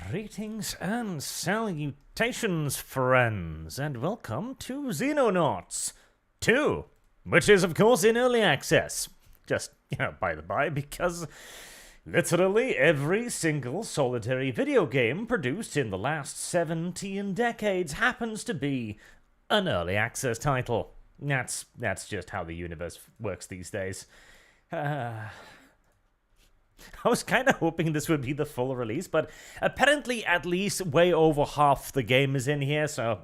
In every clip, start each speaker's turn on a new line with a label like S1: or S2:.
S1: Greetings and salutations, friends, and welcome to Xenonauts 2, which is, of course, in early access. Just, by the by, because literally every single solitary video game produced in the last 17 decades happens to be an early access title. That's just how the universe works these days. I was kind of hoping this would be the full release, but apparently at least way over half the game is in here, so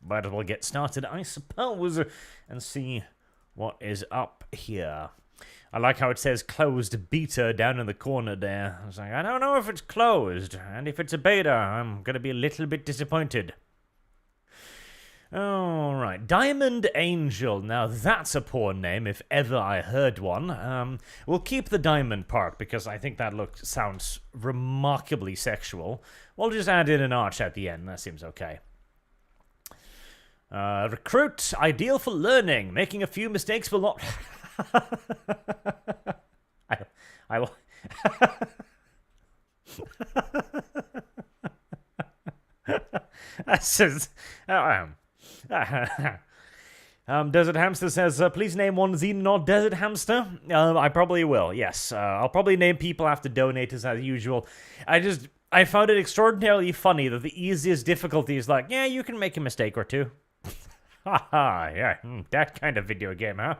S1: might as well get started, I suppose, and see what is up here. I like how it says closed beta down in the corner there. I was like, I don't know if it's closed, and if it's a beta, I'm going to be a little bit disappointed. Alright, Diamond Angel. Now that's a poor name if ever I heard one. We'll keep the diamond part because I think that sounds remarkably sexual. We'll just add in an arch at the end. That seems okay. Recruit, ideal for learning. Making a few mistakes will not... I will... That says... Desert Hamster says, please name one Xenonaut Desert Hamster. I probably will, yes. I'll probably name people after donators as usual. I found it extraordinarily funny that the easiest difficulty is like, yeah, you can make a mistake or two. Haha, yeah, that kind of video game, huh?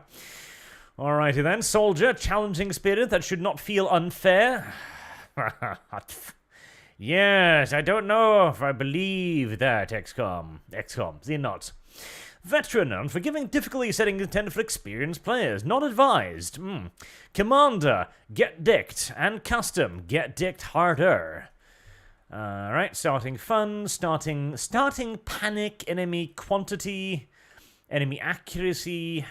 S1: Alrighty then, Soldier, challenging spirit that should not feel unfair. Yes, I don't know if I believe that, XCOM, Xenonauts. Veteran, unforgiving difficulty setting intended for experienced players, not advised. Commander, get dicked, and custom, get dicked harder. Alright, starting fun, starting panic, enemy quantity, enemy accuracy.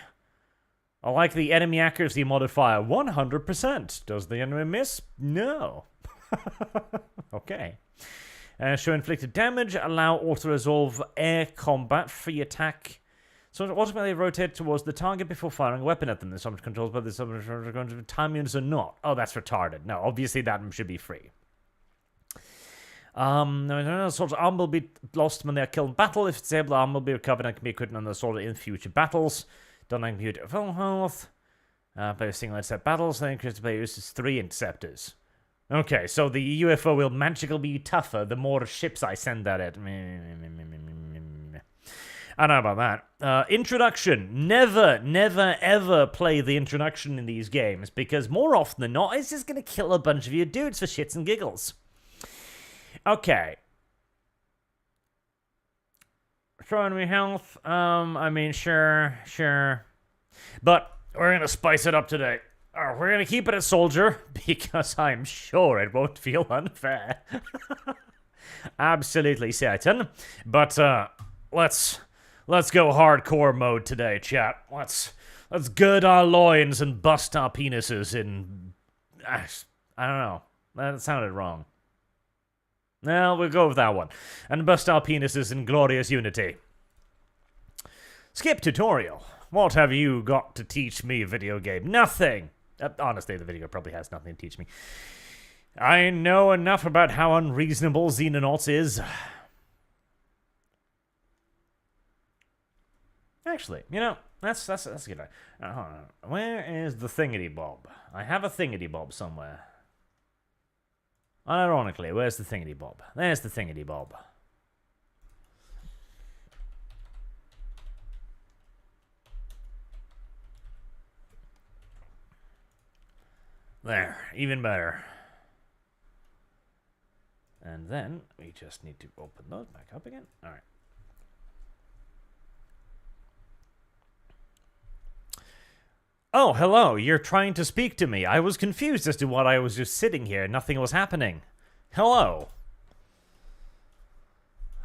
S1: I like the enemy accuracy modifier, 100%. Does the enemy miss? No. Okay. Show inflicted damage, allow auto-resolve air combat, free attack. So automatically rotate towards the target before firing a weapon at them. The subject controls by the subject are going to time units or not. Oh, that's retarded. No, obviously that should be free. Soldier arm will be lost when they are killed in battle. If it's able, the arm will be recovered and can be equipped on the soldier in future battles. Don't compute full health. Play a single intercept battles, then increase the player uses 3 interceptors. Okay, so the UFO will magically be tougher the more ships I send at it. I don't know about that. Introduction. Never, ever play the introduction in these games, because more often than not, it's just going to kill a bunch of you dudes for shits and giggles. Okay. Showing me health. Sure. But we're going to spice it up today. We're going to keep it a soldier, because I'm sure it won't feel unfair. Absolutely certain. But, let's go hardcore mode today, chat. Let's gird our loins and bust our penises in... I don't know. That sounded wrong. Well, we'll go with that one. And bust our penises in glorious unity. Skip tutorial. What have you got to teach me, video game? Nothing! Honestly, the video probably has nothing to teach me. I know enough about how unreasonable Xenonauts is. Actually, that's good. Hold on. Where is the thingity-bob? I have a thingity-bob somewhere. Unironically, where's the thingity-bob? There's the thingity-bob. There, even better. And then we just need to open those back up again. All right. Oh, hello. You're trying to speak to me. I was confused as to what I was just sitting here. Nothing was happening. Hello.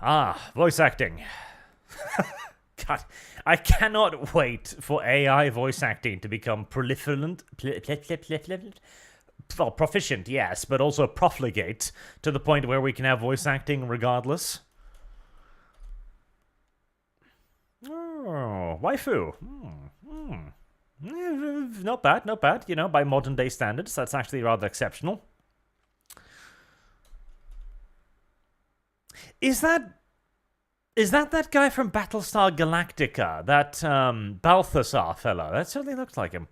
S1: Ah, voice acting. God, I cannot wait for AI voice acting to become proficient, yes, but also profligate to the point where we can have voice acting regardless. Oh, waifu. Not bad, not bad. You know, by modern day standards, that's actually rather exceptional. Is that that guy from Battlestar Galactica? That Balthasar fellow? That certainly looks like him.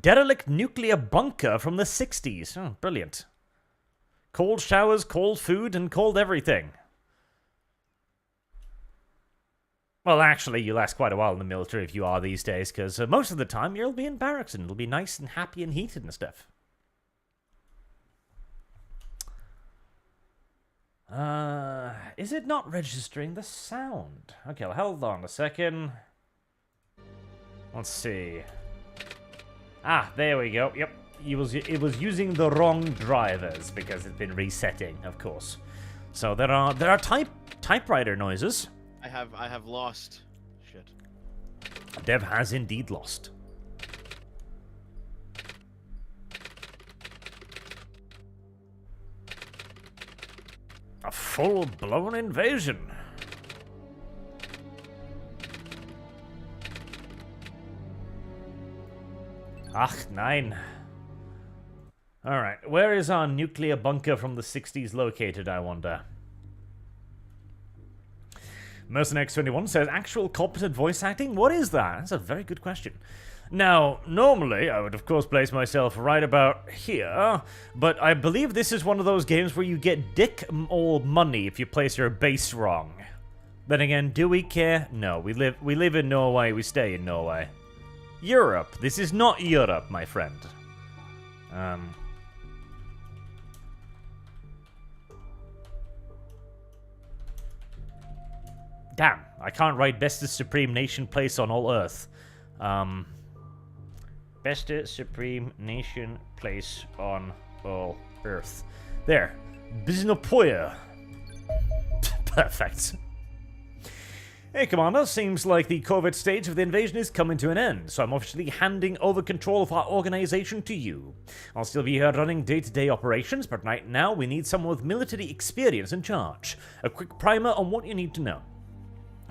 S1: Derelict nuclear bunker from the 60s. Oh, brilliant. Cold showers, cold food, and cold everything. Well, actually, you last quite a while in the military if you are these days, because most of the time you'll be in barracks and it'll be nice and happy and heated and stuff. Is it not registering the sound? Okay, well, hold on a second. Let's see. Ah, there we go. Yep, it was using the wrong drivers because it's been resetting, of course. So there are typewriter noises.
S2: I have lost. Shit.
S1: Dev has indeed lost. A full-blown invasion. Ach, nein. Alright, where is our nuclear bunker from the 60s located, I wonder? Merciless21 says, actual competent voice acting? What is that? That's a very good question. Now, normally, I would of course place myself right about here, but I believe this is one of those games where you get dick or money if you place your base wrong. Then again, do we care? No, we live in Norway, we stay in Norway. Europe. This is not Europe, my friend. Damn, I can't write bestest supreme nation place on all Earth. Bestest supreme nation place on all Earth. There. Biznopoya. Perfect. Hey, Commander, seems like the covert stage of the invasion is coming to an end, so I'm officially handing over control of our organization to you. I'll still be here running day-to-day operations, but right now we need someone with military experience in charge. A quick primer on what you need to know.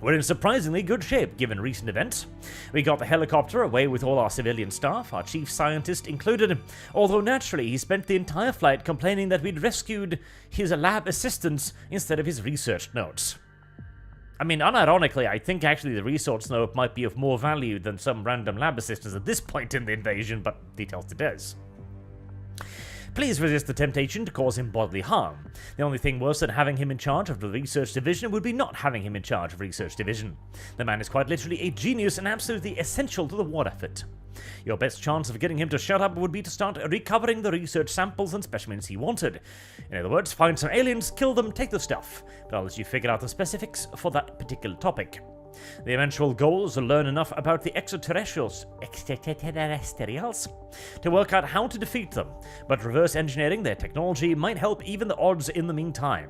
S1: We're in surprisingly good shape, given recent events. We got the helicopter away with all our civilian staff, our chief scientist included, although naturally he spent the entire flight complaining that we'd rescued his lab assistants instead of his research notes. I mean, unironically, I think actually the research note might be of more value than some random lab assistants at this point in the invasion, but details to Des. Please resist the temptation to cause him bodily harm. The only thing worse than having him in charge of the research division would be not having him in charge of research division. The man is quite literally a genius and absolutely essential to the war effort. Your best chance of getting him to shut up would be to start recovering the research samples and specimens he wanted. In other words, find some aliens, kill them, take the stuff. But I'll let you figure out the specifics for that particular topic. The eventual goal is to learn enough about the extraterrestrials to work out how to defeat them, but reverse engineering their technology might help even the odds in the meantime.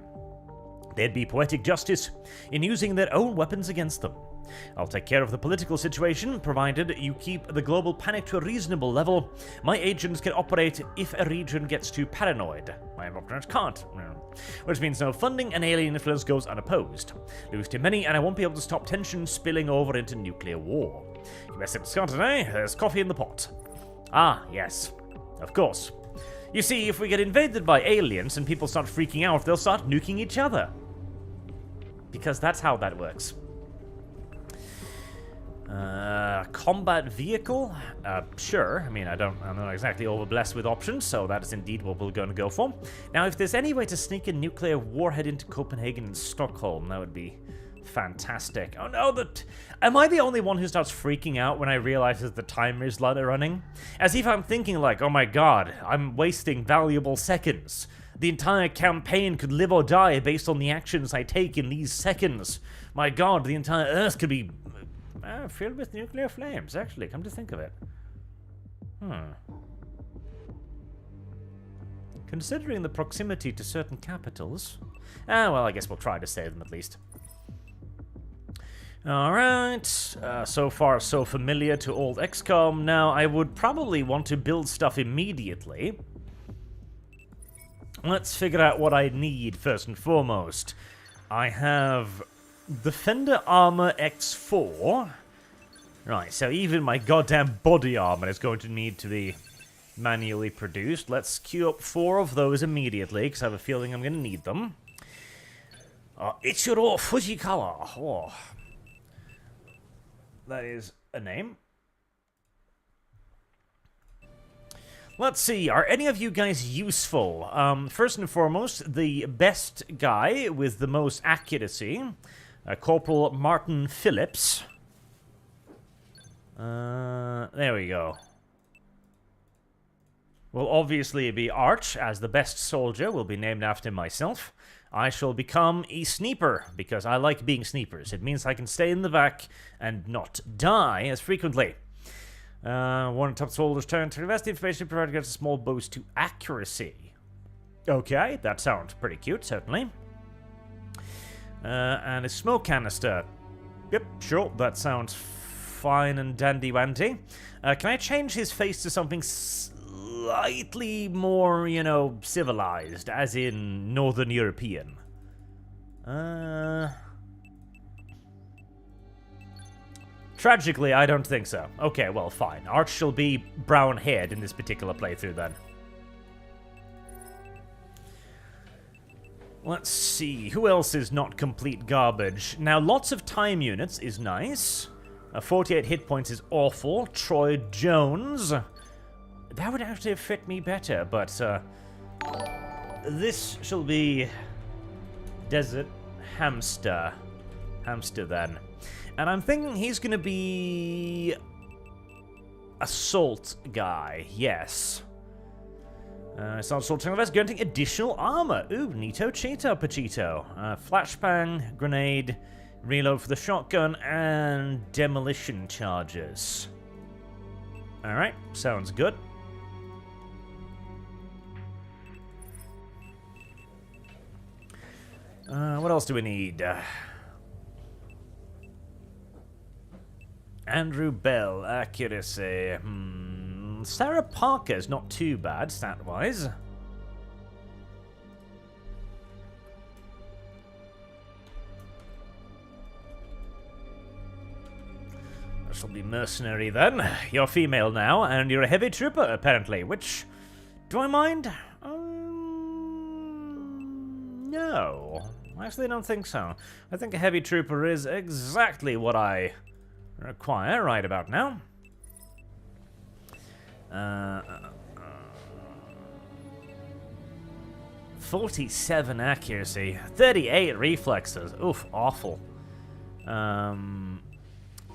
S1: There'd be poetic justice in using their own weapons against them. I'll take care of the political situation, provided you keep the global panic to a reasonable level. My agents can operate if a region gets too paranoid. My operators can't. Which means no funding and alien influence goes unopposed. Lose too many and I won't be able to stop tension spilling over into nuclear war. You best get started, eh? There's coffee in the pot. Ah, yes. Of course. You see, if we get invaded by aliens and people start freaking out, they'll start nuking each other. Because that's how that works. Combat vehicle? Sure. I mean, I'm not exactly overblessed with options, so that is indeed what we're going to go for. Now, if there's any way to sneak a nuclear warhead into Copenhagen and Stockholm, that would be fantastic. Oh no, am I the only one who starts freaking out when I realize that the timer is running? As if I'm thinking like, oh my god, I'm wasting valuable seconds. The entire campaign could live or die based on the actions I take in these seconds. My god, the entire Earth could be filled with nuclear flames, actually, come to think of it. Considering the proximity to certain capitals. Well, I guess we'll try to save them at least. Alright, so far so familiar to old XCOM. Now, I would probably want to build stuff immediately. Let's figure out what I need first and foremost. I have Defender Armor X4. Right, so even my goddamn body armor is going to need to be manually produced. Let's queue up 4 of those immediately, because I have a feeling I'm going to need them. Ichiro Fujikawa. Oh. That is a name. Let's see, are any of you guys useful? First and foremost, the best guy with the most accuracy, Corporal Martin Phillips. There we go. Will obviously be Arch, as the best soldier will be named after myself. I shall become a sniper, because I like being snipers. It means I can stay in the back and not die as frequently. One top soldiers turn to invest information provided gets a small boost to accuracy. Okay, that sounds pretty cute, certainly. And a smoke canister. Yep, sure, that sounds fine and dandy-wandy. Can I change his face to something slightly more, you know, civilized, as in Northern European? Tragically, I don't think so. Okay, well, fine. Arch shall be brown-haired in this particular playthrough, then. Let's see. Who else is not complete garbage? Now, lots of time units is nice. 48 hit points is awful. Troy Jones. That would actually fit me better, but this shall be Desert Hamster. Hamster, then. And I'm thinking he's going to be Assault guy, yes. It's not assault vest, granting additional armor. Ooh, neato cheeto pachito. Flashbang, grenade, reload for the shotgun, and demolition charges. Alright, sounds good. What else do we need? Andrew Bell, accuracy. Sarah Parker's not too bad, stat-wise. That shall be mercenary, then. You're female now, and you're a heavy trooper, apparently, which... do I mind? No. Actually, I don't think so. I think a heavy trooper is exactly what I require right about now. 47 accuracy, 38 reflexes. Oof, awful.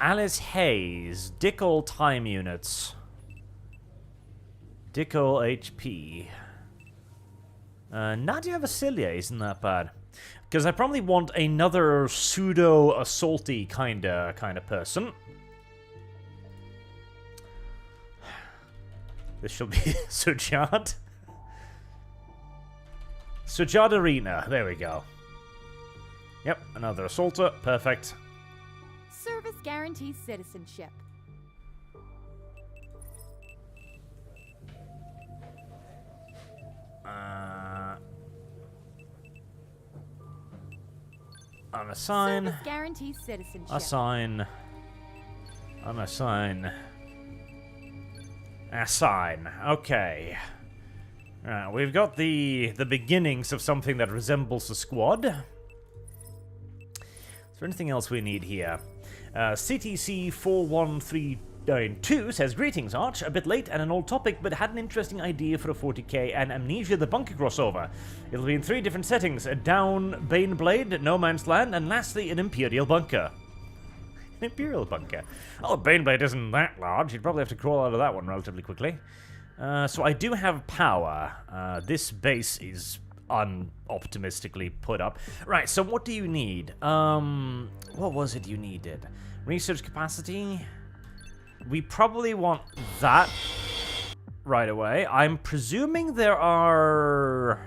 S1: Alice Hayes, Dickel time units. Dickel HP. Nadia Vasilia isn't that bad. Because I probably want another pseudo-assaulty kind of person. This shall be Sujad. Sujad Arena. There we go. Yep, another assaulter. Perfect.
S3: Service guarantees citizenship.
S1: Unassign.
S3: Service guarantees citizenship.
S1: Assign. Unassign. Assign. Okay. Alright, we've got the beginnings of something that resembles a squad. Is there anything else we need here? CTC 41392 says, "Greetings, Arch. A bit late and an old topic, but had an interesting idea for a 40k and Amnesia the Bunker crossover. It'll be in 3 different settings: a down Baneblade, No Man's Land, and lastly, an Imperial bunker." An Imperial bunker? Oh, Baneblade isn't that large. You'd probably have to crawl out of that one relatively quickly. So I do have power. This base is unoptimistically put up. Right, so what do you need? What was it you needed? Research capacity? We probably want that right away. I'm presuming there are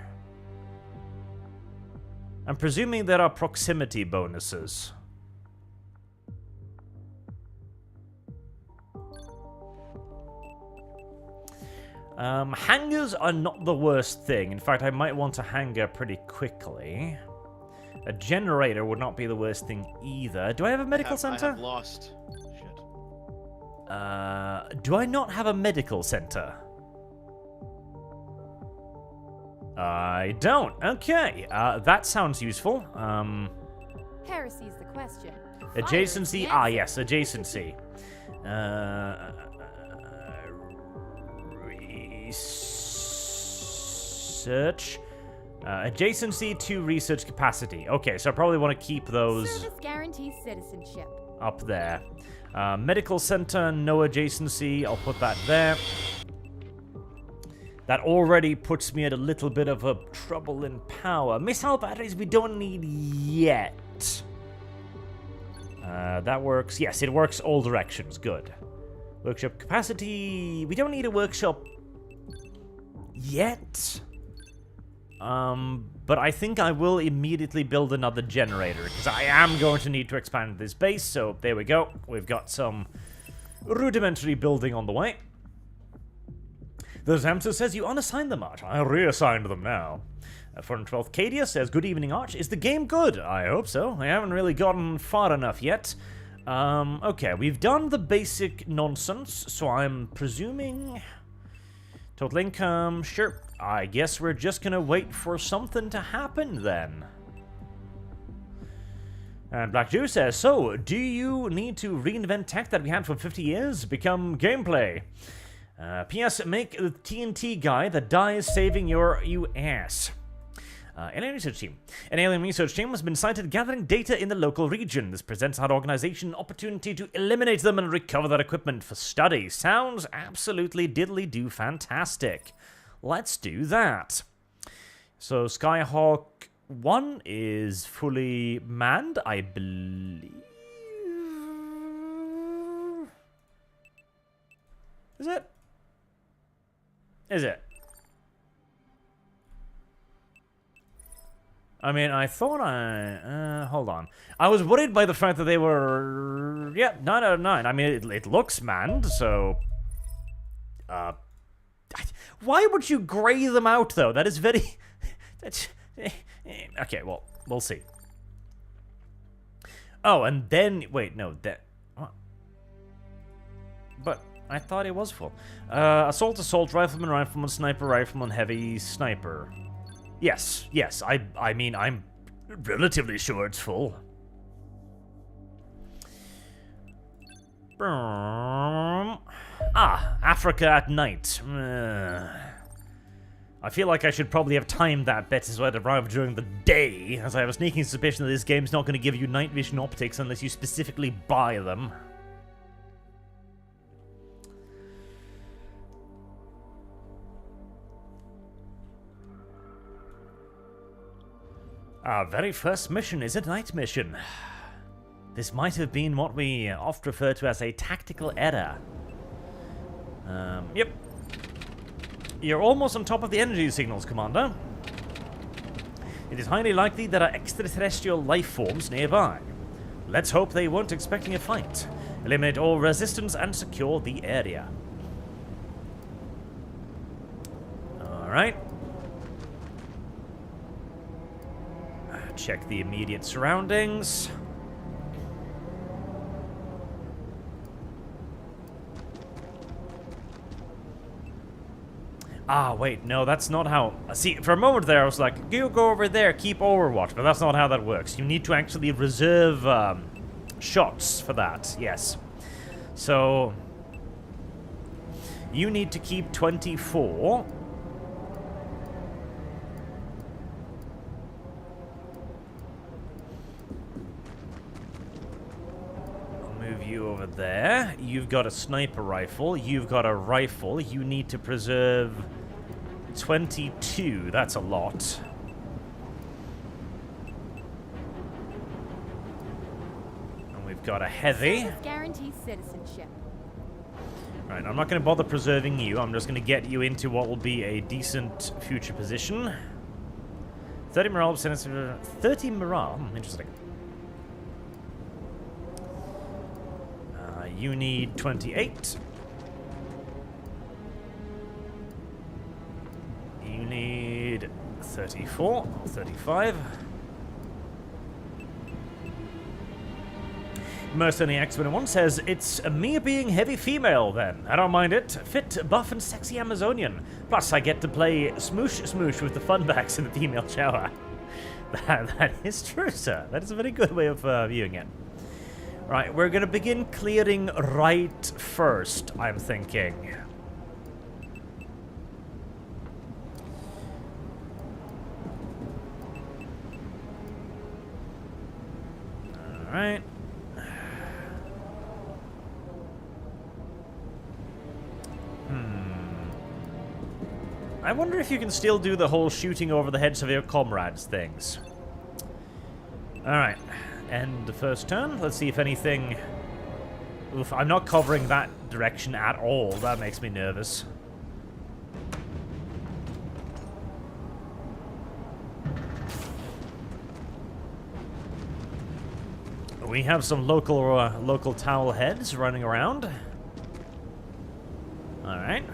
S1: proximity bonuses. Hangars are not the worst thing. In fact, I might want a hangar pretty quickly. A generator would not be the worst thing either. Do I have a medical center?
S2: I have lost. Shit.
S1: Do I not have a medical center? I don't. Okay, that sounds useful.
S3: Heresy's the question.
S1: Adjacency. Ah, yes, adjacency. Research. Adjacency to research capacity. Okay, so I probably want to keep those
S3: Service guarantees citizenship.
S1: up there. Medical center, no adjacency. I'll put that there. That already puts me at a little bit of a trouble in power. Missile batteries we don't need yet. That works. Yes, it works all directions. Good. Workshop capacity. We don't need a workshop yet. But I think I will immediately build another generator, because I am going to need to expand this base, so there we go. We've got some rudimentary building on the way. The Zamter says you unassigned them, Arch. I reassigned them now. 412 Cadia says, good evening, Arch. Is the game good? I hope so. I haven't really gotten far enough yet. Okay, we've done the basic nonsense, so I'm presuming... Total income, sure. I guess we're just gonna wait for something to happen then. And Black Jew says, so, do you need to reinvent tech that we had for 50 years? Become gameplay. P.S. Make the TNT guy that dies saving you ass. Alien Research Team. An alien research team has been sighted gathering data in the local region. This presents our organization an opportunity to eliminate them and recover their equipment for study. Sounds absolutely diddly-do fantastic. Let's do that. So Skyhawk 1 is fully manned, I believe. Is it? Is it? I mean, I thought hold on. I was worried by the fact that they were... Yeah, 9 out of 9. I mean, it looks manned, so... Why would you gray them out, though? That is very... That's... Okay, well, we'll see. Oh, and then... Wait, no, that... What? But I thought it was full. Assault, rifleman, sniper, rifleman, heavy, sniper... Yes, I mean, I'm relatively sure it's full. Africa at night. I feel like I should probably have timed that better so I'd arrive during the day, as I have a sneaking suspicion that this game's not going to give you night vision optics unless you specifically buy them. Our very first mission is a night mission. This might have been what we oft refer to as a tactical error. Yep. You're almost on top of the energy signals, Commander. It is highly likely there are extraterrestrial life forms nearby. Let's hope they weren't expecting a fight. Eliminate all resistance and secure the area. Alright. Check the immediate surroundings. Wait, no, that's not how... See, for a moment there, I was like, you go over there, keep Overwatch, but that's not how that works. You need to actually reserve shots for that, yes. So, you need to keep 24... you over there. You've got a sniper rifle. You've got a rifle. You need to preserve 22. That's a lot. And we've got a heavy.
S3: Guarantees citizenship.
S1: Right, I'm not going to bother preserving you. I'm just going to get you into what will be a decent future position. 30 morale, 30 morale. Interesting. You need 28. You need 34, 35. Mercenary X-Men1 says, it's me being heavy female then. I don't mind it. Fit, buff, and sexy Amazonian. Plus, I get to play smoosh smoosh with the funbacks in the female shower. That is true, sir. That is a very good way of viewing it. Right, we're going to begin clearing right first, I'm thinking. Alright. I wonder if you can still do the whole shooting over the heads of your comrades things. Alright. End the first turn. Let's see if anything... Oof, I'm not covering that direction at all. That makes me nervous. We have some local towel heads running around. Alright.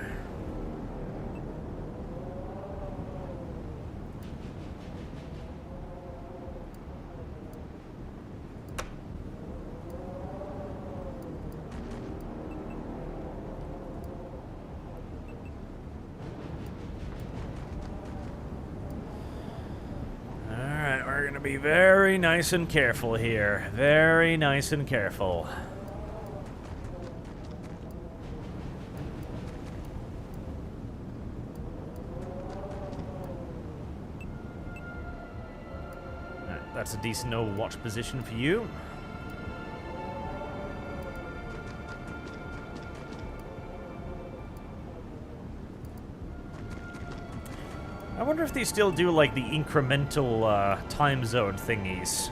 S1: Be very nice and careful here. Very nice and careful. Alright, that's a decent overwatch position for you. I wonder if they still do, like, the incremental time zone thingies.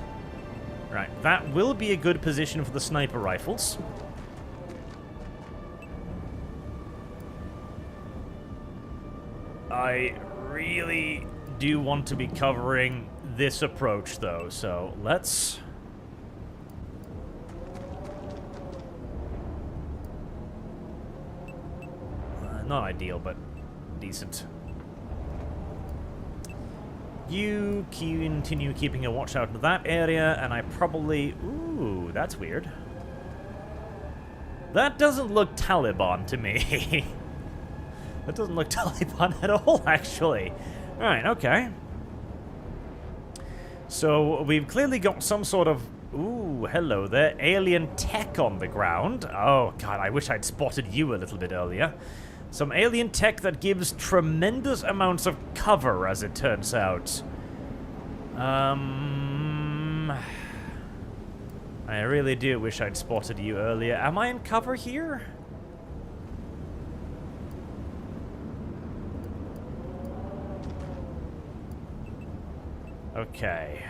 S1: Right, that will be a good position for the sniper rifles. I really do want to be covering this approach, though, so let's... not ideal, but decent. You continue keeping a watch out in that area, and I probably... Ooh, that's weird. That doesn't look Taliban to me. That doesn't look Taliban at all, actually. Alright, okay. So, we've clearly got some sort of... Ooh, hello there. Alien tech on the ground. Oh, God, I wish I'd spotted you a little bit earlier. Some alien tech that gives tremendous amounts of cover, as it turns out. I really do wish I'd spotted you earlier. Am I in cover here? Okay.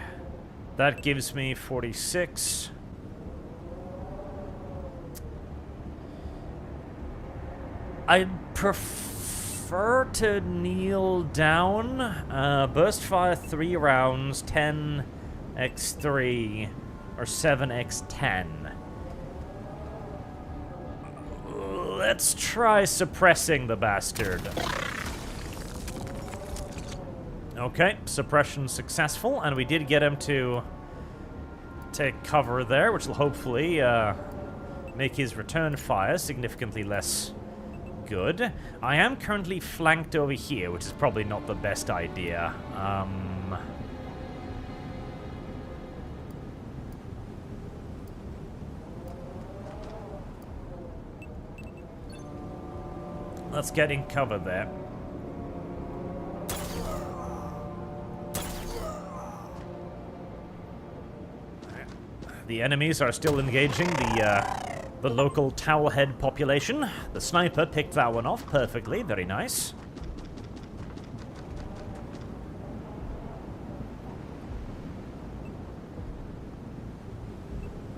S1: That gives me 46. I'd prefer to kneel down. Burst fire 3 rounds, 10x3, or 7x10. Let's try suppressing the bastard. Okay, suppression successful, and we did get him to take cover there, which will hopefully make his return fire significantly less good. I am currently flanked over here, which is probably not the best idea. Let's get in cover there. The enemies are still engaging the local towelhead population. The sniper picked that one off perfectly. Very nice.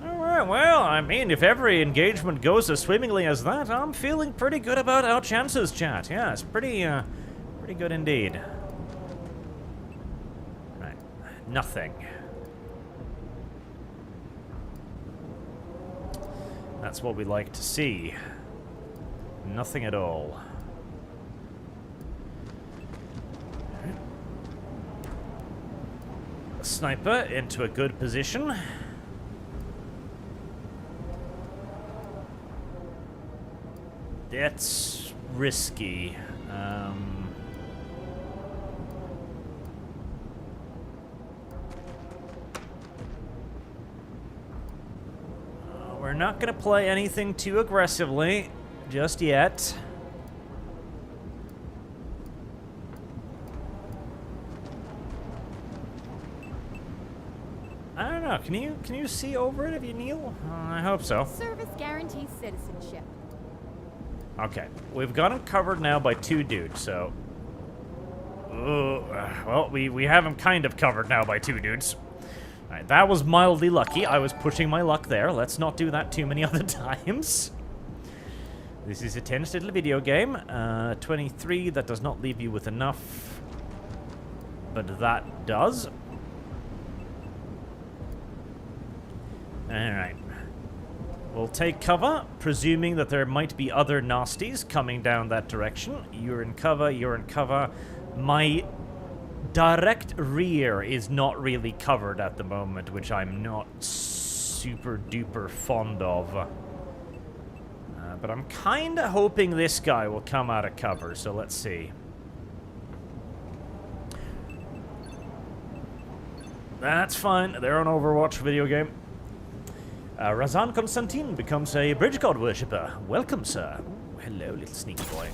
S1: Alright, well, I mean, if every engagement goes as swimmingly as that, I'm feeling pretty good about our chances, chat. Yeah, it's pretty good indeed. Right. Nothing. That's what we like to see. Nothing at all. Sniper into a good position. That's risky. We're not going to play anything too aggressively just yet. I don't know. Can you see over it if you kneel? I hope so.
S3: Service guarantees citizenship.
S1: Okay, we've got him covered now by 2 dudes, so... well, we have him kind of covered now by 2 dudes. Alright, that was mildly lucky. I was pushing my luck there. Let's not do that too many other times. This is a tense little video game. 23, that does not leave you with enough. But that does. Alright. We'll take cover, presuming that there might be other nasties coming down that direction. You're in cover, you're in cover. My direct rear is not really covered at the moment, which I'm not super duper fond of. But I'm kind of hoping this guy will come out of cover, so let's see. That's fine, they're an Overwatch video game. Razan Konstantin becomes a bridge god worshipper. Welcome, sir. Ooh, hello, little sneaky boy.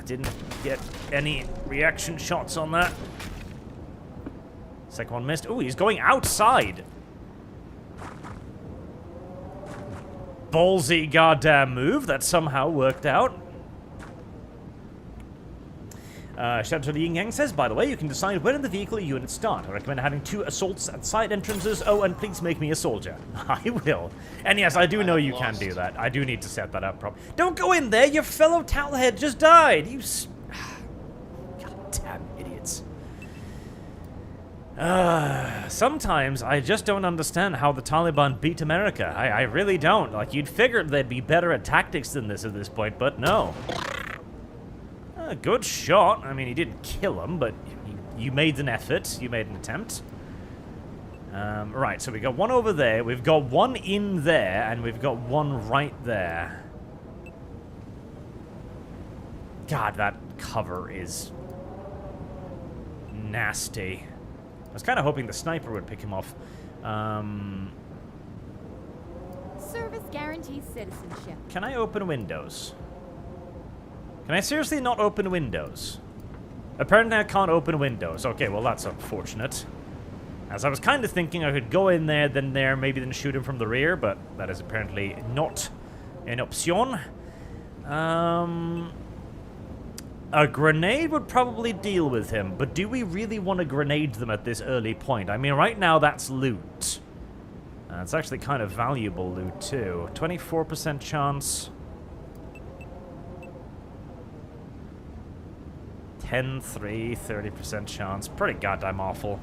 S1: Didn't get any reaction shots on that. Second one missed. Ooh, he's going outside. Ballsy goddamn move that somehow worked out. Shout out to the Yin Yang says, by the way, you can decide when in the vehicle units start. I recommend having 2 assaults at side entrances. Oh, and please make me a soldier. I will. And yes, I do know you can do that. I do need to set that up properly. Don't go in there! Your fellow towelhead just died! You goddamn idiots. Sometimes I just don't understand how the Taliban beat America. I really don't. Like, you'd figure they'd be better at tactics than this at this point, but no. Good shot. I mean, he didn't kill him, but you made an effort. You made an attempt. Right, so we got one over there. We've got one in there, and we've got one right there. God, that cover is nasty. I was kind of hoping the sniper would pick him off.
S3: Service guarantees citizenship.
S1: Can I open windows? Can I seriously not open windows? Apparently I can't open windows. Okay, well that's unfortunate. As I was kind of thinking I could go in there, maybe then shoot him from the rear, but that is apparently not an option. A grenade would probably deal with him, but do we really want to grenade them at this early point? I mean, right now that's loot. It's actually kind of valuable loot too. 24% chance. 10-3, 30% chance. Pretty goddamn awful.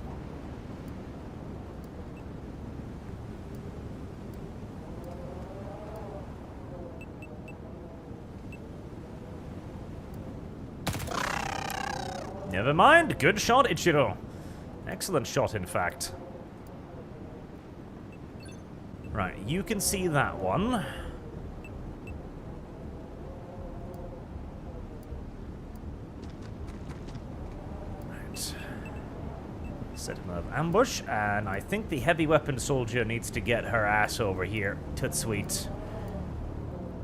S1: Never mind. Good shot, Ichiro. Excellent shot, in fact. Right, you can see that one. Set him up ambush, and I think the heavy weapon soldier needs to get her ass over here. Toot sweet.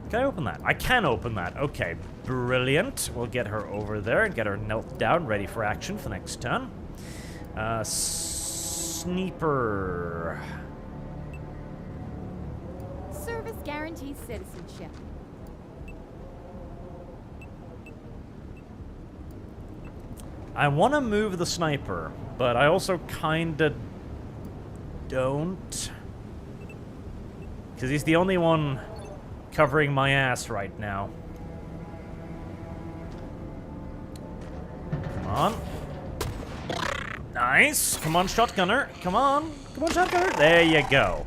S1: Can I open that? I can open that. Okay, brilliant. We'll get her over there and get her knelt down, ready for action for next turn. Sniper.
S3: Service guarantees citizenship.
S1: I want to move the sniper, but I also kinda don't. Because he's the only one covering my ass right now. Come on. Nice. Come on, shotgunner. Come on. Come on, shotgunner. There you go.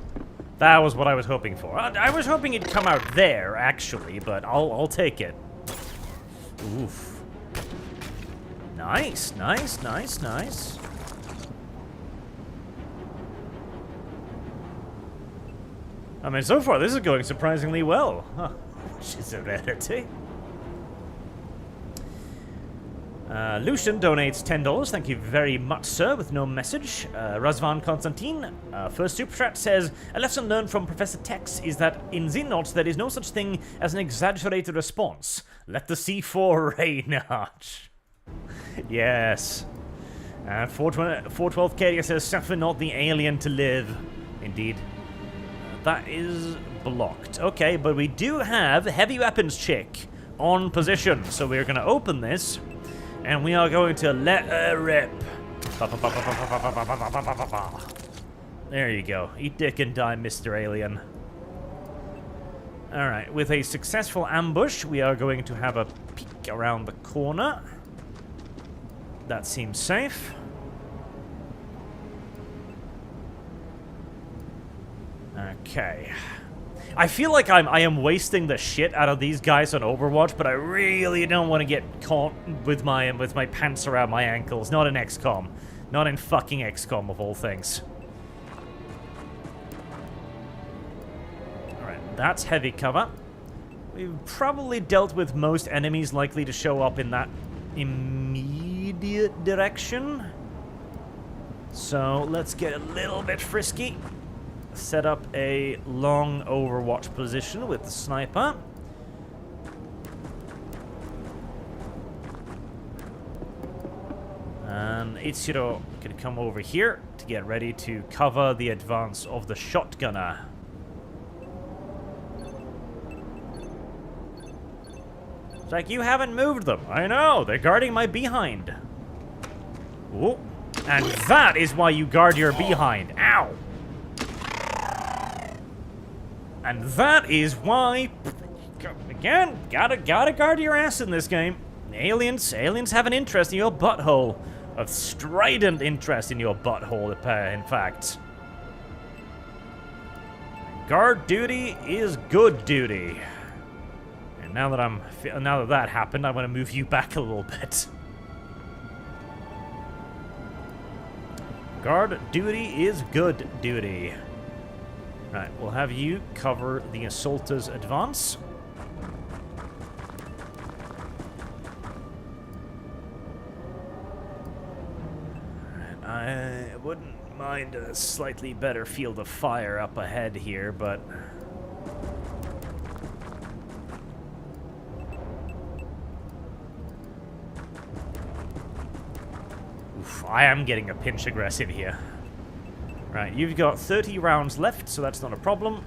S1: That was what I was hoping for. I was hoping it'd come out there, actually, but I'll take it. Oof. Nice, nice, nice, nice. I mean, so far this is going surprisingly well. Huh. which is a rarity. Lucian donates $10. Thank you very much, sir, with no message. Razvan Konstantin, first super chat, says, a lesson learned from Professor Tex is that in Xenonauts there is no such thing as an exaggerated response. Let the C4 rain, Arch. Yes. 412 Kadia says, suffer not the alien to live. Indeed. That is blocked. Okay, but we do have heavy weapons chick on position, so we're going to open this. And we are going to let her rip. There you go. Eat dick and die, Mr. Alien. Alright, with a successful ambush, we are going to have a peek around the corner. That seems safe. Okay. I feel like I am wasting the shit out of these guys on Overwatch, but I really don't want to get caught with my pants around my ankles. Not in XCOM. Not in fucking XCOM of all things. Alright, that's heavy cover. We've probably dealt with most enemies likely to show up in that immediate direction. So let's get a little bit frisky. Set up a long Overwatch position with the sniper. And Ichiro can come over here to get ready to cover the advance of the shotgunner. It's like, you haven't moved them. I know, they're guarding my behind. Ooh. And that is why you guard your behind. Ow! And that is why, again, gotta guard your ass in this game. Aliens have an interest in your butthole. A strident interest in your butthole, in fact. Guard duty is good duty. And now that that happened, I'm gonna move you back a little bit. Guard duty is good duty. Right, we'll have you cover the assaulter's advance. Right, I wouldn't mind a slightly better field of fire up ahead here, but... Oof, I am getting a pinch aggressive here. Right, you've got 30 rounds left, so that's not a problem.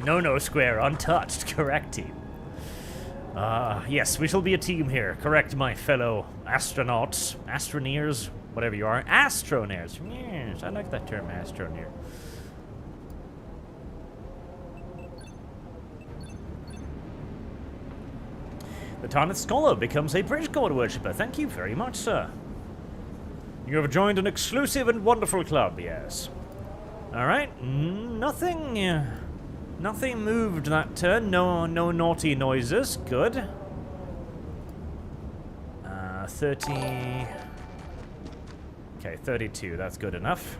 S1: No square, untouched. Correct, team. Yes, we shall be a team here. Correct, my fellow astronauts. Astroneers, whatever you are. Astroneers. Yes, I like that term, astroneer. The Tarnith Scholar becomes a Bridge God worshipper. Thank you very much, sir. You have joined an exclusive and wonderful club, yes. Alright, nothing moved that turn. No naughty noises. Good. 30... Okay, 32. That's good enough.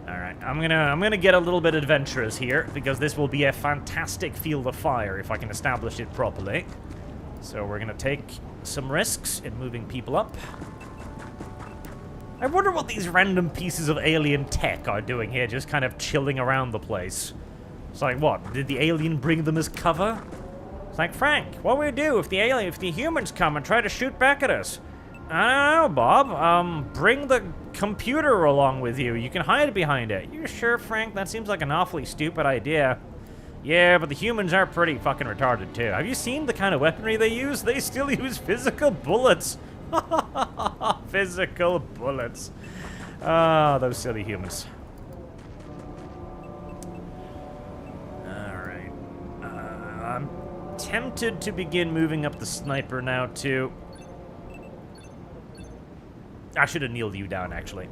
S1: Alright, I'm gonna get a little bit adventurous here, because this will be a fantastic field of fire if I can establish it properly. So we're gonna take some risks in moving people up. I wonder what these random pieces of alien tech are doing here, just kind of chilling around the place. It's like, what? Did the alien bring them as cover? It's like, Frank, what will we do if the humans come and try to shoot back at us? I don't know, Bob. Bring the computer along with you. You can hide behind it. You sure, Frank? That seems like an awfully stupid idea. Yeah, but the humans are pretty fucking retarded, too. Have you seen the kind of weaponry they use? They still use physical bullets. Physical bullets. Ah, those silly humans. Alright. I'm tempted to begin moving up the sniper now, too. I should have kneeled you down, actually.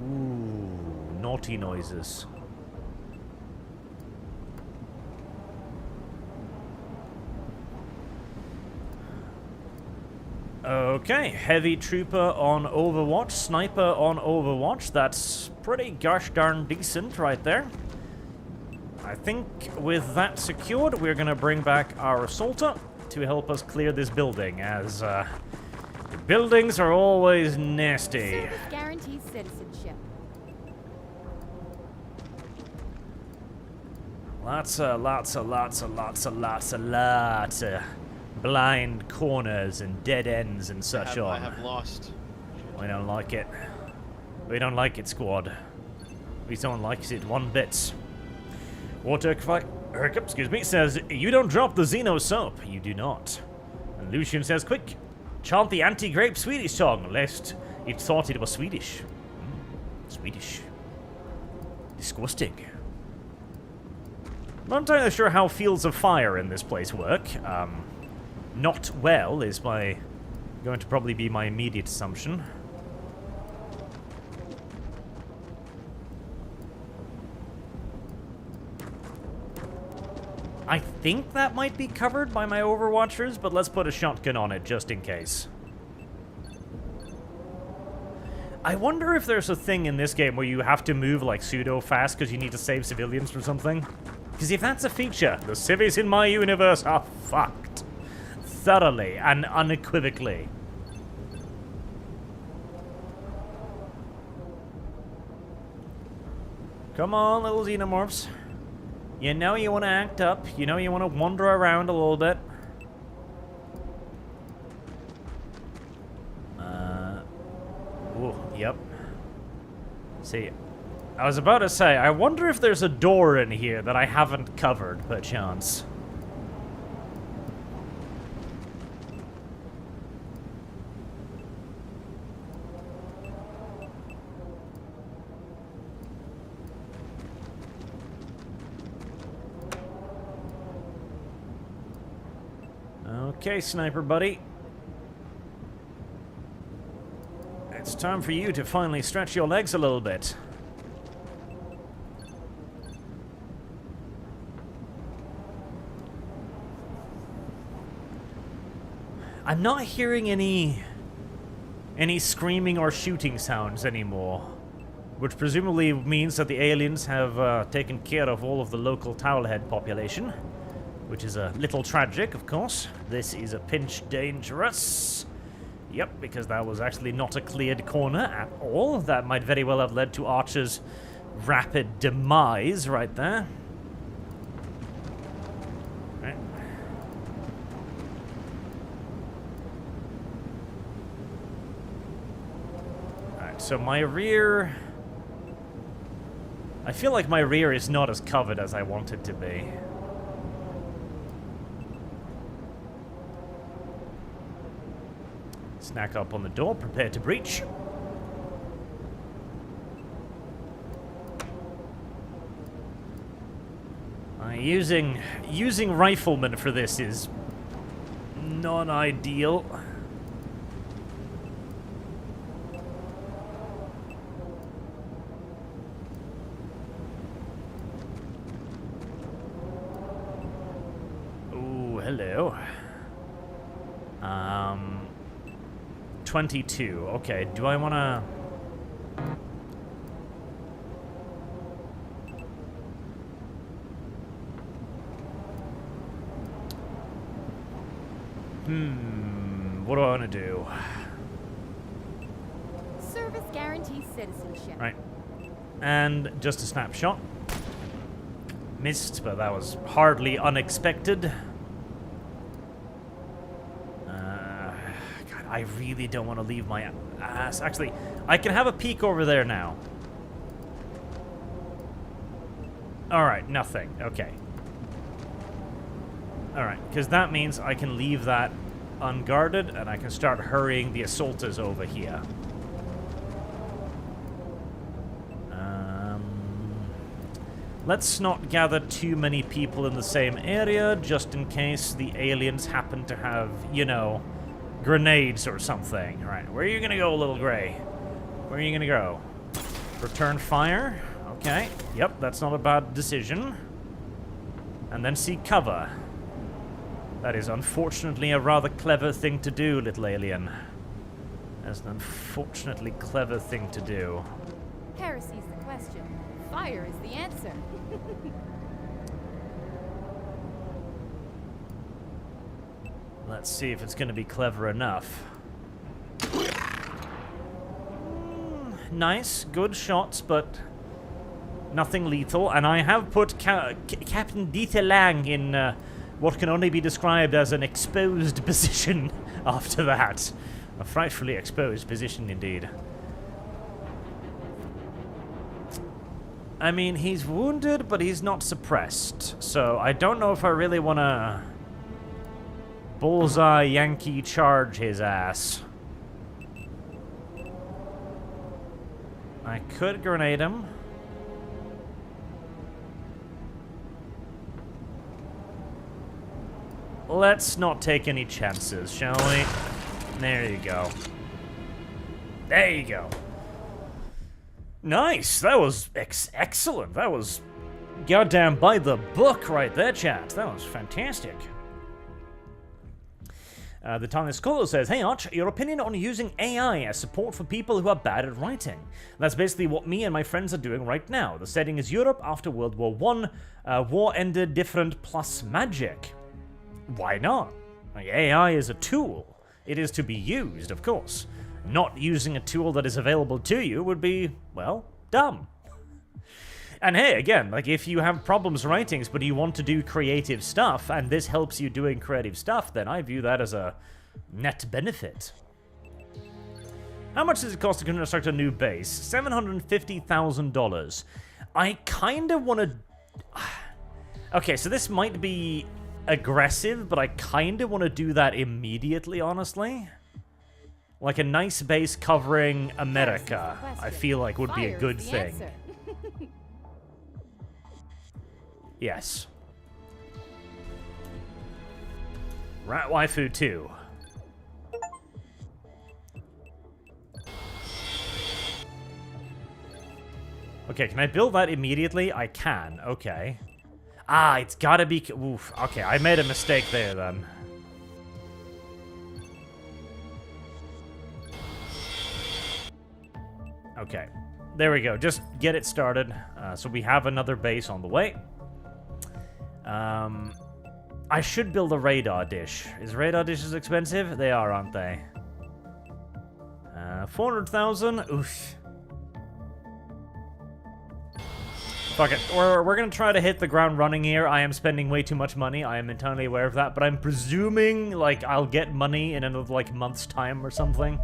S1: Ooh, naughty noises. Okay, heavy trooper on Overwatch, sniper on Overwatch. That's pretty gosh darn decent right there. I think with that secured, we're gonna bring back our assaulter to help us clear this building, as the buildings are always nasty.
S3: Service guarantees citizenship.
S1: Lots of blind corners and dead ends and such
S2: I have lost.
S1: We don't like it. We don't like it, squad. We don't like it one bit. Water excuse me, says, you don't drop the Xeno soap. You do not. And Lucian says, quick, chant the anti-grape Swedish song, lest it thought it was Swedish. Swedish. Disgusting. I'm not entirely sure how fields of fire in this place work. Not well is going to probably be my immediate assumption. I think that might be covered by my Overwatchers, but let's put a shotgun on it just in case. I wonder if there's a thing in this game where you have to move like pseudo fast because you need to save civilians from something. Because if that's a feature, the civvies in my universe are fucked. Thoroughly and unequivocally. Come on, little xenomorphs. You know you want to act up. You know you want to wander around a little bit. Ooh, yep. See, I was about to say, I wonder if there's a door in here that I haven't covered, perchance. Okay, sniper buddy. It's time for you to finally stretch your legs a little bit. I'm not hearing any screaming or shooting sounds anymore, which presumably means that the aliens have taken care of all of the local towelhead population, which is a little tragic, of course. This is a pinch dangerous. Yep, because that was actually not a cleared corner at all. That might very well have led to Archer's rapid demise right there. Right. Alright, so my rear... I feel like my rear is not as covered as I want it to be. Snack up on the door, prepare to breach. Using riflemen for this is not ideal. Ooh, hello. 22. Okay, do I want to... what do I want to do?
S3: Service guarantees citizenship.
S1: Right. And just a snapshot. Missed, but that was hardly unexpected. I really don't want to leave my ass. Actually, I can have a peek over there now. Alright, nothing. Okay. Alright, because that means I can leave that unguarded, and I can start hurrying the assaulters over here. Let's not gather too many people in the same area, just in case the aliens happen to have, you know... grenades or something. Alright, where are you gonna go, little gray? Where are you gonna go? Return fire. Okay. Yep, that's not a bad decision. And then seek cover. That is unfortunately a rather clever thing to do, little alien. That's an unfortunately clever thing to do.
S3: Heresy's the question. Fire is the answer.
S1: Let's see if it's going to be clever enough. Nice, good shots, but nothing lethal. And I have put Captain Dieter Lang in what can only be described as an exposed position after that. A frightfully exposed position indeed. I mean, he's wounded, but he's not suppressed. So I don't know if I really want to bullseye Yankee charge his ass. I could grenade him. Let's not take any chances, shall we? There you go. There you go. Nice! That was excellent. That was goddamn by the book right there, chat. That was fantastic. The Tiny Scholar says, "Hey Arch, your opinion on using AI as support for people who are bad at writing. That's basically what me and my friends are doing right now. The setting is Europe after World War I. War ended different plus magic. Why not? Like, AI is a tool. It is to be used, of course. Not using a tool that is available to you would be, well, dumb. And hey, again, like if you have problems writing, but you want to do creative stuff, and this helps you doing creative stuff, then I view that as a net benefit. How much does it cost to construct a new base? $750,000. I kind of want to... Okay, so this might be aggressive, but I kind of want to do that immediately, honestly. Like a nice base covering America, I feel like would be a good thing. Yes. Rat Waifu 2. Okay, can I build that immediately? I can, okay. Ah, it's gotta be... Oof, okay, I made a mistake there then. Okay, there we go. Just get it started. So we have another base on the way. I should build a radar dish. Is radar dishes expensive? They are, aren't they? 400,000? Oof. Fuck it. We're gonna try to hit the ground running here. I am spending way too much money. I am entirely aware of that, but I'm presuming, like, I'll get money in another, like, month's time or something.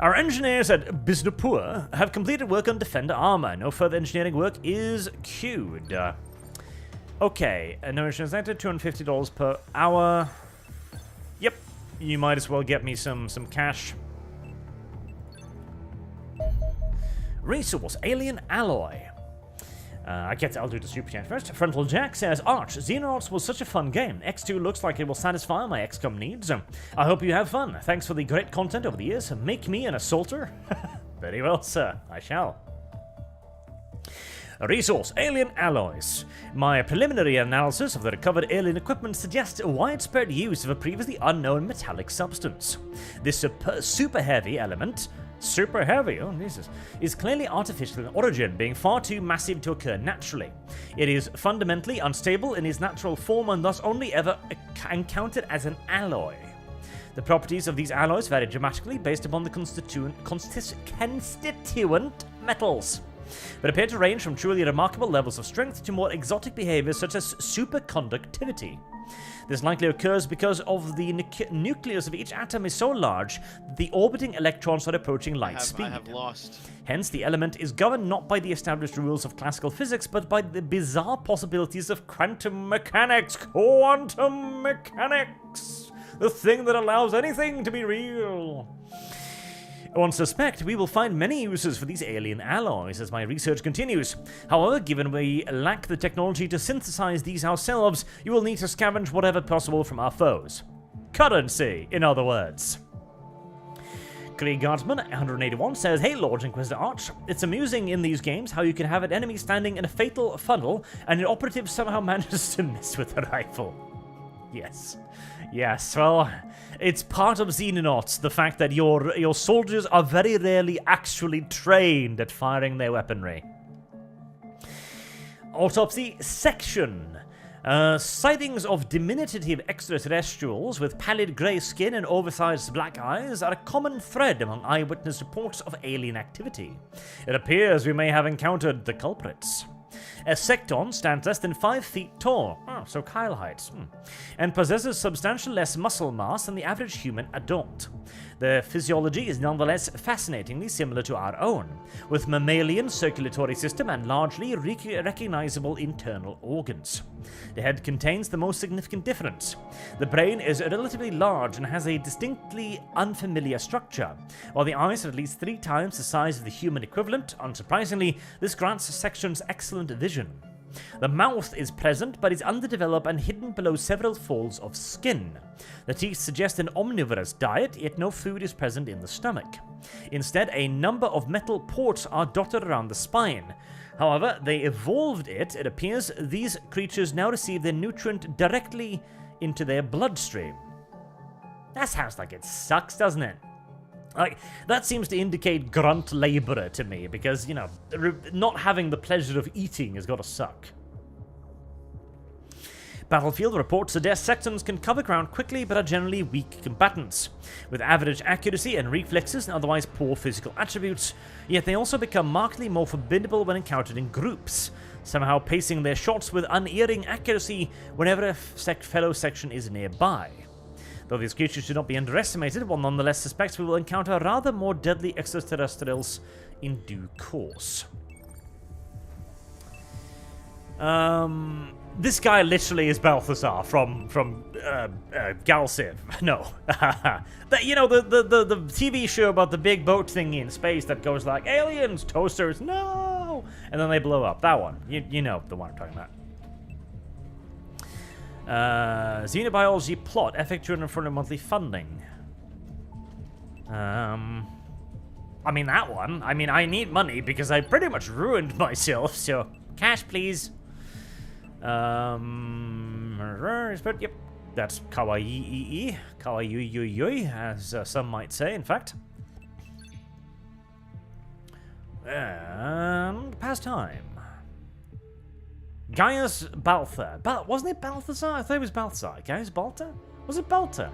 S1: Our engineers at Biznapur have completed work on Defender armor. No further engineering work is queued. Okay, no insurance active, $250 per hour. Yep, you might as well get me some cash. Resource, alien alloy. I'll do the super chat first. Frontal Jack says, Arch, Xenonauts was such a fun game. X2 looks like it will satisfy my XCOM needs. I hope you have fun. Thanks for the great content over the years. Make me an assaulter. Very well, sir. I shall. Resource, alien alloys. My preliminary analysis of the recovered alien equipment suggests a widespread use of a previously unknown metallic substance. This super heavy element... Super heavy, oh Jesus, is clearly artificial in origin, being far too massive to occur naturally. It is fundamentally unstable in its natural form and thus only ever encountered as an alloy. The properties of these alloys vary dramatically based upon the constituent metals, but appear to range from truly remarkable levels of strength to more exotic behaviors such as superconductivity. This likely occurs because of the nucleus of each atom is so large that the orbiting electrons are approaching light speed.
S2: I have lost.
S1: Hence, the element is governed not by the established rules of classical physics, but by the bizarre possibilities of quantum mechanics. Quantum mechanics! The thing that allows anything to be real. On suspect, we will find many uses for these alien alloys as my research continues. However, given we lack the technology to synthesize these ourselves, you will need to scavenge whatever possible from our foes. Currency, in other words. Krieg Guardsman 181 says, Hey Lord Inquisitor Arch, it's amusing in these games how you can have an enemy standing in a fatal funnel and an operative somehow manages to miss with a rifle. Yes. Yes, well, it's part of Xenonauts, the fact that your soldiers are very rarely actually trained at firing their weaponry. Autopsy section. Sightings of diminutive extraterrestrials with pallid grey skin and oversized black eyes are a common thread among eyewitness reports of alien activity. It appears we may have encountered the culprits. A secton stands less than 5 feet tall, so Kyle height, and possesses substantially less muscle mass than the average human adult. Their physiology is nonetheless fascinatingly similar to our own, with mammalian circulatory system and largely recognizable internal organs. The head contains the most significant difference. The brain is relatively large and has a distinctly unfamiliar structure, while the eyes are at least 3 times the size of the human equivalent. Unsurprisingly, this grants sections excellent vision. The mouth is present but is underdeveloped and hidden below several folds of skin. The teeth suggest an omnivorous diet, yet no food is present in the stomach. Instead, a number of metal ports are dotted around the spine. However, they evolved it. It appears these creatures now receive their nutrient directly into their bloodstream. That sounds like it sucks, doesn't it? Like, that seems to indicate grunt laborer to me, because, you know, not having the pleasure of eating has got to suck. Battlefield reports the Death Sectons can cover ground quickly but are generally weak combatants, with average accuracy and reflexes and otherwise poor physical attributes, yet they also become markedly more formidable when encountered in groups, somehow pacing their shots with unerring accuracy whenever a fellow section is nearby. Though these creatures should not be underestimated, one nonetheless suspects we will encounter rather more deadly extraterrestrials in due course. This guy literally is Balthazar from Galciv. No. That, you know, the TV show about the big boat thingy in space that goes like, aliens, toasters, no! And then they blow up. That one. You know the one I'm talking about. Xenobiology plot, effectuated in front of monthly funding. I mean, that one. I mean, I need money because I pretty much ruined myself, so cash, please. But yep, that's kawaii, kawaii, as some might say, in fact. And pastime. Gaius Baltha. Wasn't it Balthazar? I thought it was Balthazar. Gaius Balta? Was it Balta?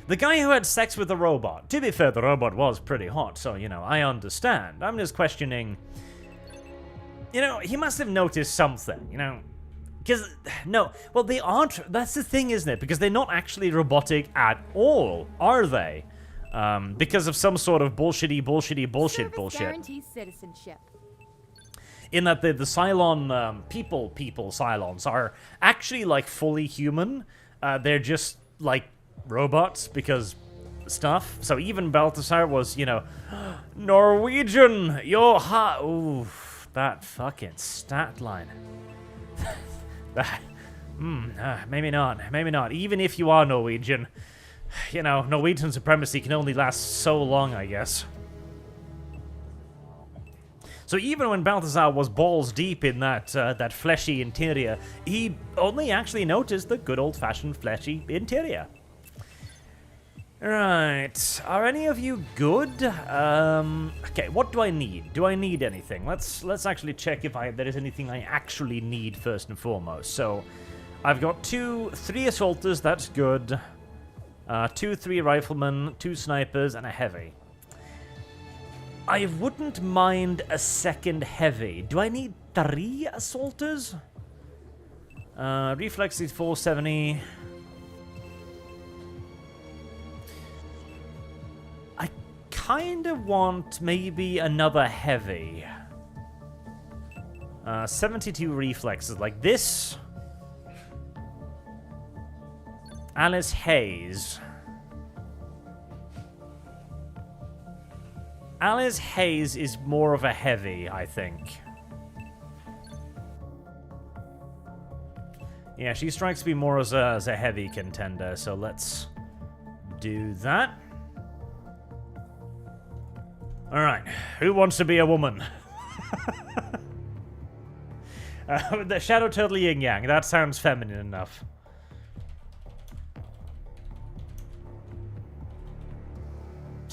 S1: The guy who had sex with the robot. To be fair, the robot was pretty hot, so, you know, I understand. I'm just questioning... You know, he must have noticed something, you know? Because, no, well, they aren't... That's the thing, isn't it? Because they're not actually robotic at all, are they? Because of some sort of bullshit bullshit.
S3: Guarantees citizenship.
S1: In that the Cylon people Cylons are actually like fully human. They're just like robots because stuff. So even Balthazar was, you know, Norwegian. Yo ha. Ooh, that fucking stat line. Maybe not. Even if you are Norwegian, you know, Norwegian supremacy can only last so long, I guess. So even when Balthazar was balls deep in that fleshy interior, he only actually noticed the good old-fashioned fleshy interior. Right, are any of you good? Okay, what do I need? Do I need anything? Let's actually check if there is anything I actually need first and foremost. So, I've got 3 assaulters, that's good. 3 riflemen, 2 snipers, and a heavy. I wouldn't mind a second heavy. Do I need 3 assaulters? Reflex is 470. I kind of want maybe another heavy. 72 reflexes like this. Alice Hayes. Alice Hayes is more of a heavy, I think. Yeah, she strikes me more as a heavy contender, so let's do that. Alright, who wants to be a woman? The Shadow Turtle Yin Yang, that sounds feminine enough.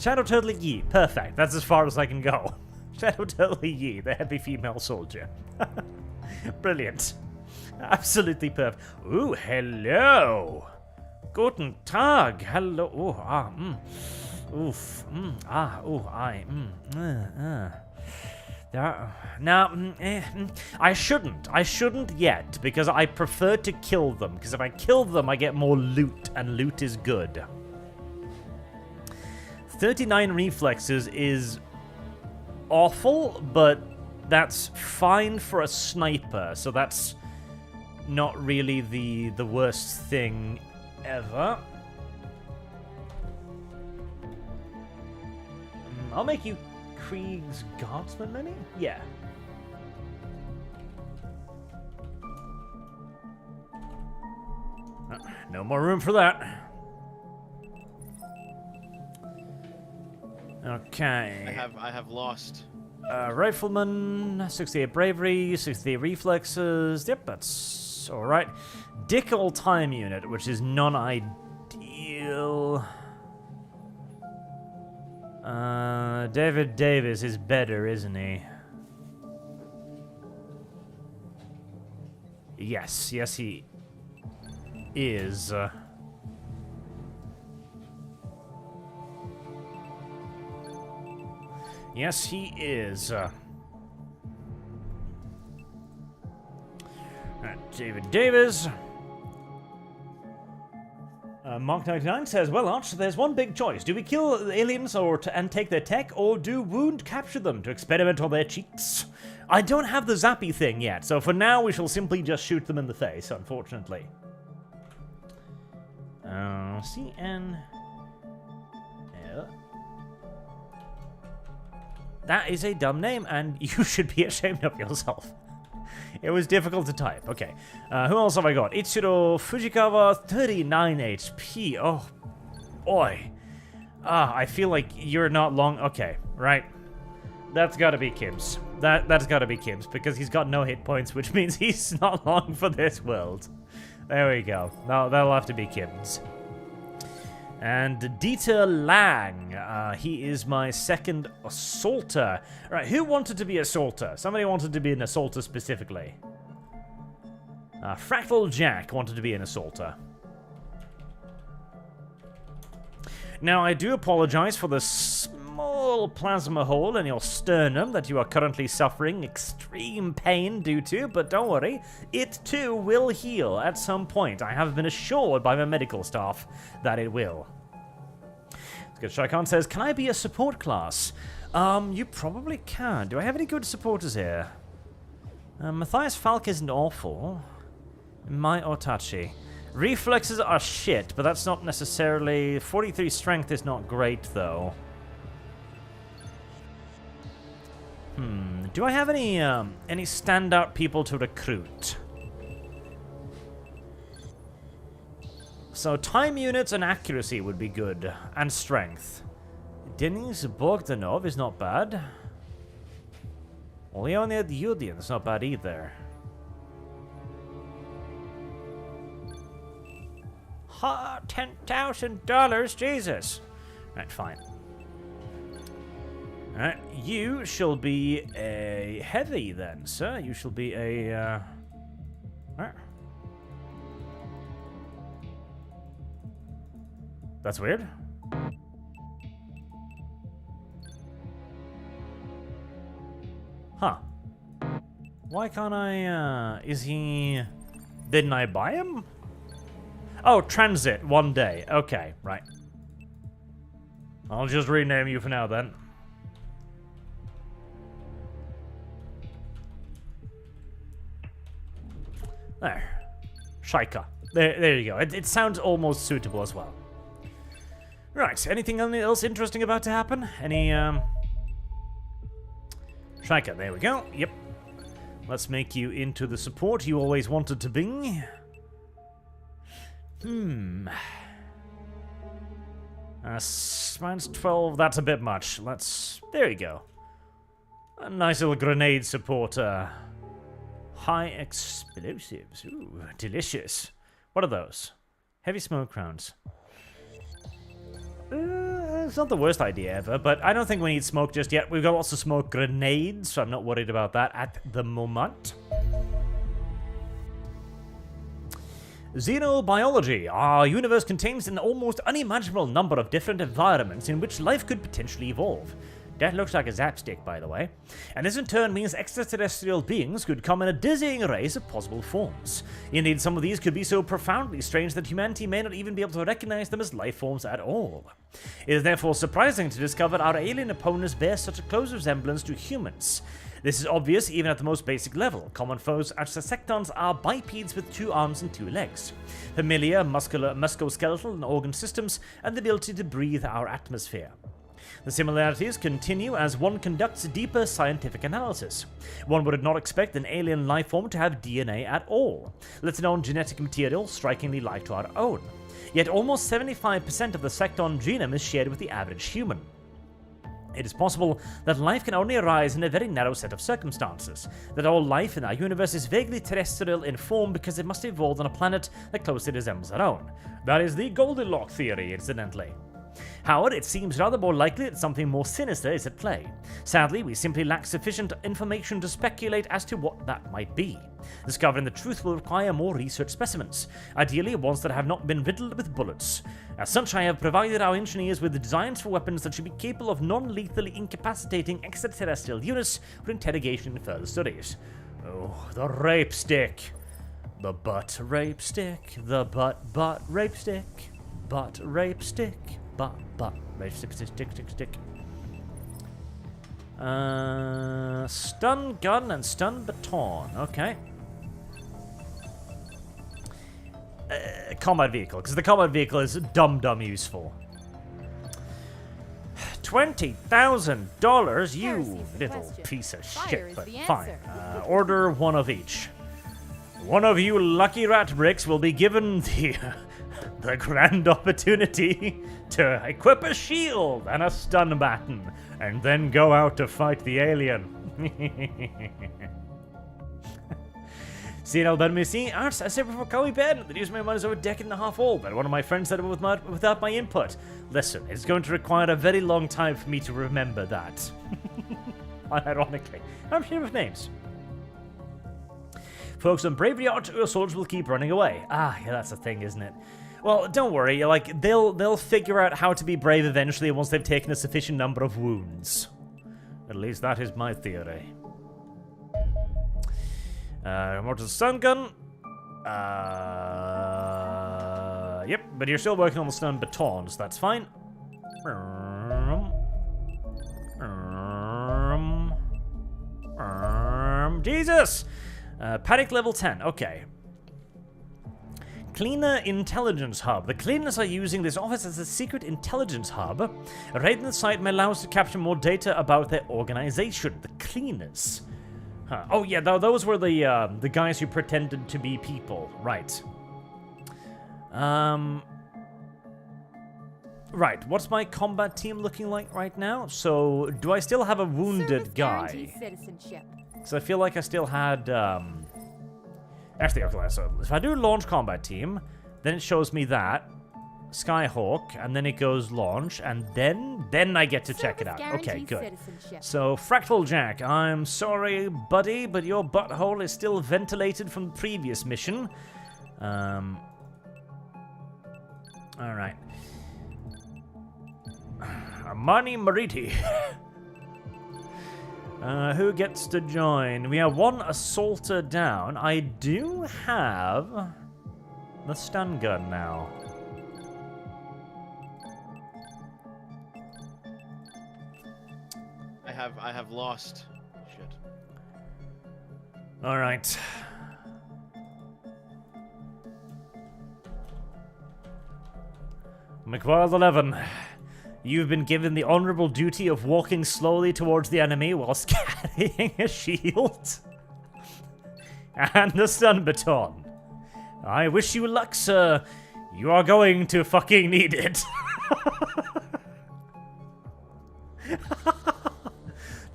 S1: Shadow Turtle Yi. Perfect. That's as far as I can go. Shadow Turtle Yi, the heavy female soldier. Brilliant. Absolutely perfect. Ooh, hello. Guten Tag. Hello. Oof. I shouldn't yet, because I prefer to kill them, because if I kill them, I get more loot, and loot is good. 39 reflexes is awful, but that's fine for a sniper, so that's not really the worst thing ever. I'll make you Krieg's Guardsman, maybe? Yeah. No more room for that. Okay.
S2: I have lost.
S1: Rifleman, 68 bravery, 68 reflexes. Yep, that's alright. Dickel time unit, which is non-ideal. David Davis is better, isn't he? Yes, he is. Yes, he is. David Davis. Mark 99 says, well, Arch, there's one big choice. Do we kill the aliens and take their tech, or do wound capture them to experiment on their cheeks? I don't have the zappy thing yet, so for now we shall simply just shoot them in the face, unfortunately. CN... Yeah. That is a dumb name, and you should be ashamed of yourself. It was difficult to type. Okay. Who else have I got? Ichiro Fujikawa, 39 HP. Oh, boy. I feel like you're not long... Okay, right. That's gotta be Kim's. That's gotta be Kim's, because he's got no hit points, which means he's not long for this world. There we go. No, that'll have to be Kim's. And Dieter Lang, he is my second assaulter. Right, who wanted to be assaulter? Somebody wanted to be an assaulter specifically. Fractal Jack wanted to be an assaulter. Now, I do apologize for the small plasma hole in your sternum that you are currently suffering extreme pain due to, but don't worry, it too will heal at some point. I have been assured by my medical staff that it will. Good. Shaikan says, can I be a support class? You probably can. Do I have any good supporters here? Matthias Falk isn't awful. Mai Otachi. Reflexes are shit, but that's not necessarily... 43 strength is not great, though. Do I have any standout people to recruit? So time units and accuracy would be good, and strength. Denis Bogdanov is not bad. Leonid Yudian is not bad either. $10,000, Jesus. Right, fine. Alright, you shall be a heavy then, sir. You shall be a, That's weird. Huh. Why can't I, is he... Didn't I buy him? Oh, transit, 1 day. Okay, right. I'll just rename you for now, then. There. Shaika. There you go. It sounds almost suitable as well. Right, anything else interesting about to happen? Any, Shaika, there we go. Yep. Let's make you into the support you always wanted to be. Mine's 12, that's a bit much. There you go. A nice little grenade supporter. High explosives. Ooh, delicious. What are those? Heavy smoke rounds. It's not the worst idea ever, but I don't think we need smoke just yet. We've got lots of smoke grenades, so I'm not worried about that at the moment. Xenobiology. Our universe contains an almost unimaginable number of different environments in which life could potentially evolve. That looks like a zapstick, by the way. And this in turn means extraterrestrial beings could come in a dizzying array of possible forms. Indeed, some of these could be so profoundly strange that humanity may not even be able to recognize them as life forms at all. It is therefore surprising to discover our alien opponents bear such a close resemblance to humans. This is obvious even at the most basic level. Common foes as Sectons are bipeds with 2 arms and 2 legs. Familiar musculoskeletal and organ systems, and the ability to breathe our atmosphere. The similarities continue as one conducts deeper scientific analysis. One would not expect an alien life form to have DNA at all, let alone genetic material strikingly like to our own. Yet almost 75% of the Secton genome is shared with the average human. It is possible that life can only arise in a very narrow set of circumstances, that all life in our universe is vaguely terrestrial in form because it must evolve on a planet that closely resembles our own. That is the Goldilocks theory, incidentally. However, it seems rather more likely that something more sinister is at play. Sadly, we simply lack sufficient information to speculate as to what that might be. Discovering the truth will require more research specimens, ideally ones that have not been riddled with bullets. As such, I have provided our engineers with designs for weapons that should be capable of non-lethally incapacitating extraterrestrial units for interrogation and further studies. Oh, the rape stick. The butt rape stick. The butt rape stick. Butt rape stick. But, rape stick. Stun gun and stun baton. Okay. Combat vehicle, because the combat vehicle is dumb useful. $20,000, you little piece of shit, but fine. Order one of each. One of you lucky rat bricks will be given the grand opportunity to equip a shield and a stun baton, and then go out to fight the alien. CNL Ben Missy, Arts, I said before Cowie Ben, the news my mind is over a decade and a half old, but one of my friends said it without my input. Listen, it's going to require a very long time for me to remember that. Unironically. I'm sure of names. Folks on bravery art, your soldiers will keep running away. Ah, yeah, that's a thing, isn't it? Well, don't worry, like, they'll figure out how to be brave eventually once they've taken a sufficient number of wounds. At least that is my theory. Mortal stun gun. Yep, but you're still working on the stun baton, so that's fine. Jesus! Panic level 10, okay. Cleaner Intelligence Hub. The Cleaners are using this office as a secret intelligence hub. A raid in the site may allow us to capture more data about their organization. The Cleaners. Huh. Oh yeah, those were the guys who pretended to be people. Right. Right, what's my combat team looking like right now? So, do I still have a wounded guy? So I feel like I still had, Actually, okay, so if I do launch combat team, then it shows me that. Skyhawk, and then it goes launch, and then I get to check it out. Okay, good. So, Fractal Jack, I'm sorry, buddy, but your butthole is still ventilated from the previous mission. Alright. Armani Mariti. Who gets to join? We have one assaulter down. I do have the stun gun now.
S2: I have lost. Shit.
S1: All right. McWild 11. You've been given the honorable duty of walking slowly towards the enemy whilst carrying a shield and a stun baton. I wish you luck, sir. You are going to fucking need it.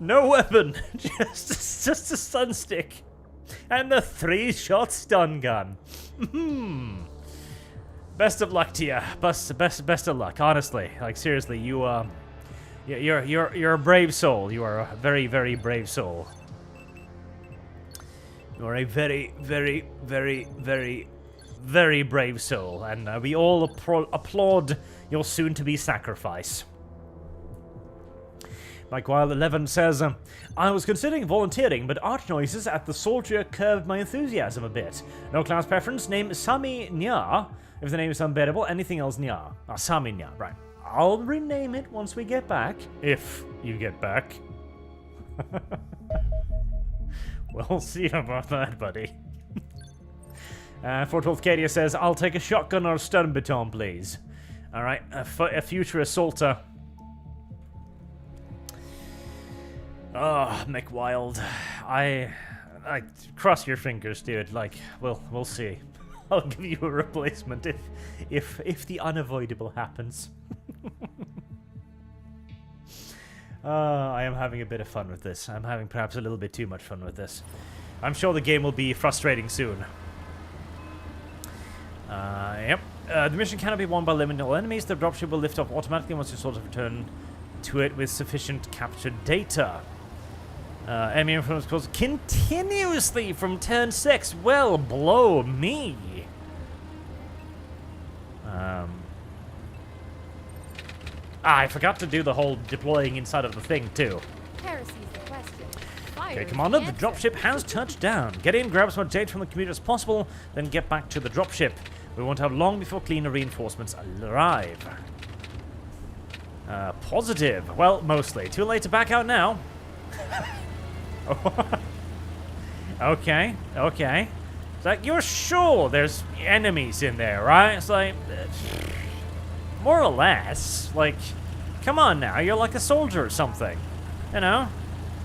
S1: No weapon, just a stun stick and the 3-shot stun gun. Best of luck to you. Best of luck. Honestly, like seriously, you're a brave soul. You are a very, very brave soul. You are a very, very, very, very, very brave soul, and we all applaud your soon-to-be sacrifice. Mike Wild 11 says, I was considering volunteering, but arch noises at the soldier curbed my enthusiasm a bit. No class preference, name Sami Nya. If the name is unbearable, anything else Nya. Sami Nya, right. I'll rename it once we get back. If you get back. We'll see about that, buddy. 412 Cadia says, I'll take a shotgun or a stun baton, please. Alright, a future assaulter. Oh, McWild. I cross your fingers, dude. Like, we'll see. I'll give you a replacement if the unavoidable happens. I am having a bit of fun with this. I'm having perhaps a little bit too much fun with this. I'm sure the game will be frustrating soon. Yep. The mission cannot be won by limited enemies. The dropship will lift off automatically once your soldiers return to it with sufficient captured data. Enemy influence goes continuously from turn 6. Well, blow me. I forgot to do the whole deploying inside of the thing, too.
S3: Heresy's the question. Fire
S1: Okay,
S3: is
S1: Commander,
S3: the
S1: the
S3: answer.
S1: dropship has touched down. Get in, grab as much data from the computer as possible, then get back to the dropship. We won't have long before cleaner reinforcements arrive. Positive. Well, mostly. Too late to back out now. Okay. It's like, you're sure there's enemies in there, right? It's like, more or less. Like, come on now, you're like a soldier or something. You know?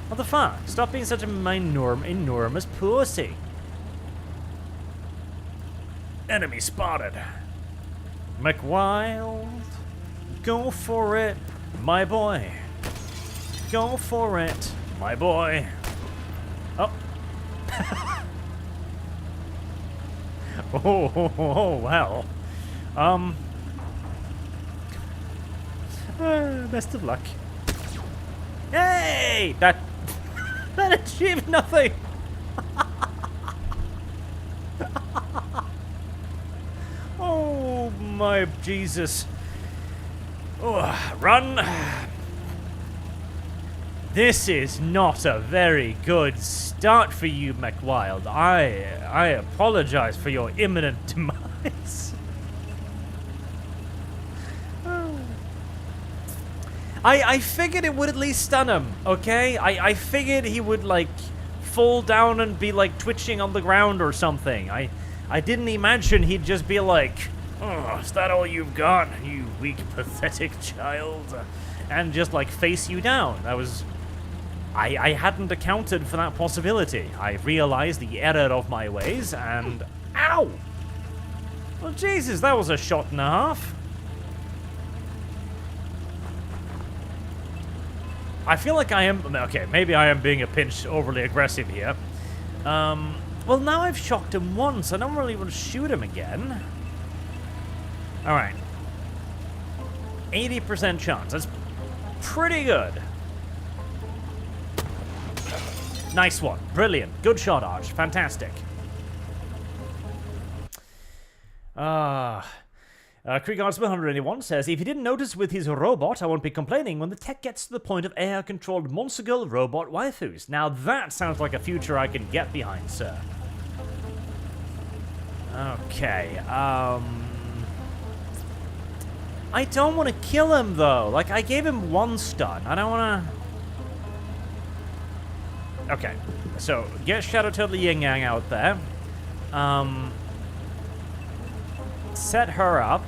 S1: What the fuck? Stop being such a enormous pussy. Enemy spotted. McWild. Go for it, my boy. Go for it, my boy. Oh. Oh, well. Best of luck. Hey! That achieved nothing! Oh, my Jesus. Oh, run! This is not a very good start for you, McWild. I apologize for your imminent demise. I figured it would at least stun him, okay? I figured he would, like, fall down and be, like, twitching on the ground or something. I didn't imagine he'd just be like, oh, is that all you've got, you weak, pathetic child? And just, like, face you down. That was... I hadn't accounted for that possibility. I realized the error of my ways, and... Ow! Well, Jesus, that was a shot and a half. I feel like I am... Okay, maybe I am being a pinch overly aggressive here. Well, now I've shocked him once. I don't really want to shoot him again. Alright. 80% chance. That's pretty good. Nice one. Brilliant. Good shot, Arch. Fantastic. Krieg Artsman 181 says, if you didn't notice with his robot, I won't be complaining when the tech gets to the point of AI-controlled monster girl robot waifus. Now that sounds like a future I can get behind, sir. Okay, I don't want to kill him, though. Like, I gave him one stun. I don't want to... Okay, so get Shadow Turtle Yin Yang out there. Set her up.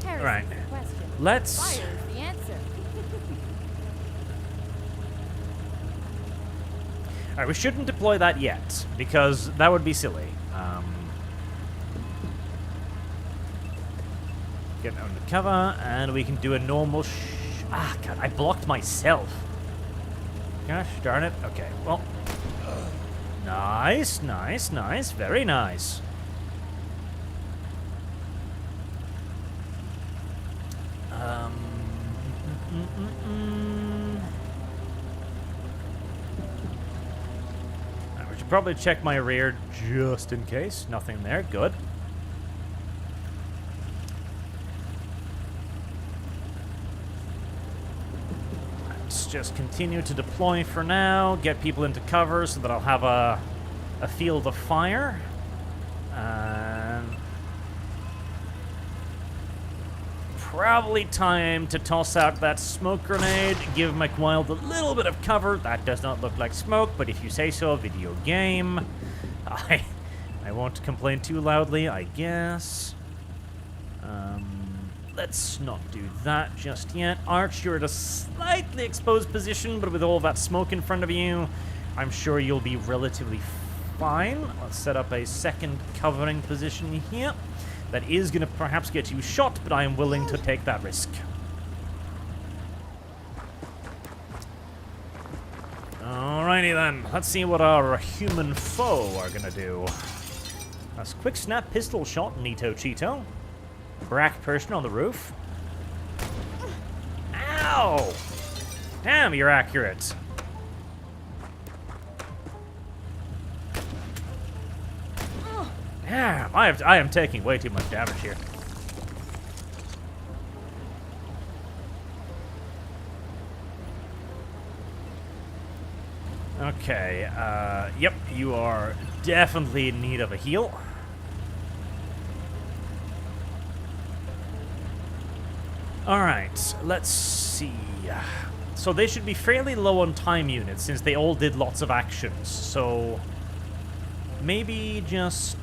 S1: Right. Let's...
S3: Fire is the answer.
S1: Alright, we shouldn't deploy that yet, because that would be silly. Get under cover, and we can do a normal God, I blocked myself. Gosh darn it. Okay, well... Nice, nice, nice. Very nice. We should probably check my rear just in case. Nothing there. Good. Let's just continue to deploy for now. Get people into cover so that I'll have a field of fire. Probably time to toss out that smoke grenade, give McWild a little bit of cover. That does not look like smoke, but if you say so, video game. I won't complain too loudly, I guess. Let's not do that just yet. Arch, you're at a slightly exposed position, but with all that smoke in front of you, I'm sure you'll be relatively fine. Let's set up a second covering position here. That is going to perhaps get you shot, but I am willing to take that risk. Alrighty then, let's see what our human foe are going to do. That's quick snap pistol shot, Neato Cheeto. Brack person on the roof. Ow! Damn, you're accurate. Damn, I am taking way too much damage here. Okay, yep, you are definitely in need of a heal. Alright, let's see. So they should be fairly low on time units since they all did lots of actions. So maybe just...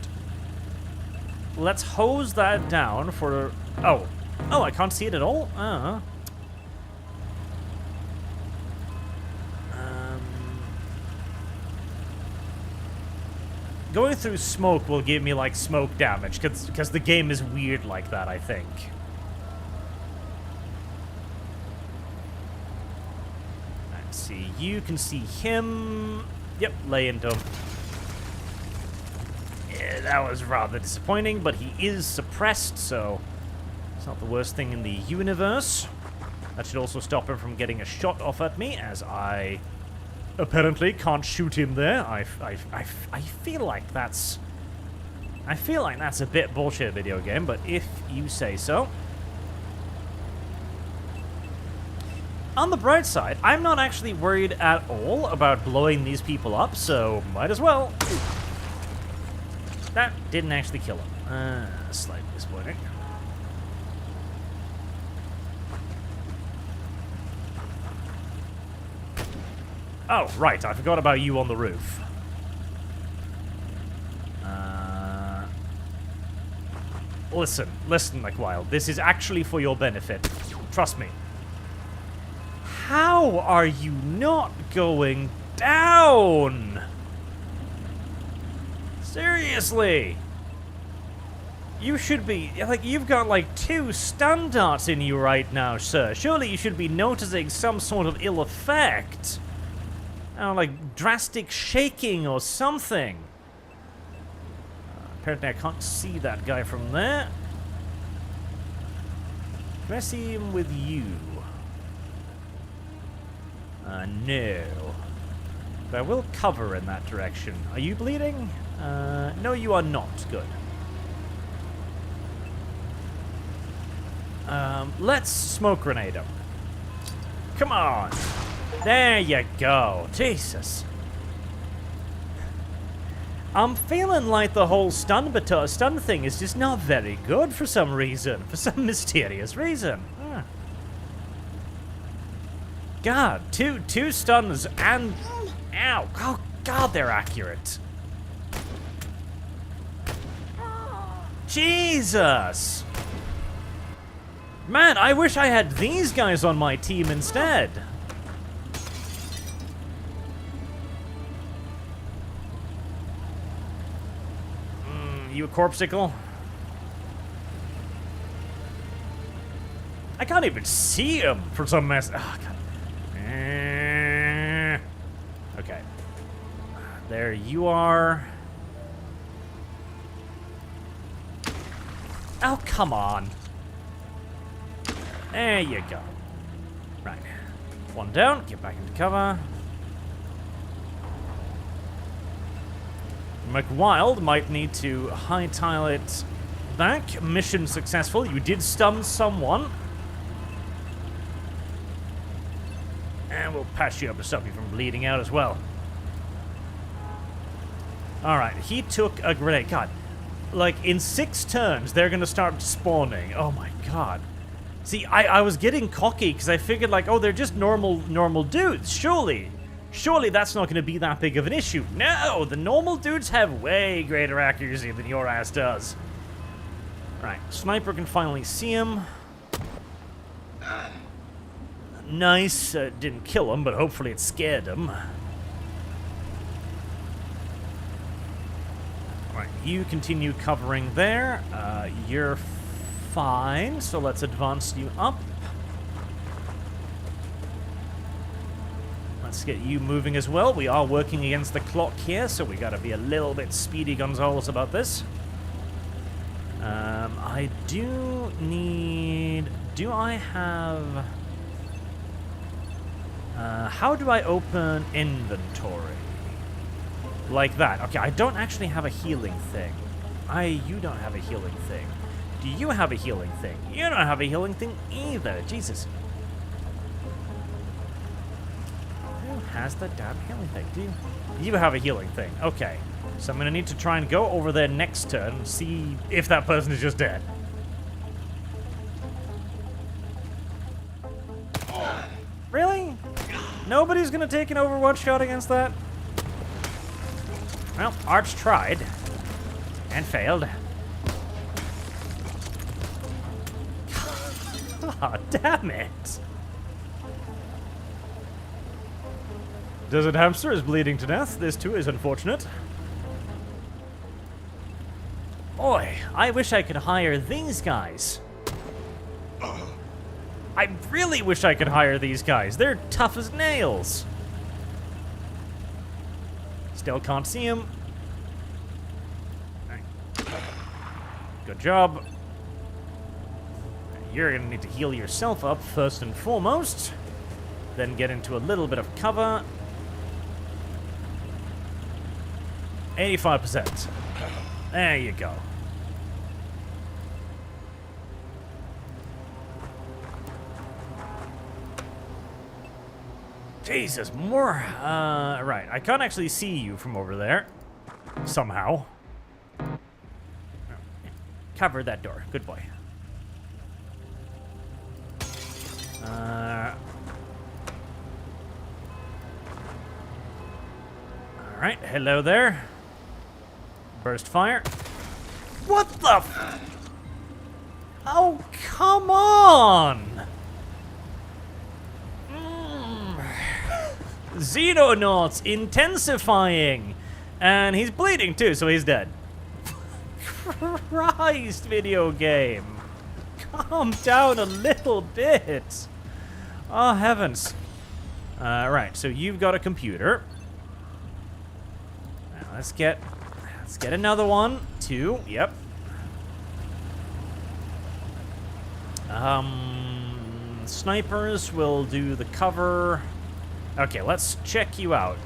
S1: let's hose that down for... Oh, I can't see it at all? Going through smoke will give me, like, smoke damage, because the game is weird like that, I think. Let's see, you can see him. Yep, lay into him. Yeah, that was rather disappointing, but he is suppressed, so it's not the worst thing in the universe. That should also stop him from getting a shot off at me, as I... apparently can't shoot him there. I feel like that's... I feel like that's a bit bullshit, video game, but if you say so. On the bright side, I'm not actually worried at all about blowing these people up, so might as well. That didn't actually kill him. Slightly disappointing. Oh, right, I forgot about you on the roof. Listen, McWild, this is actually for your benefit. Trust me. How are you not going down? Seriously. You should be, like, you've got like 2 stun darts in you right now, sir. Surely you should be noticing some sort of ill effect. Like drastic shaking or something. Apparently I can't see that guy from there. Can I see him with you? No. But I will cover in that direction. Are you bleeding? No, you are not. Good. Let's smoke grenade him. Come on. There you go. Jesus. I'm feeling like the whole stun thing is just not very good for some reason. For some mysterious reason. God, two stuns and... Ow. Oh, God, they're accurate. Jesus. Man, I wish I had these guys on my team instead. You a corpsicle? I can't even see him for some mess. Oh, God. Okay. There you are. Oh, come on. There you go. Right. One down. Get back into cover. McWild might need to hightail it back. Mission successful. You did stun someone. And we'll patch you up to stop you from bleeding out as well. Alright, he took a grenade. God. Like, in 6 turns, they're gonna start spawning. Oh my god. See, I was getting cocky, because I figured, like, oh, they're just normal dudes, surely. Surely that's not gonna be that big of an issue. No, the normal dudes have way greater accuracy than your ass does. Right, sniper can finally see him. Nice, didn't kill him, but hopefully it scared him. Right, you continue covering there. You're fine, so let's advance you up. Let's get you moving as well. We are working against the clock here, so we gotta be a little bit speedy gonzales about this. I do need... Do I have... how do I open inventory? Like that. Okay, I don't actually have a healing thing. You don't have a healing thing. Do you have a healing thing? You don't have a healing thing either. Jesus. Who has the damn healing thing? Do you? You have a healing thing. Okay. So I'm going to need to try and go over there next turn and see if that person is just dead. Really? Nobody's going to take an Overwatch shot against that? Well, Arch tried. And failed. God damn it. Desert Hamster is bleeding to death. This too is unfortunate. Boy, I wish I could hire these guys. I really wish I could hire these guys. They're tough as nails. Still can't see him. Right. Good job. You're gonna need to heal yourself up first and foremost. Then get into a little bit of cover. 85%. There you go. Jesus, more. Right. I can't actually see you from over there. Somehow. Cover that door. Good boy. Alright, hello there. Burst fire. What the f- Oh, come on! Xenonauts intensifying! And he's bleeding too, so he's dead. Christ, video game. Calm down a little bit. Oh, heavens. Right, so you've got a computer. Now, let's get another one. 2, yep. Snipers will do the cover. Okay, let's check you out.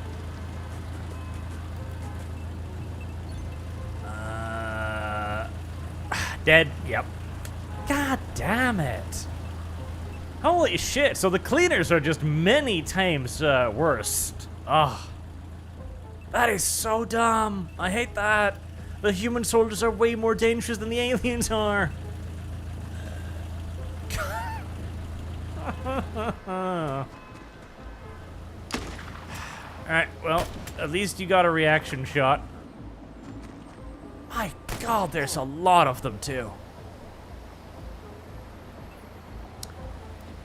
S1: Dead, yep. God damn it. Holy shit, so the cleaners are just many times worse. Ugh. That is so dumb. I hate that. The human soldiers are way more dangerous than the aliens are. Alright, well, at least you got a reaction shot. My god, there's a lot of them too.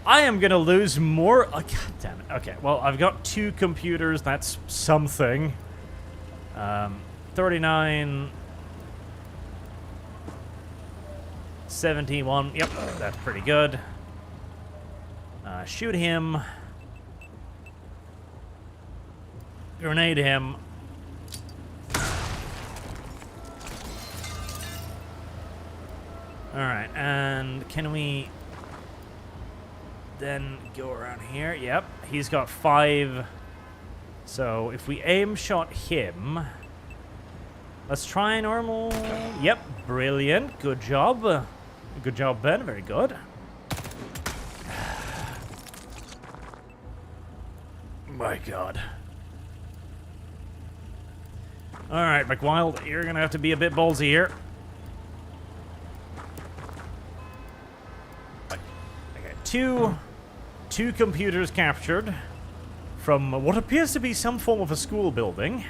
S1: I am gonna lose more. Oh, god damn it. Okay, well, I've got 2 computers. That's something. 39. 71. Yep, that's pretty good. Shoot him. Grenade him. Alright, and can we then go around here? Yep, he's got 5. So if we aim shot him, let's try normal. Yep, brilliant. Good job. Good job, Ben. Very good. My God. Alright, McWild, you're gonna have to be a bit ballsy here. Okay, two computers captured from what appears to be some form of a school building.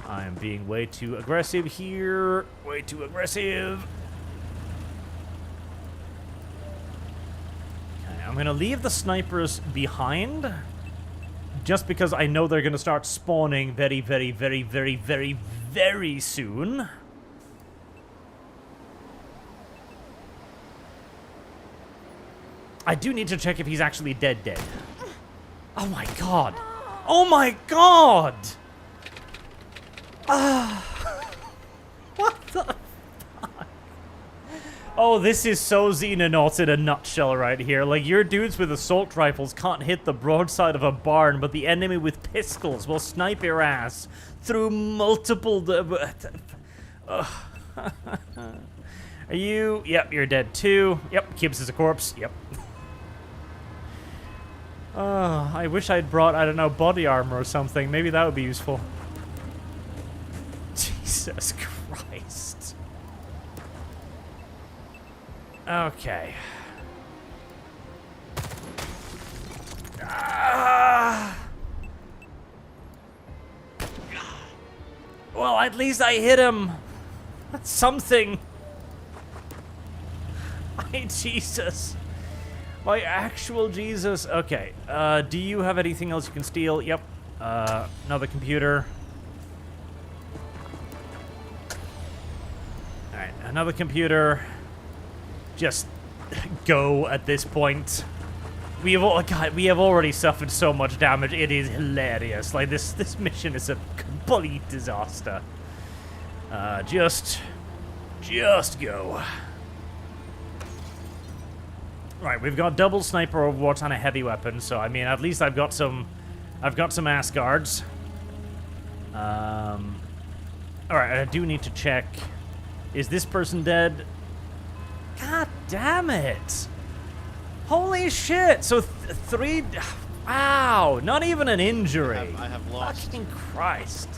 S1: I am being way too aggressive here. Way too aggressive. Okay, I'm gonna leave the snipers behind. Just because I know they're gonna start spawning very, very, very, very, very, very soon. I do need to check if he's actually dead. Oh my God. Oh my God! What the fuck? Oh, this is so Xenonauts in a nutshell right here. Like, your dudes with assault rifles can't hit the broadside of a barn, but the enemy with pistols will snipe your ass through multiple... Are you... Yep, you're dead too. Yep, Kibbs is a corpse. Yep. Oh, I wish I'd brought, I don't know, body armor or something. Maybe that would be useful. Jesus Christ. Okay. Well, at least I hit him. That's something. Jesus. My actual Jesus. Okay. Do you have anything else you can steal? Yep. Another computer. Alright, another computer. Just go at this point. We have already suffered so much damage. It is hilarious. Like, this mission is a complete disaster. Just go. Right, we've got double sniper overwatch on a heavy weapon, so I mean, at least I've got some ass guards. All right, I do need to check. Is this person dead? God damn it! Holy shit! So 3. Wow, not even an injury.
S2: I have lost.
S1: Fucking Christ!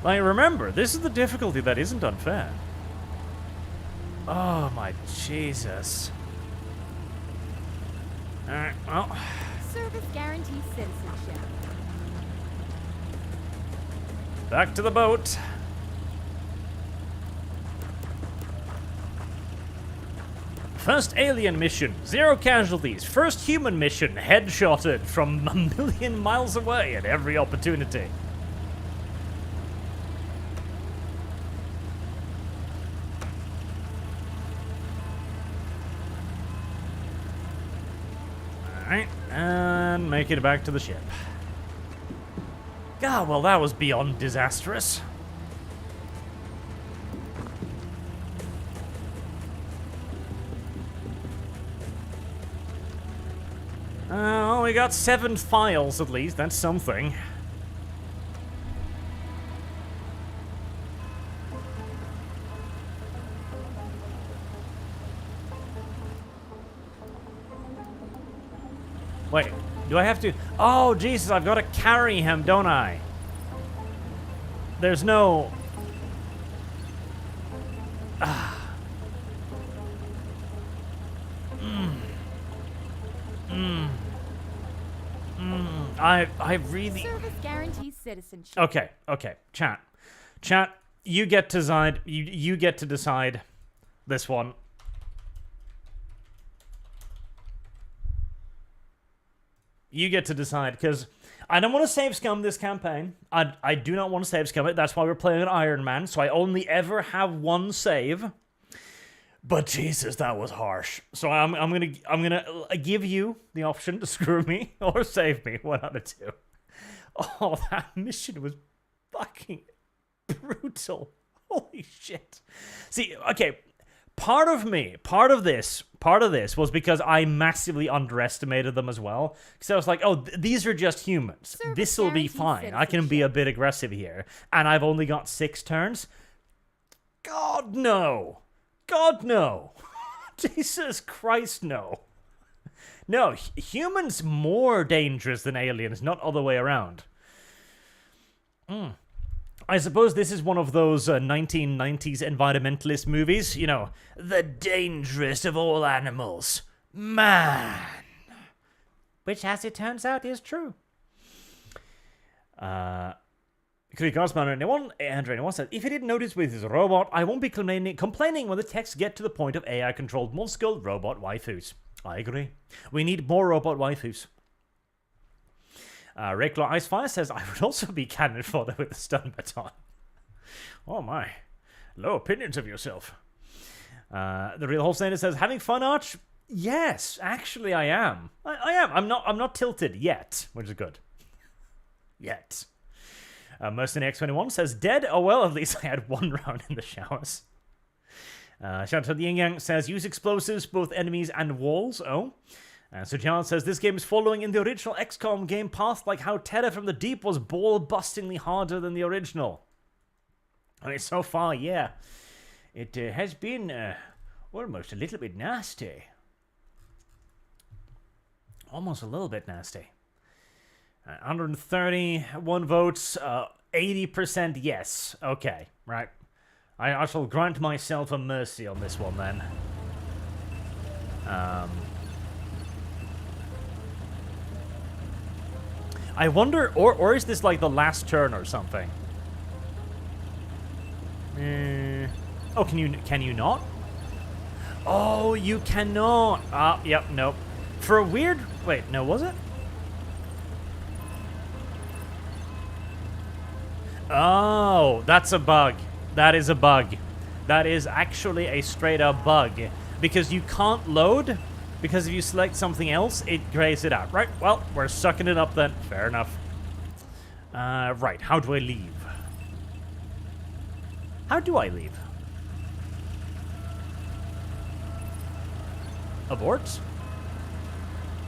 S1: Like, remember, this is the difficulty that isn't unfair. Oh my Jesus! All right, well.
S3: Service guarantees citizenship.
S1: Back to the boat. First alien mission, 0 casualties. First human mission, headshotted from a million miles away at every opportunity. Alright, and make it back to the ship. God, well, that was beyond disastrous. Oh, we got 7 files at least. That's something. Wait, do I have to? Oh, Jesus, I've got to carry him, don't I? There's no... I really...
S3: Service guarantees citizenship.
S1: Okay, chat, you get to decide. You get to decide this one. You get to decide, because I don't want to save scum this campaign. I do not want to save scum it. That's why we're playing an Iron Man, so I only ever have one save. But Jesus, that was harsh. So I'm gonna give you the option to screw me or save me. One out of two. Oh, that mission was fucking brutal. Holy shit. See, okay, part of this was because I massively underestimated them as well. Because I was like, oh, these are just humans. This will be fine. I can be a bit aggressive here. And I've only got 6 turns. God, no. God, no. Jesus Christ, no. No, humans more dangerous than aliens, not other way around. I suppose this is one of those 1990s environmentalist movies. You know, the dangerous of all animals, man. Which, as it turns out, is true. Andrew says, if you didn't notice with his robot, I won't be complaining when the texts get to the point of AI-controlled multi-skilled robot waifus. I agree. We need more robot waifus. Rayclaw Icefire says, I would also be cannon fodder with a stun baton. Oh my. Low opinions of yourself. The Real Holsteiner says, having fun, Arch? Yes, actually I am. I am. I'm not tilted yet, which is good. Yet. Mercenary X21 says, dead? Oh well, at least I had 1 round in the showers. Shout out to the Yin Yang says, use explosives, both enemies and walls. Oh. So John says, this game is following in the original XCOM game path, like how Terror from the Deep was ball-bustingly harder than the original. I mean, so far, yeah. It has been almost a little bit nasty. Almost a little bit nasty. 131 votes, 80% yes. Okay, right. I shall grant myself a mercy on this one, then. I wonder, or is this like the last turn or something? Oh, can you not? Oh, you cannot. Yep, nope. For a weird... Wait, no, was it? Oh, that's a bug. That is a bug. That is actually a straight up bug. Because you can't load, because if you select something else, it grays it out. Right, well, we're sucking it up then. Fair enough. Right, how do I leave? How do I leave? Abort?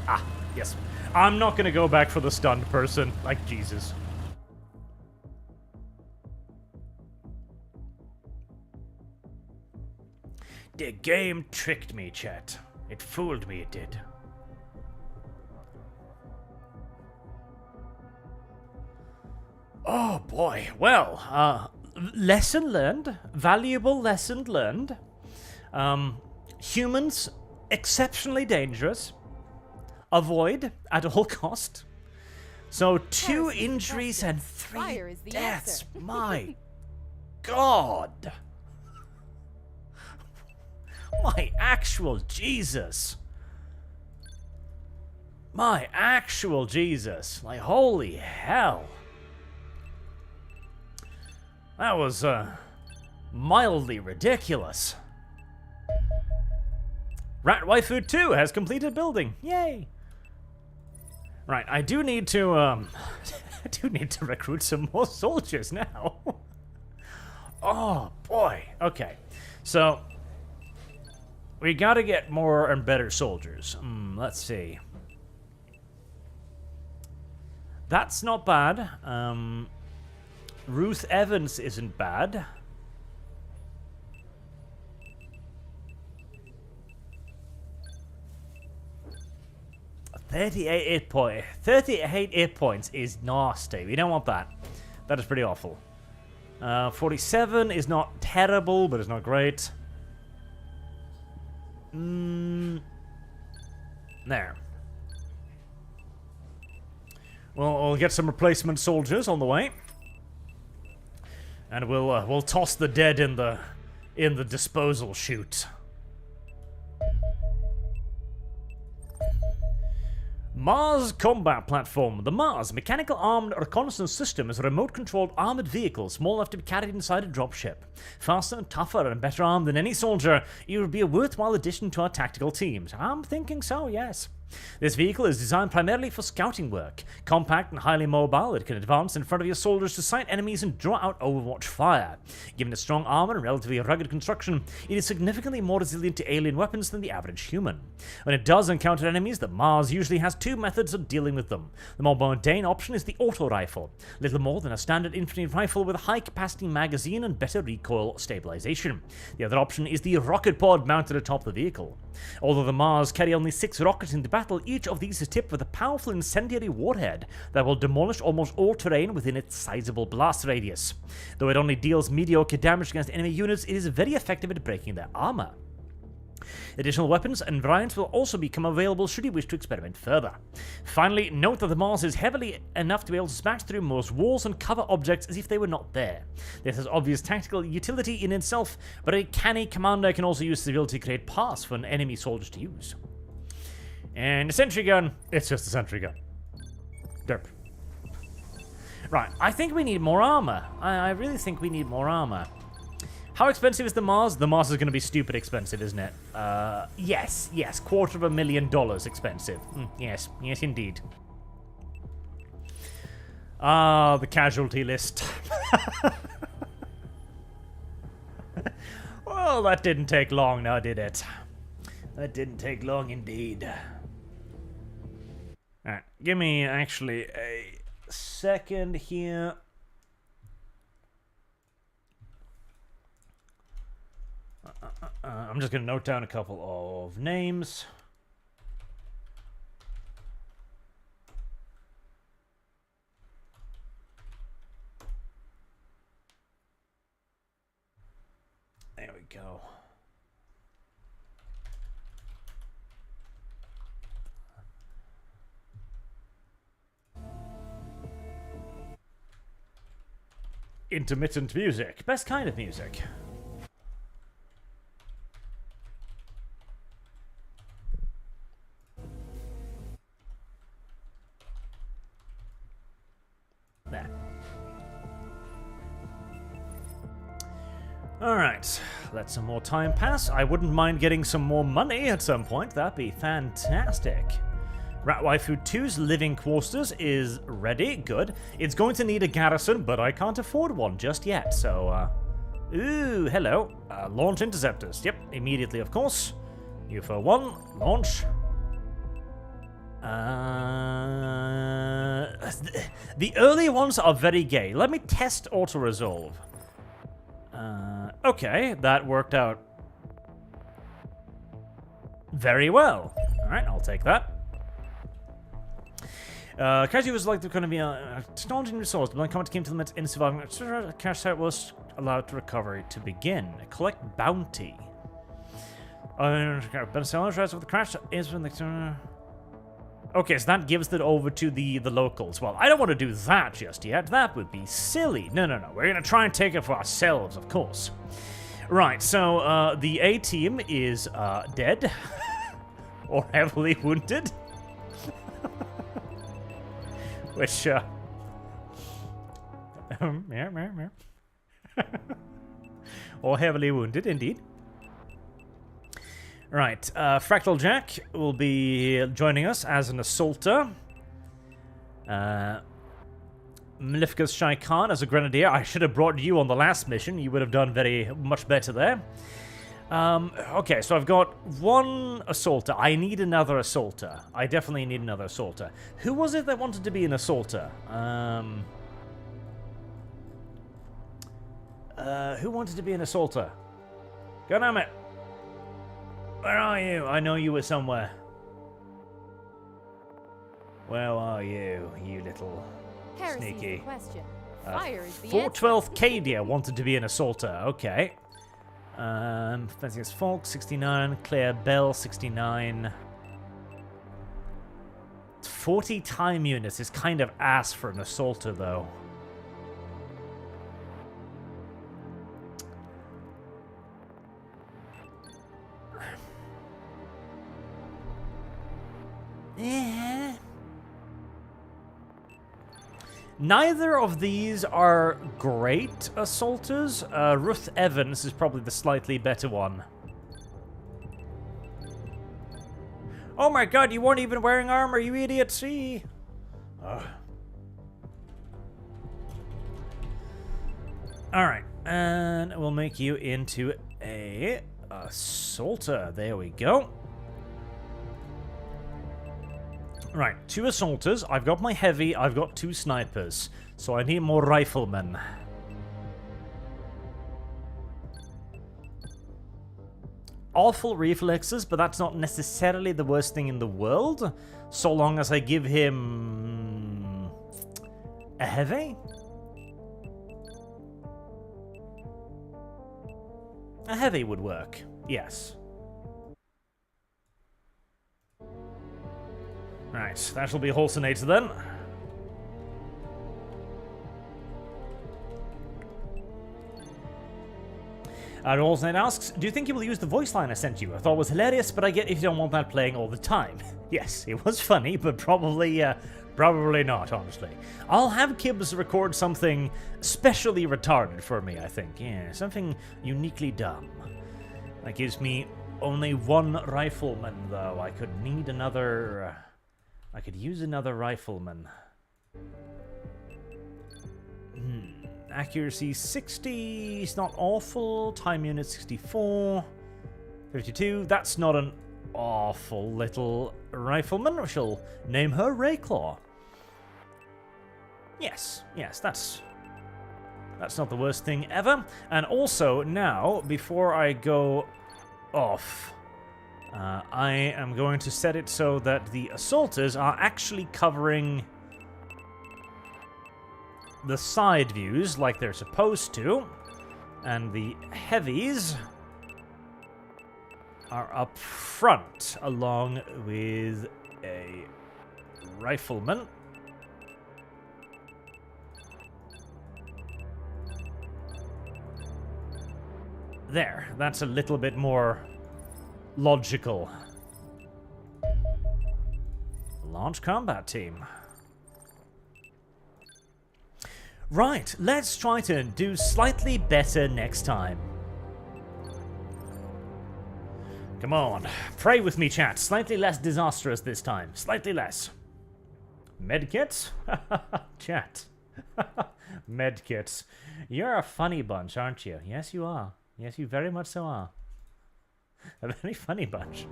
S1: Ah, yes. I'm not gonna go back for the stunned person. Like, Jesus. The game tricked me, chat. It fooled me, it did. Oh boy, well, lesson learned. Valuable lesson learned. Humans, exceptionally dangerous. Avoid at all cost. So 2 injuries and 3 deaths. My God. My actual Jesus. My actual Jesus. Like, holy hell. That was, mildly ridiculous. Rat Waifu 2 has completed building. Yay. Right, I do need to, I do need to recruit some more soldiers now. Oh, boy. Okay. So... we gotta get more and better soldiers. Let's see. That's not bad. Ruth Evans isn't bad. Thirty-eight hit points is nasty. We don't want that. That is pretty awful. 47 is not terrible, but it's not great. There. Well, we'll get some replacement soldiers on the way, and we'll toss the dead in the disposal chute. Mars Combat Platform. The Mars Mechanical Armed Reconnaissance System is a remote-controlled armored vehicle small enough to be carried inside a dropship. Faster, tougher, and better armed than any soldier, it would be a worthwhile addition to our tactical teams. I'm thinking so, yes. This vehicle is designed primarily for scouting work. Compact and highly mobile, it can advance in front of your soldiers to sight enemies and draw out Overwatch fire. Given its strong armor and relatively rugged construction, it is significantly more resilient to alien weapons than the average human. When it does encounter enemies, the Mars usually has two methods of dealing with them. The more mundane option is the auto rifle, little more than a standard infantry rifle with a high-capacity magazine and better recoil stabilization. The other option is the rocket pod mounted atop the vehicle. Although the Mars carry only 6 rockets into battle, each of these is tipped with a powerful incendiary warhead that will demolish almost all terrain within its sizable blast radius. Though it only deals mediocre damage against enemy units, it is very effective at breaking their armor. Additional weapons and variants will also become available should you wish to experiment further. Finally, note that the Mars is heavily enough to be able to smash through most walls and cover objects as if they were not there. This has obvious tactical utility in itself, but a canny commander can also use this ability to create paths for an enemy soldiers to use. And a sentry gun, it's just a sentry gun. Derp. Right, I think we need more armor. I really think we need more armor. How expensive is the Mars? The Mars is going to be stupid expensive, isn't it? Yes, $250,000 expensive. Yes, indeed. Ah, the casualty list. Well, that didn't take long now, did it? That didn't take long indeed. Alright, give me actually a second here. I'm just going to note down a couple of names. There we go. Intermittent music. Best kind of music. There. Alright, let some more time pass. I wouldn't mind getting some more money at some point. That'd be fantastic. Rat Waifu 2's living quarters is ready. Good. It's going to need a garrison, but I can't afford one just yet, so, ooh, hello. Launch interceptors. Yep, immediately, of course. UFO 1, launch. The early ones are very gay. Let me test auto-resolve. Okay, that worked out very well. Alright, I'll take that. Kaiju was like the kind of be a technology resource, but when combat came to limits in surviving, cash set was allowed to recovery to begin. Collect bounty. Better sell of the crash is when the. Okay, so that gives it over to the locals. Well, I don't want to do that just yet. That would be silly. No. We're going to try and take it for ourselves, of course. Right, so the A team is dead. Or heavily wounded. Which, or heavily wounded, indeed. Right, Fractal Jack will be joining us as an assaulter. Maleficus Shai Khan as a grenadier. I should have brought you on the last mission. You would have done very much better there. Okay, so I've got one assaulter. I need another assaulter. I definitely need another assaulter. Who was it that wanted to be an assaulter? Who wanted to be an assaulter? God damn it. Where are you? I know you were somewhere. Where are you, you little sneaky?
S3: Question. Fire is the
S1: 412 Cadia wanted to be an assaulter. Okay. Fencing Falk, 69. Claire Bell, 69. 40 time units is kind of ass for an assaulter, though. Yeah. Neither of these are great assaulters. Ruth Evans is probably the slightly better one. Oh my god, you weren't even wearing armor, you idiot, see? Alright, and we'll make you into a assaulter. There we go. Right, 2 assaulters. I've got my heavy, I've got 2 snipers. So I need more riflemen. Awful reflexes, but that's not necessarily the worst thing in the world. So long as I give him a heavy? A heavy would work, yes. Right, that shall be a hallucinator then. Rolsnate asks, do you think you will use the voice line I sent you? I thought it was hilarious, but I get if you don't want that playing all the time. Yes, it was funny, but probably not, honestly. I'll have Kibbs record something specially retarded for me, I think. Yeah, something uniquely dumb. That gives me only 1 rifleman, though. I could need another... I could use another rifleman. Accuracy 60 is not awful. Time unit 64. 32. That's not an awful little rifleman. We shall name her Rayclaw. Yes, that's not the worst thing ever. And also, now, before I go off, I am going to set it so that the assaulters are actually covering the side views like they're supposed to, and the heavies are up front along with a rifleman. There, that's a little bit more logical. Launch combat team. Right, let's try to do slightly better next time. Come on, pray with me, chat. Slightly less disastrous this time. Slightly less. Medkits? Chat. Medkits. You're a funny bunch, aren't you? Yes, you are. Yes, you very much so are. A very funny bunch.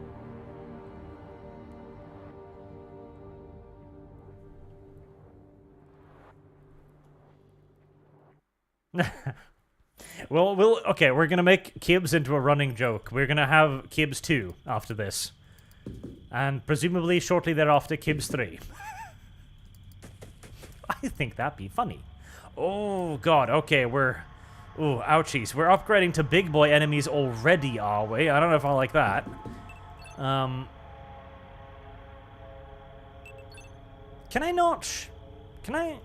S1: Well, okay, we're gonna make Kibbs into a running joke. We're gonna have Kibbs 2 after this. And presumably shortly thereafter, Kibbs 3. I think that'd be funny. Oh, God, okay, we're... Ooh, ouchies. We're upgrading to big boy enemies already, are we? I don't know if I like that. Can I not... Can I...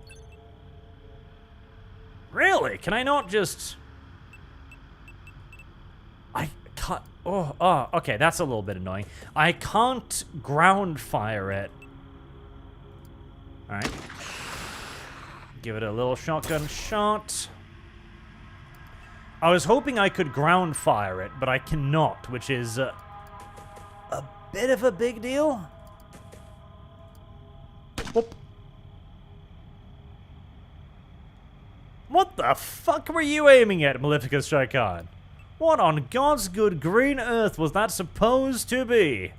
S1: Really? Can I not just... I can't... Oh, okay, that's a little bit annoying. I can't ground fire it. Alright. Give it a little shotgun shot. I was hoping I could ground fire it, but I cannot, which is a bit of a big deal. Whoop. What the fuck were you aiming at, Malefica Strike-On? What on God's good green earth was that supposed to be?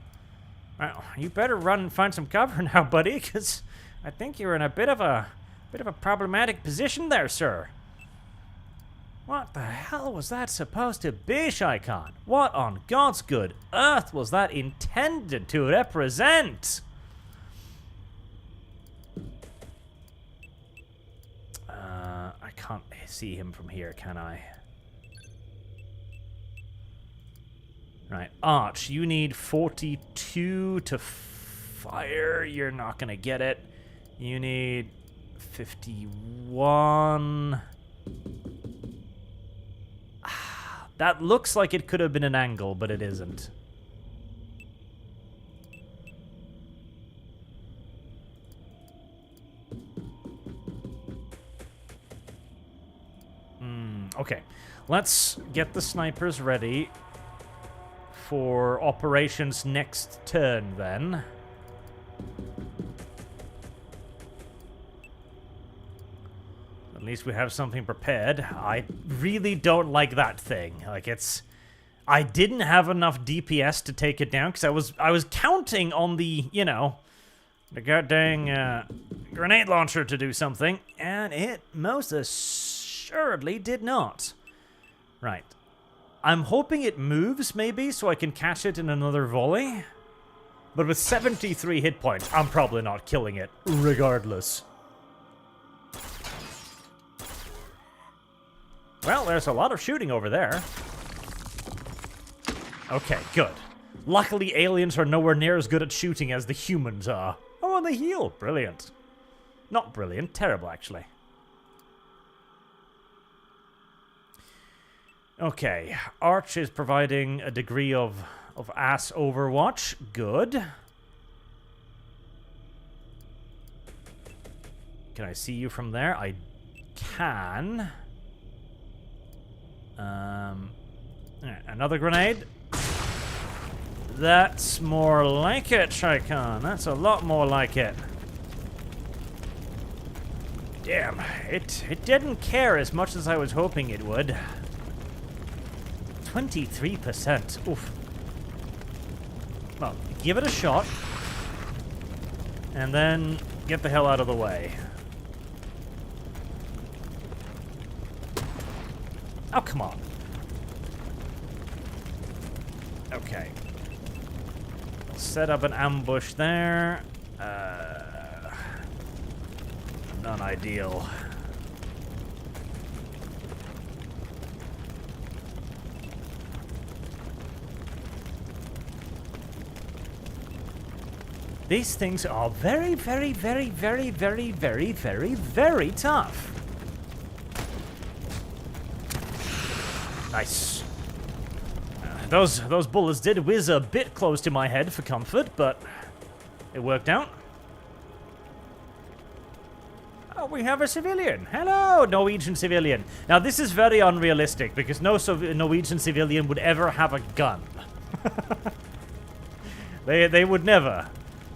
S1: Well, you better run and find some cover now, buddy, because I think you're in a bit of a problematic position there, sir. What the hell was that supposed to be, Shai-Khan? What on God's good earth was that intended to represent? I can't see him from here, can I? Right, Arch, you need 42 to fire. You're not gonna get it. You need 51. That looks like it could have been an angle, but it isn't. Okay, let's get the snipers ready for operations next turn, then. At least we have something prepared. I really don't like that thing. Like, it's... I didn't have enough DPS to take it down, because I was counting on the, you know, the goddamn grenade launcher to do something, and it most assuredly did not. Right. I'm hoping it moves, maybe, so I can catch it in another volley. But with 73 hit points, I'm probably not killing it, regardless. Well, there's a lot of shooting over there. Okay, good. Luckily, aliens are nowhere near as good at shooting as the humans are. Oh, and they heal. Brilliant. Not brilliant, terrible, actually. Okay, Arch is providing a degree of ass overwatch. Good. Can I see you from there? I can. Another grenade. That's more like it, Shaikan. That's a lot more like it. Damn, it didn't care as much as I was hoping it would. 23%. Oof. Well, give it a shot. And then get the hell out of the way. Oh, come on. Okay. Set up an ambush there. Non-ideal. These things are very, very, very, very, very, very, very, very tough. Nice. Those bullets did whiz a bit close to my head for comfort, but it worked out. Oh, we have a civilian. Hello, Norwegian civilian. Now, this is very unrealistic, because no Norwegian civilian would ever have a gun. They would never.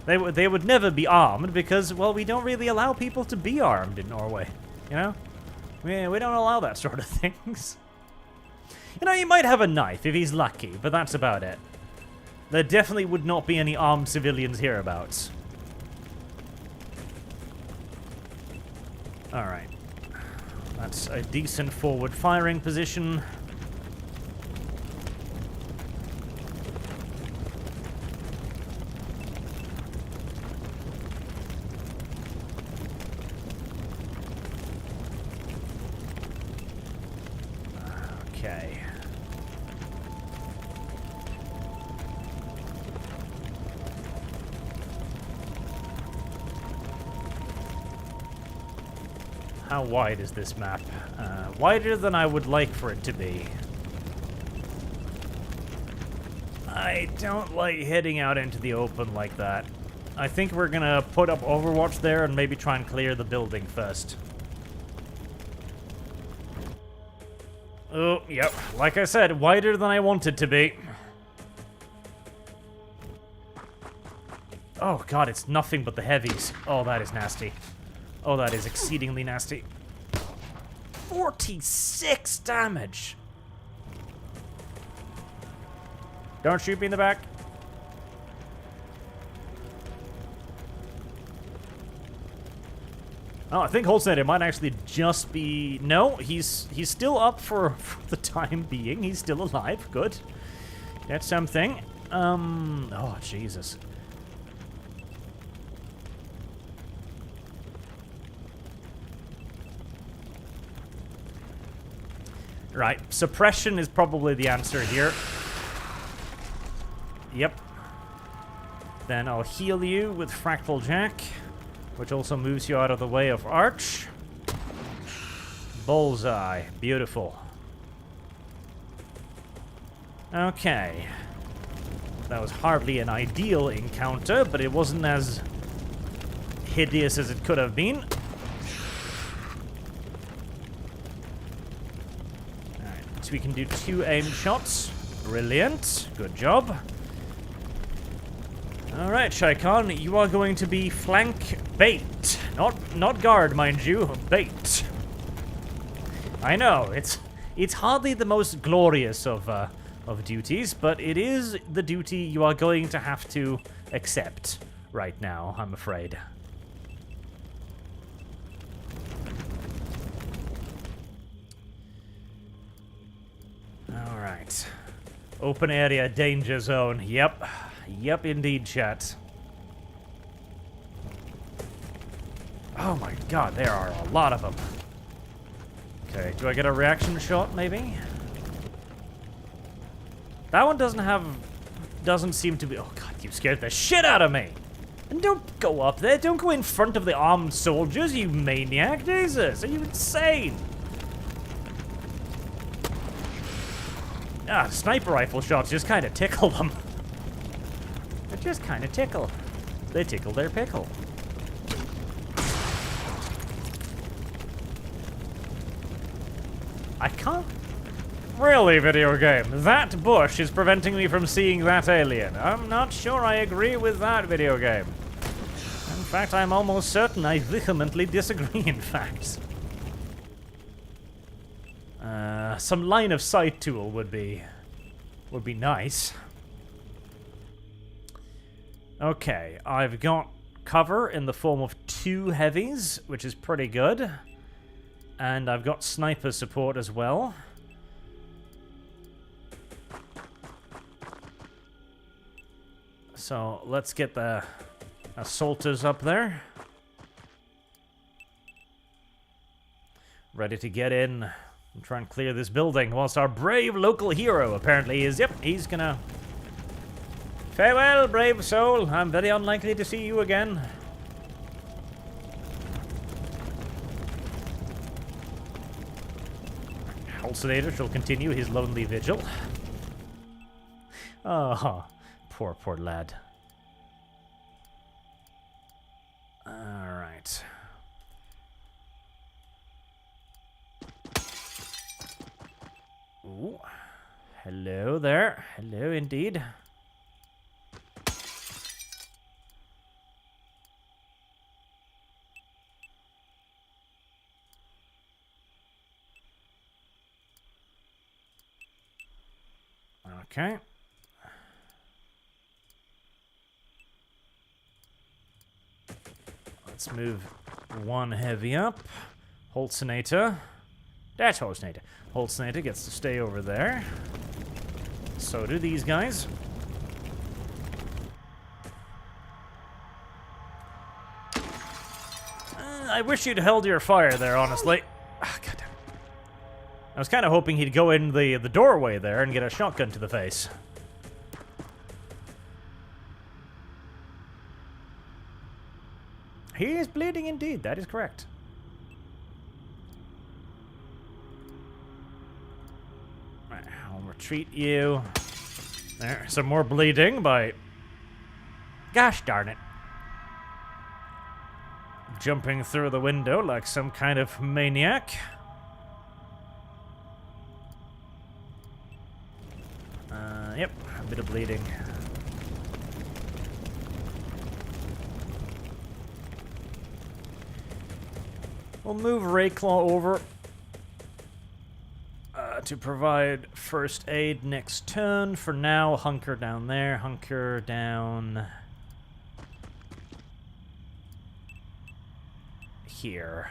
S1: They would never be armed, because, well, we don't really allow people to be armed in Norway. You know? We don't allow that sort of things. You know, he might have a knife if he's lucky, but that's about it. There definitely would not be any armed civilians hereabouts. Alright. That's a decent forward firing position. Okay. How wide is this map? Wider than I would like for it to be. I don't like heading out into the open like that. I think we're gonna put up Overwatch there and maybe try and clear the building first. Oh, yep. Like I said, wider than I want it to be. Oh god, it's nothing but the heavies. Oh, that is nasty. Oh, that is exceedingly nasty. 46 damage! Don't shoot me in the back. Oh, I think Holstead might actually just be... No, he's still up for the time being. He's still alive. Good. That's something. Oh, Jesus. Right, suppression is probably the answer here. Yep. Then I'll heal you with Fractal Jack, which also moves you out of the way of Arch. Bullseye. Beautiful. Okay. That was hardly an ideal encounter, but it wasn't as hideous as it could have been. we can do 2 aim shots. Brilliant. Good job. Alright, Shai Khan, you are going to be flank bait. Not guard, mind you. Bait. I know, it's hardly the most glorious of duties, but it is the duty you are going to have to accept right now, I'm afraid. Alright. Open area, danger zone. Yep. Yep, indeed, chat. Oh my god, there are a lot of them. Okay, do I get a reaction shot, maybe? That one doesn't seem to be... Oh god, you scared the shit out of me! And don't go up there, don't go in front of the armed soldiers, you maniac! Jesus, are you insane? Ah, sniper rifle shots just kind of tickle them. They just kind of tickle. They tickle their pickle. I can't... Really, video game? That bush is preventing me from seeing that alien. I'm not sure I agree with that, video game. In fact, I'm almost certain I vehemently disagree, in fact. Some line of sight tool would be nice. Okay, I've got cover in the form of 2 heavies, which is pretty good. And I've got sniper support as well. So let's get the assaulters up there. Ready to get in and try and clear this building, whilst our brave local hero apparently is, yep, he's gonna... Farewell, brave soul. I'm very unlikely to see you again. Halcinator shall continue his lonely vigil. Oh, poor lad. Alright. Ooh. Hello there. Hello indeed. Okay. Let's move 1 heavy up. Halcinator. That's Halcinator. Halcinator gets to stay over there. So do these guys. I wish you'd held your fire there, honestly. Ah, goddamn. I was kind of hoping he'd go in the doorway there and get a shotgun to the face. He is bleeding indeed, that is correct. Right, I'll retreat you. There, some more bleeding by... Gosh darn it. Jumping through the window like some kind of maniac. Yep, a bit of bleeding. We'll move Rayclaw over to provide first aid next turn. For now, hunker down there, hunker down here.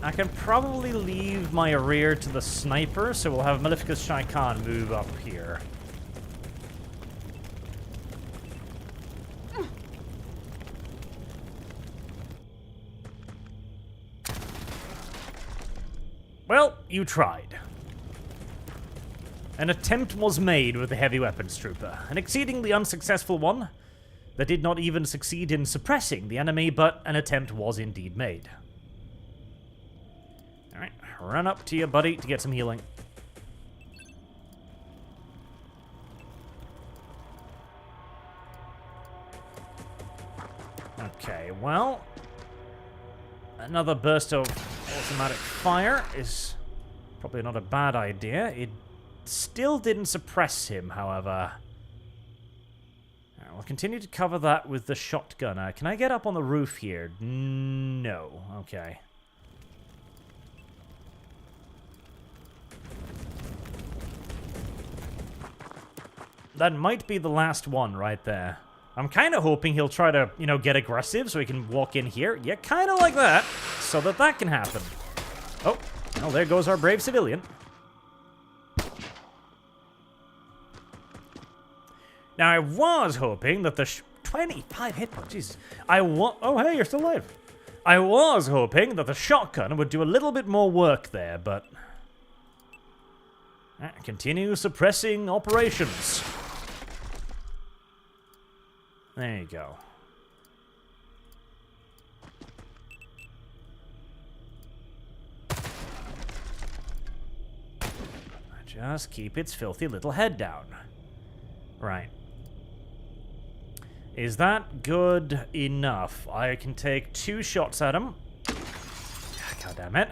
S1: I can probably leave my rear to the sniper, so we'll have Maleficus Shai Khan move up here. Well, you tried. An attempt was made with the heavy weapons trooper, an exceedingly unsuccessful one that did not even succeed in suppressing the enemy, but an attempt was indeed made. Alright, run up to you, buddy, to get some healing. Okay, well... Another burst of Automatic fire is probably not a bad idea. It still didn't suppress him, however. Alright, we'll continue to cover that with the shotgun. Can I get up on the roof here? No. Okay. That might be the last one right there. I'm kind of hoping he'll try to, you know, get aggressive so he can walk in here. Yeah, kind of like that, so that can happen. Oh, well, there goes our brave civilian. Now, I was hoping that the 25 hit points, Jesus. Oh, hey, you're still alive. I was hoping that the shotgun would do a little bit more work there, but... continue suppressing operations. There you go. Just keep its filthy little head down. Right. Is that good enough? I can take 2 shots at him. God damn it.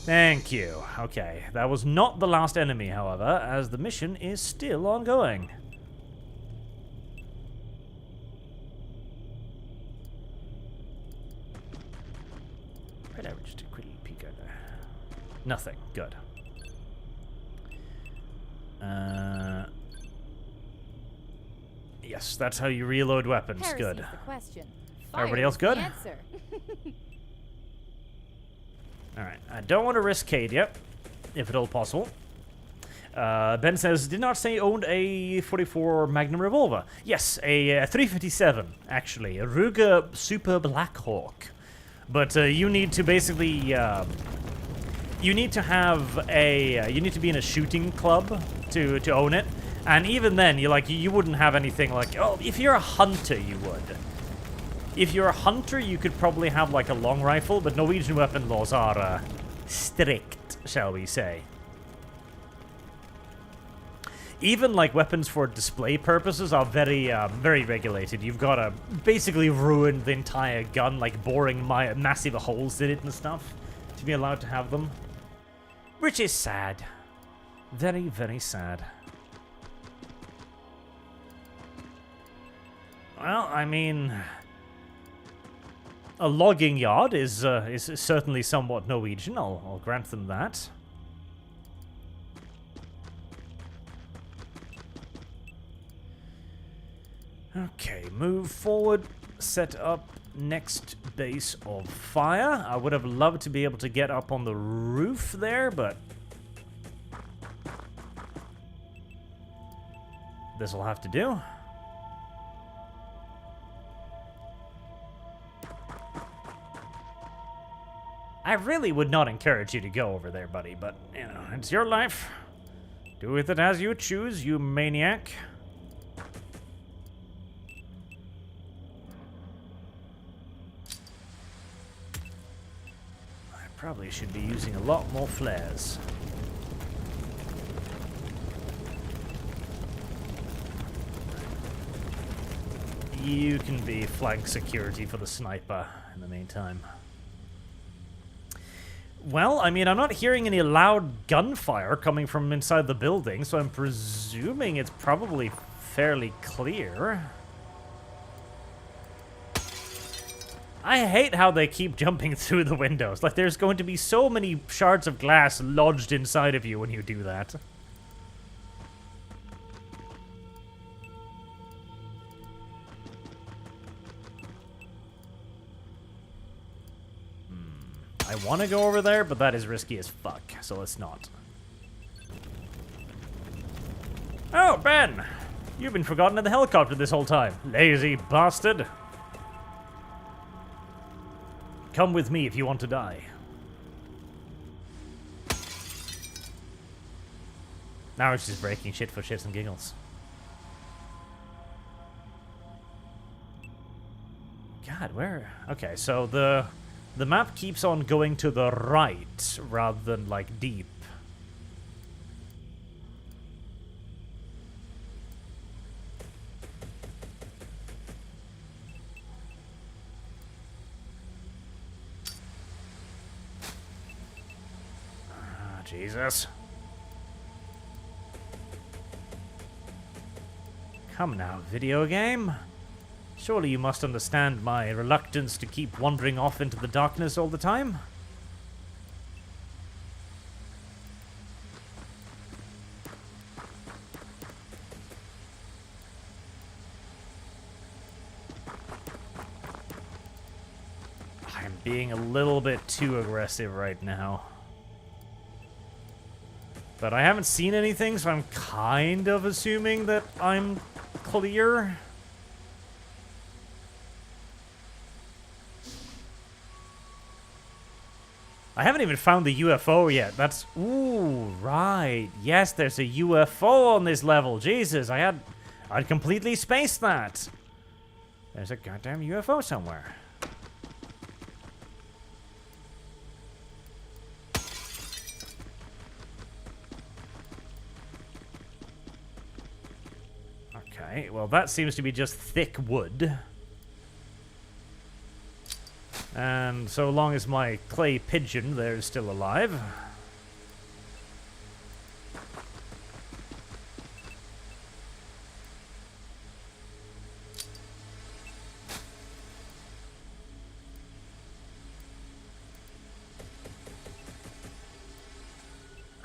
S1: Thank you. Okay, that was not the last enemy, however, as the mission is still ongoing. Just a quick peek out there. Nothing. Good. Yes, that's how you reload weapons.
S3: Heresy
S1: Good.
S3: is the question.
S1: Everybody
S3: Fire
S1: else
S3: is the
S1: good?
S3: answer.
S1: Alright, I don't want to risk Cade yet, if at all possible. Ben says, did not say owned a 44 Magnum revolver. Yes, a 357, actually. A Ruger Super Black Hawk. But you need to basically, you need to have a, you need to be in a shooting club to own it. And even then, you wouldn't have anything like, oh, if you're a hunter, you would. If you're a hunter, you could probably have like a long rifle, but Norwegian weapon laws are strict, shall we say. Even like weapons for display purposes are very, very regulated. You've got to basically ruin the entire gun, like boring massive holes in it and stuff, to be allowed to have them. Which is sad. Very, very sad. Well, I mean, a logging yard is certainly somewhat Norwegian. I'll grant them that. Okay, move forward, set up next base of fire. I would have loved to be able to get up on the roof there, but this will have to do. I really would not encourage you to go over there, buddy, but, you know, it's your life. Do with it as you choose, you maniac. I probably should be using a lot more flares. You can be flank security for the sniper in the meantime. Well, I mean, I'm not hearing any loud gunfire coming from inside the building, so I'm presuming it's probably fairly clear. I hate how they keep jumping through the windows. Like, there's going to be so many shards of glass lodged inside of you when you do that. I want to go over there, but that is risky as fuck, so let's not. Oh, Ben! You've been forgotten in the helicopter this whole time. Lazy bastard. Come with me if you want to die. Now it's just breaking shit for shits and giggles. God, where? Okay, so the map keeps on going to the right rather than, like, deep. Jesus. Come now, video game. Surely you must understand my reluctance to keep wandering off into the darkness all the time. I'm being a little bit too aggressive right now. But I haven't seen anything, so I'm kind of assuming that I'm clear. I haven't even found the UFO yet. That's... Ooh, right. Yes, there's a UFO on this level. Jesus, I'd completely spaced that. There's a goddamn UFO somewhere. Okay, well that seems to be just thick wood. And so long as my clay pigeon there is still alive.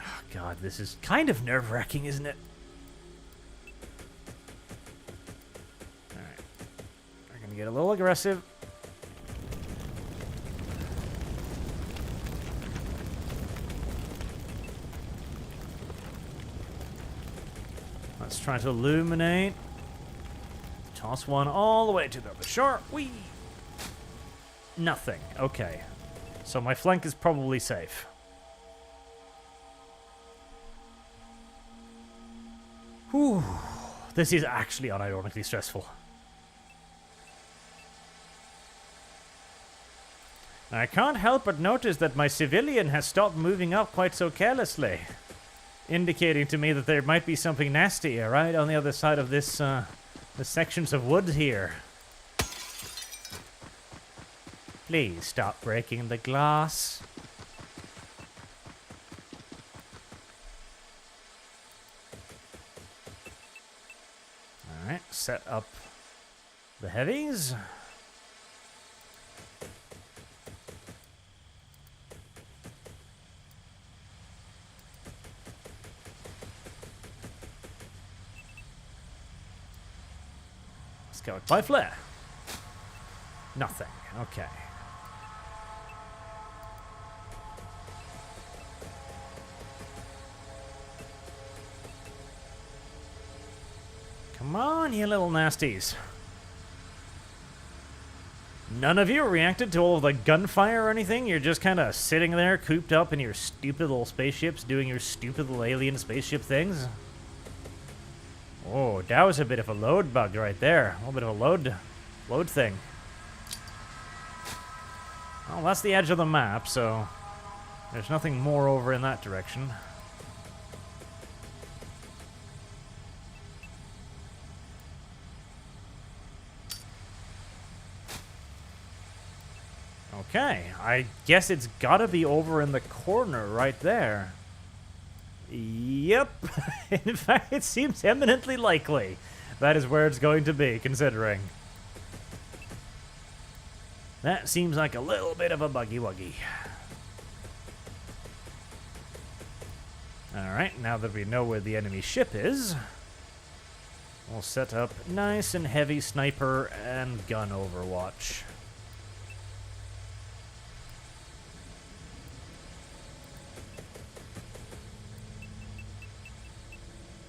S1: Oh God, this is kind of nerve-wracking, isn't it? Alright. We're gonna get a little aggressive. Let's try to illuminate. Toss one all the way to the other shore. Whee! Nothing. Okay. So my flank is probably safe. Whew. This is actually unironically stressful. I can't help but notice that my civilian has stopped moving up quite so carelessly. Indicating to me that there might be something nasty right on the other side of this, the sections of wood here. Please stop breaking the glass. Alright, set up the heavies. Scout by flare. Nothing. Okay. Come on, you little nasties. None of you reacted to all of the gunfire or anything? You're just kind of sitting there, cooped up in your stupid little spaceships, doing your stupid little alien spaceship things? Oh, that was a bit of a load bug right there. A little bit of a load thing. Well, that's the edge of the map, so there's nothing more over in that direction. Okay, I guess it's gotta be over in the corner right there. Yep. In fact, it seems eminently likely that is where it's going to be, considering. That seems like a little bit of a buggy-wuggy. Alright, now that we know where the enemy ship is, we'll set up nice and heavy sniper and gun overwatch.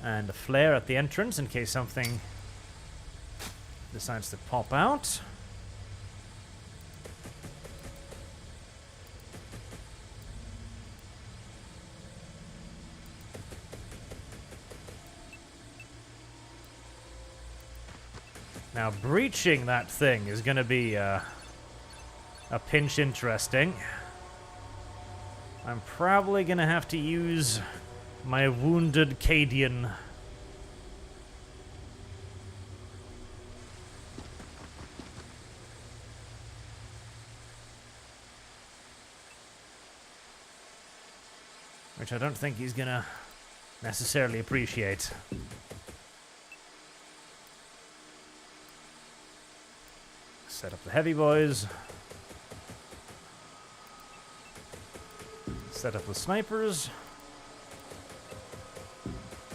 S1: And a flare at the entrance in case something decides to pop out. Now, breaching that thing is going to be a pinch interesting. I'm probably going to have to use my wounded Cadian. which I don't think he's gonna necessarily appreciate. Set up the heavy boys. Set up the snipers.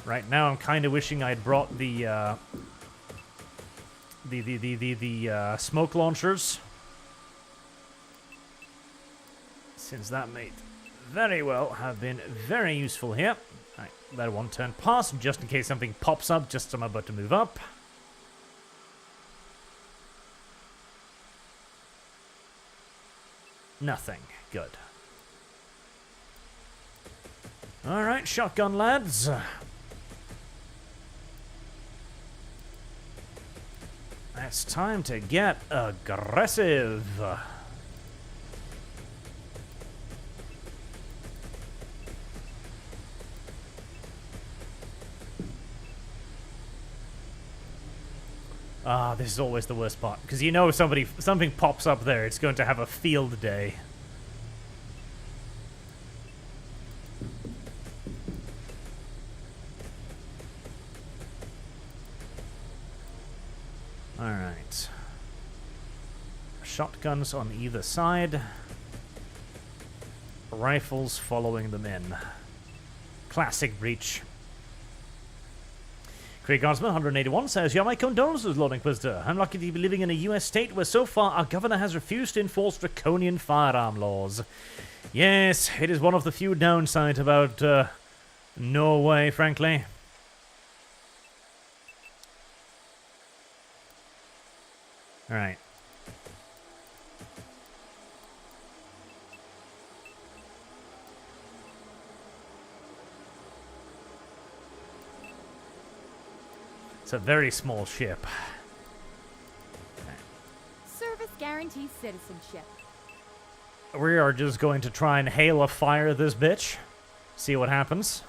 S1: Right now, I'm kind of wishing I'd brought the smoke launchers, since that may very well have been very useful here. Right, let one turn past, just in case something pops up just as I'm about to move up. Nothing. Good. Alright, shotgun lads. It's time to get aggressive. Ah, this is always the worst part, because you know if something pops up there, it's going to have a field day. Alright. Shotguns on either side. Rifles following them in. Classic breach. Craig Osman, 181, says, "Yeah, my condolences, Lord Inquisitor. I'm lucky to be living in a US state where so far our governor has refused to enforce draconian firearm laws." Yes, it is one of the few downsides about Norway, frankly. Alright. It's a very small ship.
S3: Service guarantees citizenship.
S1: We are just going to try and hail a fire this bitch. See what happens.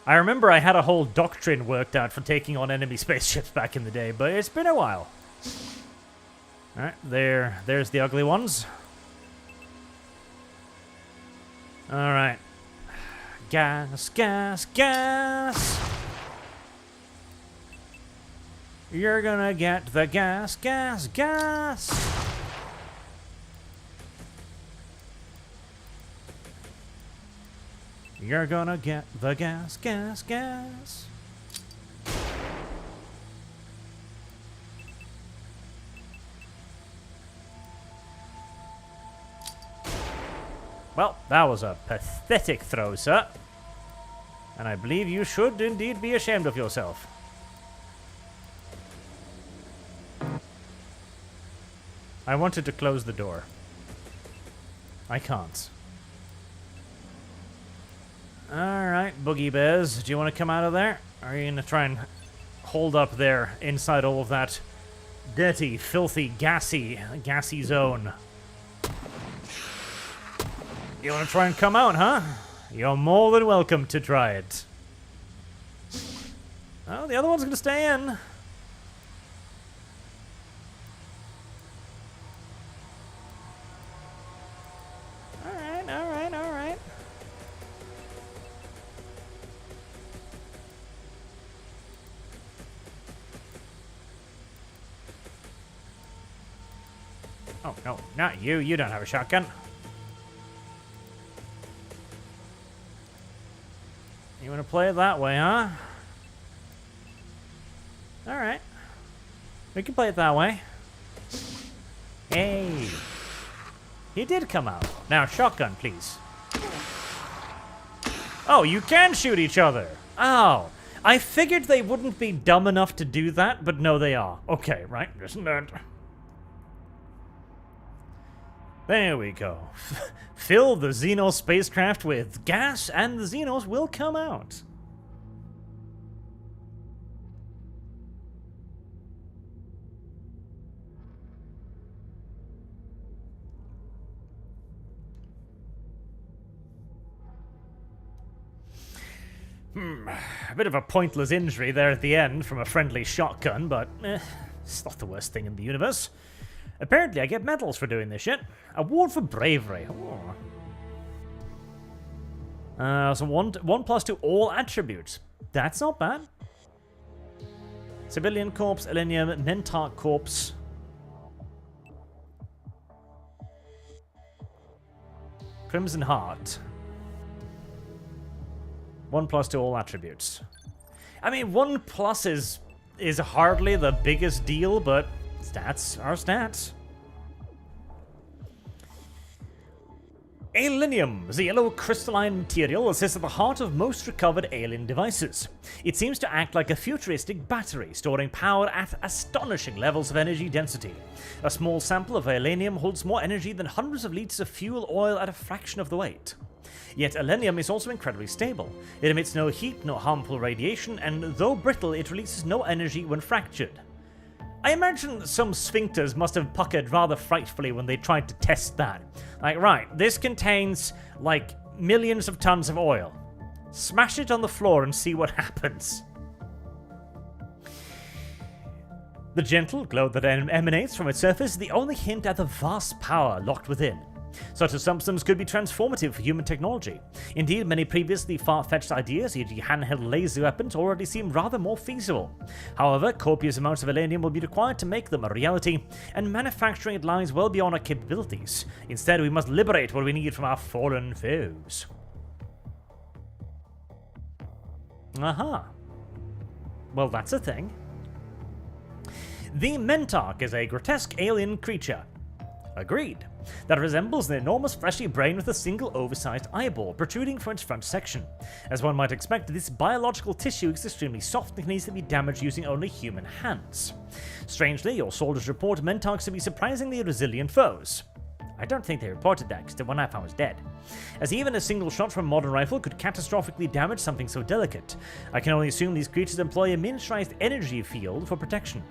S1: I remember I had a whole doctrine worked out for taking on enemy spaceships back in the day, but it's been a while. Alright, there's the ugly ones. Alright. Gas, gas, gas! You're gonna get the gas, gas, gas! You're gonna get the gas, gas, gas. Well, that was a pathetic throw, sir. And I believe you should indeed be ashamed of yourself. I wanted to close the door. I can't. Alright, Boogie Bears, do you want to come out of there? Or are you going to try and hold up there inside all of that dirty, filthy, gassy zone? You want to try and come out, huh? You're more than welcome to try it. Oh, the other one's going to stay in. Alright. Oh, no, not you. You don't have a shotgun. You want to play it that way, huh? Alright. We can play it that way. Hey. He did come out. Now, shotgun, please. Oh, you can shoot each other. Oh. I figured they wouldn't be dumb enough to do that, but no, they are. Okay, right. Isn't that? There we go. Fill the Xenos spacecraft with gas, and the Xenos will come out. A bit of a pointless injury there at the end from a friendly shotgun, but it's not the worst thing in the universe. Apparently, I get medals for doing this shit. Award for bravery. Oh. So one plus to all attributes. That's not bad. Civilian Corpse, Elenium, Mentarch Corpse. Crimson Heart. 1 plus to all attributes. I mean, 1 plus is hardly the biggest deal, but stats are stats. Alenium, the yellow crystalline material, sits at the heart of most recovered alien devices. It seems to act like a futuristic battery, storing power at astonishing levels of energy density. A small sample of alenium holds more energy than hundreds of liters of fuel oil at a fraction of the weight. Yet alenium is also incredibly stable. It emits no heat, no harmful radiation, and though brittle, it releases no energy when fractured. I imagine some sphincters must have puckered rather frightfully when they tried to test that. Like, right, this contains, like, millions of tons of oil. Smash it on the floor and see what happens. The gentle glow that emanates from its surface is the only hint at the vast power locked within. Such a substance could be transformative for human technology. Indeed, many previously far-fetched ideas, e.g. handheld laser weapons, already seem rather more feasible. However, copious amounts of alenium will be required to make them a reality, and manufacturing it lies well beyond our capabilities. Instead, we must liberate what we need from our fallen foes. Aha. Well, that's a thing. The Mentarch is a grotesque alien creature. Agreed. That resembles an enormous fleshy brain with a single oversized eyeball protruding from its front section. As one might expect, this biological tissue is extremely soft and can easily be damaged using only human hands. Strangely, your soldiers report Mentarchs to be surprisingly resilient foes. I don't think they reported that, because the one I found was dead. As even a single shot from a modern rifle could catastrophically damage something so delicate, I can only assume these creatures employ a miniaturized energy field for protection.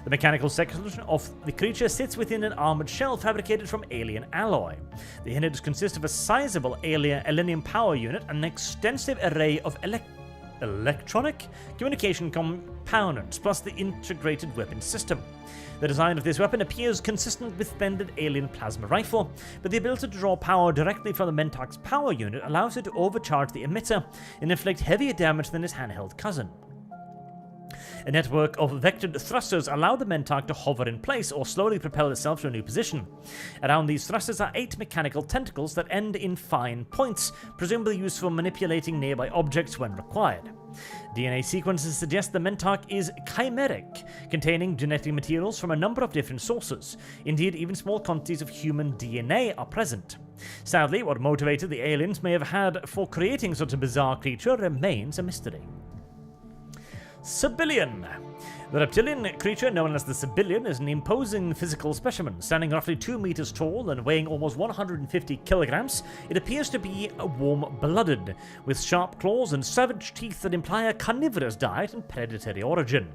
S1: The mechanical section of the creature sits within an armored shell fabricated from alien alloy. The innards consist of a sizable alien power unit and an extensive array of electronic communication components, plus the integrated weapon system. The design of this weapon appears consistent with standard alien plasma rifle, but the ability to draw power directly from the Mentarch's power unit allows it to overcharge the emitter and inflict heavier damage than its handheld cousin. A network of vectored thrusters allow the Mentarch to hover in place or slowly propel itself to a new position. Around these thrusters are 8 mechanical tentacles that end in fine points, presumably used for manipulating nearby objects when required. DNA sequences suggest the Mentarch is chimeric, containing genetic materials from a number of different sources. Indeed, even small quantities of human DNA are present. Sadly, what motivated the aliens may have had for creating such a bizarre creature remains a mystery. Civilian. The reptilian creature known as the Civilian is an imposing physical specimen. Standing roughly 2 meters tall and weighing almost 150 kilograms, it appears to be warm-blooded, with sharp claws and savage teeth that imply a carnivorous diet and predatory origin.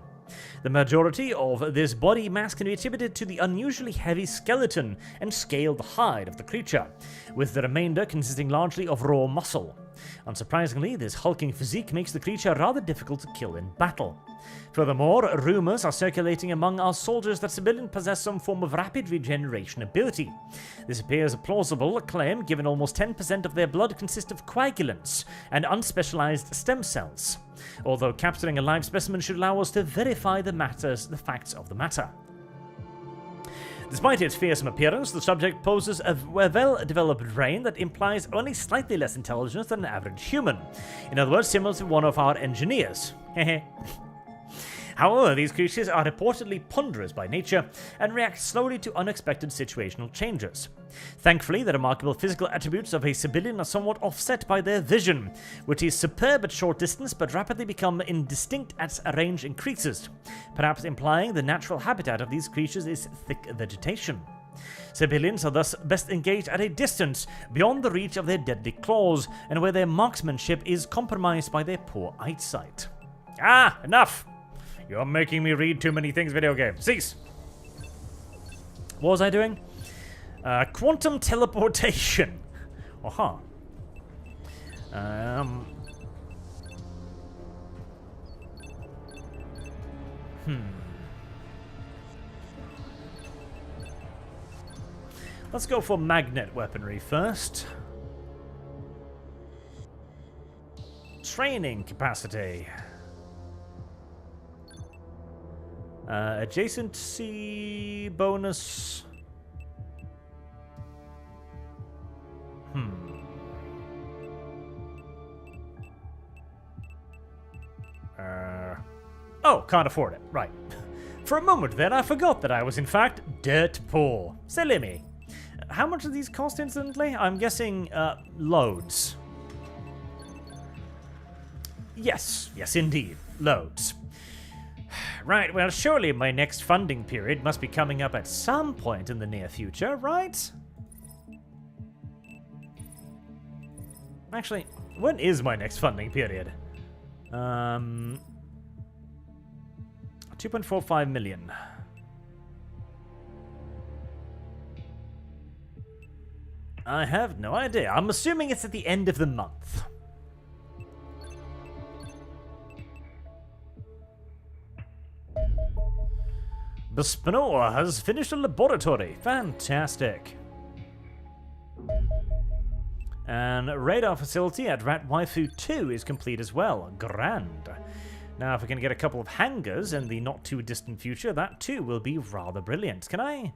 S1: The majority of this body mass can be attributed to the unusually heavy skeleton and scaled hide of the creature, with the remainder consisting largely of raw muscle. Unsurprisingly, this hulking physique makes the creature rather difficult to kill in battle. Furthermore, rumors are circulating among our soldiers that Civilian possess some form of rapid regeneration ability. This appears a plausible claim given almost 10% of their blood consists of coagulants and unspecialized stem cells, although capturing a live specimen should allow us to verify the facts of the matter. Despite its fearsome appearance, the subject poses a well-developed brain that implies only slightly less intelligence than an average human. In other words, similar to one of our engineers. However, these creatures are reportedly ponderous by nature and react slowly to unexpected situational changes. Thankfully, the remarkable physical attributes of a Civilian are somewhat offset by their vision, which is superb at short distance but rapidly become indistinct as range increases, perhaps implying the natural habitat of these creatures is thick vegetation. Civilians are thus best engaged at a distance beyond the reach of their deadly claws, and where their marksmanship is compromised by their poor eyesight. Ah, enough! You're making me read too many things, video game. Cease! What was I doing? Quantum teleportation. Aha. Let's go for magnet weaponry first. training capacity. Adjacency bonus. Oh, can't afford it. Right. For a moment then, I forgot that I was in fact dirt poor. Silly me. How much do these cost instantly? I'm guessing, loads. Yes, indeed. Loads. Right, well, surely my next funding period must be coming up at some point in the near future, right? Actually, when is my next funding period? 2.45 million. I have no idea. I'm assuming it's at the end of the month. Bespinoa has finished a laboratory. Fantastic. And radar facility at Rat Waifu 2 is complete as well. Grand. Now, if we can get a couple of hangars in the not too distant future, that too will be rather brilliant. Can I?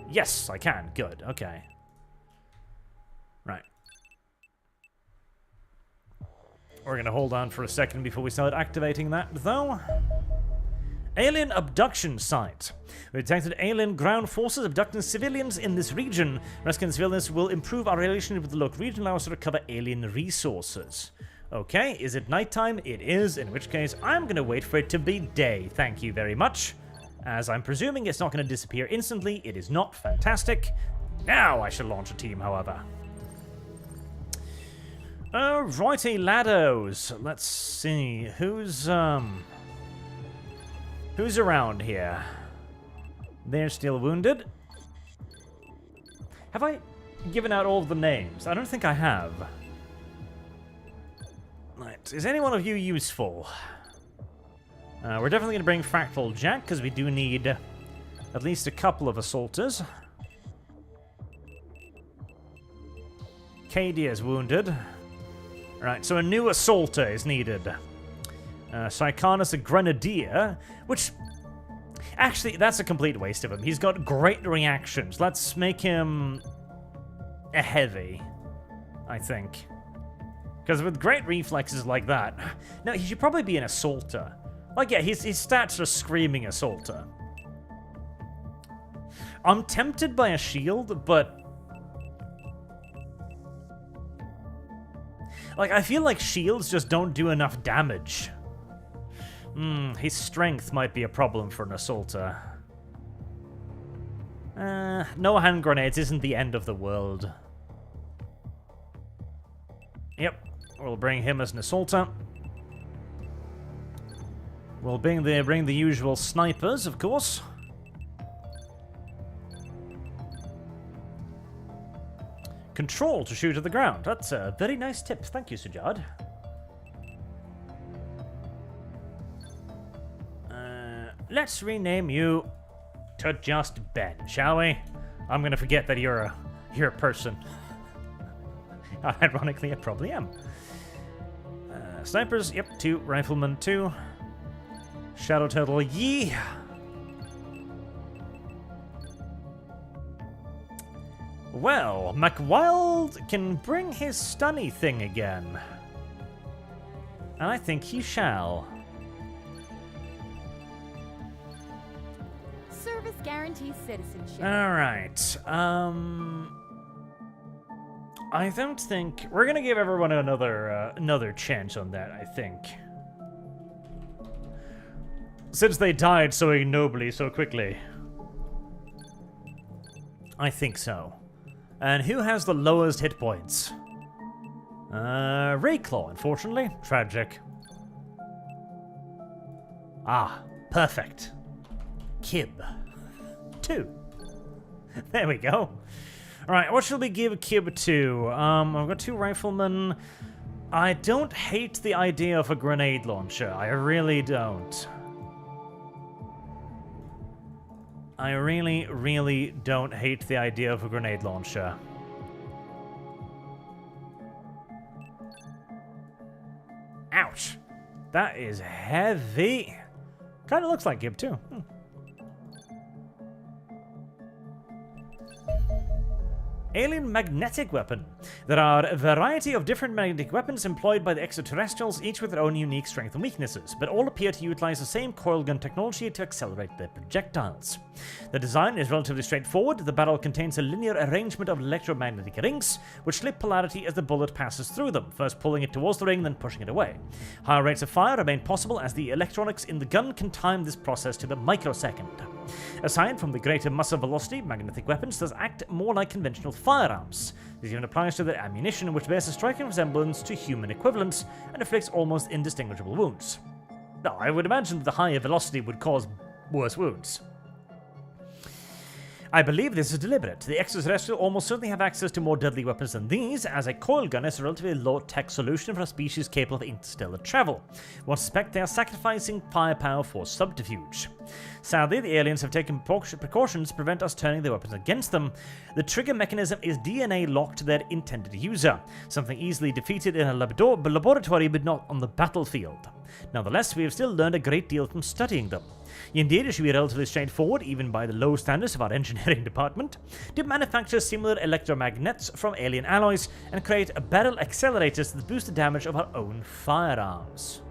S1: Yes, I can. Good. Okay. Right. We're gonna hold on for a second before we start activating that, though. Alien abduction site. We detected alien ground forces abducting civilians in this region. Rescuing civilians will improve our relationship with the local region and allow us to recover alien resources. Okay, is it nighttime? It is, in which case I'm going to wait for it to be day. Thank you very much. As I'm presuming it's not going to disappear instantly, it is not fantastic. Now I shall launch a team, however. Righty laddos. Let's see. Who's around here? They're still wounded. Have I given out all of the names? I don't think I have. Right. Is any one of you useful? We're definitely going to bring Fractal Jack, because we do need at least a couple of assaulters. KD is wounded. Right, so a new assaulter is needed. Syconus, a grenadier, which... Actually, that's a complete waste of him. He's got great reactions. Let's make him a heavy, I think. Because with great reflexes like that... No, he should probably be an assaulter. Like, yeah, his stats are screaming assaulter. I'm tempted by a shield, but... Like, I feel like shields just don't do enough damage. His strength might be a problem for an assaulter. No hand grenades isn't the end of the world. Yep. We'll bring him as an assaulter. We'll bring the usual snipers, of course. Control to shoot at the ground. That's a very nice tip. Thank you, Sujad. Let's rename you to just Ben, shall we? I'm gonna forget that you're a person. Ironically, I probably am. Snipers, yep, 2. Rifleman, 2. Shadow Turtle, yee! Well, McWild can bring his stunny thing again. And I think he shall.
S3: Service guarantees citizenship.
S1: Alright, I don't think... We're gonna give everyone another chance on that, I think. Since they died so ignobly so quickly. I think so. And who has the lowest hit points? Rayclaw, unfortunately. Tragic. Ah, perfect. Kib. 2. There we go. Alright, what shall we give Kib to? I've got 2 riflemen. I don't hate the idea of a grenade launcher. I really don't. I really, really don't hate the idea of a grenade launcher. That is heavy. Kind of looks like him, too. Alien magnetic weapon. There are a variety of different magnetic weapons employed by the extraterrestrials, each with their own unique strengths and weaknesses, but all appear to utilize the same coil gun technology to accelerate their projectiles. The design is relatively straightforward. The barrel contains a linear arrangement of electromagnetic rings, which slip polarity as the bullet passes through them, first pulling it towards the ring, then pushing it away. Higher rates of fire remain possible as the electronics in the gun can time this process to the microsecond. Aside from the greater muscle velocity, magnetic weapons does act more like conventional firearms. This even applies to their ammunition, which bears a striking resemblance to human equivalents and inflicts almost indistinguishable wounds. Now, I would imagine that the higher velocity would cause worse wounds. I believe this is deliberate. The extraterrestrial almost certainly have access to more deadly weapons than these, as a coil gun is a relatively low-tech solution for a species capable of interstellar travel. One suspect they are sacrificing firepower for subterfuge. Sadly, the aliens have taken precautions to prevent us turning their weapons against them. The trigger mechanism is DNA locked to their intended user, something easily defeated in a laboratory but not on the battlefield. Nonetheless, we have still learned a great deal from studying them. Indeed, it should be relatively straightforward, even by the low standards of our engineering department, to manufacture similar electromagnets from alien alloys and create barrel accelerators that boost the damage of our own firearms.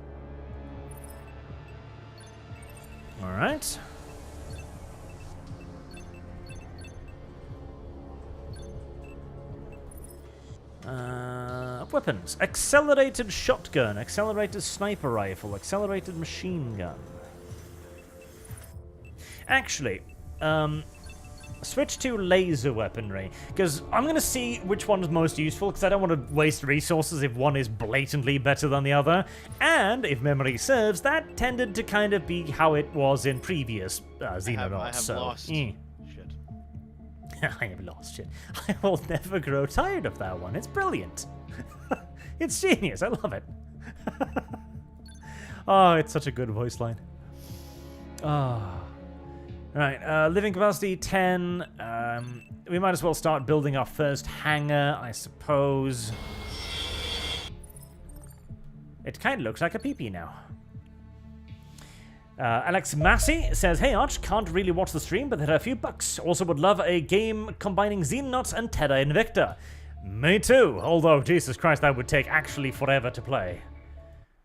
S1: Alright. Weapons. Accelerated shotgun, accelerated sniper rifle, accelerated machine gun. Actually, switch to laser weaponry, because I'm going to see which one is most useful, because I don't want to waste resources if one is blatantly better than the other, and if memory serves, that tended to kind of be how it was in previous Xenonauts.
S2: I have lost shit.
S1: I have lost shit. I will never grow tired of that one. It's brilliant. It's genius. I love it. Oh, it's such a good voice line. Oh. Right, living capacity 10. We might as well start building our first hangar, I suppose. It kind of looks like a peepee now. Alex Massey says, "Hey Arch, can't really watch the stream, but there are a few bucks. Also would love a game combining Xenonauts and Terra Invicta." Me too, although, Jesus Christ, that would take actually forever to play.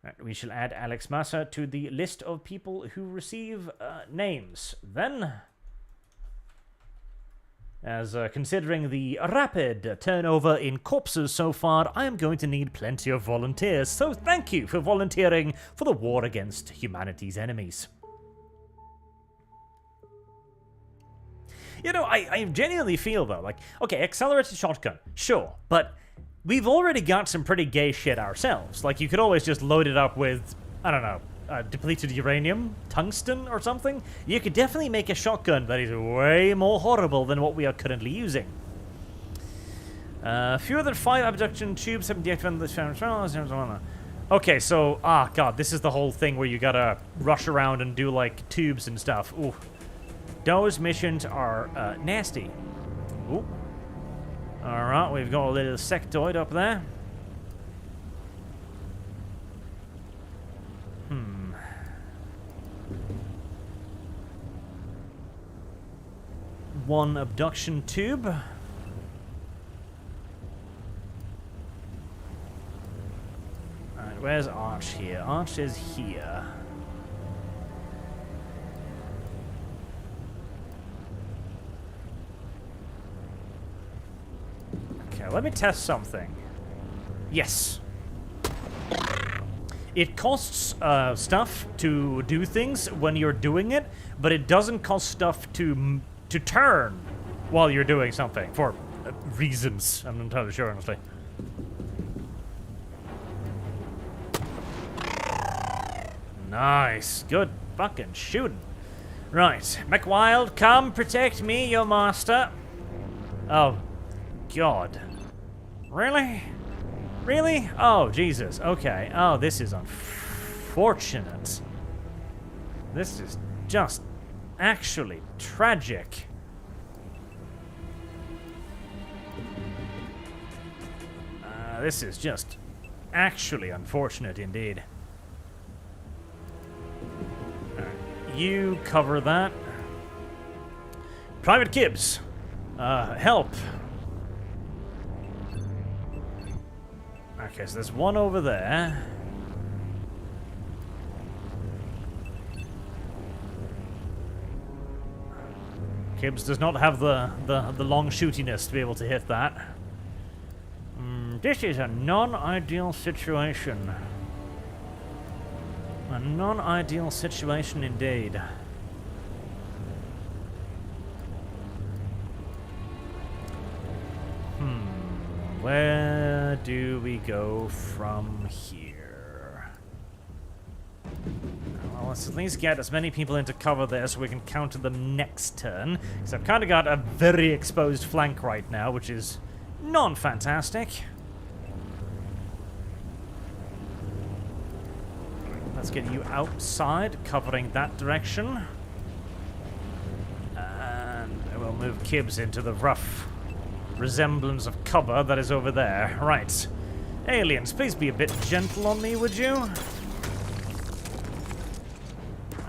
S1: Right, we shall add Alex Massa to the list of people who receive names. Then, as considering the rapid turnover in corpses so far, I am going to need plenty of volunteers, so thank you for volunteering for the war against humanity's enemies. You know, I genuinely feel, though, like, okay, accelerated shotgun, sure, but we've already got some pretty gay shit ourselves. Like, you could always just load it up with, I don't know, depleted uranium, tungsten, or something. You could definitely make a shotgun that is way more horrible than what we are currently using. Fewer than 5 abduction tubes have deactivated. Okay, so, god, this is the whole thing where you gotta rush around and do, like, tubes and stuff. Ooh. Those missions are nasty. Ooh. Alright, we've got a little sectoid up there. One abduction tube. Alright, where's Arch here? Arch is here. Okay, let me test something. Yes. It costs stuff to do things when you're doing it, but it doesn't cost stuff to turn while you're doing something, for reasons. I'm not entirely sure, honestly. Nice. Good fucking shooting. Right. McWild, come protect me, your master. Oh, God. Really? Really? Oh, Jesus. Okay. Oh, this is unfortunate. This is just actually tragic. This is just actually unfortunate indeed. you cover that. Private Gibbs, help. Okay, so there's one over there. Gibbs does not have the long shootiness to be able to hit that. This is a non-ideal situation. A non-ideal situation indeed. Where do we go from here? Well, let's at least get as many people into cover there so we can counter them next turn. Because I've kind of got a very exposed flank right now, which is non-fantastic. Let's get you outside, covering that direction. And we'll move Gibbs into the rough resemblance of cover that is over there. Right. Aliens, please be a bit gentle on me, would you?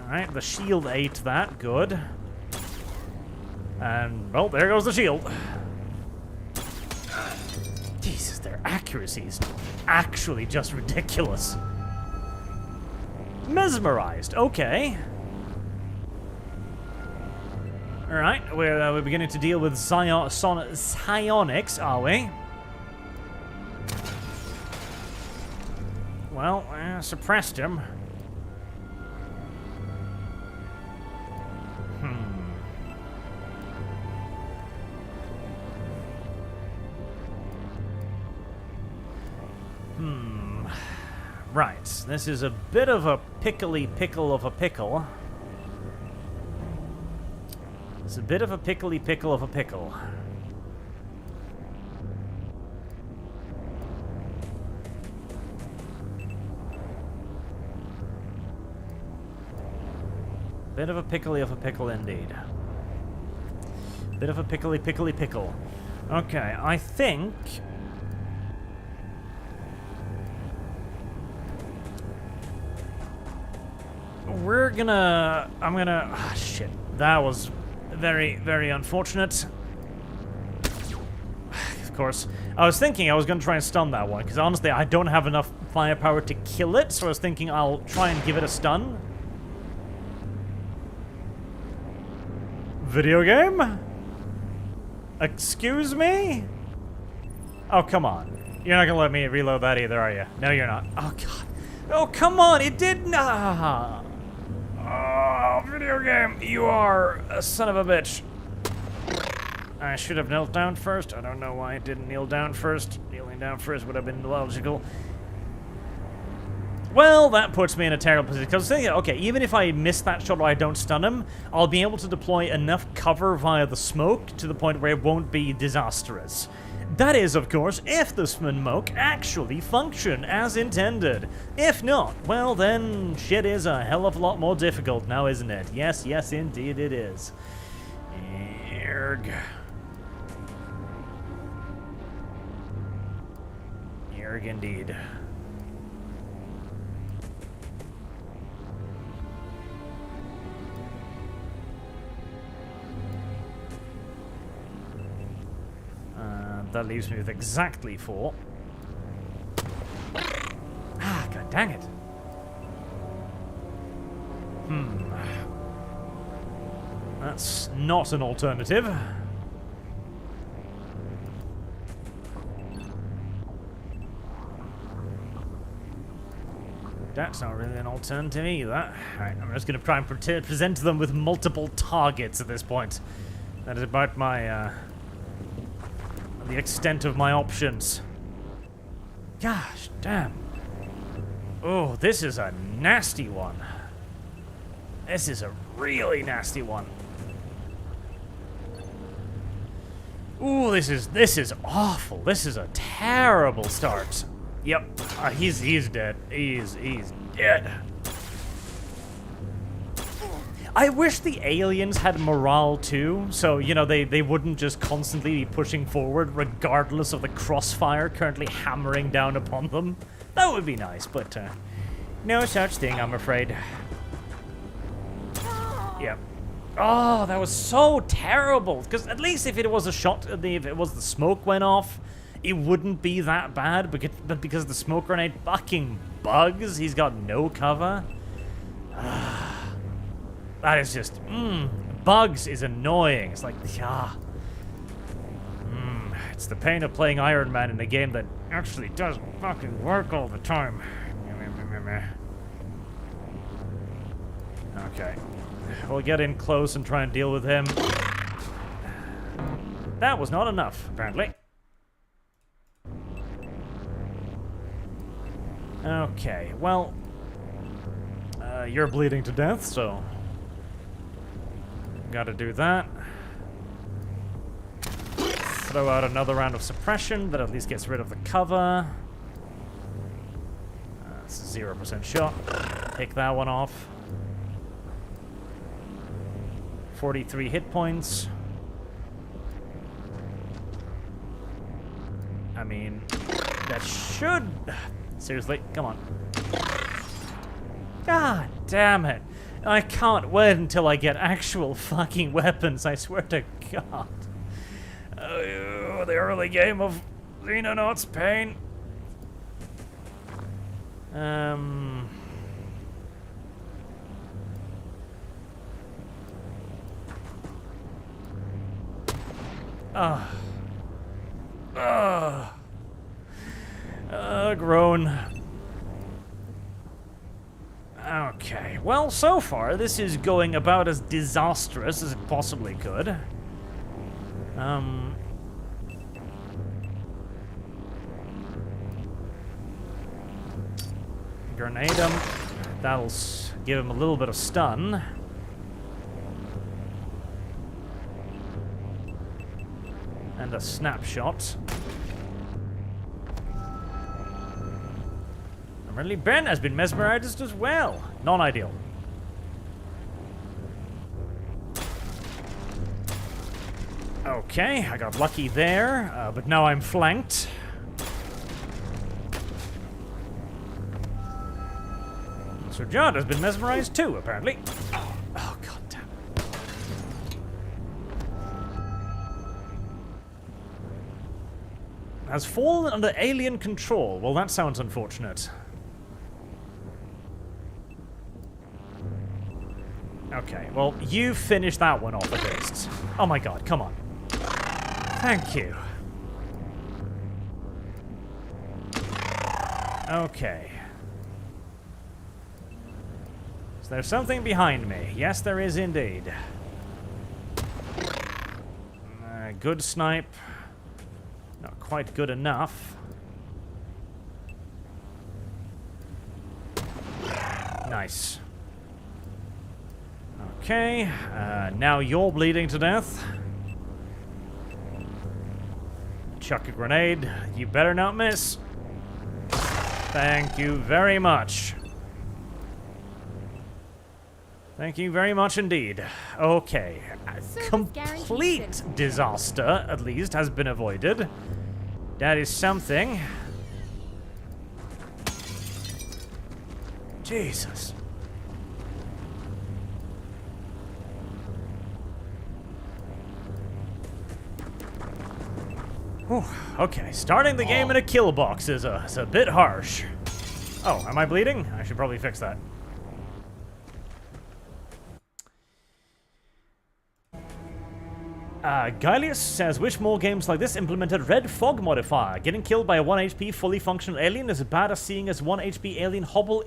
S1: Alright, the shield ate that. Good. And, well, there goes the shield. Jesus, their accuracy is actually just ridiculous. Mesmerized. Okay. Alright, we're beginning to deal with psionics, are we? Well, suppressed him. Right, this is a bit of a pickly pickle of a pickle. It's a bit of a pickly pickle of a pickle. Bit of a pickly of a pickle indeed. Bit of a pickly pickly pickle. Okay, I think I'm gonna... Ah, shit. That was very, very unfortunate. Of course. I was thinking I was gonna try and stun that one, because honestly, I don't have enough firepower to kill it, so I was thinking I'll try and give it a stun. Video game? Excuse me? Oh, come on. You're not gonna let me reload that either, are you? No, you're not. Oh, God. Oh, come on! It did not... Oh, video game, you are a son of a bitch. I should have knelt down first. I don't know why I didn't kneel down first. Kneeling down first would have been logical. Well, that puts me in a terrible position. Because, okay, even if I miss that shot or I don't stun him, I'll be able to deploy enough cover via the smoke to the point where it won't be disastrous. That is, of course, if the smoke actually function as intended. If not, well then, shit is a hell of a lot more difficult now, isn't it? Yes, yes, indeed it is. Erg. Erg indeed. That leaves me with exactly 4. Ah, god dang it. That's not an alternative. That's not really an alternative either. Alright, I'm just going to try and present them with multiple targets at this point. That is about my, the extent of my options. Gosh, damn. Oh, this is a nasty one. This is a really nasty one. Ooh, this is awful. This is a terrible start. Yep, he's dead. He's dead. I wish the aliens had morale too, so, you know, they wouldn't just constantly be pushing forward regardless of the crossfire currently hammering down upon them. That would be nice, but no such thing, I'm afraid. Yeah. Oh, that was so terrible. Because at least if it was a shot, if it was the smoke went off, it wouldn't be that bad. But because the smoke grenade fucking bugs, he's got no cover. That is just, bugs is annoying. It's like, it's the pain of playing Iron Man in a game that actually doesn't fucking work all the time. Okay. We'll get in close and try and deal with him. That was not enough, apparently. Okay, well... you're bleeding to death, so... Gotta do that. Throw out another round of suppression that at least gets rid of the cover. It's a 0% shot. Take that one off. 43 hit points. I mean, that should... Seriously, come on. God damn it. I can't wait until I get actual fucking weapons, I swear to God. Oh, the early game of Xenonauts pain. Groan. Okay, well, so far, this is going about as disastrous as it possibly could. Grenade him. That'll give him a little bit of stun. And a snapshot. Apparently Ben has been mesmerized as well. Non-ideal. Okay, I got lucky there, but now I'm flanked. Sir John has been mesmerized too, apparently. Oh, god damn it. Has fallen under alien control. Well, that sounds unfortunate. Okay, well, you finished that one off at least. Oh my god, come on. Thank you. Okay. Is there something behind me? Yes, there is indeed. Good snipe. Not quite good enough. Nice. Okay, now you're bleeding to death. Chuck a grenade. You better not miss. Thank you very much. Thank you very much indeed. Okay. Complete disaster, at least, has been avoided. That is something. Jesus. Whew, okay, starting the game in a kill box is a bit harsh. Oh, am I bleeding? I should probably fix that. Gylius says, wish more games like this implemented red fog modifier. Getting killed by a 1 HP fully functional alien is as bad as seeing as 1 HP alien hobble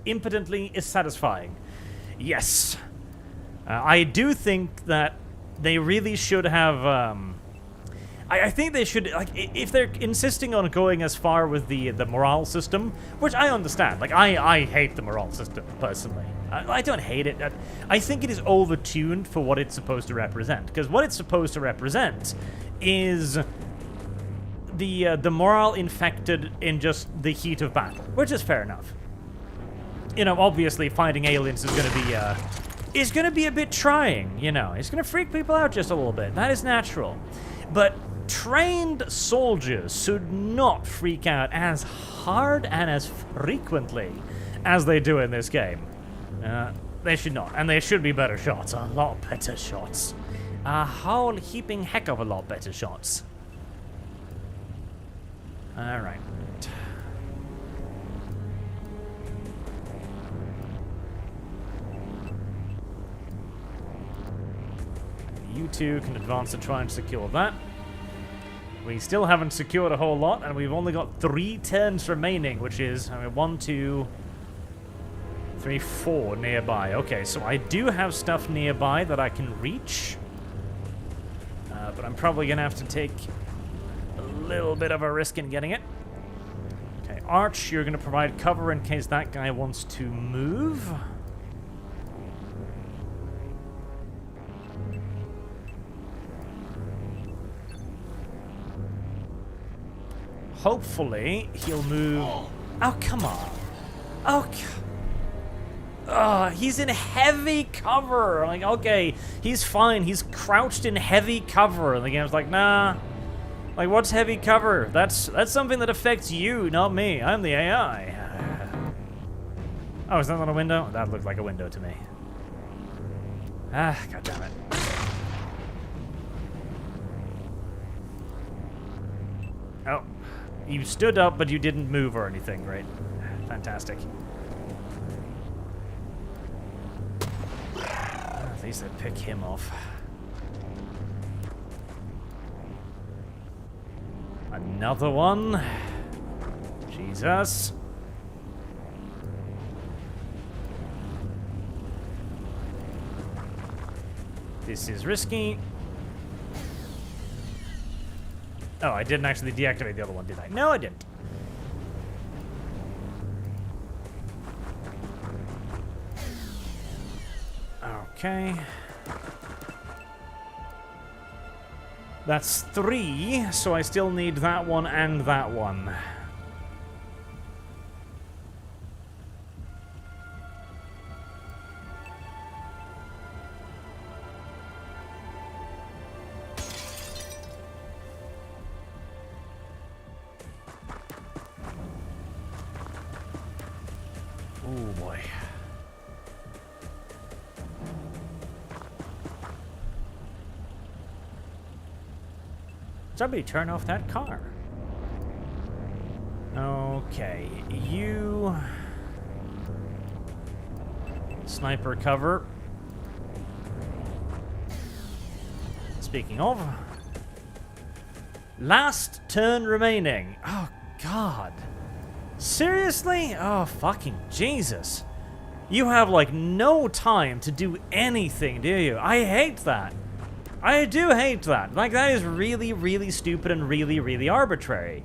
S1: impotently is satisfying. Yes. I do think that they really should have... I think they should, like, if they're insisting on going as far with the morale system, which I understand. Like, I hate the morale system, personally. I don't hate it. I think it is overtuned for what it's supposed to represent. Because what it's supposed to represent is the morale infected in just the heat of battle, which is fair enough. You know, obviously fighting aliens is going to be a bit trying, you know. It's going to freak people out just a little bit. That is natural. But trained soldiers should not freak out as hard and as frequently as they do in this game. They should not. And they should be better shots. A lot better shots. A whole heaping heck of a lot better shots. Alright. You two can advance to try and secure that. We still haven't secured a whole lot, and we've only got 3 turns remaining, which is 1, 2, 3, 4 nearby. Okay, so I do have stuff nearby that I can reach. But I'm probably going to have to take a little bit of a risk in getting it. Okay, Arch, you're going to provide cover in case that guy wants to move. Hopefully, he'll move... Oh, come on. Oh, he's in heavy cover. Like, okay, he's fine. He's crouched in heavy cover. And the game's like, nah. Like, what's heavy cover? That's something that affects you, not me. I'm the AI. Oh, is that not a window? That looked like a window to me. Ah, goddammit. Oh. You stood up, but you didn't move or anything. Great. Fantastic. At least I pick him off. Another one. Jesus. This is risky. Oh, I didn't actually deactivate the other one, did I? No, I didn't. Okay. That's 3, so I still need that one and that one. Oh boy. Somebody turn off that car. Okay, you... Sniper cover. Speaking of... Last turn remaining. Oh, God. Seriously? Oh, fucking Jesus. You have, like, no time to do anything, do you? I hate that. I do hate that. Like, that is really, really stupid and really, really arbitrary.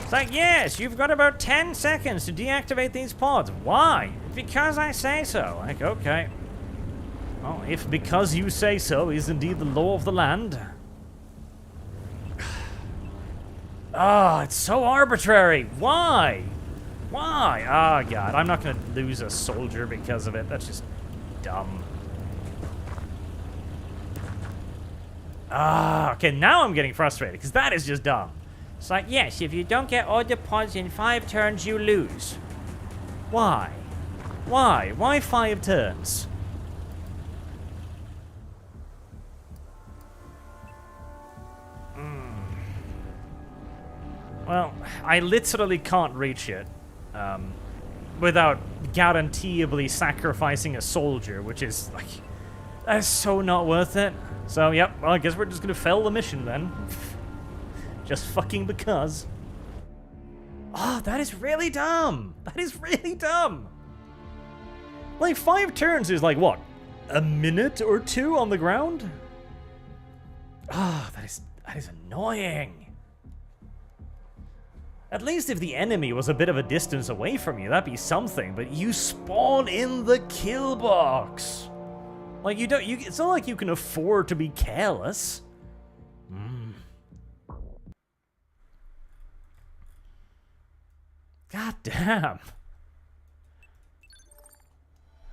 S1: It's like, yes, you've got about 10 seconds to deactivate these pods. Why? Because I say so. Like, okay. Well, if because you say so is indeed the law of the land. Oh, it's so arbitrary. Why? Why? Oh, God. I'm not going to lose a soldier because of it. That's just dumb. Ah, okay, now I'm getting frustrated, because that is just dumb. It's like, yes, if you don't get all the pods in 5 turns, you lose. Why? Why? Why 5 turns? Well, I literally can't reach it without guaranteeably sacrificing a soldier, which is, like, that's so not worth it. So, yep, well, I guess we're just gonna fail the mission then. Just fucking because. Oh, that is really dumb. That is really dumb. Like, 5 turns is like, what? A minute or 2 on the ground? Ah, oh, that is annoying. At least if the enemy was a bit of a distance away from you, that'd be something, but you spawn in the kill box. Like, it's not like you can afford to be careless. God damn.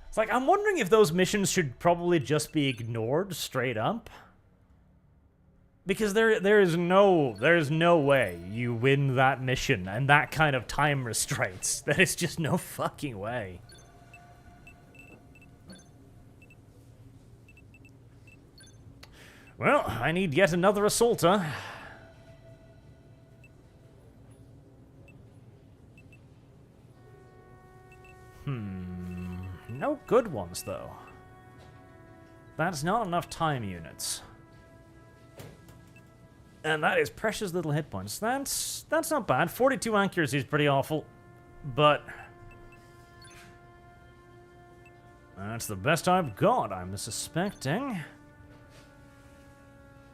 S1: It's like, I'm wondering if those missions should probably just be ignored straight up. Because there is no way you win that mission and that kind of time restraints. There is just no fucking way. Well, I need yet another assaulter. No good ones, though. That's not enough time units. And that is precious little hit points. That's not bad. 42 accuracy is pretty awful. But that's the best I've got, I'm suspecting.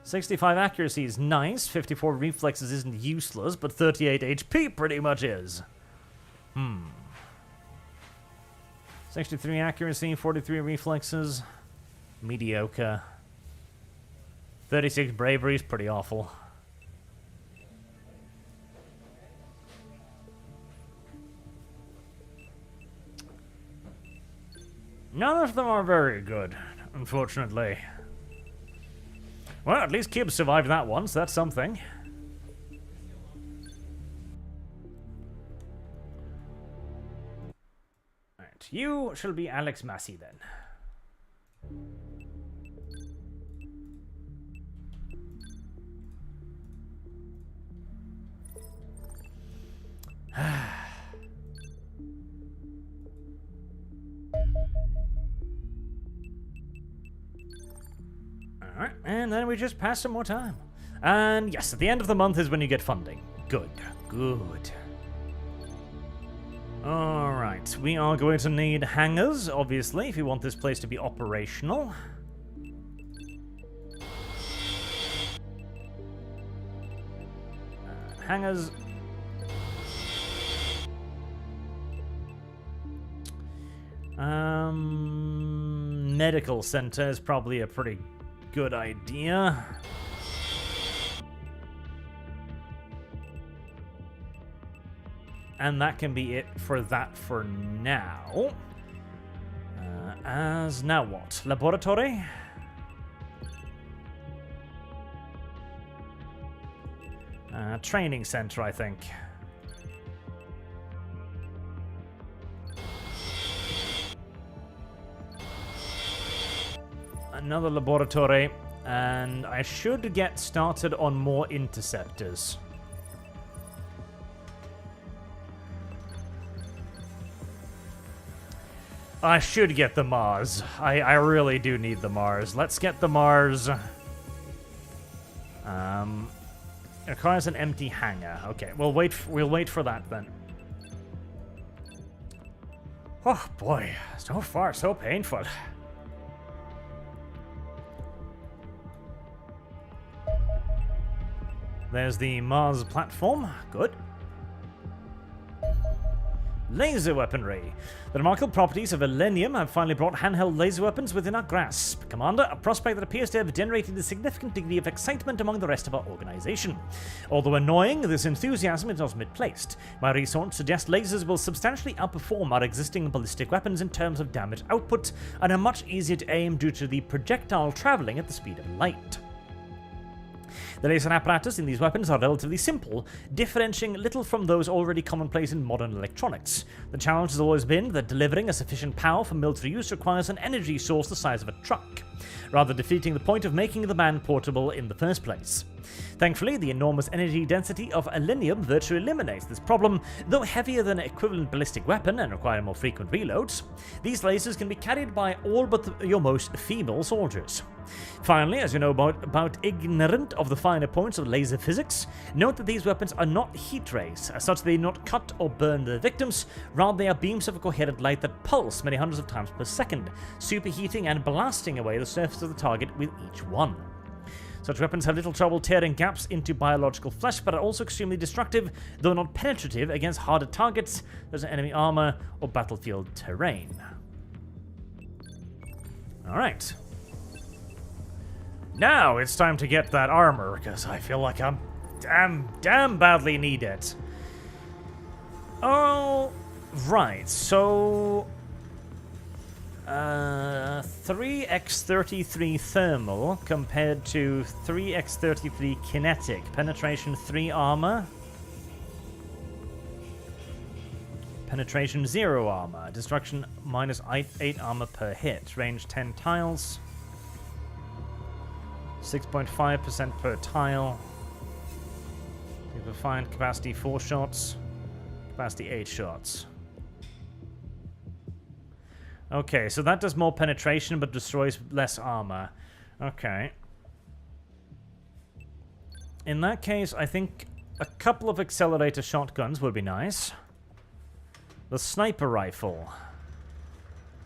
S1: 65 accuracy is nice. 54 reflexes isn't useless, but 38 HP pretty much is. 63 accuracy, 43 reflexes. Mediocre. 36 bravery is pretty awful. None of them are very good, unfortunately. Well, at least Kib survived that once, that's something. Alright, you shall be Alex Massey then. Alright, and then we just pass some more time. And yes, at the end of the month is when you get funding. Good, good. Alright, we are going to need hangars, obviously, if you want this place to be operational. Hangars. Medical center is probably a pretty good idea. And that can be it for that for now. As now what? Laboratory? Training center, I think. Another laboratory, and I should get started on more interceptors. I should get the Mars. I really do need the Mars. Let's get the Mars. Requires an empty hangar. Okay, we'll wait for that then. Oh boy, so far so painful. There's the Mars platform. Good. Laser weaponry. The remarkable properties of Elenium have finally brought handheld laser weapons within our grasp. Commander, a prospect that appears to have generated a significant degree of excitement among the rest of our organization. Although annoying, this enthusiasm is not misplaced. My research suggests lasers will substantially outperform our existing ballistic weapons in terms of damage output, and are much easier to aim due to the projectile traveling at the speed of light. The laser apparatus in these weapons are relatively simple, differentiating little from those already commonplace in modern electronics. The challenge has always been that delivering a sufficient power for military use requires an energy source the size of a truck, rather defeating the point of making the man portable in the first place. Thankfully, the enormous energy density of Elenium virtually eliminates this problem. Though heavier than an equivalent ballistic weapon and require more frequent reloads, these lasers can be carried by all but your most feeble soldiers. Finally, as you know about ignorant of the finer points of laser physics, note that these weapons are not heat rays. As such, they do not cut or burn their victims, rather they are beams of coherent light that pulse many hundreds of times per second, superheating and blasting away the surface of the target with each one. Such weapons have little trouble tearing gaps into biological flesh, but are also extremely destructive, though not penetrative, against harder targets, such as enemy armor or battlefield terrain. Alright. Now it's time to get that armor, because I feel like I'm damn badly need it. Oh, right, so 3x33 thermal compared to 3x33 kinetic. Penetration 3 armor. Penetration 0 armor. Destruction minus 8 armor per hit. Range 10 tiles. 6.5% per tile. People find capacity 4 shots. Capacity 8 shots. Okay, so that does more penetration but destroys less armor. Okay. In that case, I think a couple of accelerator shotguns would be nice. The sniper rifle.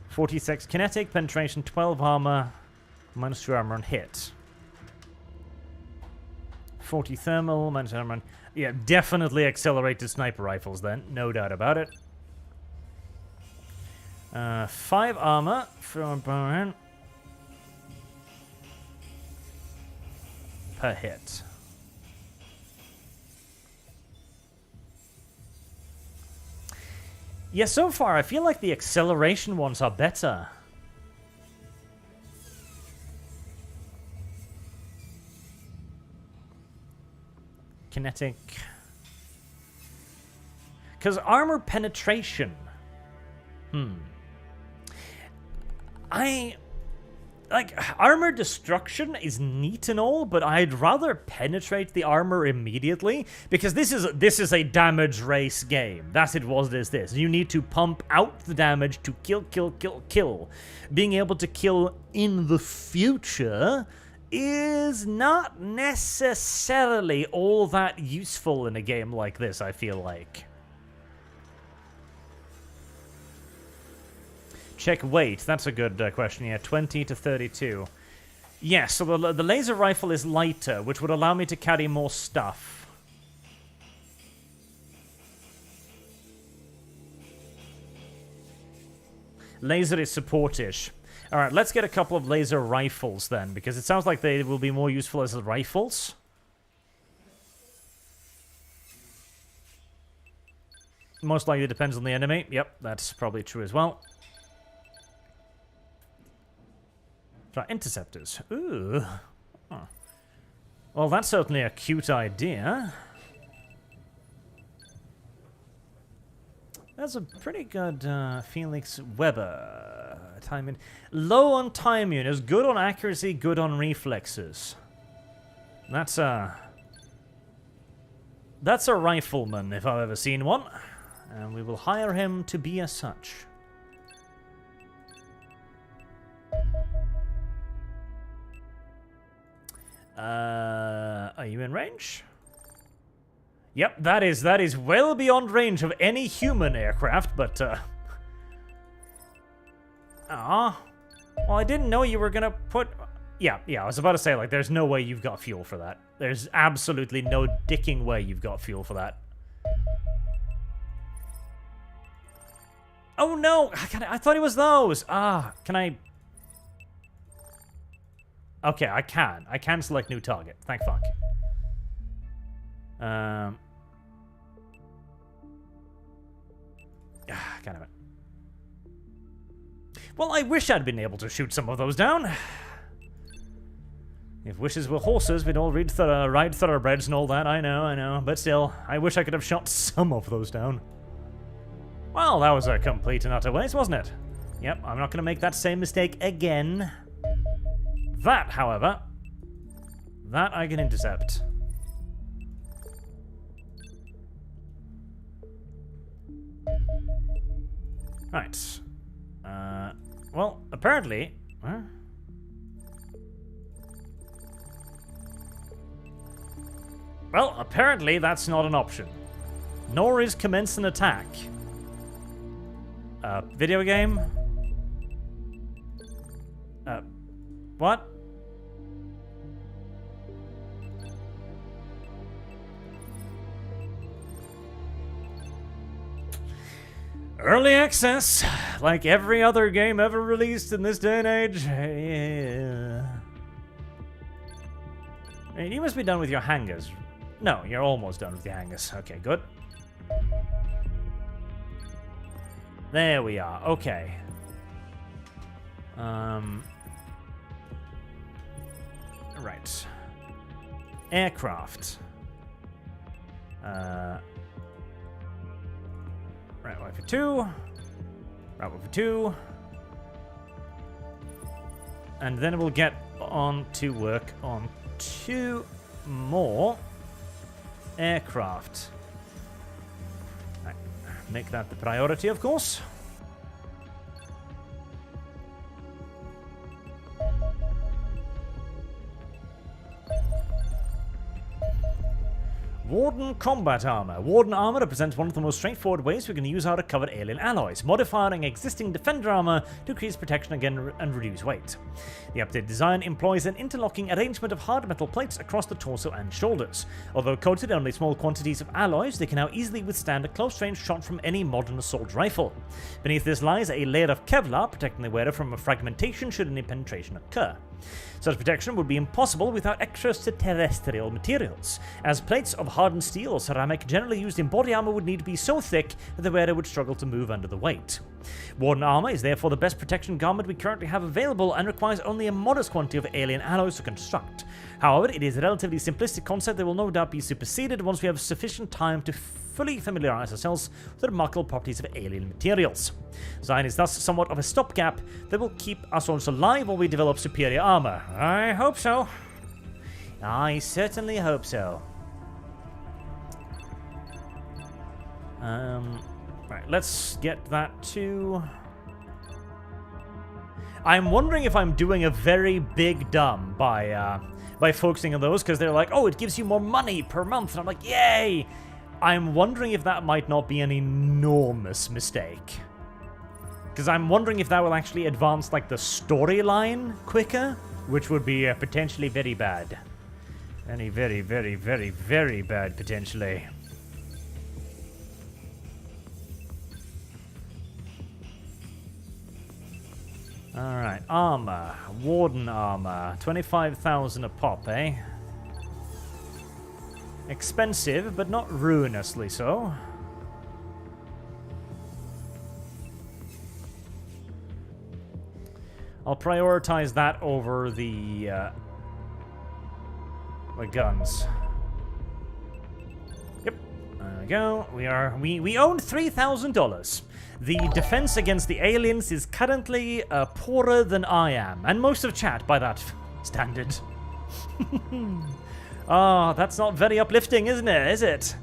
S1: 46 kinetic, penetration 12 armor, minus 2 armor on hit. 40 thermal, minus armor on... Yeah, definitely accelerated sniper rifles then, no doubt about it. 5 armor for burn per hit. Yeah, so far I feel like the acceleration ones are better. Kinetic. Because armor penetration. Like, armor destruction is neat and all, but I'd rather penetrate the armor immediately, because this is a damage race game. That's what it is this. You need to pump out the damage to kill. Being able to kill in the future is not necessarily all that useful in a game like this, I feel like. Check weight. That's a good question. Yeah, 20 to 32. Yes, so the laser rifle is lighter, which would allow me to carry more stuff. Laser is support-ish. Alright, let's get a couple of laser rifles then, because it sounds like they will be more useful as rifles. Most likely depends on the enemy. Yep, that's probably true as well. Try interceptors. Ooh. Huh. Well, that's certainly a cute idea. That's a pretty good Felix Weber. Time low on time units, good on accuracy, good on reflexes. That's a rifleman if I've ever seen one. And we will hire him to be as such. Are you in range? Yep, that is well beyond range of any human aircraft, but well, I didn't know you were gonna put... Yeah, I was about to say, like, there's no way you've got fuel for that. There's absolutely no dicking way you've got fuel for that. Oh no! I thought it was those! Can I... Okay, I can. I can select new target. Thank fuck. God damn it. Well, I wish I'd been able to shoot some of those down. If wishes were horses, we'd all ride thoroughbreds and all that. I know. But still, I wish I could have shot some of those down. Well, that was a complete and utter waste, wasn't it? Yep, I'm not going to make that same mistake again. That, however, that I can intercept. Right. Well, apparently... Huh? Well, apparently that's not an option. Nor is commence an attack. Video game? What? Early access, like every other game ever released in this day and age. Yeah. You must be done with your hangars. No, you're almost done with your hangars. Okay, good. There we are. Okay. Right. Aircraft. Right one for 2. Right one for 2. And then we'll get on to work on 2 more aircraft. Right. Make that the priority, of course. Warden Combat Armor. Warden Armor represents one of the most straightforward ways we can use our recovered alien alloys, modifying existing Defender Armor to increase protection again and reduce weight. The updated design employs an interlocking arrangement of hard metal plates across the torso and shoulders. Although coated in only small quantities of alloys, they can now easily withstand a close-range shot from any modern assault rifle. Beneath this lies a layer of Kevlar, protecting the wearer from a fragmentation should any penetration occur. Such protection would be impossible without extraterrestrial materials, as plates of hardened steel or ceramic generally used in body armor would need to be so thick that the wearer would struggle to move under the weight. Warden armor is therefore the best protection garment we currently have available and requires only a modest quantity of alien alloys to construct. However, it is a relatively simplistic concept that will no doubt be superseded once we have sufficient time to fully familiarize ourselves with the remarkable properties of alien materials. Design is thus somewhat of a stopgap that will keep us also alive while we develop superior armor. I hope so. I certainly hope so. Right, let's get that to... I'm wondering if I'm doing a very big dumb by focusing on those, because they're like, oh, it gives you more money per month, and I'm like, yay! I'm wondering if that might not be an enormous mistake. Because I'm wondering if that will actually advance, like, the storyline quicker, which would be potentially very bad. Very, very, very, very, very bad, potentially. Alright, armor. Warden armor. 25,000 a pop, eh? Expensive, but not ruinously so. I'll prioritize that over the guns. Yep, there we go. We own $3,000. The defense against the aliens is currently poorer than I am, and most of chat by that standard. Ah, that's not very uplifting, isn't it? Is it?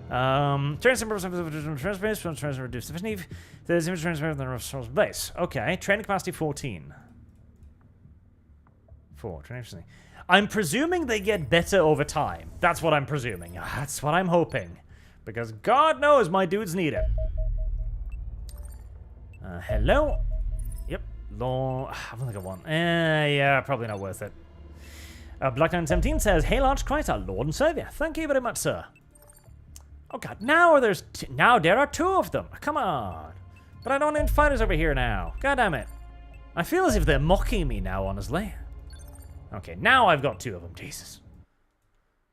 S1: Transfer reduced efficiency. There's image transfer than resource base. Okay, training capacity 14. 4. Training efficiency. I'm presuming they get better over time. That's what I'm presuming. That's what I'm hoping. Because God knows my dudes need it. Hello? Yep. Long. I've only got one. Yeah, probably not worth it. Black917 says, Hail ArchCast, Lord and Saviour. Thank you very much, sir. Oh god, now there are 2 of them. Come on. But I don't need fighters over here now. God damn it. I feel as if they're mocking me now, honestly. Okay, now I've got 2 of them. Jesus.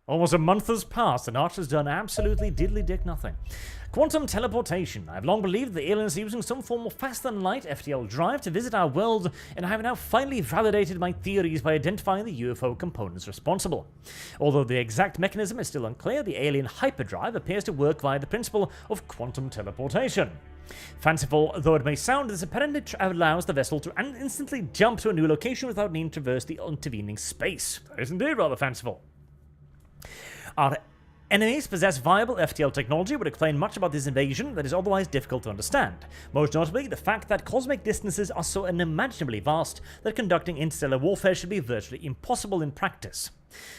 S1: Almost a month has passed and Arch has done absolutely diddly-dick nothing. Quantum teleportation. I've long believed the aliens are using some form of faster-than-light FTL drive to visit our world, and I have now finally validated my theories by identifying the UFO components responsible. Although the exact mechanism is still unclear, the alien hyperdrive appears to work via the principle of quantum teleportation. Fanciful though it may sound, this apparently allows the vessel to instantly jump to a new location without needing to traverse the intervening space. That is indeed rather fanciful. Our enemies possess viable FTL technology would explain much about this invasion that is otherwise difficult to understand. Most notably, the fact that cosmic distances are so unimaginably vast that conducting interstellar warfare should be virtually impossible in practice.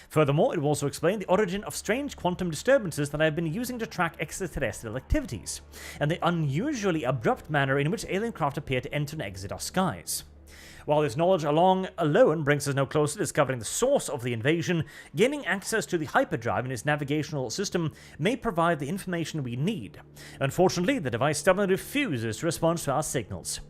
S1: Furthermore, it will also explain the origin of strange quantum disturbances that I have been using to track extraterrestrial activities, and the unusually abrupt manner in which alien craft appear to enter and exit our skies. While this knowledge alone brings us no closer to discovering the source of the invasion, gaining access to the hyperdrive in its navigational system may provide the information we need. Unfortunately, the device stubbornly refuses to respond to our signals.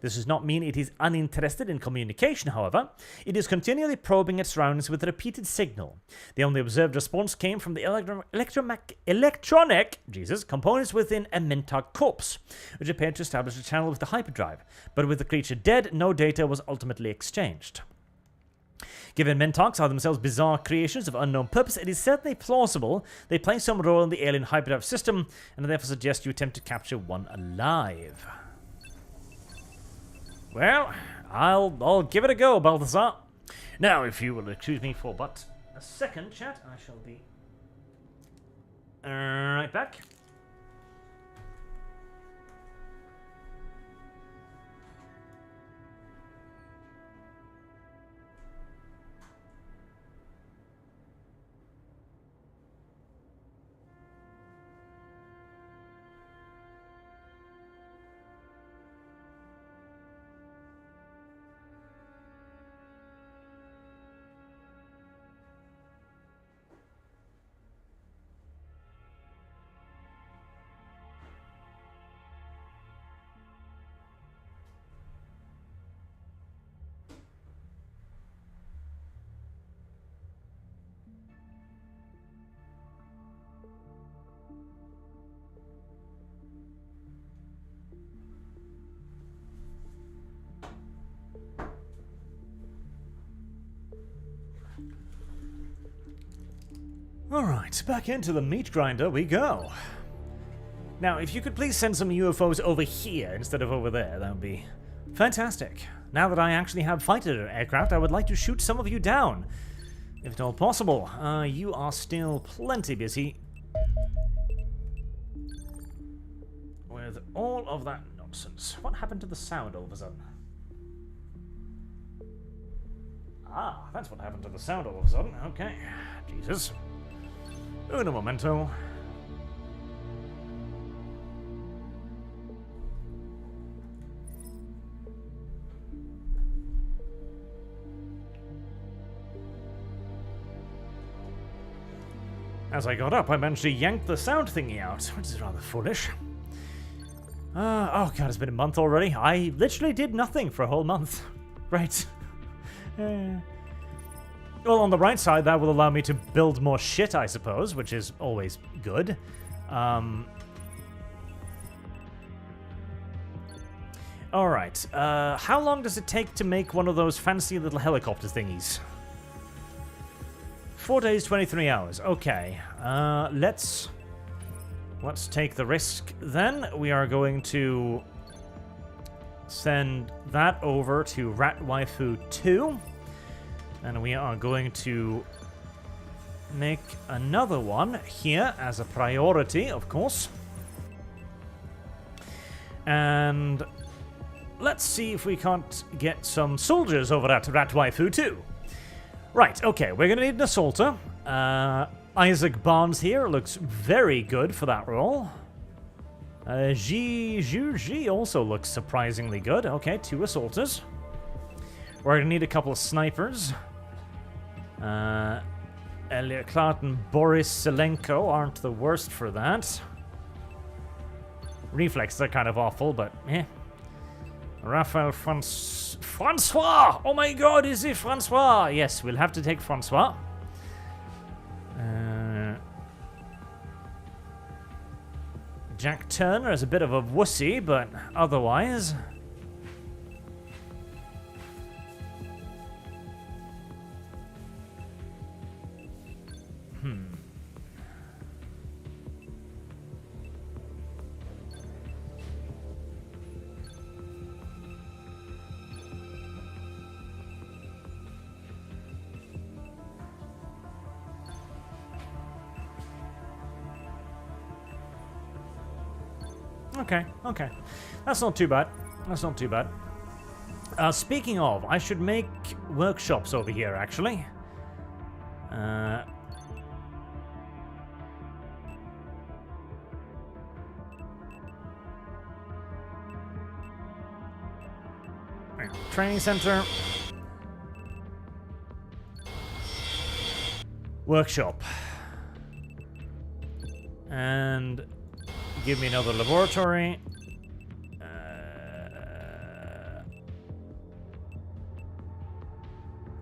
S1: This does not mean it is uninterested in communication, however. It is continually probing its surroundings with a repeated signal. The only observed response came from the electronic components within a Mentok corpse, which appeared to establish a channel with the hyperdrive, but with the creature dead, no data was ultimately exchanged. Given Mentoks are themselves bizarre creations of unknown purpose, it is certainly plausible they play some role in the alien hyperdrive system, and I therefore suggest you attempt to capture one alive. Well, I'll give it a go, Balthazar. Now, if you will excuse me for but a second, chat, I shall be right back. Alright, back into the meat grinder we go. Now, if you could please send some UFOs over here instead of over there, that would be fantastic. Now that I actually have fighter aircraft, I would like to shoot some of you down, if at all possible. You are still plenty busy with all of that nonsense. What happened to the sound all of a sudden? Ah, that's what happened to the sound all of a sudden. Okay, Jesus. Uno momento. As I got up, I managed to yank the sound thingy out, which is rather foolish. Oh god, it's been a month already. I literally did nothing for a whole month. Right. Well, on the right side, that will allow me to build more shit, I suppose, which is always good. Alright, how long does it take to make one of those fancy little helicopter thingies? 4 days, 23 hours. Okay, let's take the risk then. We are going to send that over to Rat Waifu 2. And we are going to make another one here as a priority, of course. And let's see if we can't get some soldiers over at Rat Waifu 2. Right, okay, we're going to need an assaulter. Isaac Barnes here looks very good for that role. Ji also looks surprisingly good. Okay, 2 assaulters. We're going to need a couple of snipers. Elliot Clark and Boris Selenko aren't the worst for that. Reflexes are kind of awful, but eh. Raphael Francois! Oh my god, is it Francois? Yes, we'll have to take Francois. Jack Turner is a bit of a wussy, but otherwise... Okay. That's not too bad. Speaking of, I should make workshops over here, actually. Training center. Workshop. And give me another laboratory.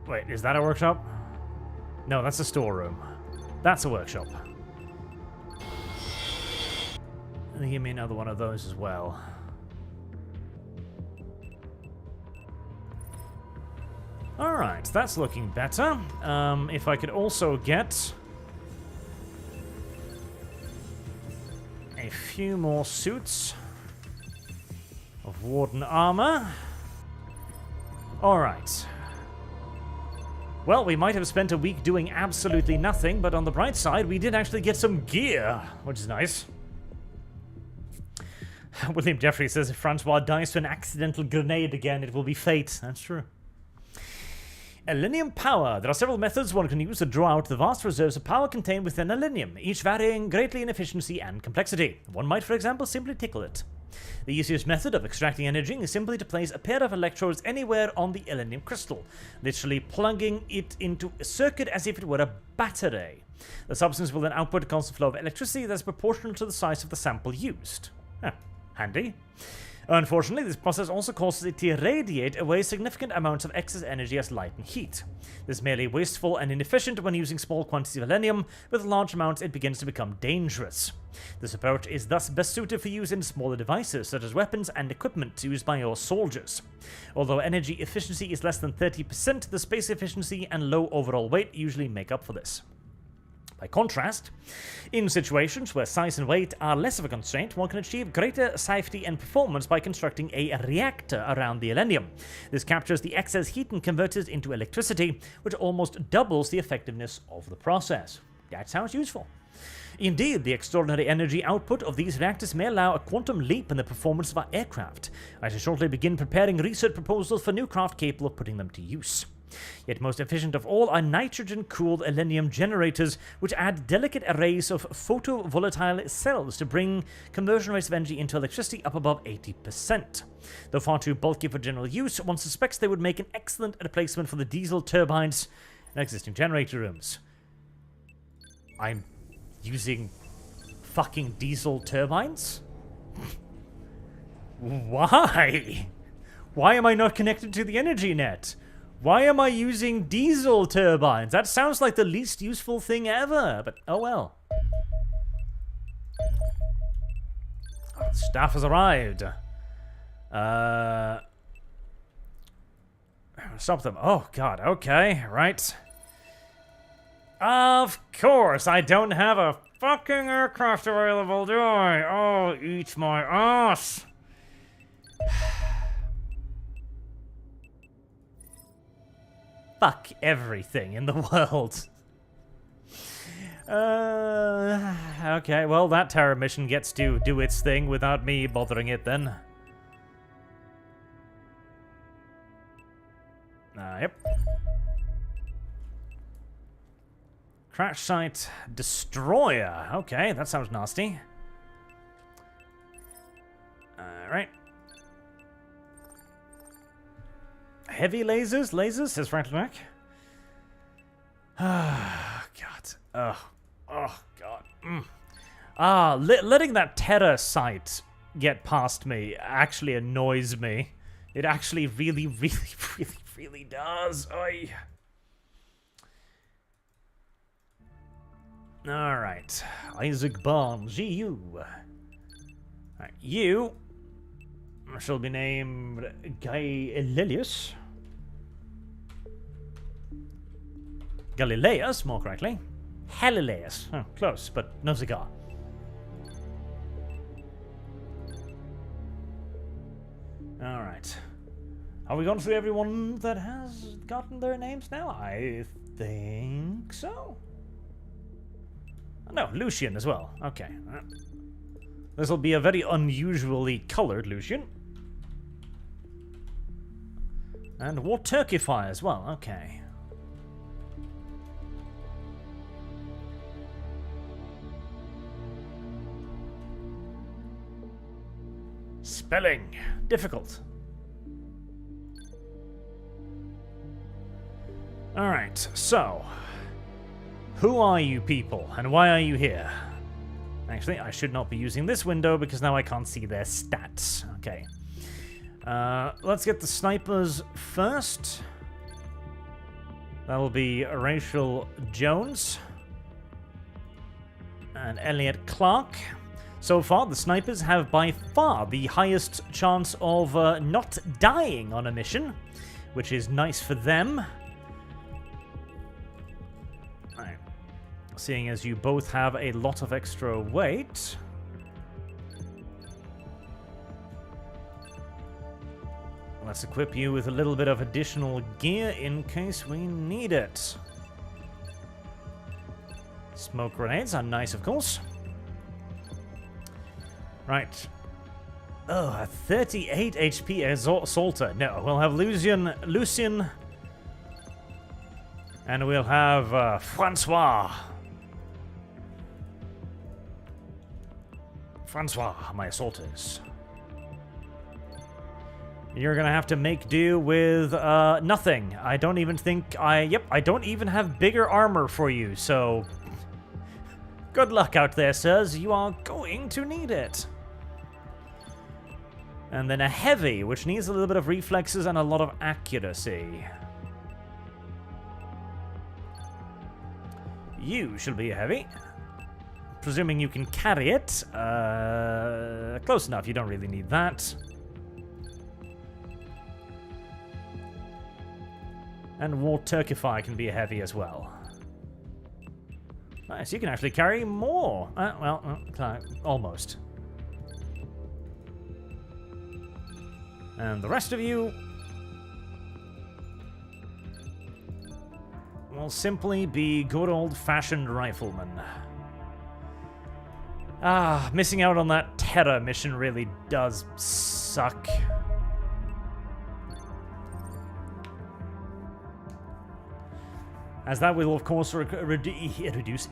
S1: Wait, is that a workshop? No, that's a storeroom. That's a workshop. And give me another one of those as well. Alright, that's looking better. If I could also get a few more suits of Warden armor. Alright. Well, we might have spent a week doing absolutely nothing, but on the bright side, we did actually get some gear, which is nice. William Jeffrey says if Francois dies to an accidental grenade again, it will be fate. That's true. Elenium power. There are several methods one can use to draw out the vast reserves of power contained within Elenium, each varying greatly in efficiency and complexity. One might, for example, simply tickle it. The easiest method of extracting energy is simply to place a pair of electrodes anywhere on the Elenium crystal, literally plugging it into a circuit as if it were a battery. The substance will then output a constant flow of electricity that is proportional to the size of the sample used. Handy. Unfortunately, this process also causes it to radiate away significant amounts of excess energy as light and heat. This is merely wasteful and inefficient when using small quantities of Elenium. With large amounts, it begins to become dangerous. This approach is thus best suited for use in smaller devices, such as weapons and equipment used by your soldiers. Although energy efficiency is less than 30%, the space efficiency and low overall weight usually make up for this. By contrast, in situations where size and weight are less of a constraint, one can achieve greater safety and performance by constructing a reactor around the Elenium. This captures the excess heat and converts it into electricity, which almost doubles the effectiveness of the process. That sounds useful. Indeed, the extraordinary energy output of these reactors may allow a quantum leap in the performance of our aircraft. I shall shortly begin preparing research proposals for new craft capable of putting them to use. Yet most efficient of all are nitrogen-cooled Elenium generators, which add delicate arrays of photovolatile cells to bring conversion rates of energy into electricity up above 80%. Though far too bulky for general use, one suspects they would make an excellent replacement for the diesel turbines in existing generator rooms. I'm using fucking diesel turbines? Why? Why am I not connected to the energy net? Why am I using diesel turbines? That sounds like the least useful thing ever, but oh well. Staff has arrived. Stop them. Oh god, okay, right. Of course, I don't have a fucking aircraft available, do I? Oh, eat my ass. Fuck everything in the world. Okay, well, that terror mission gets to do its thing without me bothering it then. Yep. Crash site destroyer. Okay, that sounds nasty. Alright. Heavy lasers? Lasers? Says Franklin Mac. Ah, God. Oh, God. Letting that terror site get past me actually annoys me. It actually really, really, really, really does. Oy. Alright. Isaac Barnes, GU. Alright, you shall be named Galileus. Galileus, more correctly. Halileus. Oh, close, but no cigar. Alright. Have we gone through everyone that has gotten their names now? I think so. No, Lucian as well. Okay. This will be a very unusually colored Lucian. And War Turkey Fire as well. Okay. Spelling. Difficult. Alright, so. Who are you people, and why are you here? Actually, I should not be using this window because now I can't see their stats. Okay. Let's get the snipers first. That'll be Rachel Jones and Elliot Clark. So far, the snipers have by far the highest chance of not dying on a mission, which is nice for them. Right. Seeing as you both have a lot of extra weight. let's equip you with a little bit of additional gear in case we need it. Smoke grenades are nice, of course. Right. Oh, a 38 HP assaulter. No, we'll have Lucien, and we'll have Francois. Francois, my assaulters. You're gonna have to make do with nothing. I don't even think I don't even have bigger armor for you, so good luck out there, sirs. You are going to need it. And then a heavy, which needs a little bit of reflexes and a lot of accuracy. You shall be a heavy. Presuming you can carry it. Close enough, you don't really need that. And War Turkify can be a heavy as well. Nice, you can actually carry more. Almost. And the rest of you will simply be good old-fashioned riflemen. Ah, missing out on that terror mission really does suck. As that will, of course,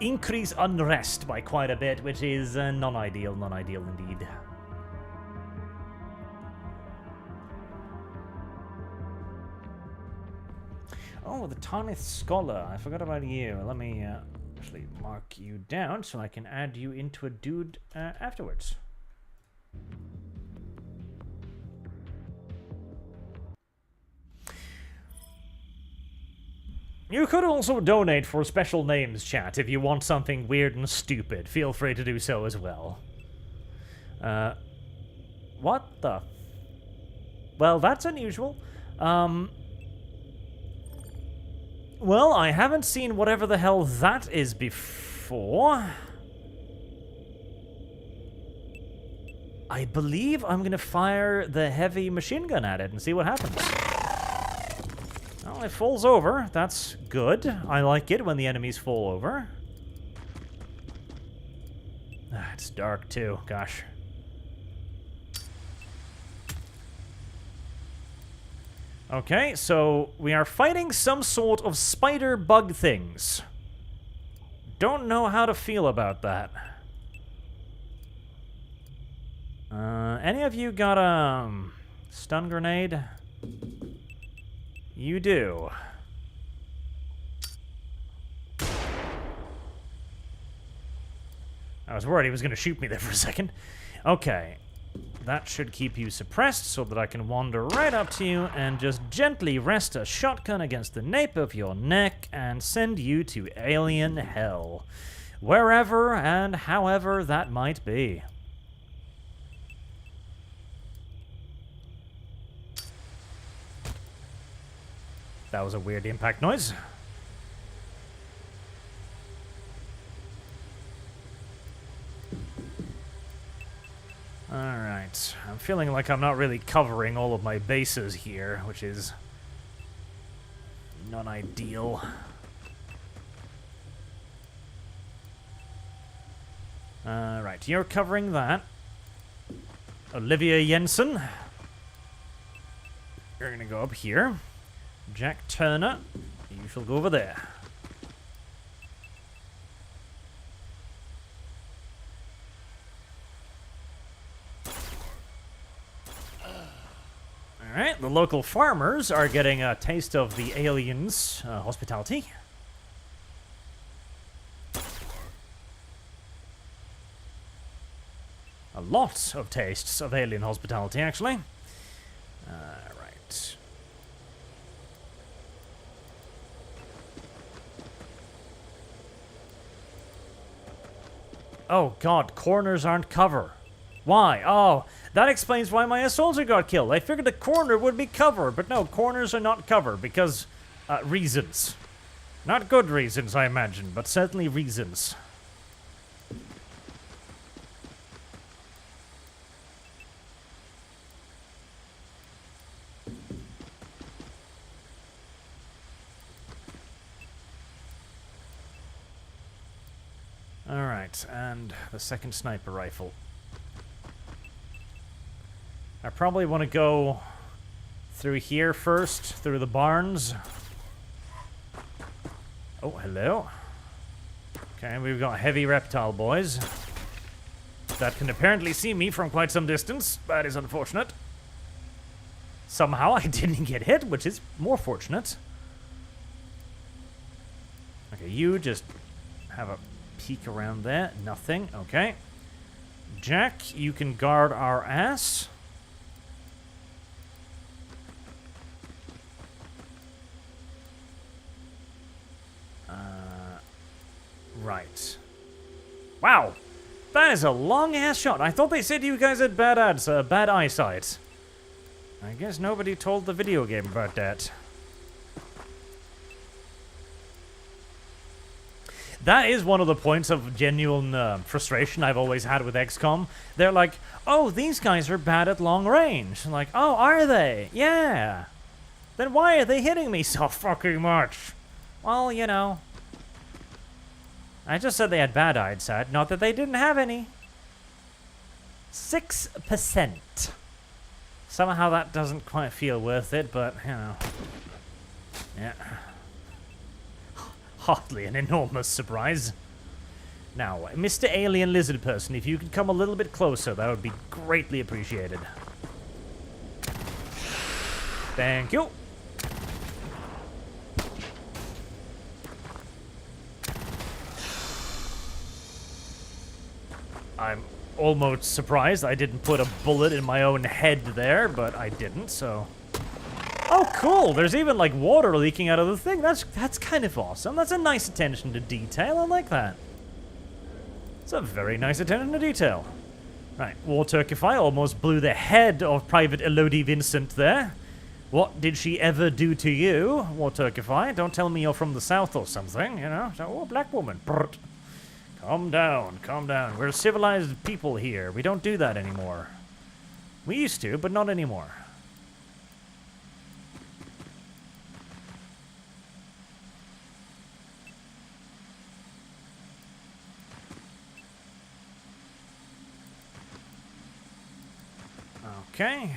S1: increase unrest by quite a bit, which is non-ideal indeed. Oh, the Tarnith Scholar. I forgot about you. Let me actually mark you down so I can add you into a dude afterwards. You could also donate for special names, chat, if you want something weird and stupid. Feel free to do so as well. What the... Well, that's unusual. Well, I haven't seen whatever the hell that is before. I believe I'm gonna fire the heavy machine gun at it and see what happens. Well, it falls over. That's good. I like it when the enemies fall over. Ah, it's dark too. Gosh. Okay, so we are fighting some sort of spider bug things. Don't know how to feel about that. Any of you got a stun grenade? You do. I was worried he was going to shoot me there for a second. Okay. That should keep you suppressed so that I can wander right up to you and just gently rest a shotgun against the nape of your neck and send you to alien hell. Wherever and however that might be. That was a weird impact noise. Alright, I'm feeling like I'm not really covering all of my bases here, which is not ideal. Right, you're covering that. Olivia Jensen. You're gonna go up here. Jack Turner, you shall go over there. Alright, the local farmers are getting a taste of the aliens' hospitality. A lot of tastes of alien hospitality, actually. Right. Oh god, corners aren't cover. Why? Oh, that explains why my assaulter got killed. I figured the corner would be cover, but no, corners are not cover because reasons. Not good reasons, I imagine, but certainly reasons. Alright, and the second sniper rifle. I probably want to go through here first, through the barns. Oh, hello. Okay, we've got heavy reptile boys that can apparently see me from quite some distance. That is unfortunate. Somehow I didn't get hit, which is more fortunate. Okay, you just have a peek around there. Nothing. Okay. Jack, you can guard our ass. Right. Wow. That is a long-ass shot. I thought they said you guys had bad eyesight. I guess nobody told the video game about that. That is one of the points of genuine frustration I've always had with XCOM. They're like, oh, these guys are bad at long range. I'm like, oh, are they? Yeah. Then why are they hitting me so fucking much? Well, you know. I just said they had bad eyesight, not that they didn't have any. 6%. Somehow that doesn't quite feel worth it, but, you know. Yeah. Hardly an enormous surprise. Now, Mr. Alien Lizard Person, if you could come a little bit closer, that would be greatly appreciated. Thank you. I'm almost surprised I didn't put a bullet in my own head there, but I didn't, so... Oh, cool! There's even, like, water leaking out of the thing. That's kind of awesome. That's a nice attention to detail. I like that. It's a very nice attention to detail. Right, War Turkify almost blew the head of Private Elodie Vincent there. What did she ever do to you, War Turkify? Don't tell me you're from the south or something, you know? So, oh, black woman. Brrrt. Calm down, calm down. We're civilized people here. We don't do that anymore. We used to, but not anymore. Okay.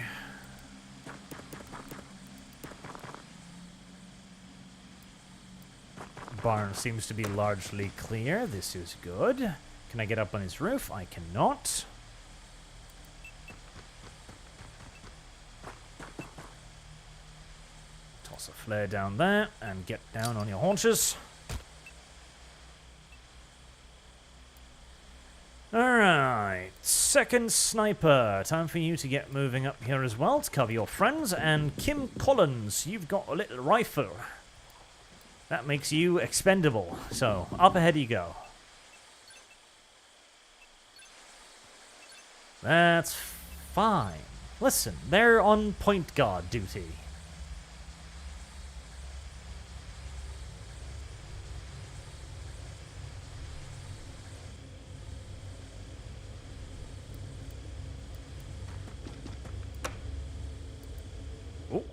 S1: Barn seems to be largely clear. This is good. Can I get up on his roof? I cannot. Toss a flare down there and get down on your haunches. Alright, second sniper. Time for you to get moving up here as well to cover your friends. And Kim Collins, you've got a little rifle. That makes you expendable. So, up ahead you go. That's fine. Listen, they're on point guard duty. Oh,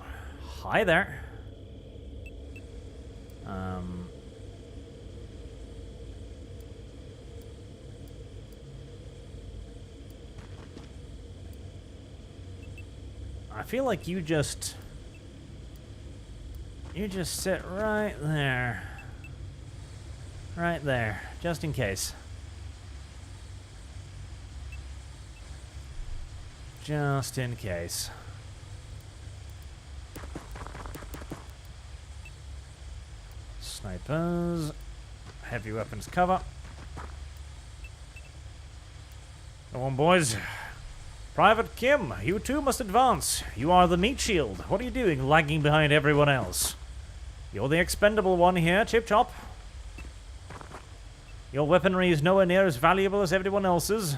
S1: hi there. I feel like you just sit right there. Right there, just in case. Just in case. Snipers. Heavy weapons cover. Come on, boys. Private Kim, you too must advance. You are the meat shield. What are you doing, lagging behind everyone else? You're the expendable one here, Chip Chop. Your weaponry is nowhere near as valuable as everyone else's.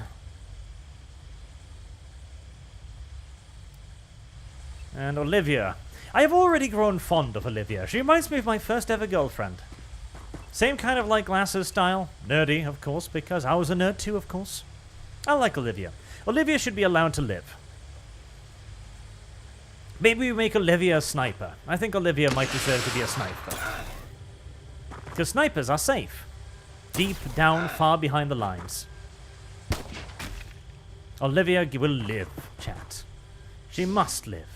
S1: And Olivia. I have already grown fond of Olivia. She reminds me of my first ever girlfriend. Same kind of like glasses style. Nerdy, of course, because I was a nerd too, of course. I like Olivia. Olivia should be allowed to live. Maybe we make Olivia a sniper. I think Olivia might deserve to be a sniper. Because snipers are safe. deep down, far behind the lines. Olivia will live, chat. She must live.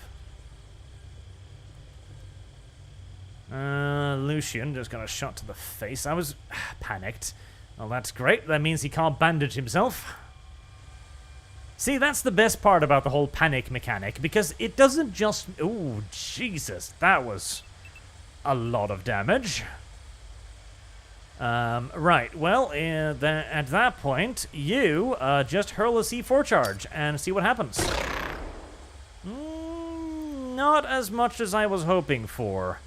S1: Lucian just got a shot to the face. I was panicked. Well, that's great. That means he can't bandage himself. See, that's the best part about the whole panic mechanic, because it doesn't just... Ooh, Jesus, that was a lot of damage. Right, well, at that point, you just hurl a C4 charge and see what happens. Not as much as I was hoping for.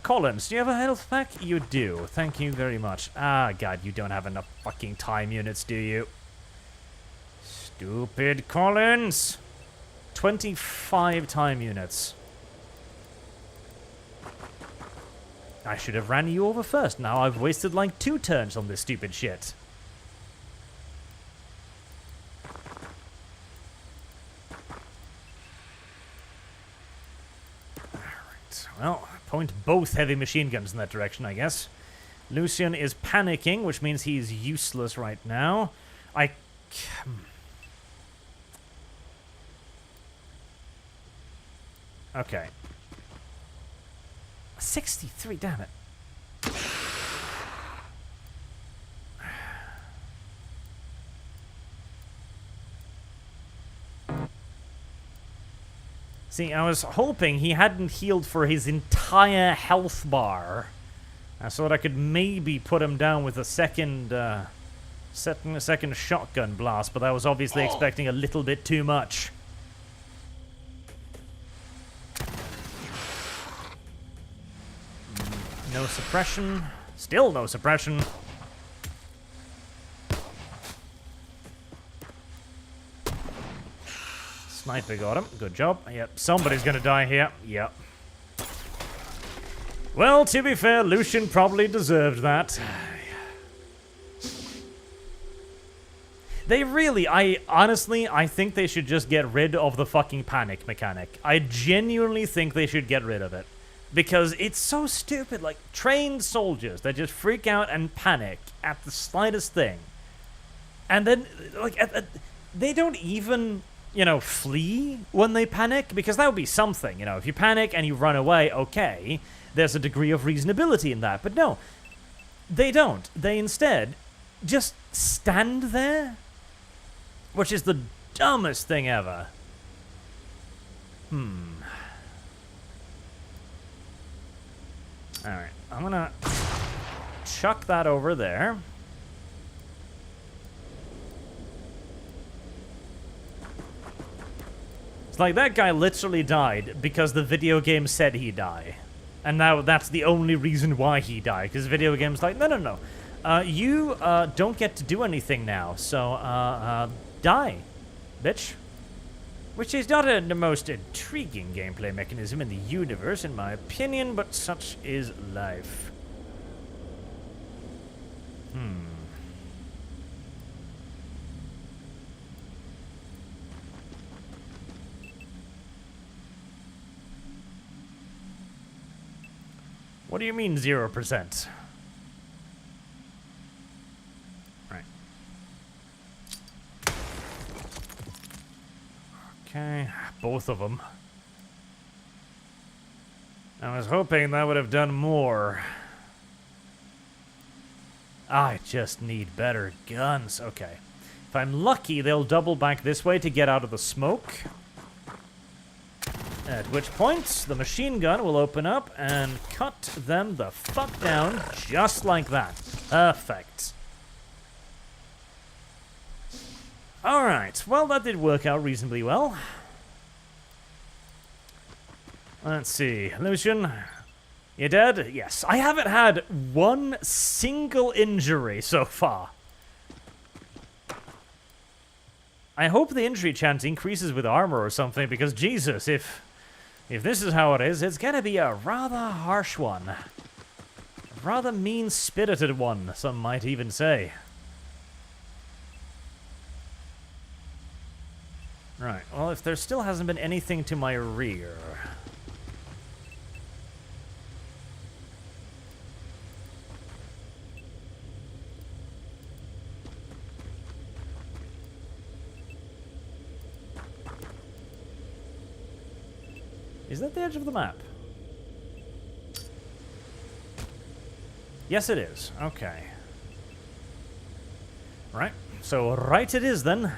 S1: Collins, do you have a health pack? You do. Thank you very much. Ah, God, you don't have enough fucking time units, do you? Stupid Collins! 25 time units. I should have ran you over first. Now I've wasted like 2 turns on this stupid shit. Alright, well, point both heavy machine guns in that direction, I guess. Lucian is panicking, which means he's useless right now. Okay. 63, damn it. See, I was hoping he hadn't healed for his entire health bar. So that I could maybe put him down with a second shotgun blast, but I was obviously expecting a little bit too much. No suppression. Still no suppression. Sniper got him. Good job. Yep, somebody's gonna die here. Yep. Well, to be fair, Lucian probably deserved that. They really, I think they should just get rid of the fucking panic mechanic. I genuinely think they should get rid of it. Because it's so stupid, like, trained soldiers that just freak out and panic at the slightest thing. And then, like, they don't even, you know, flee when they panic, because that would be something, you know. If you panic and you run away, okay, there's a degree of reasonability in that. But no, they don't. They instead just stand there, which is the dumbest thing ever. Alright, I'm gonna chuck that over there. It's like that guy literally died because the video game said he'd die. And now that's the only reason why he died, because the video game's like, no. You don't get to do anything now, so die, bitch. Which is not the most intriguing gameplay mechanism in the universe, in my opinion, but such is life. What do you mean 0%? Right. Okay, both of them. I was hoping that would have done more. I just need better guns. Okay. If I'm lucky, they'll double back this way to get out of the smoke. At which point, the machine gun will open up and cut them the fuck down just like that. Perfect. Alright, well, that did work out reasonably well. Let's see. Lucian, you dead? Yes. I haven't had one single injury so far. I hope the injury chance increases with armor or something, because Jesus, if this is how it is, it's gonna be a rather harsh one. A rather mean-spirited one, some might even say. Right, well, if there still hasn't been anything to my rear... Is that the edge of the map? Yes, it is. Okay. Right. So right it is then.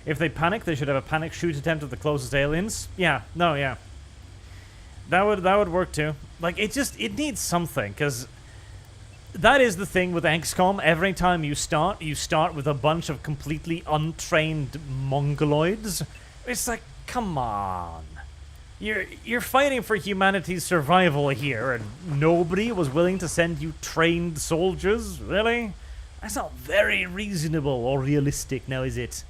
S1: If they panic, they should have a panic shoot attempt at the closest aliens. Yeah. No, yeah. That would work too. Like, it needs something, because that is the thing with XCOM. Every time you start with a bunch of completely untrained mongoloids. It's like, come on. You're fighting for humanity's survival here, and nobody was willing to send you trained soldiers? Really? That's not very reasonable or realistic, now is it?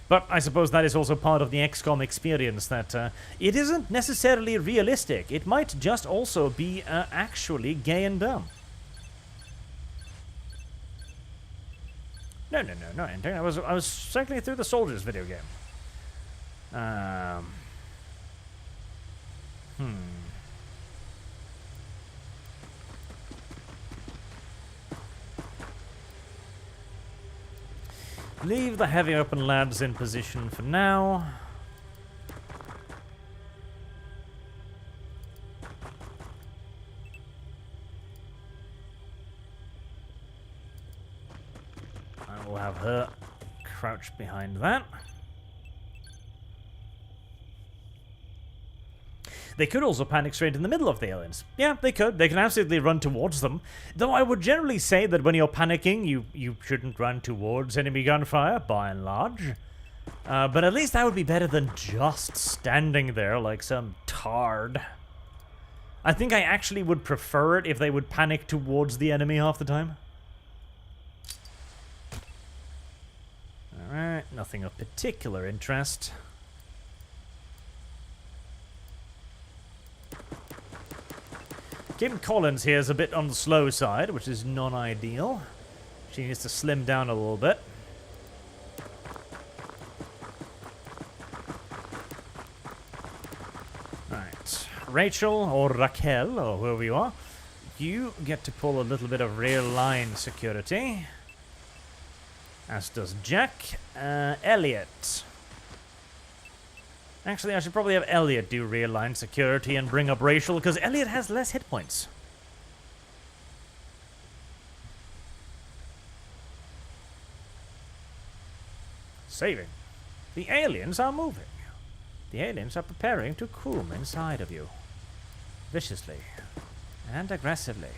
S1: But I suppose that is also part of the XCOM experience, that it isn't necessarily realistic. It might just also be actually gay and dumb. No, Enter. I was cycling through the soldiers video game. Leave the heavy open lads in position for now. I will have her crouch behind that. They could also panic straight in the middle of the aliens. Yeah, they could. They can absolutely run towards them. Though I would generally say that when you're panicking, you shouldn't run towards enemy gunfire, by and large. But at least that would be better than just standing there like some tard. I think I actually would prefer it if they would panic towards the enemy half the time. Alright, nothing of particular interest. Kim Collins here is a bit on the slow side, which is non-ideal. She needs to slim down a little bit. Right. Rachel, or Raquel, or whoever you are, you get to pull a little bit of rear line security. As does Jack. Elliot. Actually, I should probably have Elliot do rear line security and bring up Rachel, because Elliot has less hit points. Saving. The aliens are moving. The aliens are preparing to coom inside of you. Viciously. And aggressively.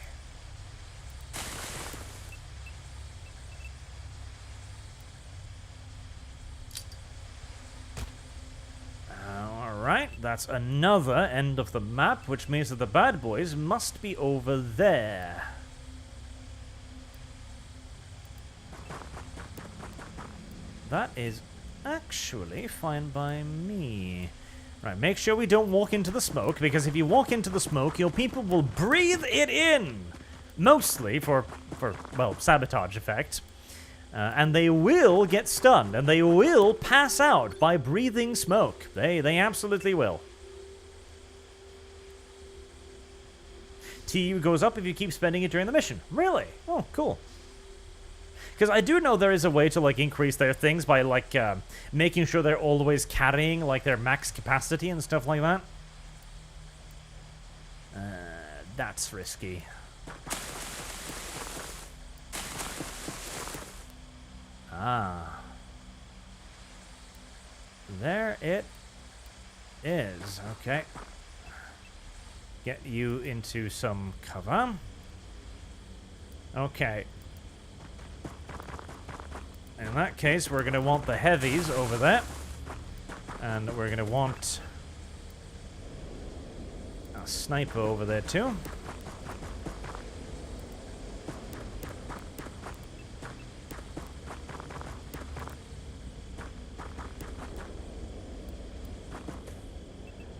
S1: Alright, that's another end of the map, which means that the bad boys must be over there. That is actually fine by me. Right, make sure we don't walk into the smoke, because if you walk into the smoke, your people will breathe it in! Mostly for well, sabotage effect. And they will get stunned, and they will pass out by breathing smoke. They absolutely will. TU goes up if you keep spending it during the mission. Really? Oh, cool. Because I do know there is a way to, like, increase their things by, like, making sure they're always carrying, like, their max capacity and stuff like that. That's risky. Ah. There it is. Okay. Get you into some cover. Okay. In that case, we're going to want the heavies over there. And we're going to want a sniper over there too.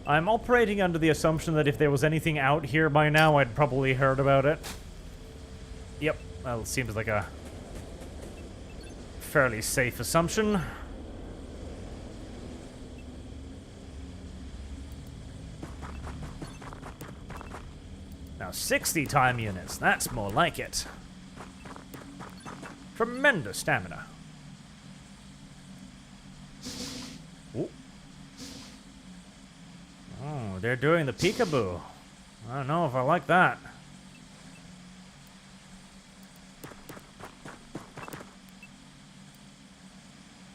S1: I'm operating under the assumption that if there was anything out here by now, I'd probably heard about it. Yep, that seems like a fairly safe assumption. Now 60 time units, that's more like it. Tremendous stamina. Ooh. Oh, they're doing the peekaboo. I don't know if I like that.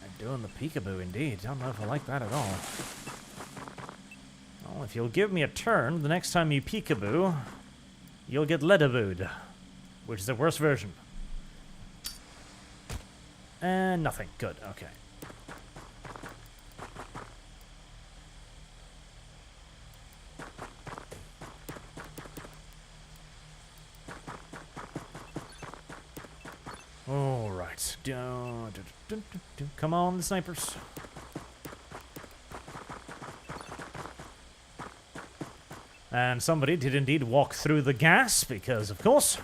S1: They're doing the peekaboo indeed. I don't know if I like that at all. Well, if you'll give me a turn, the next time you peekaboo, you'll get leadabooed, which is the worst version. And nothing. Good. Okay. All right. Come on, the snipers. And somebody did indeed walk through the gas, because, of course,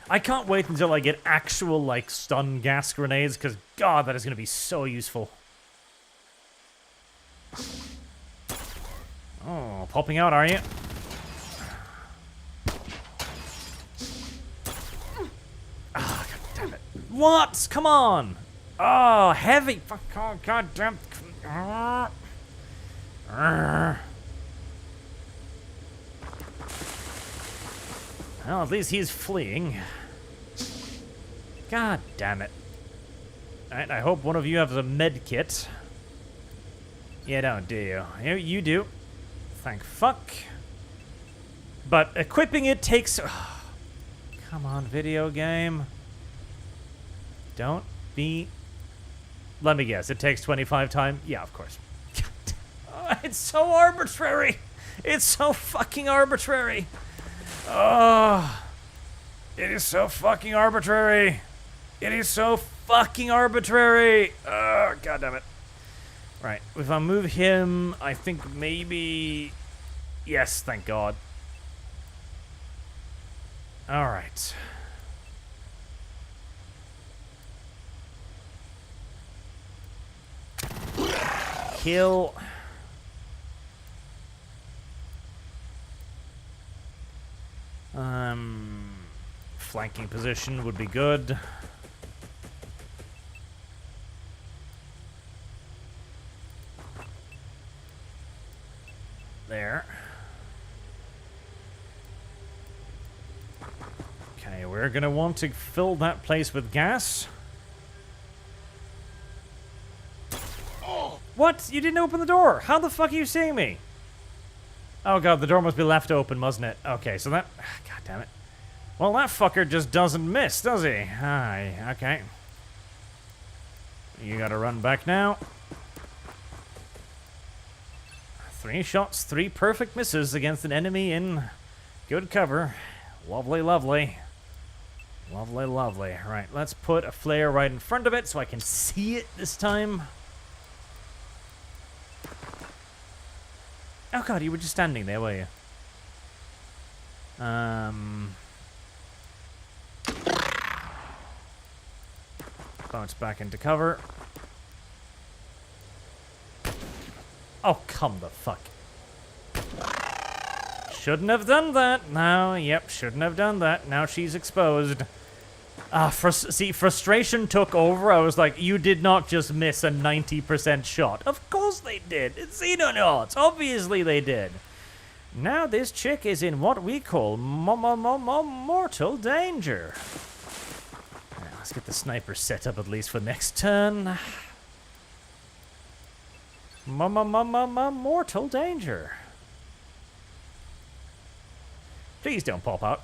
S1: I can't wait until I get actual, like, stun gas grenades, because, God, that is going to be so useful. Oh, popping out, are you? Ah, God damn it. What? Come on! Oh, heavy! Fuck, oh, God damn. Well, at least he's fleeing. God damn it. Alright, I hope one of you has a med kit. You don't, do you? You do. Thank fuck. But equipping it takes... Oh, come on, video game. Don't be... Let me guess, it takes 25 time? Yeah, of course. Oh, it's so arbitrary. It's so fucking arbitrary. Oh, it is so fucking arbitrary. It is so fucking arbitrary. Oh, God damn it. Right, if I move him, I think maybe... Yes, thank God. All right. Kill... Flanking position would be good. There. Okay, we're gonna want to fill that place with gas. What? You didn't open the door! How the fuck are you seeing me? Oh god, the door must be left open, mustn't it? Okay, so that... God damn it. Well, that fucker just doesn't miss, does he? Aye, okay. You gotta run back now. 3 shots, 3 perfect misses against an enemy in good cover. Lovely, lovely. Lovely, lovely. Right, let's put a flare right in front of it so I can see it this time. Oh god, you were just standing there, were you? Bounce back into cover. Oh, come the fuck. Shouldn't have done that. No, yep, shouldn't have done that. Now she's exposed. See, frustration took over. I was like, you did not just miss a 90% shot. Of course they did. It's Xenonauts. Obviously they did. Now this chick is in what we call mortal danger. Now, let's get the sniper set up at least for next turn. Mortal danger. Please don't pop out.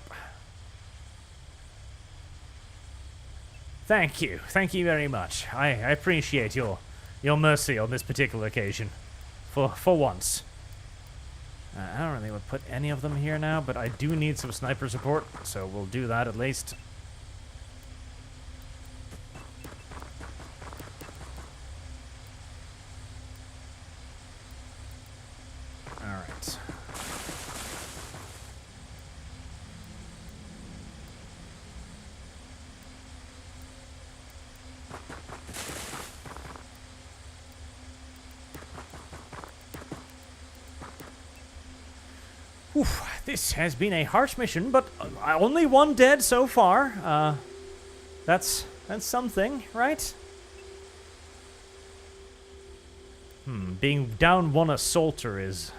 S1: Thank you very much. I appreciate your mercy on this particular occasion, for once. I don't really want to put any of them here now, but I do need some sniper support, so we'll do that at least. All right. Oof, this has been a harsh mission, but only 1 dead so far. That's something, right? Being down one assaulter is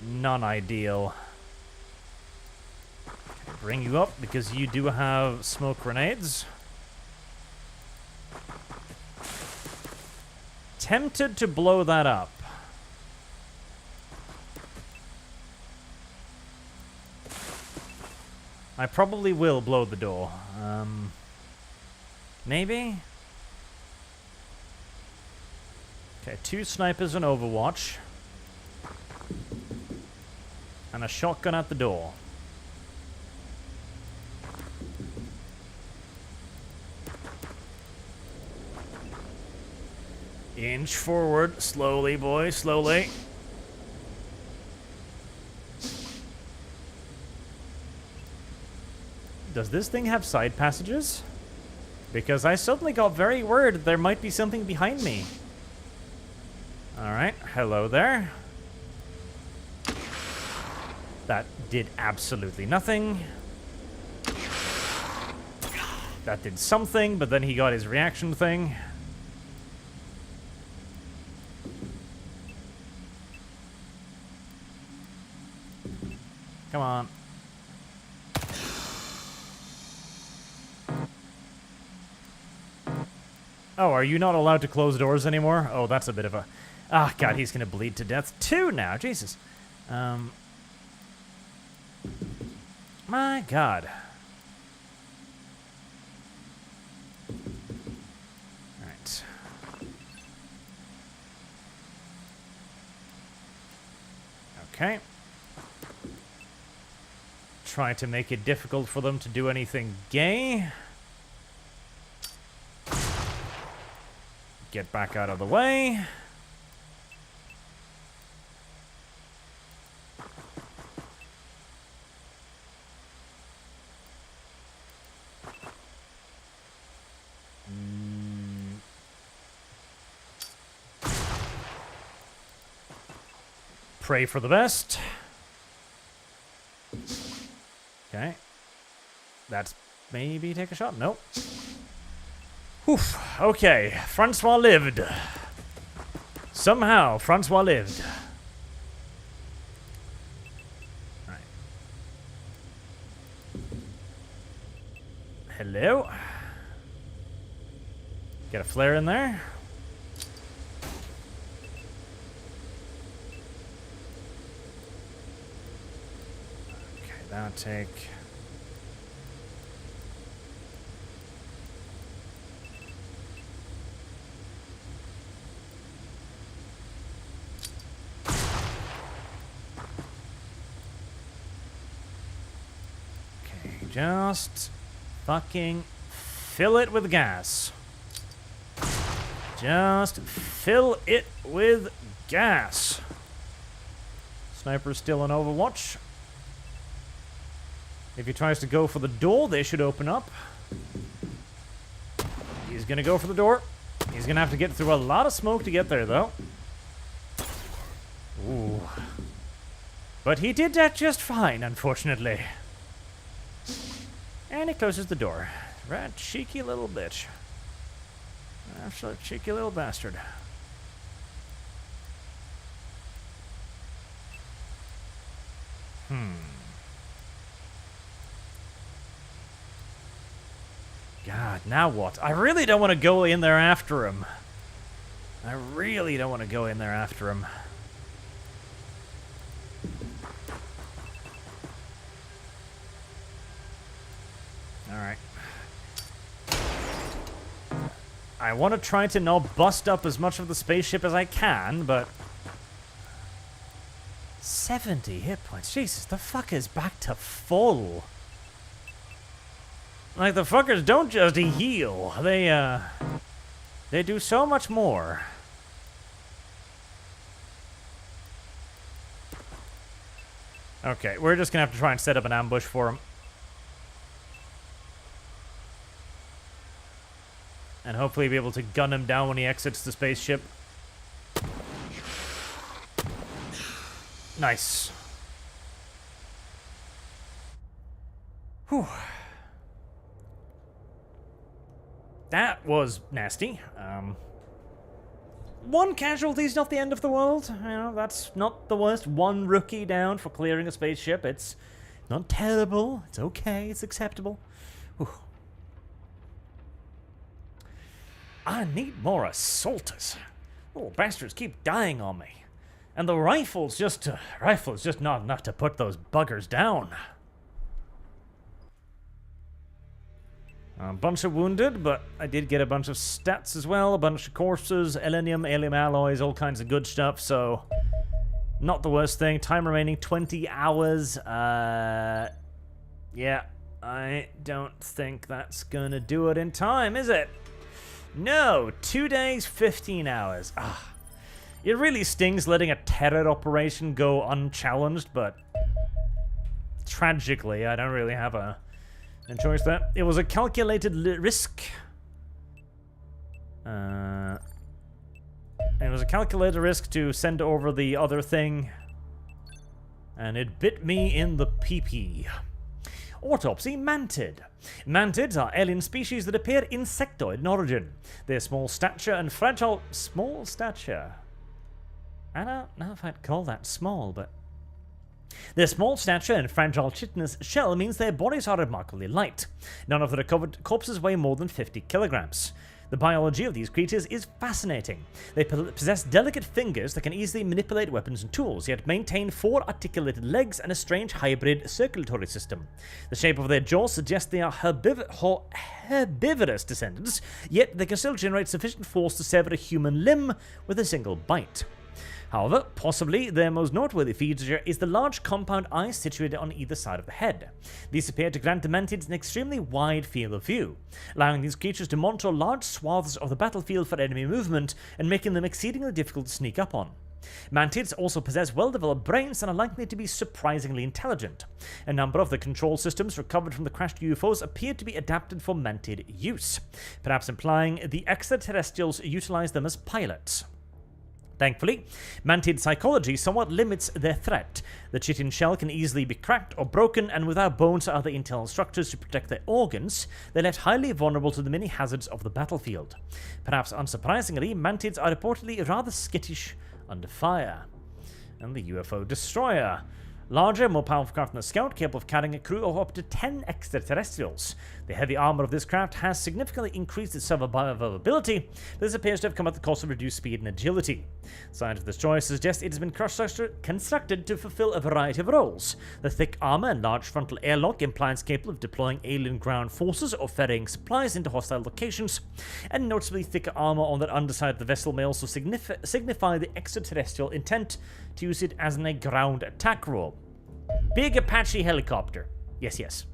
S1: non-ideal. Bring you up because you do have smoke grenades. Tempted to blow that up. I probably will blow the door. Maybe? Okay, 2 snipers in Overwatch. And a shotgun at the door. Inch forward, slowly, boy, slowly. Does this thing have side passages? Because I suddenly got very worried that there might be something behind me. Alright, hello there. That did absolutely nothing. That did something, but then he got his reaction thing. Come on. Oh, are you not allowed to close doors anymore? Oh, that's a bit of a... Ah, God, he's gonna bleed to death. 2 now, Jesus. My God. Alright. Okay. Try to make it difficult for them to do anything gay. Get back out of the way. Pray for the best. Okay. That's maybe take a shot. Nope. Oof. Okay. Francois lived. Somehow, Francois lived. Right. Hello. Get a flare in there. Okay, that'll take... Just fucking fill it with gas. Just fill it with gas. Sniper's still on Overwatch. If he tries to go for the door, they should open up. He's gonna go for the door. He's gonna have to get through a lot of smoke to get there, though. Ooh. But he did that just fine, unfortunately. And he closes the door. Right, cheeky little bitch. Absolute cheeky little bastard. God, now what? I really don't want to go in there after him. I really don't want to go in there after him. Alright. I want to try to now bust up as much of the spaceship as I can, but... 70 hit points. Jesus, the fucker's back to full. Like, the fuckers don't just heal. They do so much more. Okay, we're just gonna have to try and set up an ambush for him. And hopefully be able to gun him down when he exits the spaceship. Nice. Whew. That was nasty. One casualty's not the end of the world. You know, that's not the worst. One rookie down for clearing a spaceship. It's not terrible. It's okay. It's acceptable. Whew. I need more assaulters. Oh, bastards keep dying on me. And the rifle's just not enough to put those buggers down. A bunch of wounded, but I did get a bunch of stats as well. A bunch of corpses, elenium, alien alloys, all kinds of good stuff, so not the worst thing. Time remaining 20 hours. Yeah, I don't think that's gonna do it in time, is it? No, 2 days, 15 hours. Ah, it really stings letting a terror operation go unchallenged, but tragically, I don't really have a choice there. It was a calculated risk. It was a calculated risk to send over the other thing, and it bit me in the pee-pee. Autopsy mantid. Mantids are alien species that appear insectoid in origin. Their small stature and fragile... Small stature? I don't know if I'd call that small, but... Their small stature and fragile chitinous shell means their bodies are remarkably light. None of the recovered corpses weigh more than 50 kilograms. The biology of these creatures is fascinating. They possess delicate fingers that can easily manipulate weapons and tools, yet maintain 4 articulated legs and a strange hybrid circulatory system. The shape of their jaws suggests they are herbivorous descendants, yet they can still generate sufficient force to sever a human limb with a single bite. However, possibly their most noteworthy feature is the large compound eyes situated on either side of the head. These appear to grant the mantids an extremely wide field of view, allowing these creatures to monitor large swaths of the battlefield for enemy movement and making them exceedingly difficult to sneak up on. Mantids also possess well-developed brains and are likely to be surprisingly intelligent. A number of the control systems recovered from the crashed UFOs appear to be adapted for mantid use, perhaps implying the extraterrestrials utilize them as pilots. Thankfully, mantid psychology somewhat limits their threat. The chitin shell can easily be cracked or broken, and without bones or other internal structures to protect their organs, they're left highly vulnerable to the many hazards of the battlefield. Perhaps unsurprisingly, mantids are reportedly rather skittish under fire. And the UFO destroyer. Larger, more powerful craft than a Scout, capable of carrying a crew of up to 10 extraterrestrials. The heavy armor of this craft has significantly increased its survivability, but this appears to have come at the cost of reduced speed and agility. Science of this choice suggests it has been constructed to fulfill a variety of roles. The thick armor and large frontal airlock imply it's capable of deploying alien ground forces or ferrying supplies into hostile locations, and noticeably thicker armor on that underside of the vessel may also signify the extraterrestrial intent to use it as a ground attack role. Big Apache helicopter. Yes.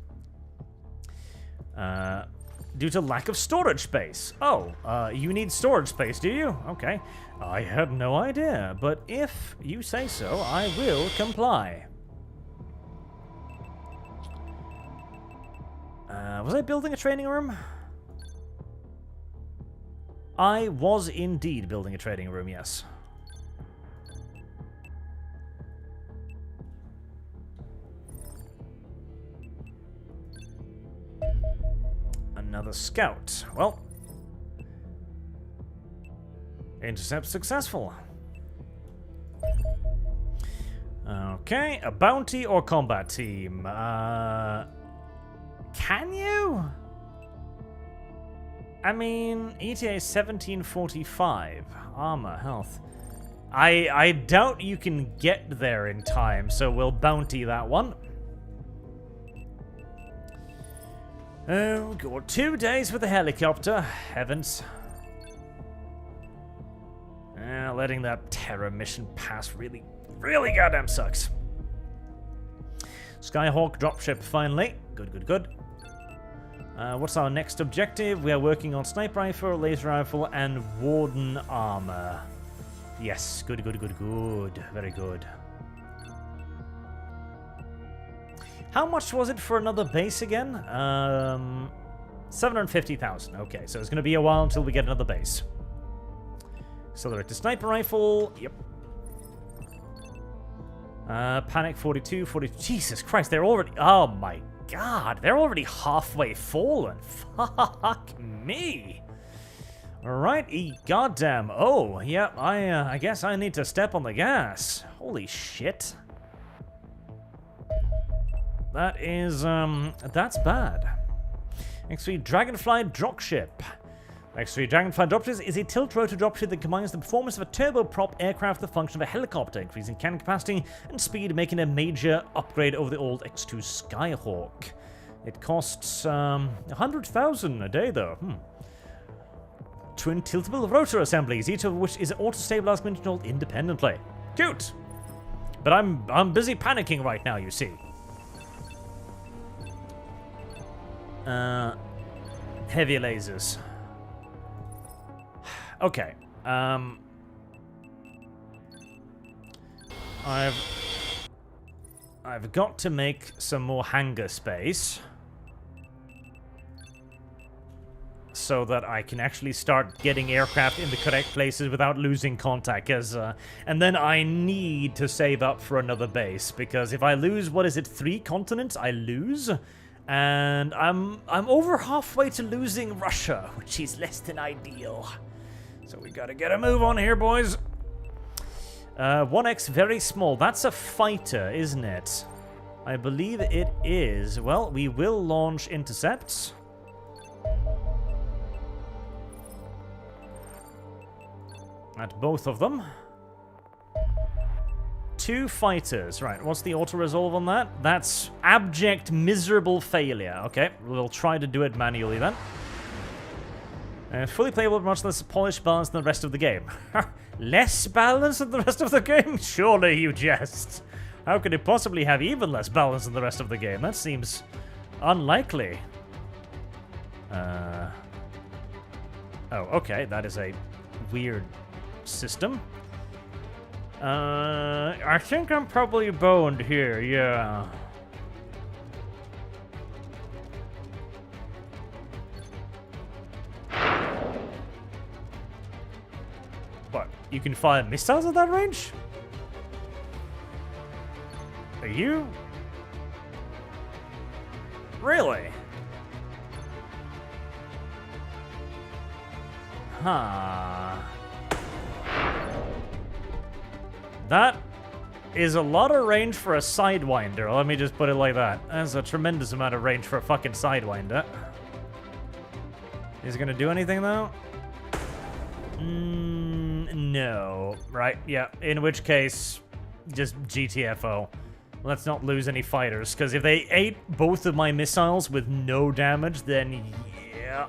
S1: Due to lack of storage space. Oh, you need storage space, do you? Okay. I had no idea, but if you say so, I will comply. Was I building a training room? I was indeed building a training room, yes. Another scout. Well, intercept successful. Okay, a bounty or combat team. Can you? I mean, ETA 1745. Armor, health. I doubt you can get there in time, so we'll bounty that one. Oh god, 2 days with a helicopter. Heavens. Letting that terror mission pass really goddamn sucks. Skyhawk dropship finally. Good. What's our next objective? We are working on sniper rifle, laser rifle, and warden armor. Yes, good. Very good. How much was it for another base again? 750,000. Okay, so it's going to be a while until we get another base. Accelerate the sniper rifle. Yep. Panic 42. Jesus Christ, they're already... Oh my god, they're already halfway fallen. Fuck me. Alright, goddamn. Oh, yeah, I guess I need to step on the gas. Holy shit. That is, that's bad. X3 Dragonfly dropship. X3 Dragonfly dropship is a tilt-rotor dropship that combines the performance of a turboprop aircraft with the function of a helicopter, increasing cannon capacity and speed, making a major upgrade over the old X2 Skyhawk. It costs, 100,000 a day, though. Twin tiltable rotor assemblies, each of which is auto-stabilized and controlled independently. Cute! But I'm busy panicking right now, you see. Heavy lasers. Okay. I've got to make some more hangar space so that I can actually start getting aircraft in the correct places without losing contact. And then I need to save up for another base, because if I lose, what is it, 3 continents I lose? And I'm over halfway to losing Russia, which is less than ideal. So we gotta get a move on here, boys. 1X very small. That's a fighter, isn't it? I believe it is. Well, we will launch intercepts. At both of them. 2 fighters. Right, what's the auto-resolve on that? That's abject, miserable failure. Okay, we'll try to do it manually then. Fully playable, much less polished, balanced than the rest of the game. Less balanced than the rest of the game? Surely you jest. How could it possibly have even less balance than the rest of the game? That seems unlikely. Oh, okay, that is a weird system. I think I'm probably boned here, yeah. What? You can fire missiles at that range? Are you? Really? Huh. That is a lot of range for a Sidewinder. Let me just put it like that. That's a tremendous amount of range for a fucking Sidewinder. Is it gonna do anything, though? No. Right, yeah. In which case, just GTFO. Let's not lose any fighters, because if they ate both of my missiles with no damage, then yeah.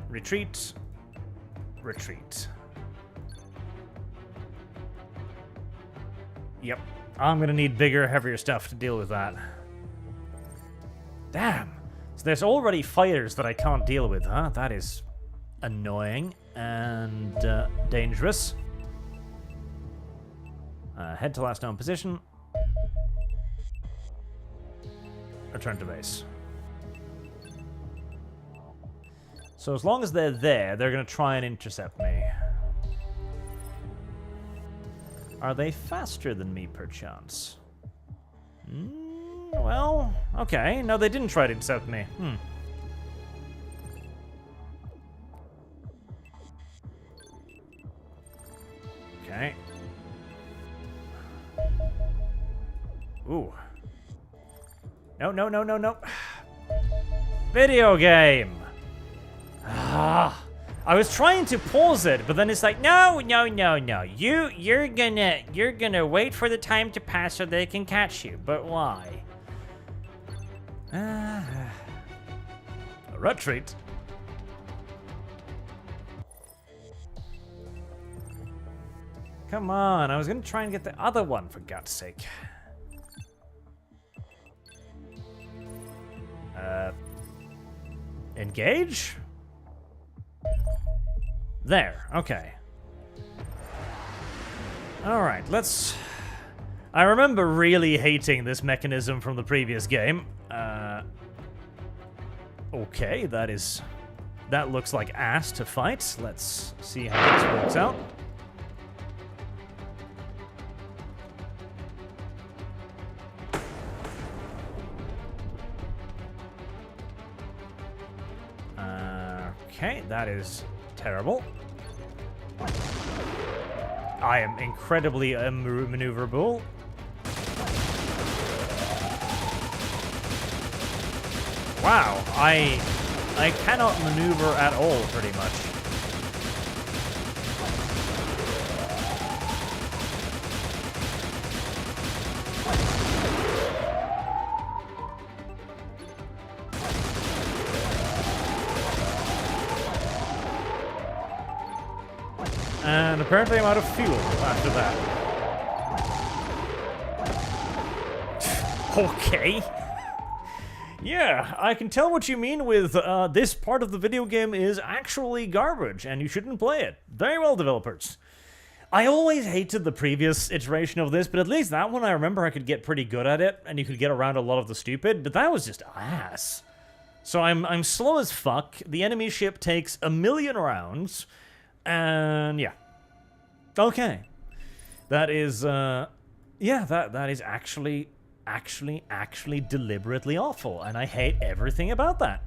S1: Retreat. Retreat. Yep. I'm gonna need bigger, heavier stuff to deal with that. Damn. So there's already fighters that I can't deal with, huh? That is annoying and dangerous. Head to last known position. Return to base. So as long as they're there, they're going to try and intercept me. Are they faster than me, perchance? Well, okay. No, they didn't try to intercept me. Okay. Ooh. No, no, no, no, no. Video game! I was trying to pause it, but then it's like, no, no, no, no. You're gonna wait for the time to pass so they can catch you. But why? A retreat. Come on, I was gonna try and get the other one, for God's sake. Engage? There, okay. Alright, let's... I remember really hating this mechanism from the previous game. Okay, that looks like ass to fight. Let's see how this works out. Okay, that is terrible. I am incredibly maneuverable. Wow, I cannot maneuver at all, pretty much. And apparently I'm out of fuel after that. Okay. Yeah, I can tell what you mean with this part of the video game is actually garbage and you shouldn't play it. Very well, developers. I always hated the previous iteration of this, but at least that one I remember I could get pretty good at it and you could get around a lot of the stupid, but that was just ass. So I'm slow as fuck. The enemy ship takes 1,000,000 rounds. And yeah. Okay. That is yeah, that is actually deliberately awful, and I hate everything about that.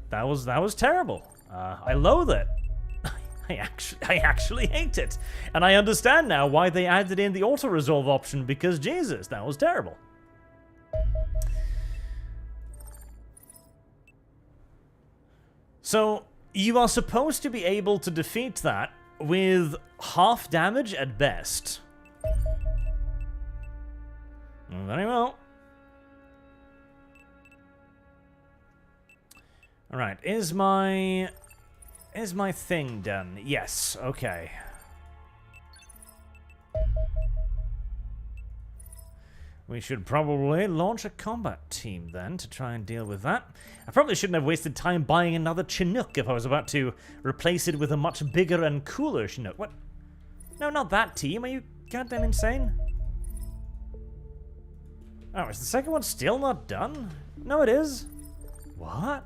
S1: That was terrible. I loathe it. I actually hate it. And I understand now why they added in the auto-resolve option, because Jesus, that was terrible. So you are supposed to be able to defeat that with half damage at best. Very well. Alright, is my thing done? Yes, okay. We should probably launch a combat team then to try and deal with that. I probably shouldn't have wasted time buying another Chinook if I was about to replace it with a much bigger and cooler Chinook. What? No, not that team. Are you goddamn insane? Oh, is the second one still not done? No, it is. What?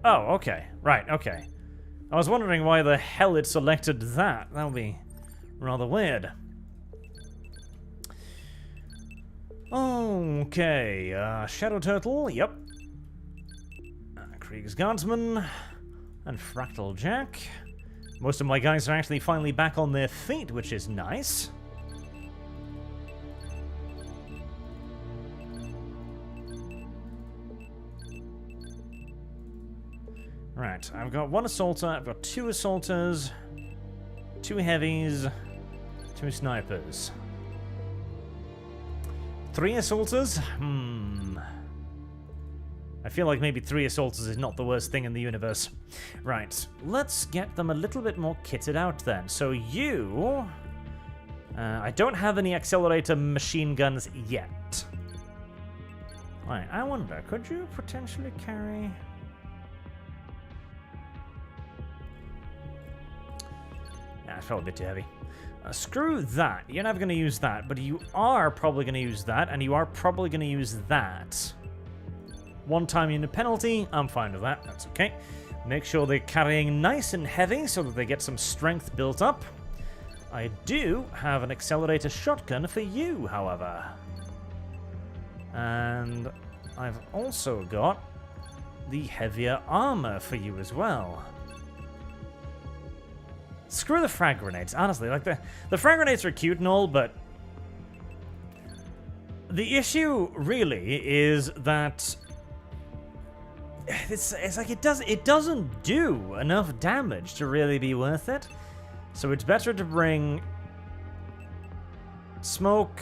S1: Oh, okay. Right, okay. I was wondering why the hell it selected that. That would be rather weird. Okay, Shadow Turtle, yep. Krieg's Guardsman, and Fractal Jack. Most of my guys are actually finally back on their feet, which is nice. Right, I've got one assaulter, I've got 2 assaulters, 2 heavies, 2 snipers. 3 assaulters? I feel like maybe 3 assaulters is not the worst thing in the universe. Right, let's get them a little bit more kitted out then. So you... I don't have any accelerator machine guns yet. Right, I wonder, could you potentially carry... Nah, it's probably a bit too heavy. Screw that. You're never going to use that, but you are probably going to use that, and you are probably going to use that. 1-time unit penalty, I'm fine with that. That's okay. Make sure they're carrying nice and heavy so that they get some strength built up. I do have an accelerator shotgun for you, however. And I've also got the heavier armor for you as well. Screw the frag grenades, honestly. Like, the frag grenades are cute and all, but the issue really is that it's like it doesn't do enough damage to really be worth it. So it's better to bring smoke,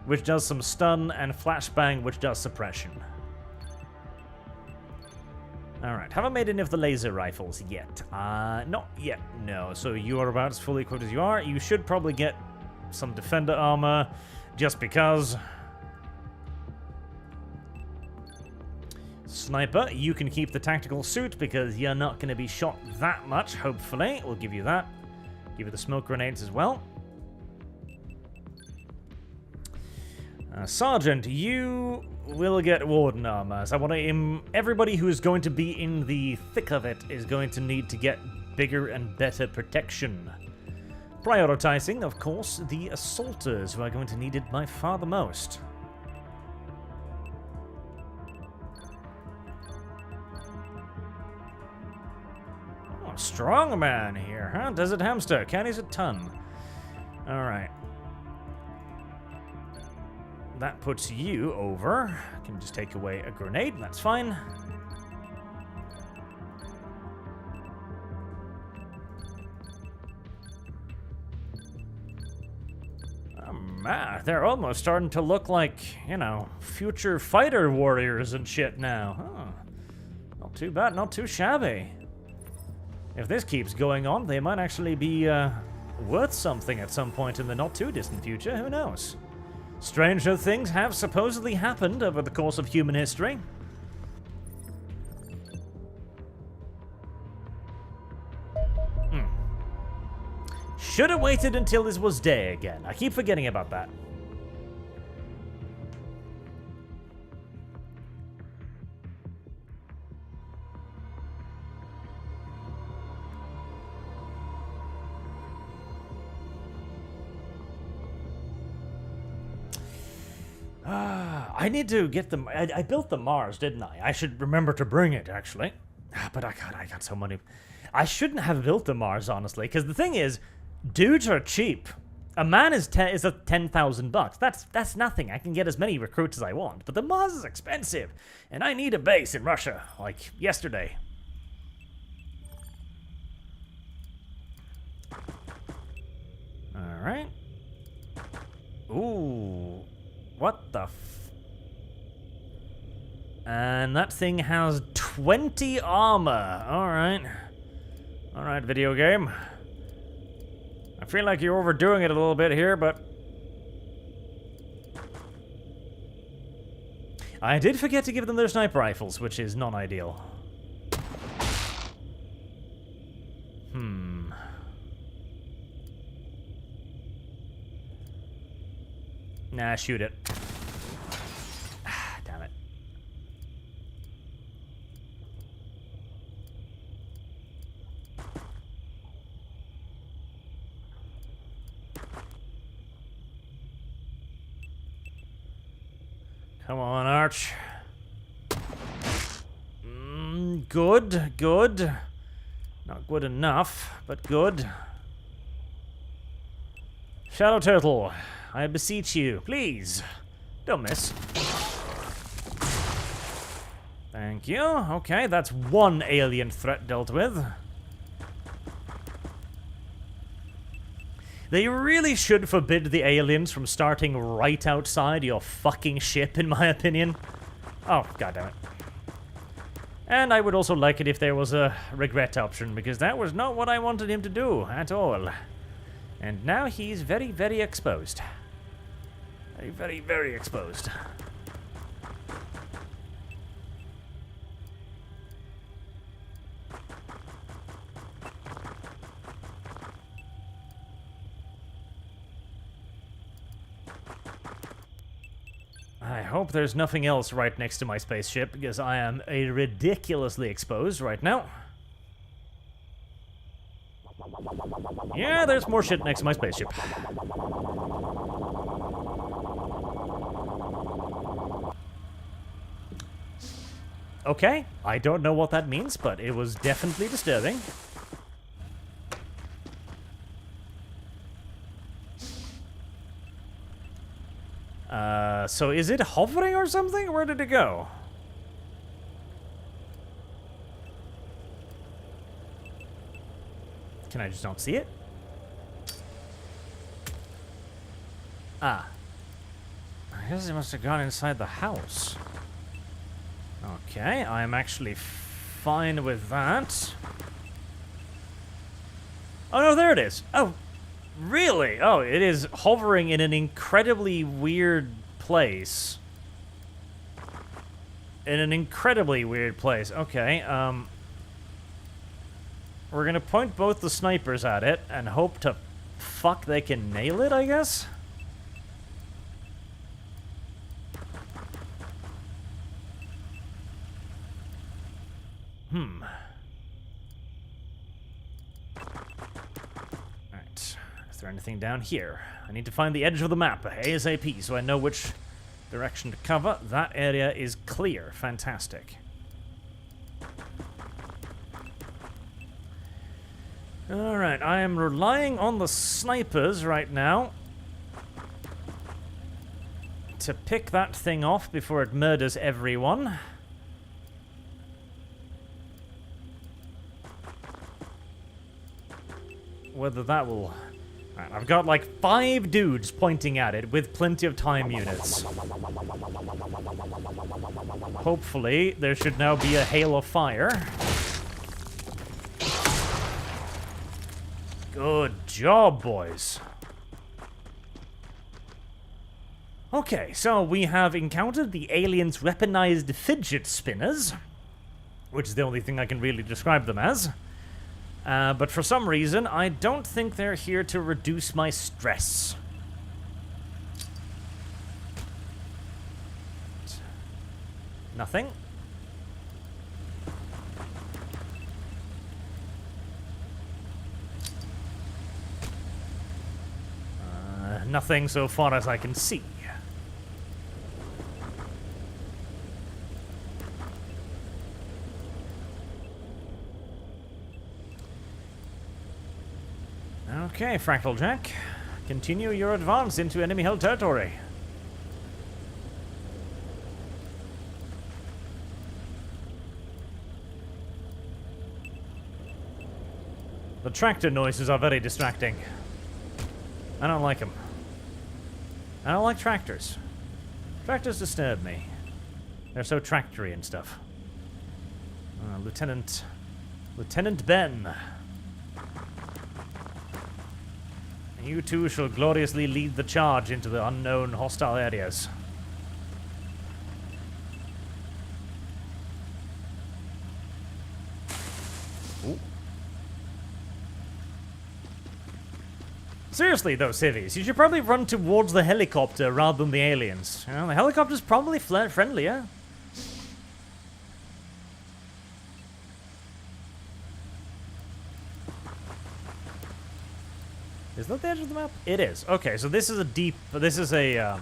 S1: which does some stun, and flashbang, which does suppression. Alright, haven't made any of the laser rifles yet. Not yet, no. So you are about as fully equipped as you are. You should probably get some defender armor, just because. Sniper, you can keep the tactical suit because you're not going to be shot that much, hopefully. We'll give you that. Give you the smoke grenades as well. Sergeant, you will get Warden armor. So I want to... everybody who is going to be in the thick of it is going to need to get bigger and better protection. Prioritizing, of course, the assaulters who are going to need it by far the most. Oh, strong man here, huh? Desert hamster, carries a ton. Alright. That puts you over. I can just take away a grenade, that's fine. Man, they're almost starting to look like, you know, future fighter warriors and shit now. Huh. Not too bad, not too shabby. If this keeps going on, they might actually be worth something at some point in the not-too-distant future. Who knows? Stranger things have supposedly happened over the course of human history. Should have waited until this was day again. I keep forgetting about that. I need to get them. I built the Mars, didn't I? I should remember to bring it, actually. But I got so many. I shouldn't have built the Mars, honestly, because the thing is, dudes are cheap. A man is a 10,000 bucks. That's nothing. I can get as many recruits as I want. But the Mars is expensive, and I need a base in Russia, like yesterday. All right. Ooh, what the? And that thing has 20 armor. All right, video game. I feel like you're overdoing it a little bit here, but... I did forget to give them their sniper rifles, which is not ideal. Nah, shoot it. Damn it. Come on, Arch. Good, good. Not good enough, but good. Shadow Turtle, I beseech you, please. Don't miss. Thank you. Okay, that's one alien threat dealt with. They really should forbid the aliens from starting right outside your fucking ship, in my opinion. Oh, goddammit. And I would also like it if there was a regret option, because that was not what I wanted him to do at all. And now he's very, very exposed. Very, very, very exposed. I hope there's nothing else right next to my spaceship, because I am ridiculously exposed right now. Yeah, there's more shit next to my spaceship. Okay, I don't know what that means, but it was definitely disturbing. So is it hovering or something? Where did it go? Can I just not see it? Ah. I guess it must have gone inside the house. Okay, I'm actually fine with that. Oh no, there it is. Oh, really? Oh, it is hovering in an incredibly weird place. In an incredibly weird place. Okay, we're gonna point both the snipers at it and hope to fuck they can nail it, I guess? Alright. I Is there anything down here? I need to find the edge of the map ASAP so I know which direction to cover. That area is clear. Fantastic. Alright, I am relying on the snipers right now to pick that thing off before it murders everyone. Whether that will... Right, I've got like 5 dudes pointing at it with plenty of time units. Hopefully, there should now be a hail of fire. Good job, boys. Okay, so we have encountered the aliens' weaponized fidget spinners, which is the only thing I can really describe them as. But for some reason, I don't think they're here to reduce my stress. Nothing. Nothing so far as I can see. Okay, Fractal Jack. Continue your advance into enemy-held territory. The tractor noises are very distracting. I don't like them. I don't like tractors. Tractors disturb me. They're so tractory and stuff. Lieutenant Ben. You two shall gloriously lead the charge into the unknown hostile areas. Ooh. Seriously though, civvies, you should probably run towards the helicopter rather than the aliens. You know, the helicopter's probably friendlier. Is that the edge of the map? It is. Okay, so this is a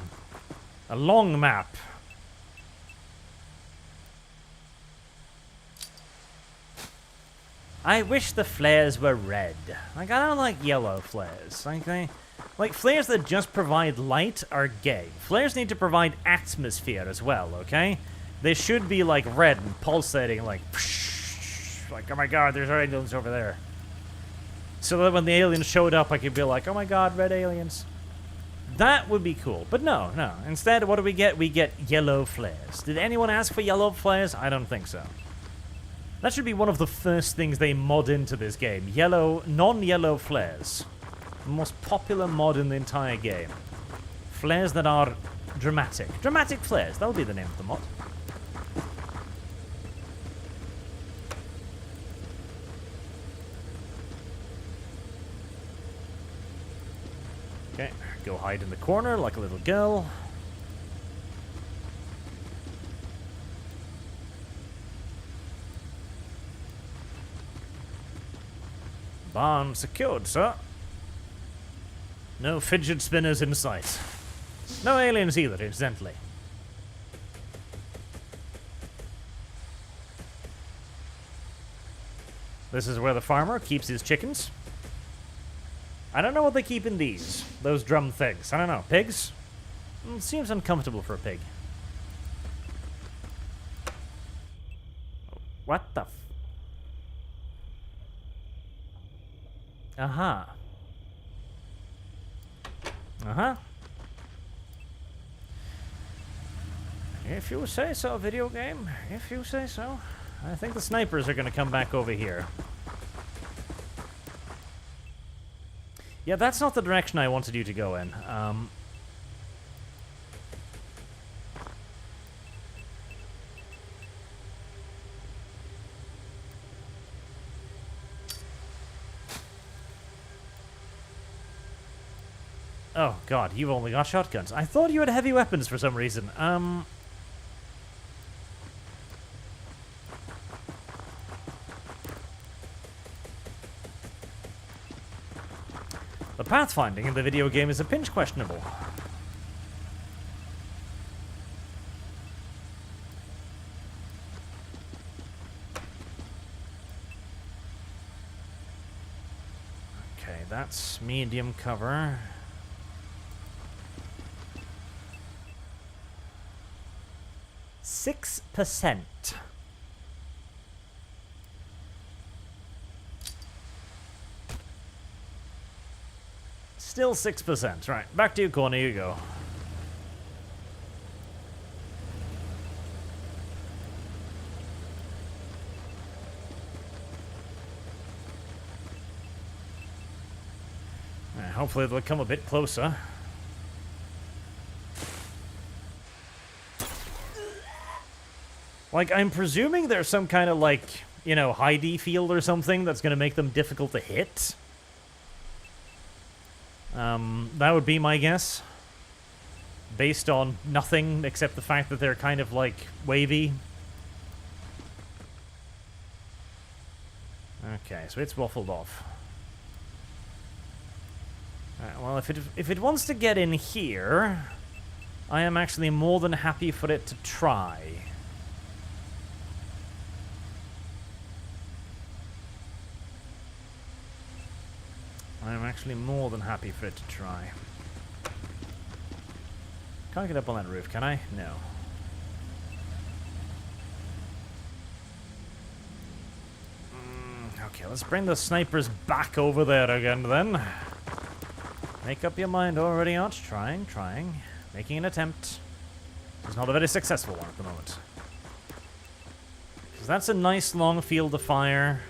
S1: long map. I wish the flares were red. Like, I don't like yellow flares. Like flares that just provide light are gay. Flares need to provide atmosphere as well, okay? They should be like red and pulsating like oh my god, there's aliens over there. So that when the aliens showed up, I could be like, oh my god, red aliens. That would be cool. But no. Instead, what do we get? We get yellow flares. Did anyone ask for yellow flares? I don't think so. That should be one of the first things they mod into this game. Non-yellow flares. The most popular mod in the entire game. Flares that are dramatic. Dramatic flares. That'll be the name of the mod. Okay, go hide in the corner like a little girl. Barn secured, sir. No fidget spinners in sight. No aliens either, incidentally. This is where the farmer keeps his chickens. I don't know what they keep in these. Those drum things. I don't know. Pigs? Seems uncomfortable for a pig. What the f... Uh-huh. Uh-huh. If you say so, video game. If you say so. I think the snipers are going to come back over here. Yeah, that's not the direction I wanted you to go in. Oh, God, you've only got shotguns. I thought you had heavy weapons for some reason. The pathfinding in the video game is a pinch questionable. Okay, that's medium cover. %. Still 6%. Right, back to you, corner. You go. Right, hopefully they'll come a bit closer. Like, I'm presuming there's some kind of, like, you know, hidey field or something that's going to make them difficult to hit. That would be my guess. Based on nothing except the fact that they're kind of, like, wavy. Okay, so it's waffled off. Alright, well, if it wants to get in here, I am actually more than happy for it to try. I'm actually more than happy for it to try. Can't get up on that roof, can I? No. Okay, let's bring the snipers back over there again, then. Make up your mind already, Arch. Trying. Making an attempt. It's not a very successful one at the moment. So that's a nice long field of fire.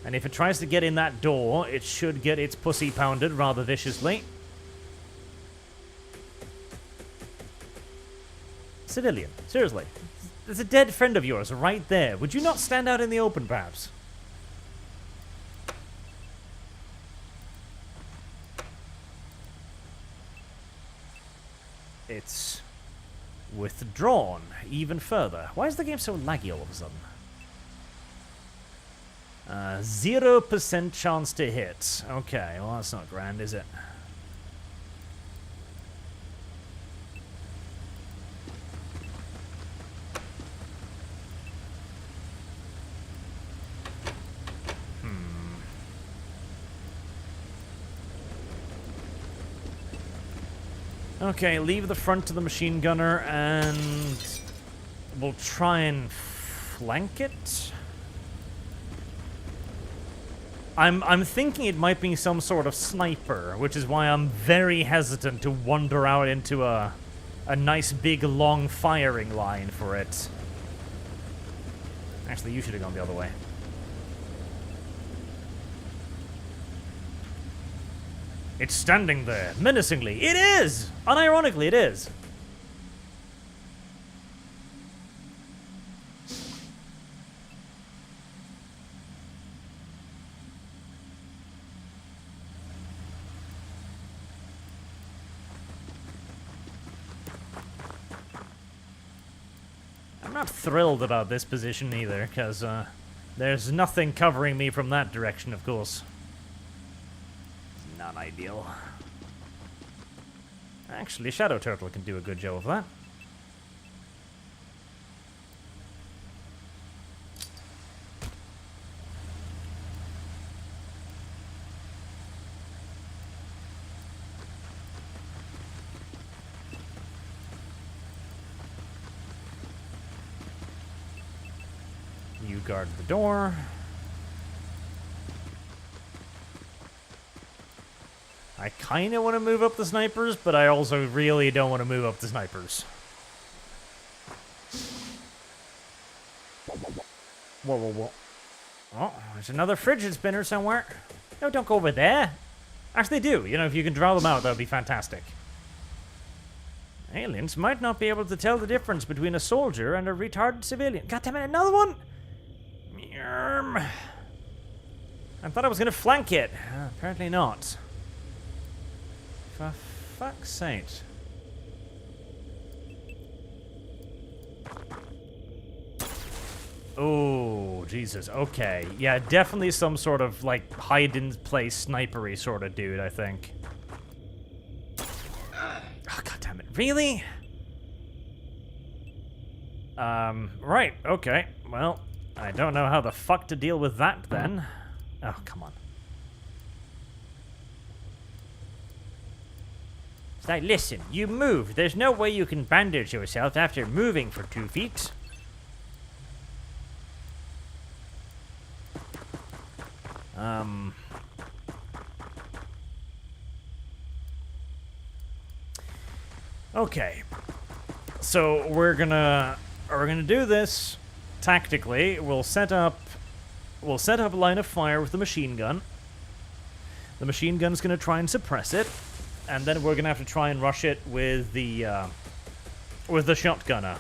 S1: And if it tries to get in that door, it should get its pussy pounded rather viciously. Civilian, seriously. There's a dead friend of yours right there. Would you not stand out in the open, perhaps? It's withdrawn even further. Why is the game so laggy all of a sudden? 0% chance to hit. Okay, well that's not grand, is it? Okay, leave the front to the machine gunner and we'll try and flank it. I'm thinking it might be some sort of sniper, which is why I'm very hesitant to wander out into a nice big long firing line for it. Actually, you should have gone the other way. It's standing there, menacingly. It is! Unironically, it is. I'm not thrilled about this position either, because there's nothing covering me from that direction, of course. Not ideal. Actually, Shadow Turtle can do a good job of that. You guard the door. I kind of want to move up the snipers, but I also really don't want to move up the snipers. Whoa, whoa, whoa. Oh, there's another fidget spinner somewhere. No, don't go over there. Actually, do. You know, if you can draw them out, that would be fantastic. Aliens might not be able to tell the difference between a soldier and a retarded civilian. God damn it, another one? I thought I was going to flank it. Apparently not. For fuck's sake. Oh, Jesus. Okay. Yeah, definitely some sort of, like, hide-in-place snipery sort of dude, I think. Oh, God damn it. Really? Right. Okay. Well, I don't know how the fuck to deal with that, then. Oh, come on. It's like, listen, you moved. There's no way you can bandage yourself after moving for 2 feet. Okay. So we're gonna do this tactically. We'll set up a line of fire with the machine gun. The machine gun's gonna try and suppress it, and then we're gonna have to try and rush it with the shotgunner.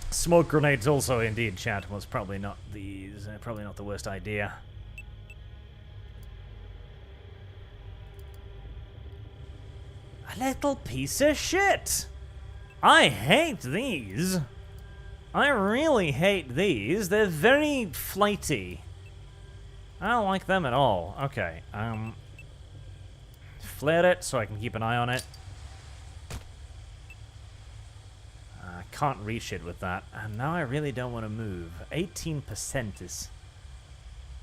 S1: Smoke grenades also, indeed, chat, was probably not the worst idea. A little piece of shit! I hate these. I really hate these. They're very flighty. I don't like them at all. Okay, flare it so I can keep an eye on it. I can't reach it with that, and now I really don't want to move. 18% is...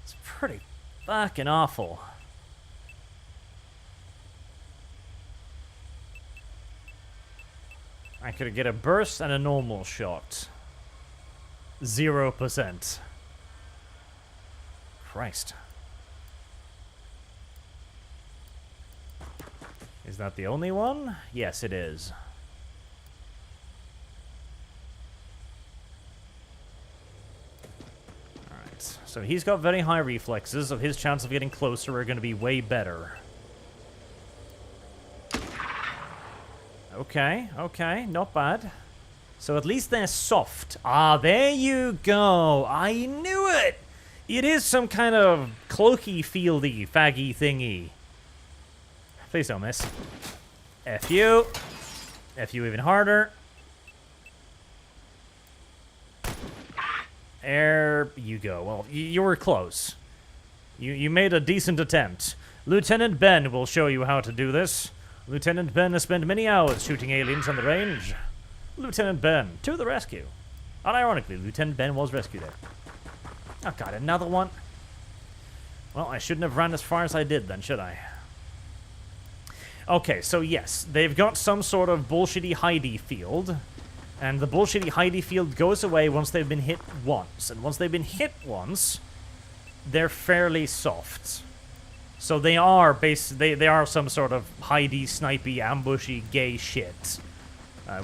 S1: it's pretty fucking awful. I could get a burst and a normal shot. 0%. Christ. Is that the only one? Yes, it is. Alright, so he's got very high reflexes, so his chance of getting closer are going to be way better. Okay, okay, not bad. So at least they're soft. Ah, there you go. I knew it! It is some kind of cloaky, fieldy, faggy thingy. Please don't miss. F you. F you even harder. There you go. Well, you were close. You made a decent attempt. Lieutenant Ben will show you how to do this. Lieutenant Ben has spent many hours shooting aliens on the range. Lieutenant Ben, to the rescue. Unironically, Lieutenant Ben was rescued there. Oh god, another one? Well, I shouldn't have run as far as I did then, should I? Okay, so yes, they've got some sort of bullshitty hidey field. And the bullshitty hidey field goes away once they've been hit once. And once they've been hit once, they're fairly soft. So they are they are some sort of hidey, snipey, ambushy, gay shit.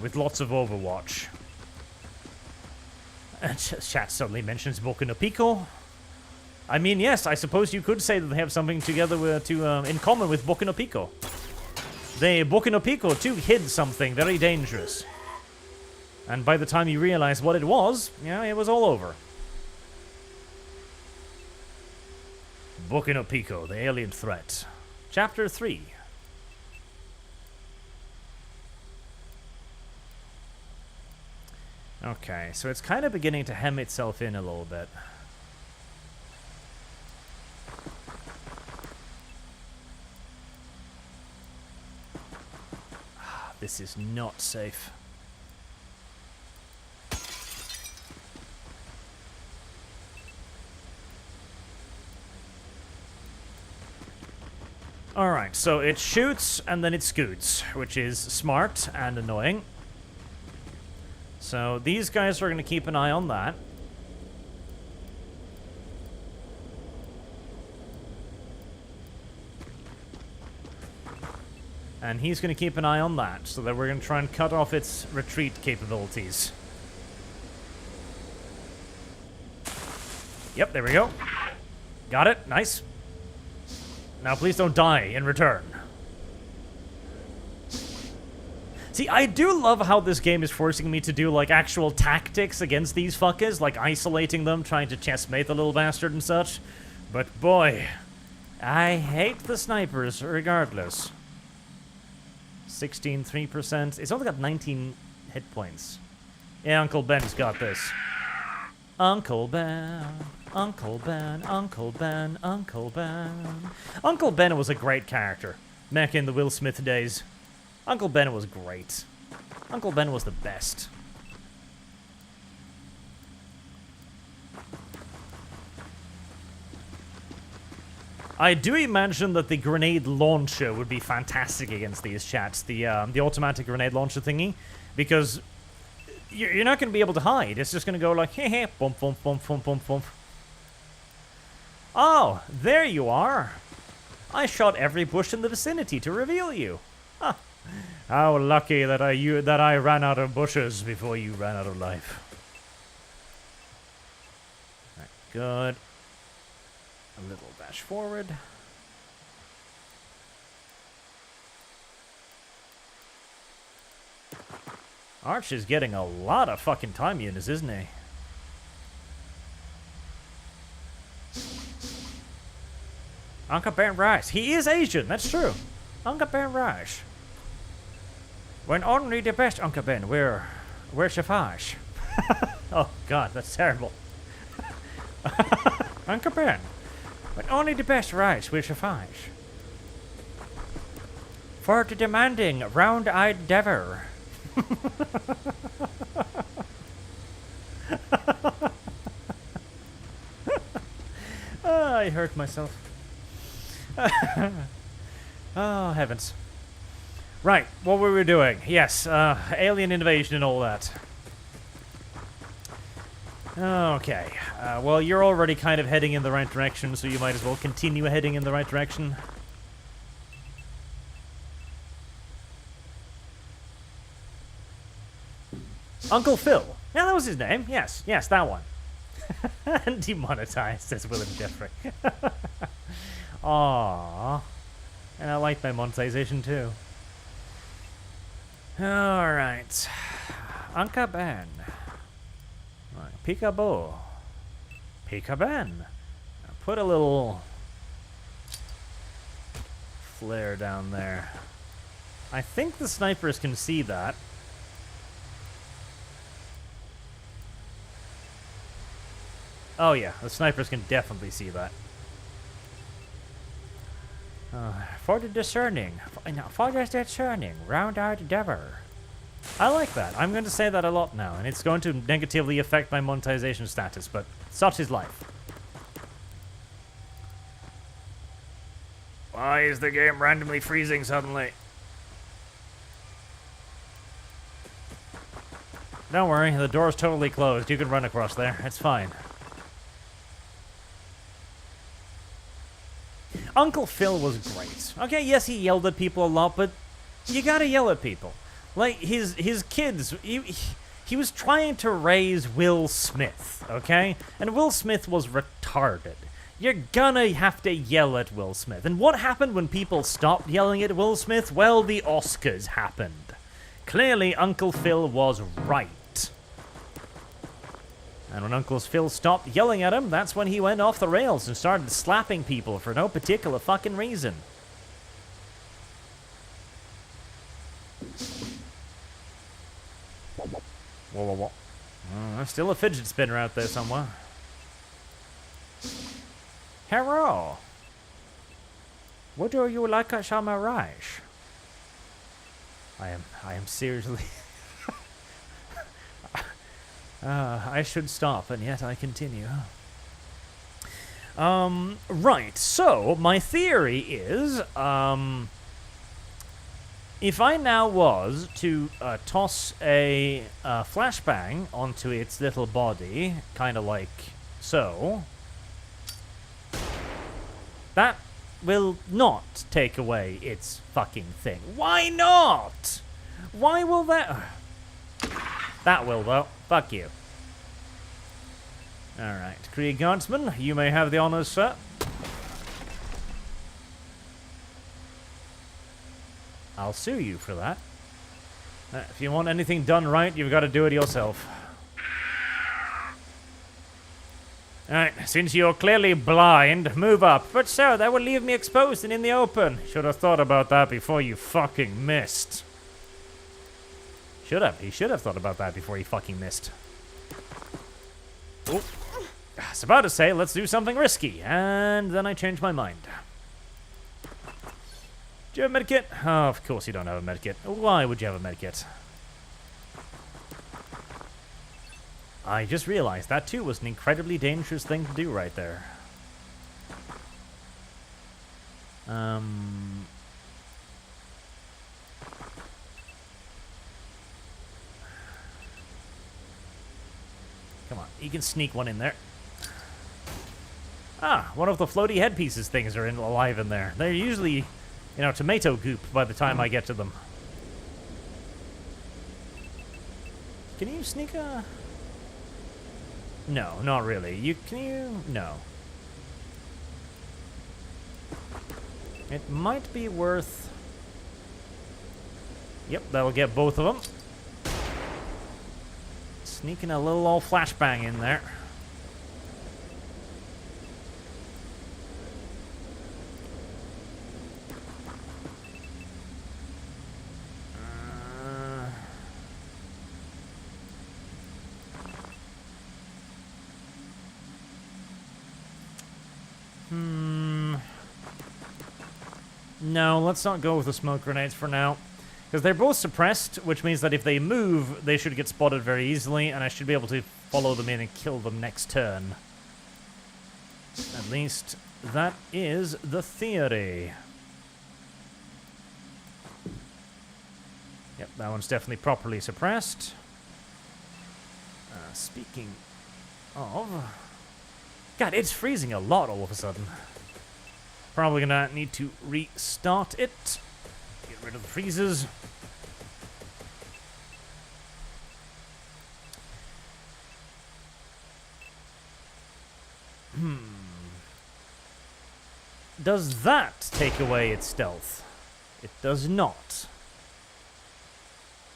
S1: With lots of Overwatch. Chat suddenly mentions Boku no Pico. I mean, yes, I suppose you could say that they have something together in common with Boku no Pico. Boku no Pico too hid something very dangerous. And by the time you realize what it was, yeah, it was all over. Boku no Pico, the alien threat. Chapter 3. Okay, so it's kind of beginning to hem itself in a little bit. This is not safe. Alright, so it shoots and then it scoots, which is smart and annoying. So these guys are going to keep an eye on that. And he's going to keep an eye on that, so that we're going to try and cut off its retreat capabilities. Yep, there we go. Got it, nice. Now please don't die in return. See, I do love how this game is forcing me to do, like, actual tactics against these fuckers, like isolating them, trying to chestmate the little bastard and such. But boy, I hate the snipers regardless. 16, 3%. It's only got 19 hit points. Yeah, Uncle Ben's got this. Uncle Ben, Uncle Ben, Uncle Ben, Uncle Ben. Uncle Ben was a great character. Back in the Will Smith days. Uncle Ben was great. Uncle Ben was the best. I do imagine that the grenade launcher would be fantastic against these chats. The automatic grenade launcher thingy. Because you're not going to be able to hide. It's just going to go like, hey, hey, bump, bump, bump, bump, bump, bump. Oh, there you are. I shot every bush in the vicinity to reveal you. Huh. How lucky that I ran out of bushes before you ran out of life. Right, good. A little dash forward. Arch is getting a lot of fucking time units, isn't he? Uncle Ben Rice. He is Asian, that's true. Uncle Ben Rice. When only the best, Uncle Ben. We're Chafage. Oh god, that's terrible. Uncle Ben. When only the best rice, we're Chafage. For the demanding, round-eyed devil. I hurt myself. Oh, heavens. Right, what were we doing? Yes, alien invasion and all that. Okay, well, you're already kind of heading in the right direction, so you might as well continue heading in the right direction. Uncle Phil. Yeah, that was his name. Yes, yes, that one. And demonetized, says Willem Jeffrey. Aww. And I like my monetization too. Alright. Uncle Ben. Right, peekaboo. Peekaboo. Put a little flare down there. I think the snipers can see that. Oh yeah, the snipers can definitely see that. For the discerning, round-eyed endeavor. I like that. I'm going to say that a lot now, and it's going to negatively affect my monetization status, but such is life. Why is the game randomly freezing suddenly? Don't worry, the door's totally closed. You can run across there. It's fine. Uncle Phil was great. Okay, yes, he yelled at people a lot, but you gotta yell at people. Like, his kids, he was trying to raise Will Smith, okay? And Will Smith was retarded. You're gonna have to yell at Will Smith. And what happened when people stopped yelling at Will Smith? Well, the Oscars happened. Clearly, Uncle Phil was right. And when Uncle Phil stopped yelling at him, that's when he went off the rails and started slapping people for no particular fucking reason. Whoa, whoa, whoa. There's still a fidget spinner out there somewhere. Hello. What do you like at Shamaraj? I am seriously... I should stop, and yet I continue. Right, so, my theory is, if I now was to toss a flashbang onto its little body, kind of like so, that will not take away its fucking thing. Why not? Why will that... That will, though. Fuck you. Alright, Krieg Guardsman, you may have the honors, sir. I'll sue you for that. If you want anything done right, you've got to do it yourself. Alright, since you're clearly blind, move up. But sir, that would leave me exposed and in the open. Should have thought about that before you fucking missed. Should have. He should have thought about that before he fucking missed. Oh. I was about to say, let's do something risky, and then I changed my mind. Do you have a medkit? Oh, of course you don't have a medkit. Why would you have a medkit? I just realized that too was an incredibly dangerous thing to do right there. Come on, you can sneak one in there. Ah, one of the floaty headpieces things are alive in there. They're usually, you know, tomato goop by the time I get to them. Can you sneak a... No, not really. Can you? No. It might be worth... Yep, that'll get both of them. Sneaking a little old flashbang in there. No, let's not go with the smoke grenades for now. Because they're both suppressed, which means that if they move, they should get spotted very easily, and I should be able to follow them in and kill them next turn. At least, that is the theory. Yep, that one's definitely properly suppressed. Speaking of... God, it's freezing a lot all of a sudden. Probably gonna need to restart it. Get rid of the freezes. Does that take away its stealth? It does not.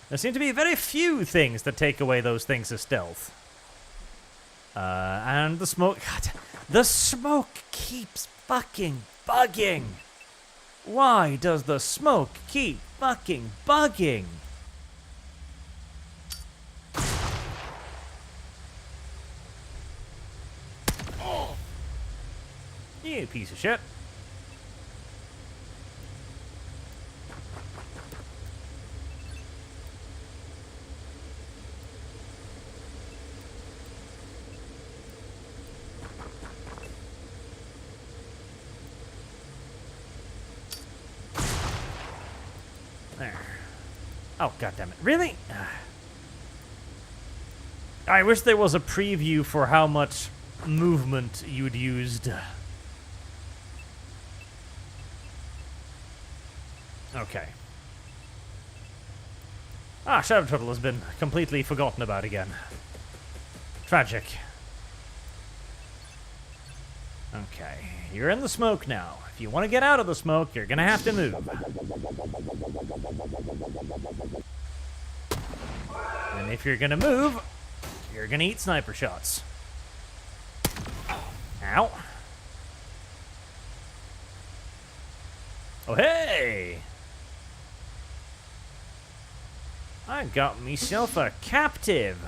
S1: There seem to be very few things that take away those things of stealth. And the smoke... God, the smoke keeps fucking bugging. Why does the smoke keep fucking bugging? Oh. You piece of shit. There. Oh, goddammit. Really? I wish there was a preview for how much movement you'd used. Okay. Ah, Shadow Turtle has been completely forgotten about again. Tragic. Okay, you're in the smoke now. If you want to get out of the smoke, you're gonna have to move. And if you're gonna move, you're gonna eat sniper shots. Ow. Oh, hey! I got myself a captive.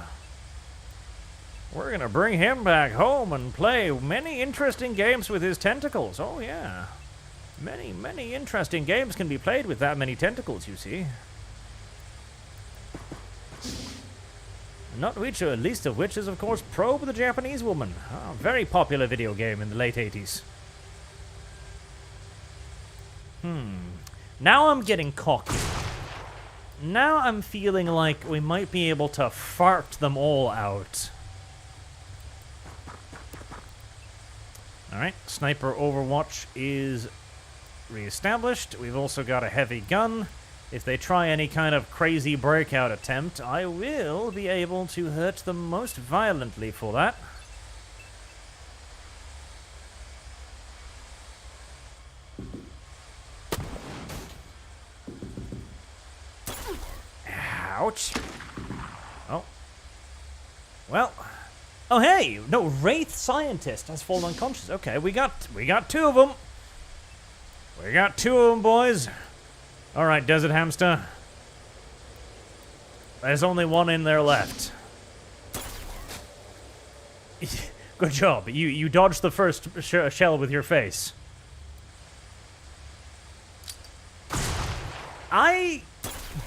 S1: We're gonna bring him back home and play many interesting games with his tentacles. Oh, yeah. Many, many interesting games can be played with that many tentacles, you see. Not least of which is, of course, Probe the Japanese Woman. A very popular video game in the late 80s. Now I'm getting cocky. Now I'm feeling like we might be able to fart them all out. Alright, Sniper Overwatch is re-established. We've also got a heavy gun. If they try any kind of crazy breakout attempt, I will be able to hurt them most violently for that. Ouch. Oh. Well. Oh, hey! No, Wraith Scientist has fallen unconscious. Okay, we got two of them. We got two of them, boys. All right, Desert Hamster. There's only one in there left. Good job. You dodged the first shell with your face. I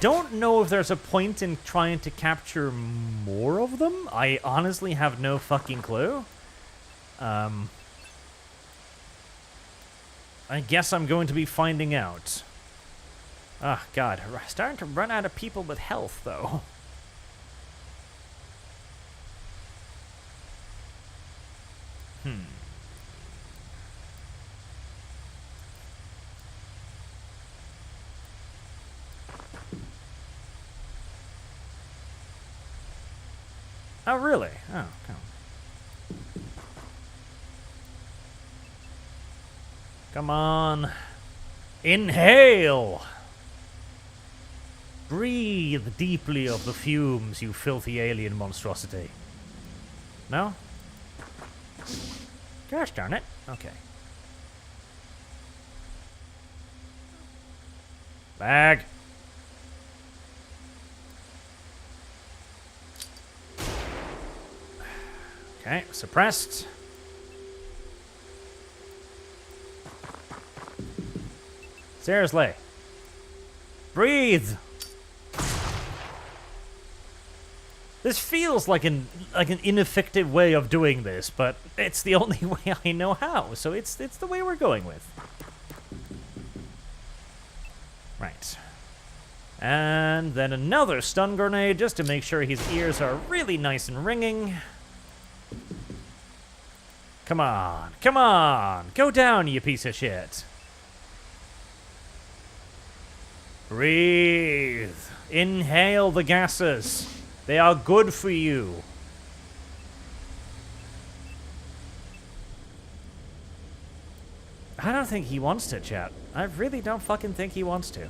S1: don't know if there's a point in trying to capture more of them. I honestly have no fucking clue. I guess I'm going to be finding out. Ah, God. We're starting to run out of people with health, though. Oh, really? Oh, come on. Come on. Inhale! Breathe deeply of the fumes, you filthy alien monstrosity. No? Gosh darn it. Okay. Bag. Okay, suppressed. Seriously. Breathe. This feels like an ineffective way of doing this, but it's the only way I know how, so it's the way we're going with. Right. And then another stun grenade just to make sure his ears are really nice and ringing. Come on, come on! Go down, you piece of shit! Breathe! Inhale the gases! They are good for you! I don't think he wants to, chat. I really don't fucking think he wants to.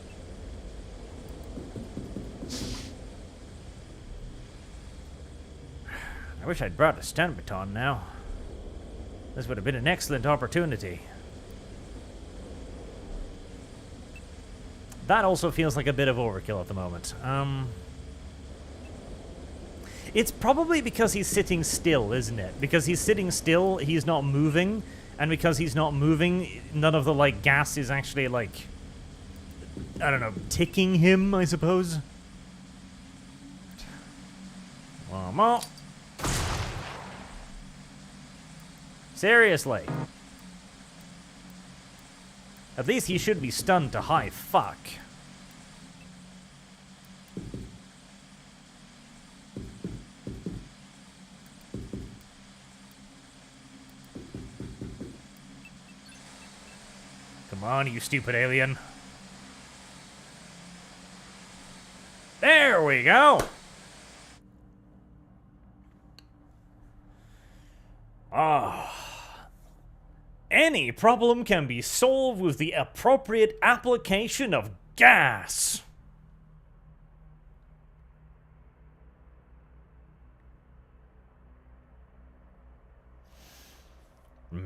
S1: I wish I'd brought a stun baton now. This would have been an excellent opportunity. That also feels like a bit of overkill at the moment. It's probably because he's sitting still, isn't it? Because he's sitting still, he's not moving, and because he's not moving, none of the, like, gas is actually, like, I don't know, ticking him, I suppose. One more. Seriously. At least he should be stunned to high fuck. Come on, you stupid alien. There we go. Ah. Any problem can be solved with the appropriate application of gas.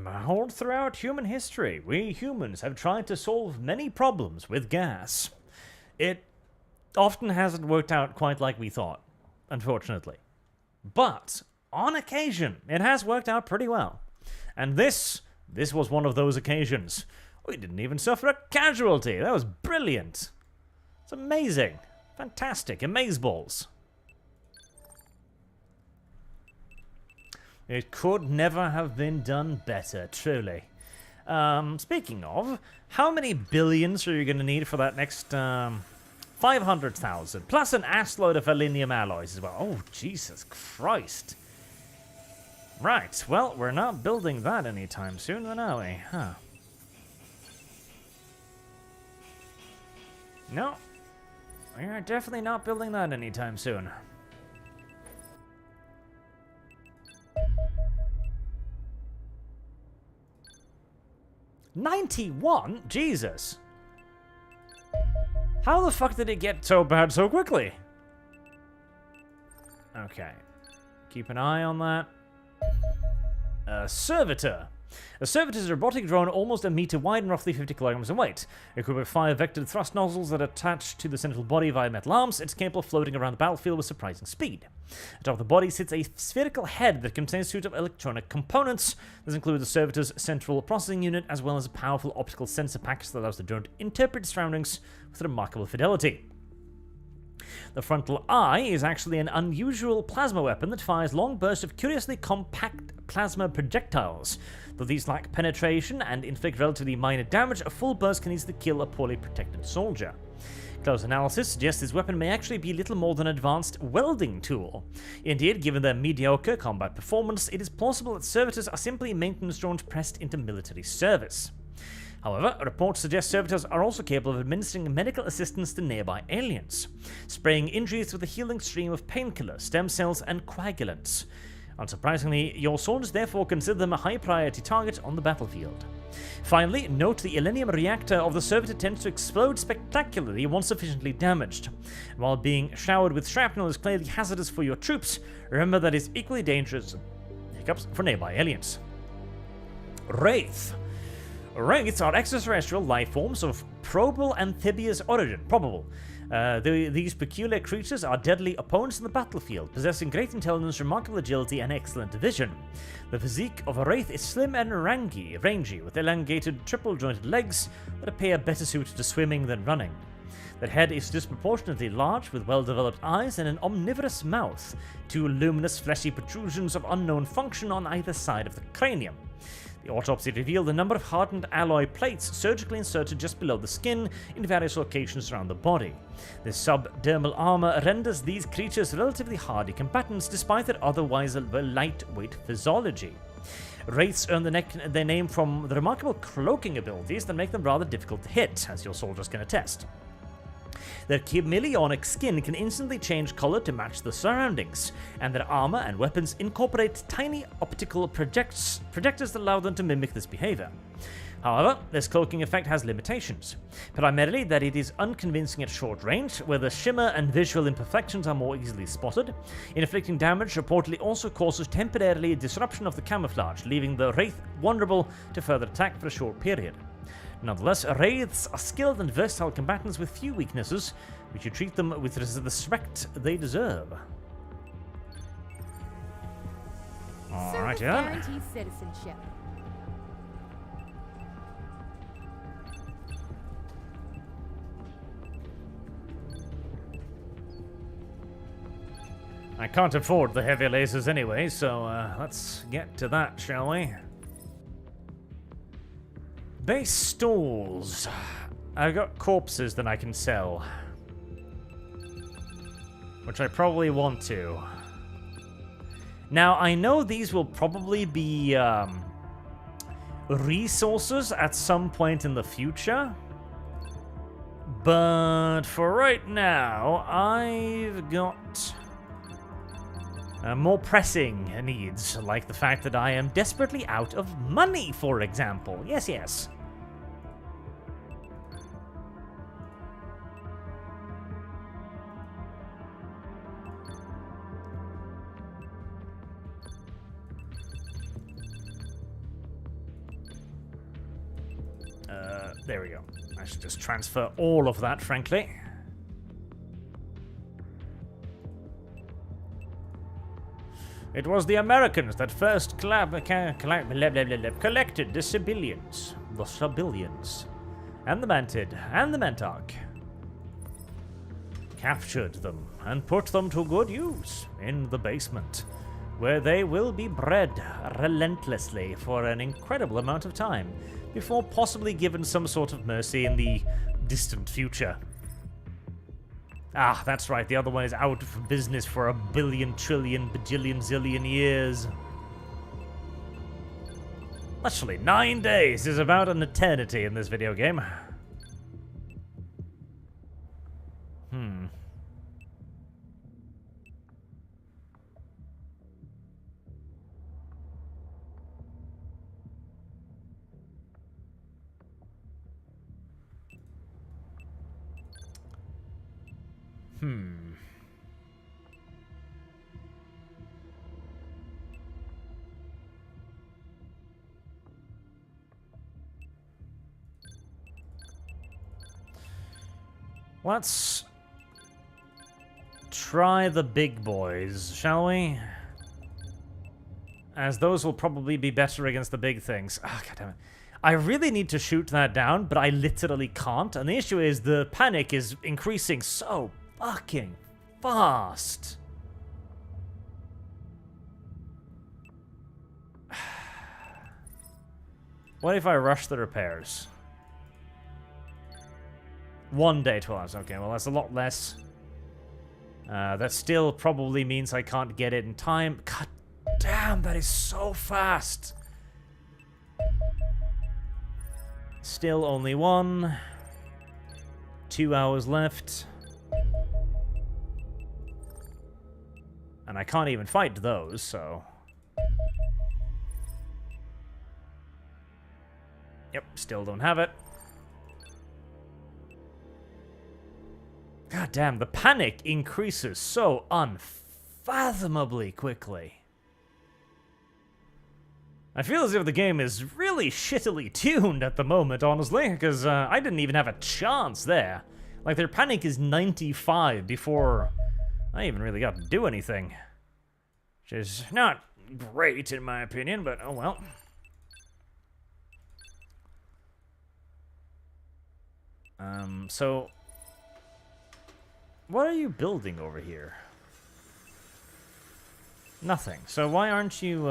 S1: All throughout human history, we humans have tried to solve many problems with gas. It often hasn't worked out quite like we thought, unfortunately. But, on occasion, it has worked out pretty well. And this was one of those occasions. We didn't even suffer a casualty. That was brilliant. It's amazing. Fantastic. Amazeballs. It could never have been done better, truly. Speaking of, how many billions are you going to need for that next 500,000? Plus an assload of aluminium alloys as well. Oh, Jesus Christ. Right, well, we're not building that anytime soon, then, are we? Huh. No. We are definitely not building that anytime soon. $91? Jesus. How the fuck did it get so bad so quickly? Okay. Keep an eye on that. Servitor. A servitor is a robotic drone almost a meter wide and roughly 50 kilograms in weight. Equipped with 5 vectored thrust nozzles that attach to the central body via metal arms, it's capable of floating around the battlefield with surprising speed. Atop the body sits a spherical head that contains a suite of electronic components. This includes the servitor's central processing unit, as well as a powerful optical sensor package that allows the drone to interpret its surroundings with remarkable fidelity. The frontal eye is actually an unusual plasma weapon that fires long bursts of curiously compact plasma projectiles. Though these lack penetration and inflict relatively minor damage, a full burst can easily kill a poorly protected soldier. Close analysis suggests this weapon may actually be little more than an advanced welding tool. Indeed, given their mediocre combat performance, it is plausible that servitors are simply maintenance drones pressed into military service. However, reports suggest servitors are also capable of administering medical assistance to nearby aliens, spraying injuries with a healing stream of painkillers, stem cells, and coagulants. Unsurprisingly, your soldiers therefore consider them a high-priority target on the battlefield. Finally, note the Illenium reactor of the servitor tends to explode spectacularly once sufficiently damaged. While being showered with shrapnel is clearly hazardous for your troops, remember that it's equally dangerous for nearby aliens. Wraith. Wraiths are extraterrestrial life forms of probable amphibious origin. These peculiar creatures are deadly opponents in the battlefield, possessing great intelligence, remarkable agility, and excellent vision. The physique of a wraith is slim and rangy, with elongated, triple-jointed legs that appear better suited to swimming than running. Their head is disproportionately large, with well-developed eyes and an omnivorous mouth, 2 luminous, fleshy protrusions of unknown function on either side of the cranium. The autopsy revealed a number of hardened alloy plates surgically inserted just below the skin in various locations around the body. This subdermal armor renders these creatures relatively hardy combatants despite their otherwise lightweight physiology. Wraiths earn their name from the remarkable cloaking abilities that make them rather difficult to hit, as your soldiers can attest. Their chameleonic skin can instantly change color to match the surroundings, and their armor and weapons incorporate tiny optical projectors that allow them to mimic this behavior. However, this cloaking effect has limitations, primarily that it is unconvincing at short range, where the shimmer and visual imperfections are more easily spotted. Inflicting damage reportedly also causes temporarily disruption of the camouflage, leaving the Wraith vulnerable to further attack for a short period. Nonetheless, Wraiths are skilled and versatile combatants with few weaknesses. We should treat them with the respect they deserve. Alright, yeah.
S3: Guarantees citizenship.
S1: I can't afford the heavy lasers anyway, so let's get to that, shall we? Base stalls. I've got corpses that I can sell, which I probably want to. Now, I know these will probably be resources at some point in the future, but for right now, I've got more pressing needs, like the fact that I am desperately out of money, for example. Yes. There we go. I should just transfer all of that, frankly. It was the Americans that first collected the civilians, and the Mantid, and the Mantarch. Captured them and put them to good use in the basement, where they will be bred relentlessly for an incredible amount of time, before possibly given some sort of mercy in the distant future. Ah, that's right, the other one is out of business for a billion, trillion, bajillion, zillion years. Actually, 9 days is about an eternity in this video game. Let's try the big boys, shall we? As those will probably be better against the big things. Ah, God damn it. I really need to shoot that down, but I literally can't. And the issue is the panic is increasing so fucking fast. What if I rush the repairs? 1 day, 12 hours. Okay, well, that's a lot less. That still probably means I can't get it in time. God damn, that is so fast. Still only 1. 2 hours left. And I can't even fight those, so... Yep, still don't have it. God damn, the panic increases so unfathomably quickly. I feel as if the game is really shittily tuned at the moment, honestly, because I didn't even have a chance there. Like, their panic is 95 before I even really got to do anything. Which is not great, in my opinion, but oh well. So... what are you building over here? Nothing. So why aren't you,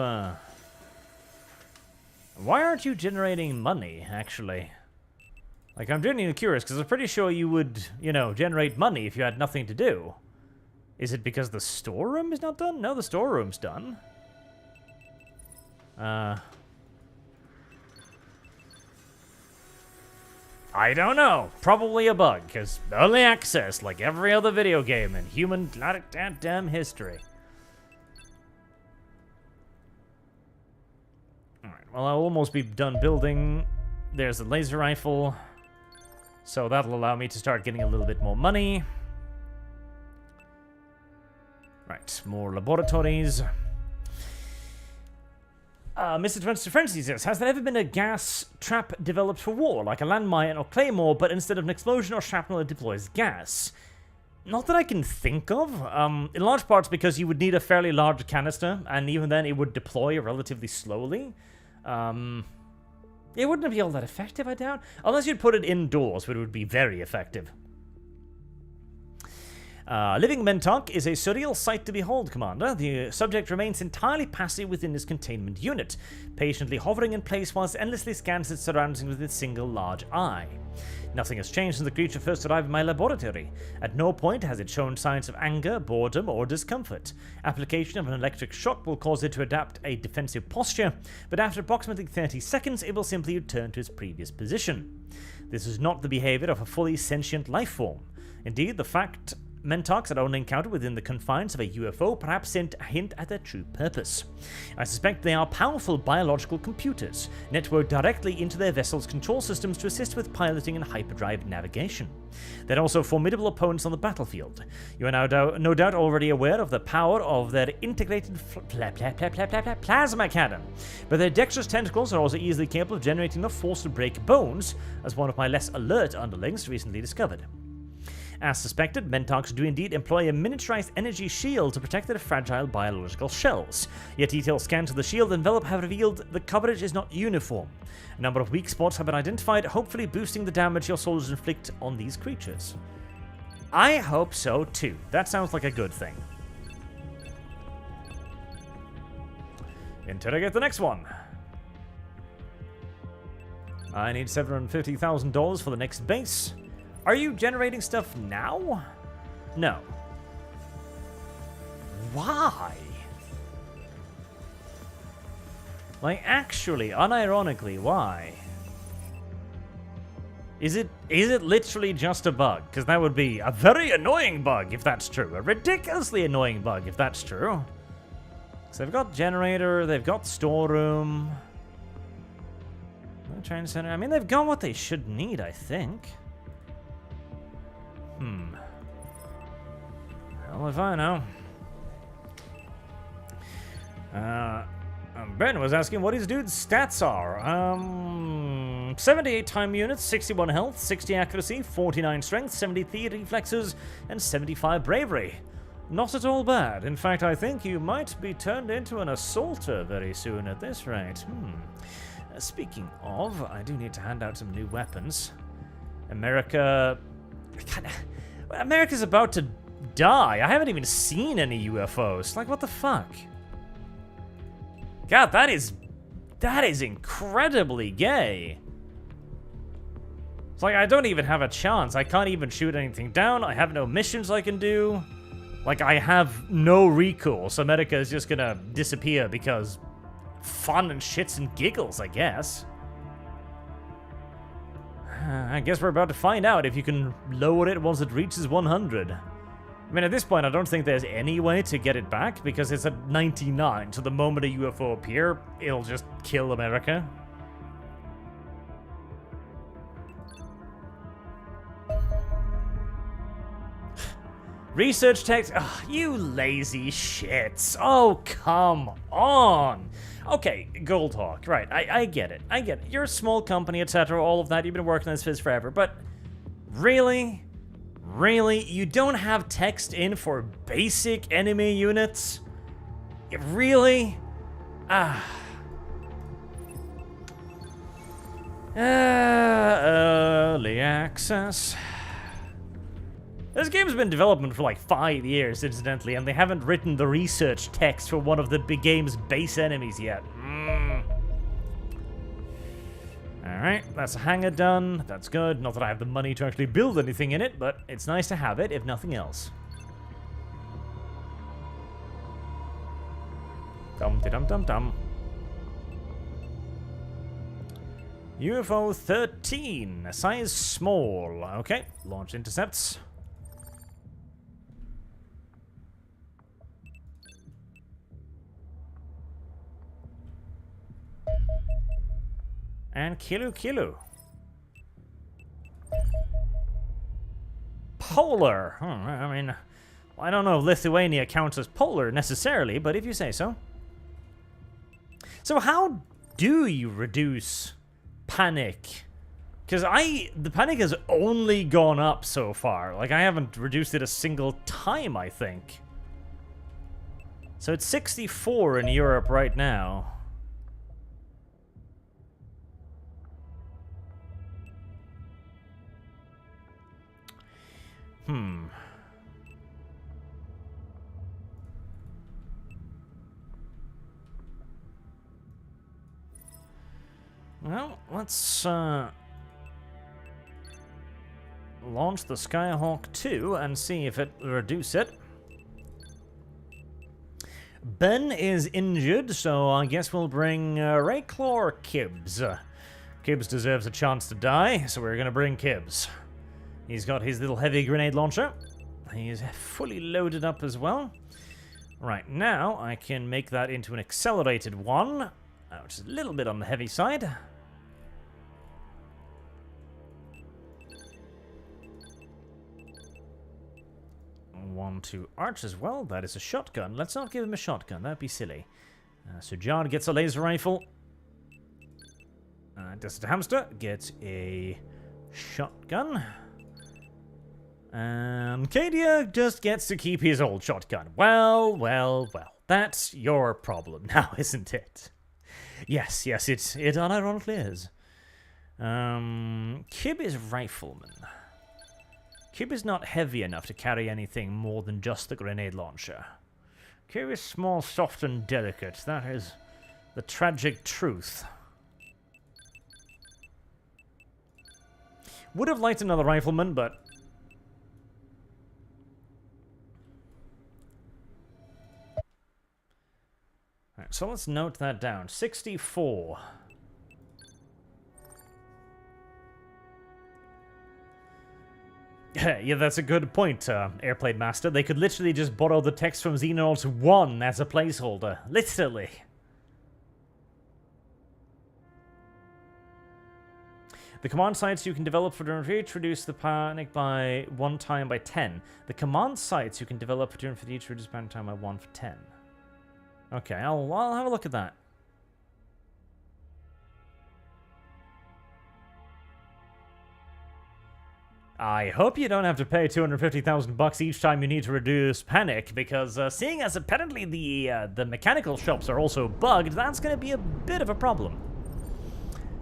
S1: why aren't you generating money, actually? Like, I'm genuinely curious, because I'm pretty sure you would, you know, generate money if you had nothing to do. Is it because the storeroom is not done? No, the storeroom's done. I don't know. Probably a bug, because early access, like every other video game in human goddamn history. Alright, well, I'll almost be done building. There's a laser rifle. So that'll allow me to start getting a little bit more money. Right, more laboratories. Mr. Twenty Frenzy says, has there ever been a gas trap developed for war, like a landmine or claymore, but instead of an explosion or shrapnel, it deploys gas? Not that I can think of. In large parts because you would need a fairly large canister, and even then it would deploy relatively slowly. It wouldn't be all that effective, I doubt. Unless you'd put it indoors, but it would be very effective. Living Mentok is a surreal sight to behold, Commander. The subject remains entirely passive within his containment unit, patiently hovering in place whilst endlessly scans its surroundings with its single large eye. Nothing has changed since the creature first arrived in my laboratory. At no point has it shown signs of anger, boredom, or discomfort. Application of an electric shock will cause it to adapt a defensive posture, but after approximately 30 seconds, it will simply return to its previous position. This is not the behavior of a fully sentient life form. Indeed, the fact Mentoks had only encountered within the confines of a UFO perhaps sent a hint at their true purpose. I suspect they are powerful biological computers, networked directly into their vessel's control systems to assist with piloting and hyperdrive navigation. They're also formidable opponents on the battlefield. You are no doubt already aware of the power of their integrated plasma cannon, but their dexterous tentacles are also easily capable of generating enough force to break bones, as one of my less alert underlings recently discovered. As suspected, Mentoks do indeed employ a miniaturized energy shield to protect their fragile biological shells, yet detailed scans of the shield envelope have revealed the coverage is not uniform. A number of weak spots have been identified, hopefully boosting the damage your soldiers inflict on these creatures. I hope so too. That sounds like a good thing. Interrogate the next one. I need $750,000 for the next base. Are you generating stuff now? No. Why? Like, actually, unironically, why? Is it literally just a bug? Because that would be a very annoying bug if that's true. A ridiculously annoying bug if that's true. So they've got generator, they've got storeroom. Training center. I mean, they've got what they should need, I think. Well, if I know. Ben was asking what his dude's stats are. 78 time units, 61 health, 60 accuracy, 49 strength, 73 reflexes, and 75 bravery. Not at all bad. In fact, I think you might be turned into an assaulter very soon at this rate. Speaking of, I do need to hand out some new weapons. America's about to die. I haven't even seen any UFOs. Like, what the fuck? God, that is incredibly gay. It's like, I don't even have a chance. I can't even shoot anything down. I have no missions I can do. Like, I have no recourse. So America is just gonna disappear because fun and shits and giggles, I guess. I guess we're about to find out if you can lower it once it reaches 100. I mean, at this point, I don't think there's any way to get it back because it's at 99, so the moment a UFO appears, it'll just kill America. Research text. Oh, you lazy shits. Oh, come on. Okay, Gold Hawk. Right, I get it. I get it. You're a small company, etc. All of that. You've been working on this fizz forever. But really? Really? You don't have text in for basic enemy units? Really? Early access. This game's been in development for like 5 years, incidentally, and they haven't written the research text for one of the big game's base enemies yet. Alright, that's a hangar done. That's good. Not that I have the money to actually build anything in it, but it's nice to have it, if nothing else. Dum-de-dum-dum-dum. UFO 13, size small. Okay, launch intercepts. And Kilo. Polar. I mean, I don't know if Lithuania counts as polar necessarily, but if you say so. So how do you reduce panic? Because the panic has only gone up so far. Like, I haven't reduced it a single time, I think. So it's 64 in Europe right now. Well, let's launch the Skyhawk 2 and see if it reduces it. Ben is injured, so I guess we'll bring Rayclaw or Kibbs. Kibbs deserves a chance to die, so we're gonna bring Kibbs. He's got his little heavy grenade launcher. He's fully loaded up as well. Right, now I can make that into an accelerated one, which is a little bit on the heavy side. One to Arch as well. That is a shotgun. Let's not give him a shotgun. That'd be silly. So John gets a laser rifle. Desert Hamster gets a shotgun. And Cadia just gets to keep his old shotgun. Well. That's your problem now, isn't it? Yes, it unironically is. Kib is rifleman. Kib is not heavy enough to carry anything more than just the grenade launcher. Kib is small, soft, and delicate. That is the tragic truth. Would have liked another rifleman, but... Alright, so let's note that down. 64. Yeah, that's a good point, Airplane Master. They could literally just borrow the text from Xenonauts 1 as a placeholder. Literally. The command sites you can develop for during each reduce the panic by 1 time by 10. The command sites you can develop for during each reduce the panic time by 1 for 10. Okay, I'll have a look at that. I hope you don't have to pay 250,000 bucks each time you need to reduce panic, because seeing as apparently the mechanical shops are also bugged, that's going to be a bit of a problem.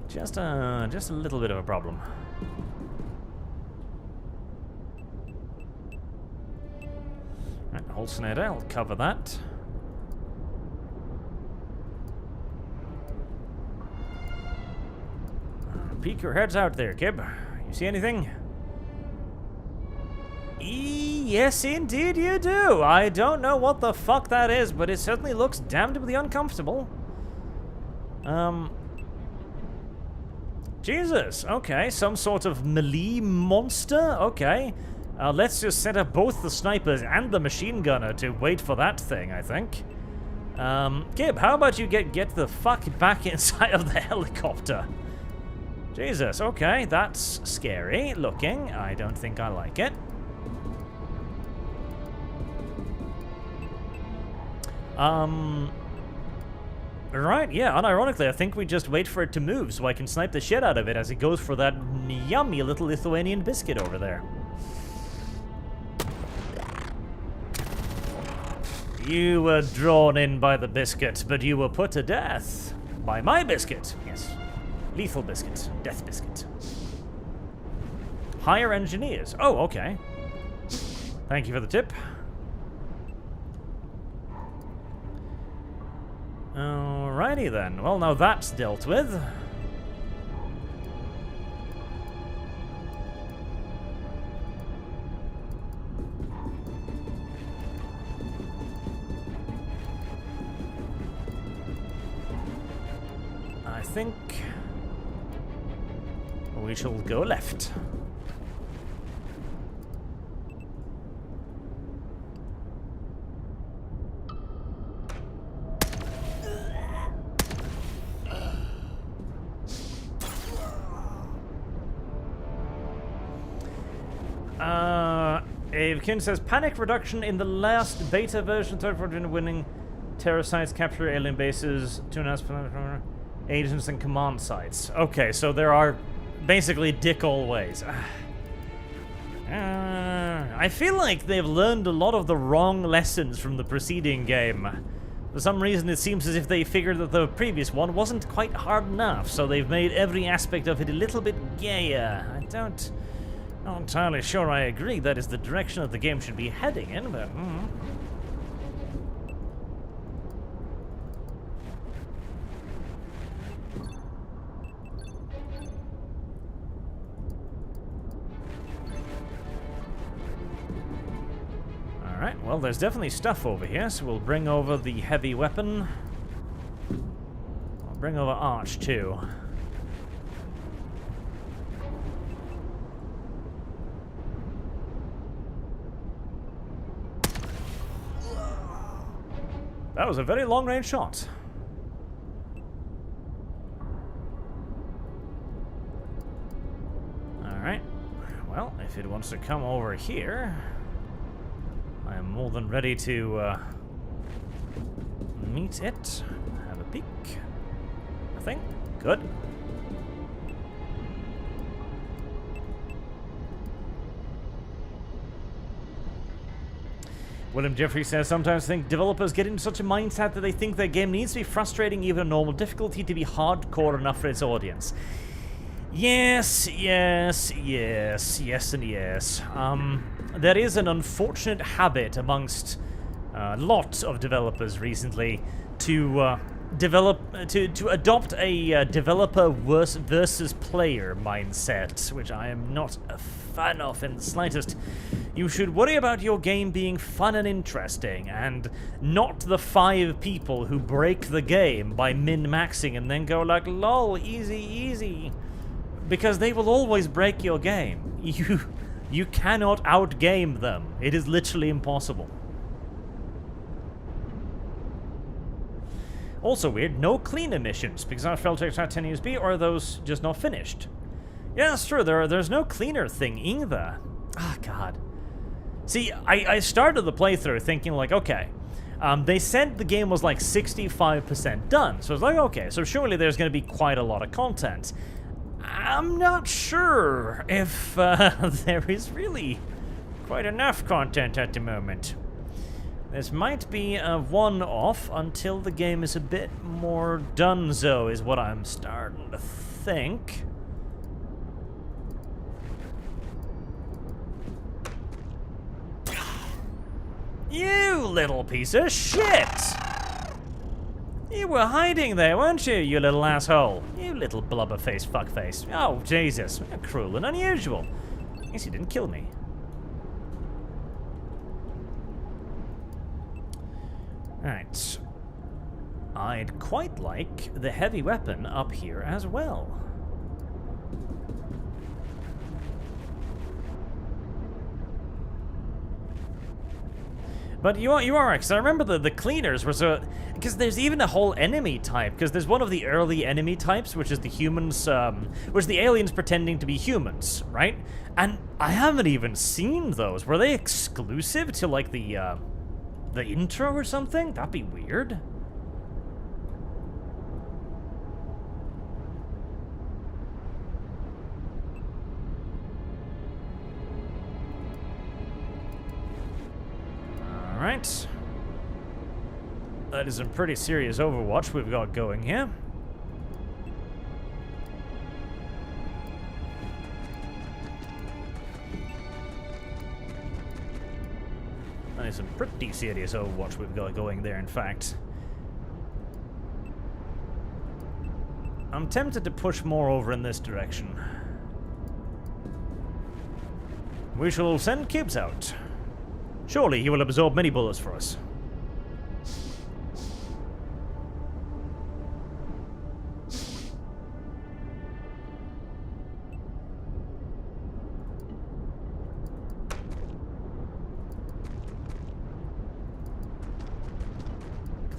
S1: Just a little bit of a problem. Right, Halcinator, I'll cover that. Peek your heads out there, Kib. You see anything? Yes, indeed you do. I don't know what the fuck that is, but it certainly looks damnably uncomfortable. Jesus, okay, some sort of melee monster? Okay. Let's just set up both the snipers and the machine gunner to wait for that thing, I think. Gib, how about you get the fuck back inside of the helicopter? Jesus, okay, that's scary looking. I don't think I like it. Right, yeah, unironically, I think we just wait for it to move so I can snipe the shit out of it as it goes for that yummy little Lithuanian biscuit over there. You were drawn in by the biscuit, but you were put to death by my biscuit. Yes. Lethal biscuit. Death biscuit. Hire engineers. Oh, okay. Thank you for the tip. Alrighty then. Well, now that's dealt with. I think we shall go left. Avekin says, panic reduction in the last beta version, third version winning terror sites, capture alien bases, 2.5 agents and command sites. Okay, so there are basically dick all ways. I feel like they've learned a lot of the wrong lessons from the preceding game. For some reason, it seems as if they figured that the previous one wasn't quite hard enough, so they've made every aspect of it a little bit gayer. Not entirely sure I agree that is the direction that the game should be heading in, but... Alright, well, there's definitely stuff over here, so we'll bring over the heavy weapon. I'll bring over Arch, too. That was a very long-range shot. Alright. Well, if it wants to come over here, I am more than ready to meet it. Have a peek. Nothing. Good. William Jeffrey says, sometimes think developers get into such a mindset that they think their game needs to be frustrating even at normal difficulty to be hardcore enough for its audience. Yes, yes, yes, yes, and yes. There is an unfortunate habit amongst lots of developers recently to adopt a developer versus player mindset, which I am not a fan of in the slightest. You should worry about your game being fun and interesting, and not the 5 people who break the game by min-maxing and then go like, lol, easy, easy. Because they will always break your game. You cannot outgame them. It is literally impossible. Also weird, no cleaner missions, because our failed to extract 10 USB, or are those just not finished? Yeah, that's true, there's no cleaner thing either. Ah, God. See, I started the playthrough thinking like, okay, they said the game was like 65% done, so it's like, okay, so surely there's going to be quite a lot of content. I'm not sure if there is really quite enough content at the moment. This might be a one-off until the game is a bit more donezo, is what I'm starting to think. You little piece of shit! You were hiding there, weren't you, you little asshole? You little blubber-faced fuckface. Oh, Jesus. Cruel and unusual. I guess you didn't kill me. Right. I'd quite like the heavy weapon up here as well. But you are right, because I remember the cleaners were so... Because there's even a whole enemy type, because there's one of the early enemy types, which is the humans, which the aliens pretending to be humans, right? And I haven't even seen those. Were they exclusive to, like, the intro or something? That'd be weird. Alright. That is a pretty serious Overwatch we've got going here. That is a pretty serious Overwatch we've got going there, in fact. I'm tempted to push more over in this direction. We shall send Kibbs out. Surely he will absorb many bullets for us.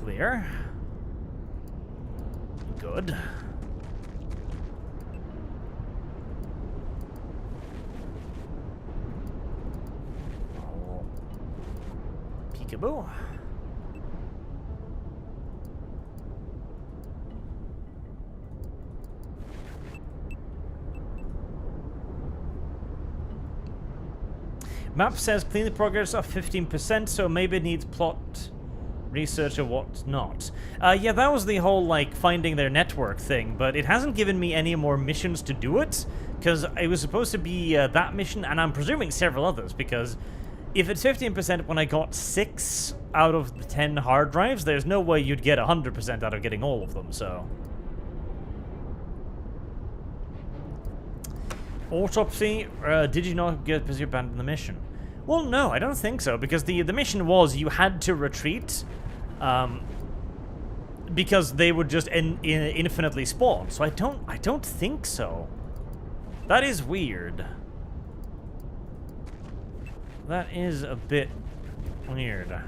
S1: Clear. Good. Peekaboo. Map says clean the progress of 15%, so maybe it needs plot research or whatnot. Yeah, that was the whole, like, finding their network thing, but it hasn't given me any more missions to do it, because it was supposed to be that mission, and I'm presuming several others, because if it's 15% when I got 6 out of the 10 hard drives, there's no way you'd get 100% out of getting all of them, so... Autopsy, did you not get busy abandoning the mission? Well, no, I don't think so, because the mission was you had to retreat, because they would just infinitely spawn. So I don't think so. That is weird. That is a bit weird.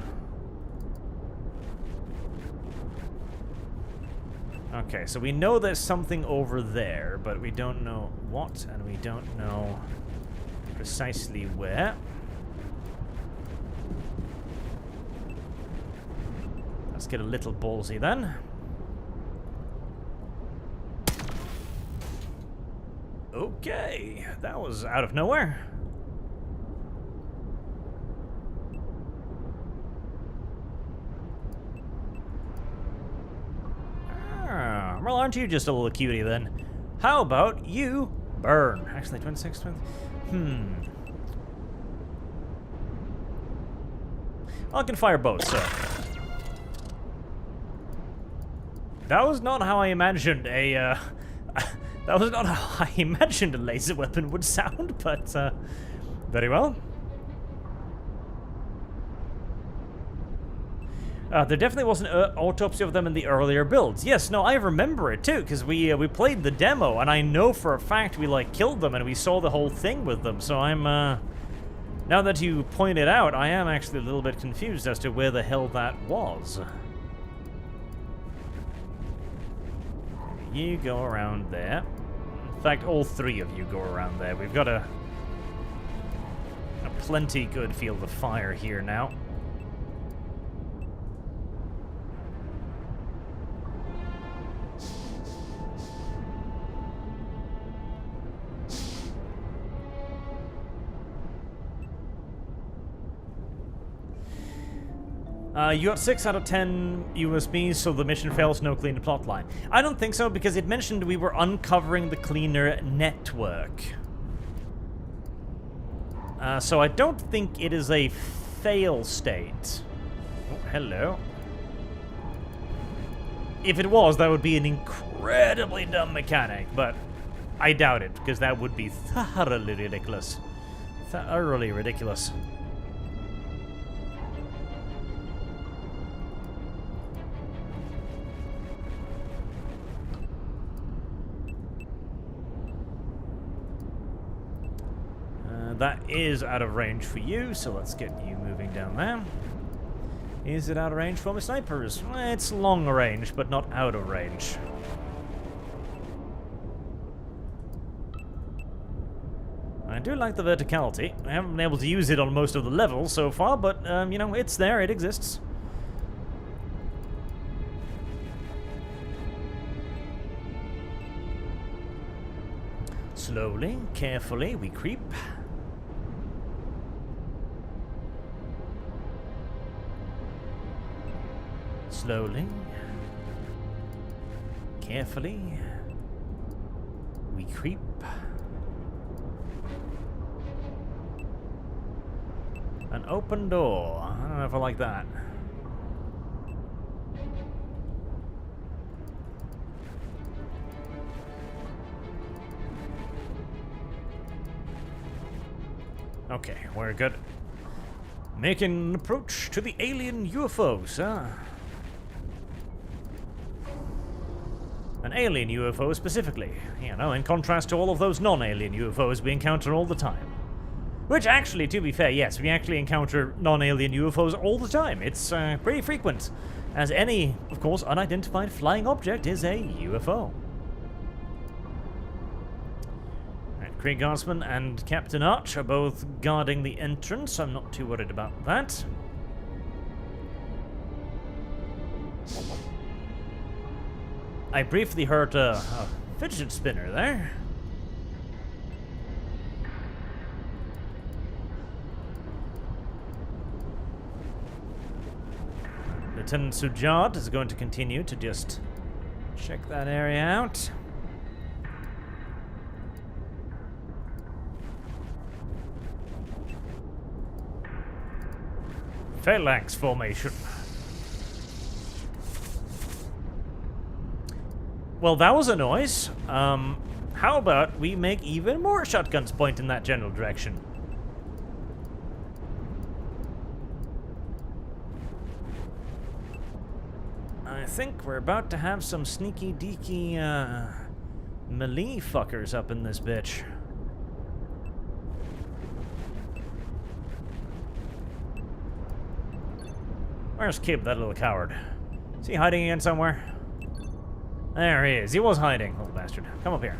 S1: Okay, so we know there's something over there, but we don't know what, and we don't know precisely where. Let's get a little ballsy then. Okay, that was out of nowhere. Ah, well, aren't you just a little cutie then? How about you burn? Actually, 26, 20. I can fire both, so. That was not how I imagined a, that was not how I imagined a laser weapon would sound, but, very well. There definitely was an autopsy of them in the earlier builds. Yes, no, I remember it too, because we played the demo, and I know for a fact we, like, killed them, and we saw the whole thing with them, so I'm, now that you point it out, I am actually a little bit confused as to where the hell that was. You go around there. In fact, all three of you go around there. We've got a plenty good field of fire here now. You got 6 out of 10 USBs, so the mission fails, no cleaner plotline. I don't think so, because it mentioned we were uncovering the cleaner network. So I don't think it is a fail state. Oh, hello. If it was, that would be an incredibly dumb mechanic, but I doubt it, because that would be thoroughly ridiculous. Thoroughly ridiculous. That is out of range for you, so let's get you moving down there. Is it out of range for my snipers? It's long range, but not out of range. I do like the verticality. I haven't been able to use it on most of the levels so far, but, you know, it's there, it exists. Slowly, carefully, we creep. Slowly, carefully, we creep. An open door. I don't know if I like that. Okay, we're good. Making an approach to the alien UFOs, huh? An alien UFO specifically, you know, in contrast to all of those non-alien UFOs we encounter all the time. Which actually, to be fair, yes, we actually encounter non-alien UFOs all the time. It's pretty frequent, as any, of course, unidentified flying object is a UFO. Alright, Krieg Guardsman and Captain Arch are both guarding the entrance. I'm not too worried about that. I briefly heard a fidget spinner there. Lieutenant Sujad is going to continue to just check that area out. Phalanx formation. Well, that was a noise. How about we make even more shotguns point in that general direction? I think we're about to have some sneaky deaky melee fuckers up in this bitch. Where's Kib, that little coward? Is he hiding again somewhere? There he is. He was hiding, little bastard. Come up here.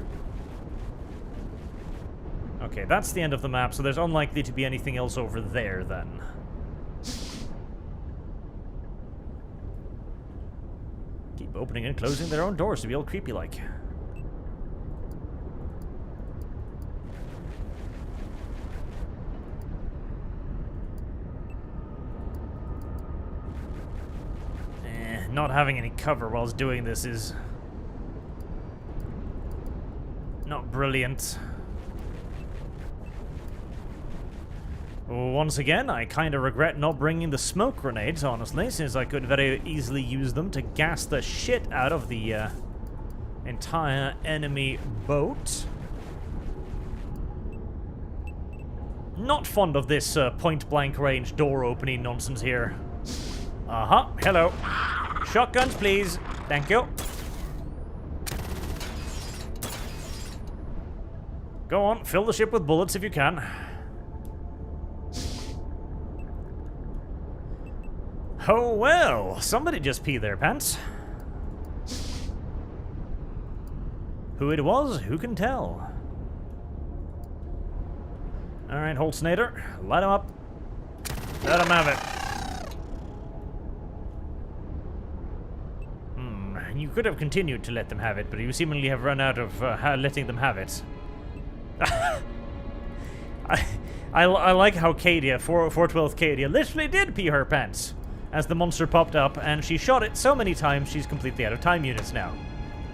S1: Okay, that's the end of the map, so there's unlikely to be anything else over there, then. Keep opening and closing their own doors to be all creepy-like. Not having any cover whilst doing this is not brilliant. Once again, I kind of regret not bringing the smoke grenades, honestly, since I could very easily use them to gas the shit out of the entire enemy boat. Not fond of this point-blank range door opening nonsense here. Uh-huh, hello. Shotguns, please. Thank you. Go on, fill the ship with bullets if you can. Oh well, somebody just peed their pants. Who it was, who can tell? Alright, Holznader, light him up. Let him have it. You could have continued to let them have it, but you seemingly have run out of letting them have it. I like how Cadia, 412 Cadia, literally did pee her pants. as the monster popped up, and she shot it so many times she's completely out of time units now.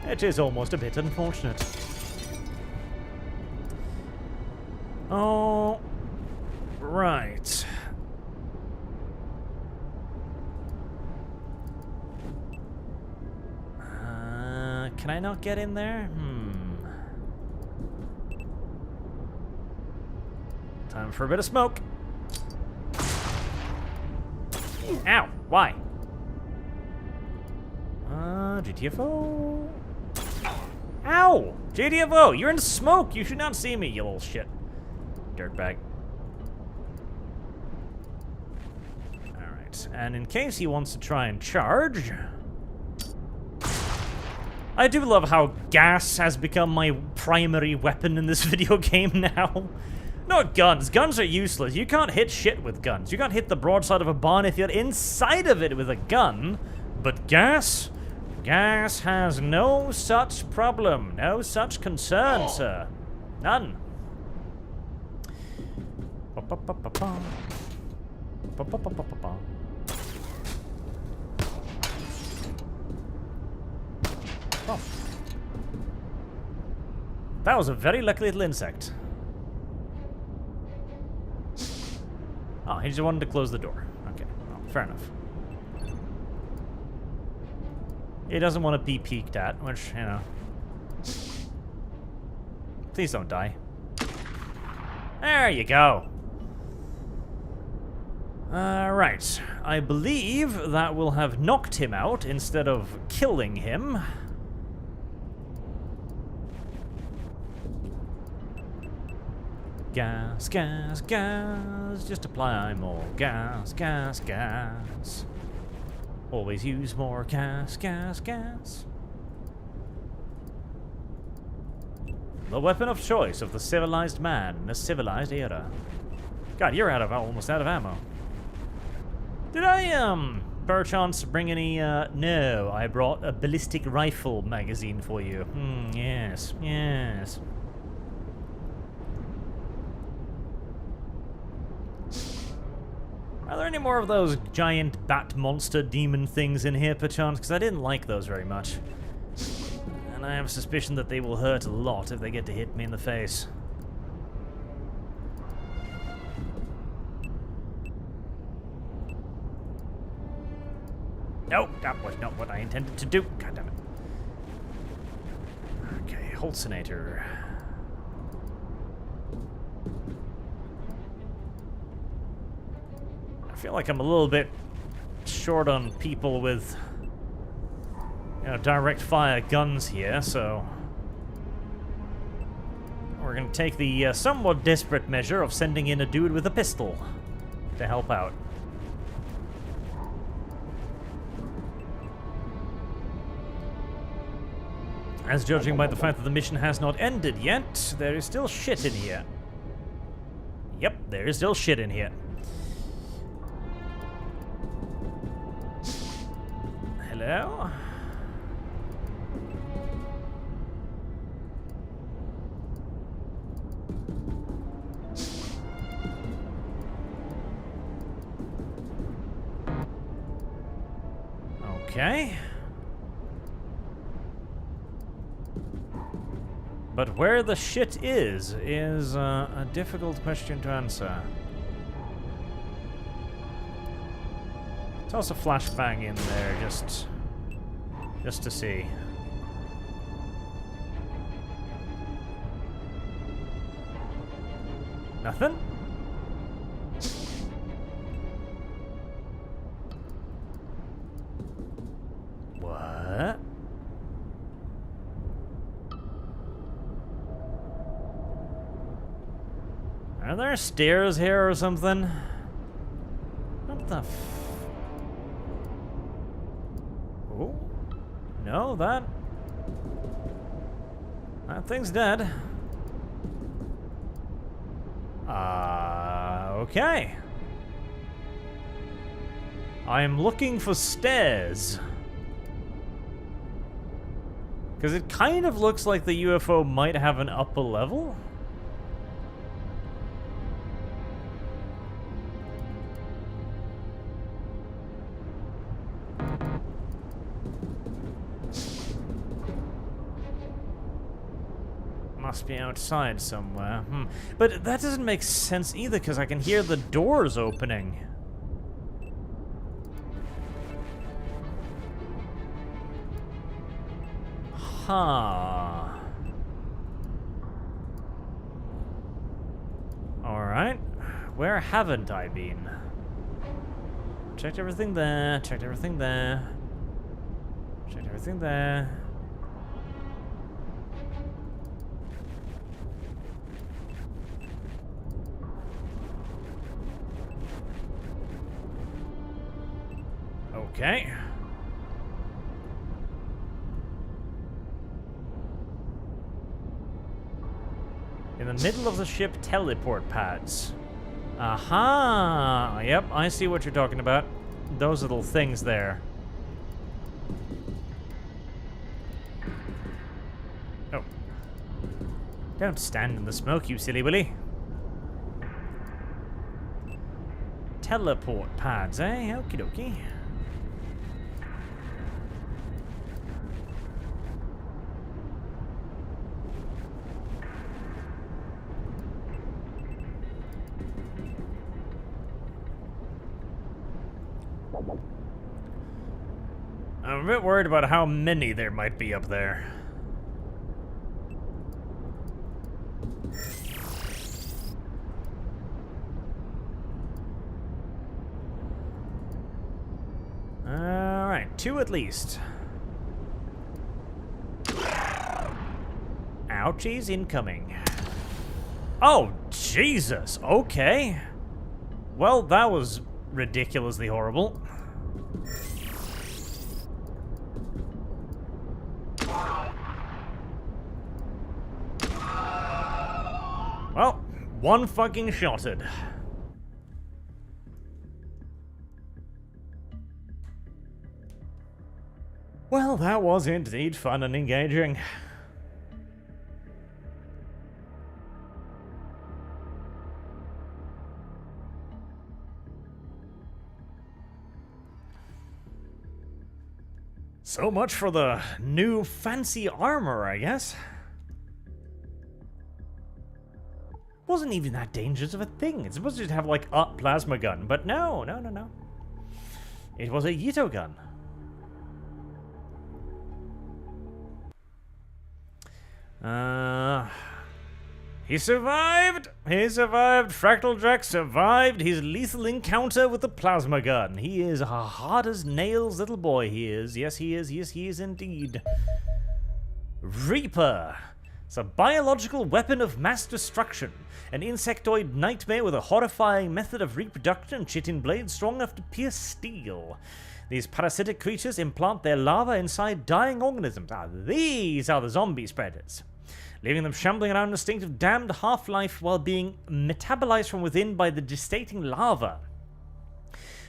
S1: It is almost a bit unfortunate. Oh, right. Can I not get in there? Time for a bit of smoke. Ow! Why? GTFO. Ow! GTFO! You're in smoke! You should not see me, you little shit. Dirtbag. Alright, and in case he wants to try and charge... I do love how gas has become my primary weapon in this video game now. Not guns. Guns are useless. You can't hit shit with guns. You can't hit the broadside of a barn if you're inside of it with a gun. But gas? Gas has no such problem. No such concern, sir. None. Oh. That was a very lucky little insect. Oh, he just wanted to close the door. Okay, well, fair enough. He doesn't want to be peeked at, which, you know. Please don't die. There you go. Right. I believe that will have knocked him out instead of killing him. Gas, gas, gas. Just apply more gas, gas, gas. Always use more gas, gas, gas. The weapon of choice of the civilized man in a civilized era. God, you're almost out of ammo. Did I, perchance bring any, no, I brought a ballistic rifle magazine for you. Yes, yes. Are there any more of those giant bat monster demon things in here, perchance? Because I didn't like those very much. And I have a suspicion that they will hurt a lot if they get to hit me in the face. No, that was not what I intended to do. God damn it. Okay, Holzinator. I feel like I'm a little bit short on people with, you know, direct fire guns here, so we're gonna take the somewhat desperate measure of sending in a dude with a pistol to help out. As judging by the fact that the mission has not ended yet, there is still shit in here. Yep, there is still shit in here. Hello? Okay. But where the shit is a difficult question to answer. Toss a flashbang in there, just to see. Nothing? What? Are there stairs here or something? What the f... Oh? No, that thing's dead. Okay. I am looking for stairs. Because it kind of looks like the UFO might have an upper level. Must be outside somewhere. But that doesn't make sense either, because I can hear the doors opening. Huh. Alright. Where haven't I been? Checked everything there. Checked everything there. Checked everything there. Okay. In the middle of the ship, teleport pads. Aha! Yep, I see what you're talking about. Those little things there. Oh. Don't stand in the smoke, you silly willy. Teleport pads, eh? Okie dokie. I'm a bit worried about how many there might be up there. Alright, 2 at least. Ouchies incoming. Oh, Jesus, okay. Well, that was ridiculously horrible. Well, one fucking shotted. Well, that was indeed fun and engaging. So much for the new fancy armor, I guess. Wasn't even that dangerous of a thing. It's supposed to have like a plasma gun, but no. It was a Yito gun. He survived! He survived! Fractal Drac survived his lethal encounter with the plasma gun. He is a hard as nails little boy, he is. Yes, he is. Yes, he is indeed. Reaper. It's a biological weapon of mass destruction. An insectoid nightmare with a horrifying method of reproduction, chitin blades strong enough to pierce steel. These parasitic creatures implant their larvae inside dying organisms. These are the zombie spreaders, leaving them shambling around in a state of damned half-life while being metabolized from within by the gestating larva.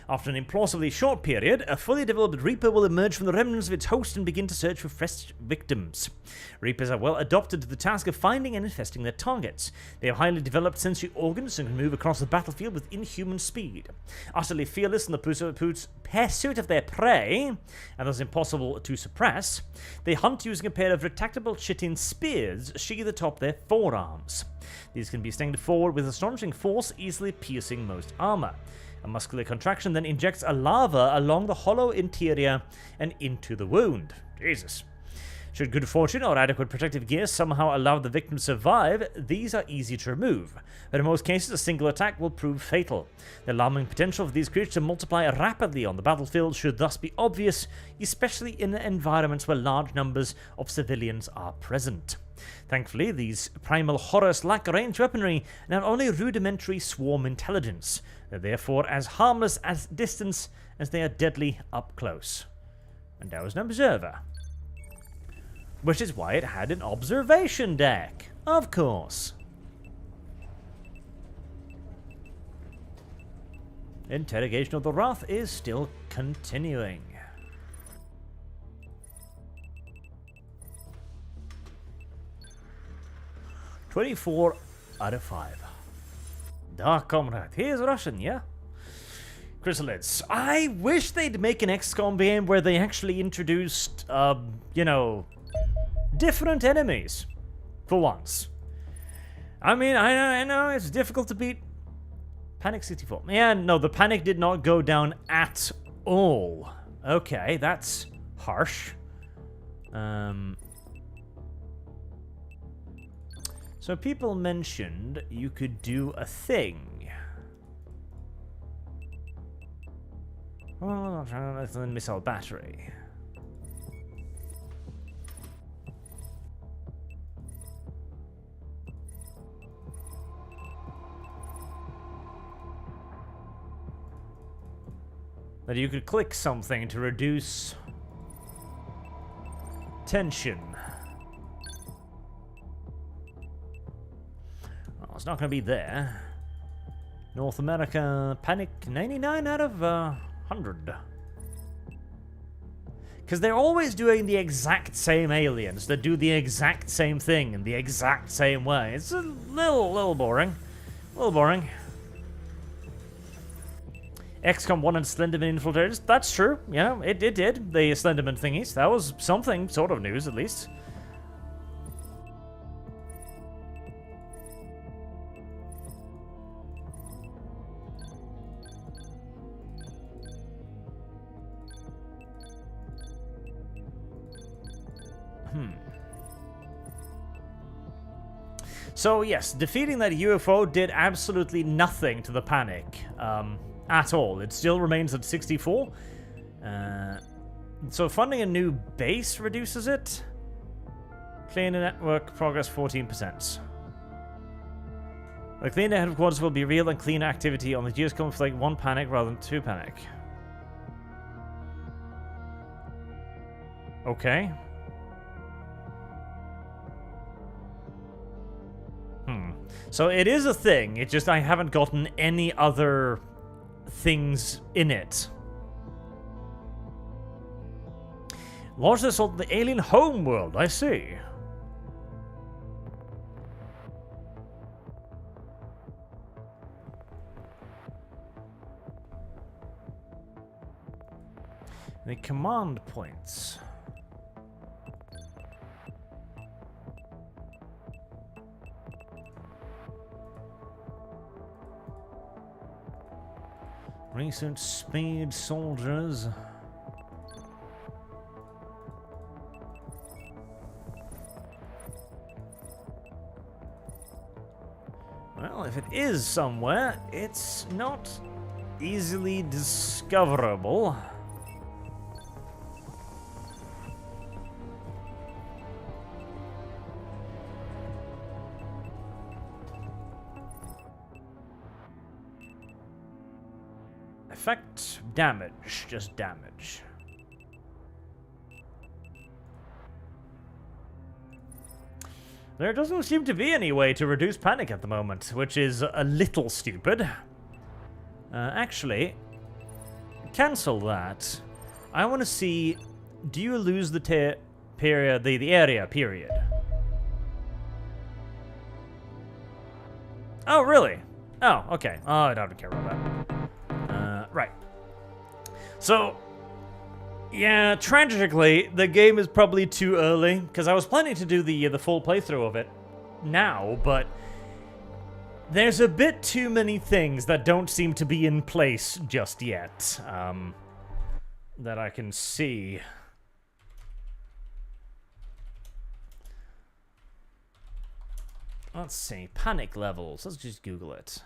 S1: After an implausibly short period, a fully developed Reaper will emerge from the remnants of its host and begin to search for fresh victims. Reapers are well adapted to the task of finding and infesting their targets. They have highly developed sensory organs and can move across the battlefield with inhuman speed. Utterly fearless in the pursuit of their prey, and thus impossible to suppress, they hunt using a pair of retractable chitin spears sheathed atop their forearms. These can be slinged forward with astonishing force, easily piercing most armor. A muscular contraction then injects a larva along the hollow interior and into the wound. Jesus. Should good fortune or adequate protective gear somehow allow the victim to survive, these are easy to remove, but in most cases a single attack will prove fatal. The alarming potential for these creatures to multiply rapidly on the battlefield should thus be obvious, especially in environments where large numbers of civilians are present. Thankfully, these primal horrors lack ranged weaponry and have only rudimentary swarm intelligence. They're therefore as harmless at distance as they are deadly up close. And there was an observer. Which is why it had an observation deck. Of course. Interrogation of the Wrath is still continuing. "24 out of 5. Dark Comrade. He is Russian, yeah? Chrysalids. I wish they'd make an XCOM game where they actually introduced, you know, different enemies. For once. I mean, I know it's difficult to beat Panic 64. Yeah, no, the panic did not go down at all. Okay, that's harsh. So people mentioned you could do a thing. Oh, that's a missile battery. That you could click something to reduce tension. Oh, it's not going to be there. North America Panic 99 out of 100. Because they're always doing the exact same aliens that do the exact same thing in the exact same way. It's a little boring. A little boring. XCOM 1 and Slenderman infiltrators. That's true. Yeah, it did. The Slenderman thingies. That was something sort of news, at least. So, yes, defeating that UFO did absolutely nothing to the panic. At all. It still remains at 64. So funding a new base reduces it. Cleaner network progress 14%. The cleaner headquarters will be real and clean activity on the GS conflict 1 panic rather than 2 panic. Okay. So it is a thing, it's just I haven't gotten any other things in it. Launch this on the alien homeworld, I see. The command points. Recent speed soldiers. Well, if it is somewhere, it's not easily discoverable. Effect, damage, just damage. There doesn't seem to be any way to reduce panic at the moment, which is a little stupid. Actually, cancel that. I want to see, do you lose the period, the area period? Oh, really? Oh, okay. Oh, I don't care about that. Right. So, yeah, tragically, the game is probably too early, because I was planning to do the full playthrough of it now, but there's a bit too many things that don't seem to be in place just yet, that I can see. Let's see, panic levels. Let's just Google it.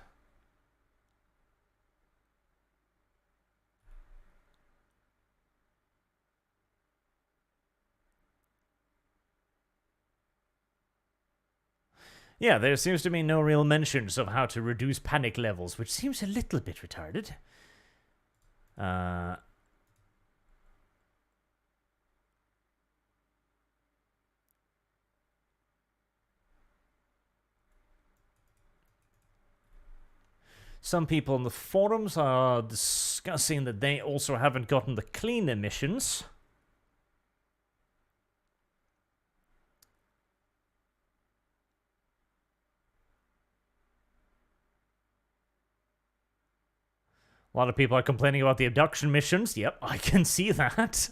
S1: Yeah, there seems to be no real mentions of how to reduce panic levels, which seems a little bit retarded. Some people on the forums are discussing that they also haven't gotten the clean emissions. A lot of people are complaining about the abduction missions. Yep, I can see that.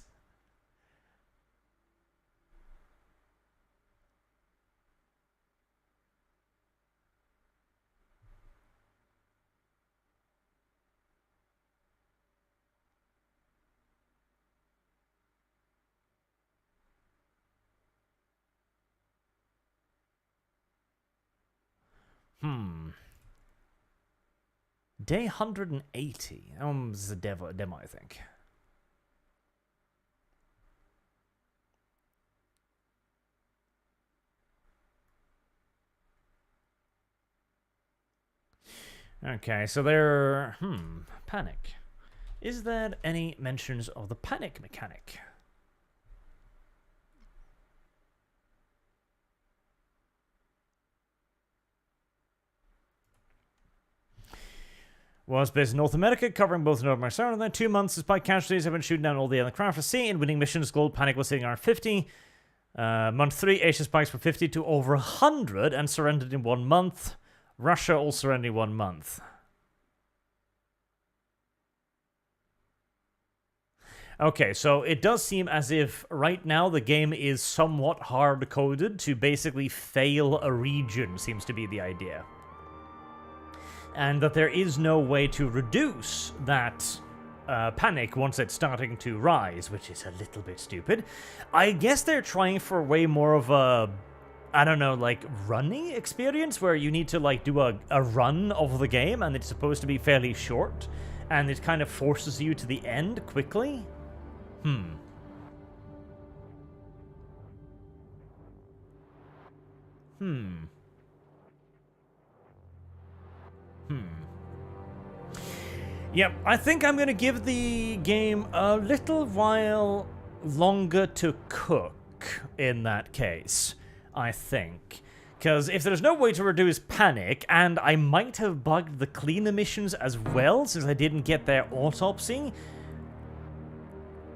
S1: Day 180. This is a demo, I think. Okay, so there... Panic. Is there any mentions of the panic mechanic? Was based in North America, covering both North America and then 2 months. Despite casualties, have been shooting down all the aircraft at sea and winning missions. Global panic was sitting around 50. Month 3, Asia spikes from 50 to over 100 and surrendered in 1 month. Russia all surrendered in 1 month. Okay, so it does seem as if right now the game is somewhat hard-coded to basically fail a region, seems to be the idea. And that there is no way to reduce that panic once it's starting to rise, which is a little bit stupid. I guess they're trying for way more of a, I don't know, like, running experience, where you need to, like, do a run of the game, and it's supposed to be fairly short, and it kind of forces you to the end quickly. Yep, I think I'm going to give the game a little while longer to cook in that case, I think. Because if there's no way to reduce panic, and I might have bugged the cleaner missions as well, since I didn't get their autopsy,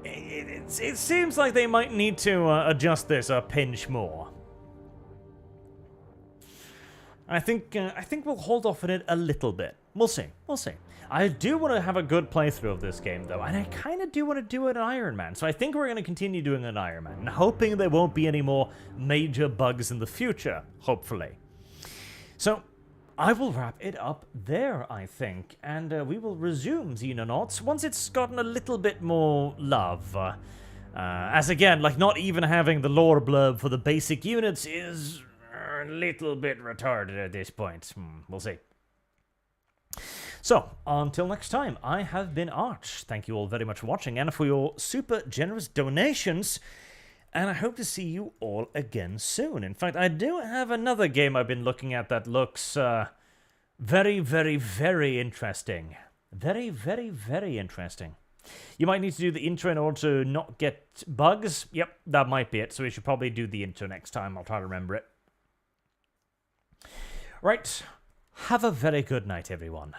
S1: it seems like they might need to adjust this a pinch more. I think we'll hold off on it a little bit. We'll see. We'll see. I do want to have a good playthrough of this game, though, and I kind of do want to do it in Iron Man, so I think we're going to continue doing it in Iron Man, hoping there won't be any more major bugs in the future, hopefully. So, I will wrap it up there, I think, and we will resume Xenonauts once it's gotten a little bit more love. As again, like, not even having the lore blurb for the basic units is a little bit retarded at this point. We'll see. So, until next time, I have been Arch. Thank you all very much for watching and for your super generous donations. And I hope to see you all again soon. In fact, I do have another game I've been looking at that looks very, very, very interesting. Very, very, very interesting. You might need to do the intro in order to not get bugs. Yep, that might be it. So we should probably do the intro next time. I'll try to remember it. Right. Have a very good night, everyone.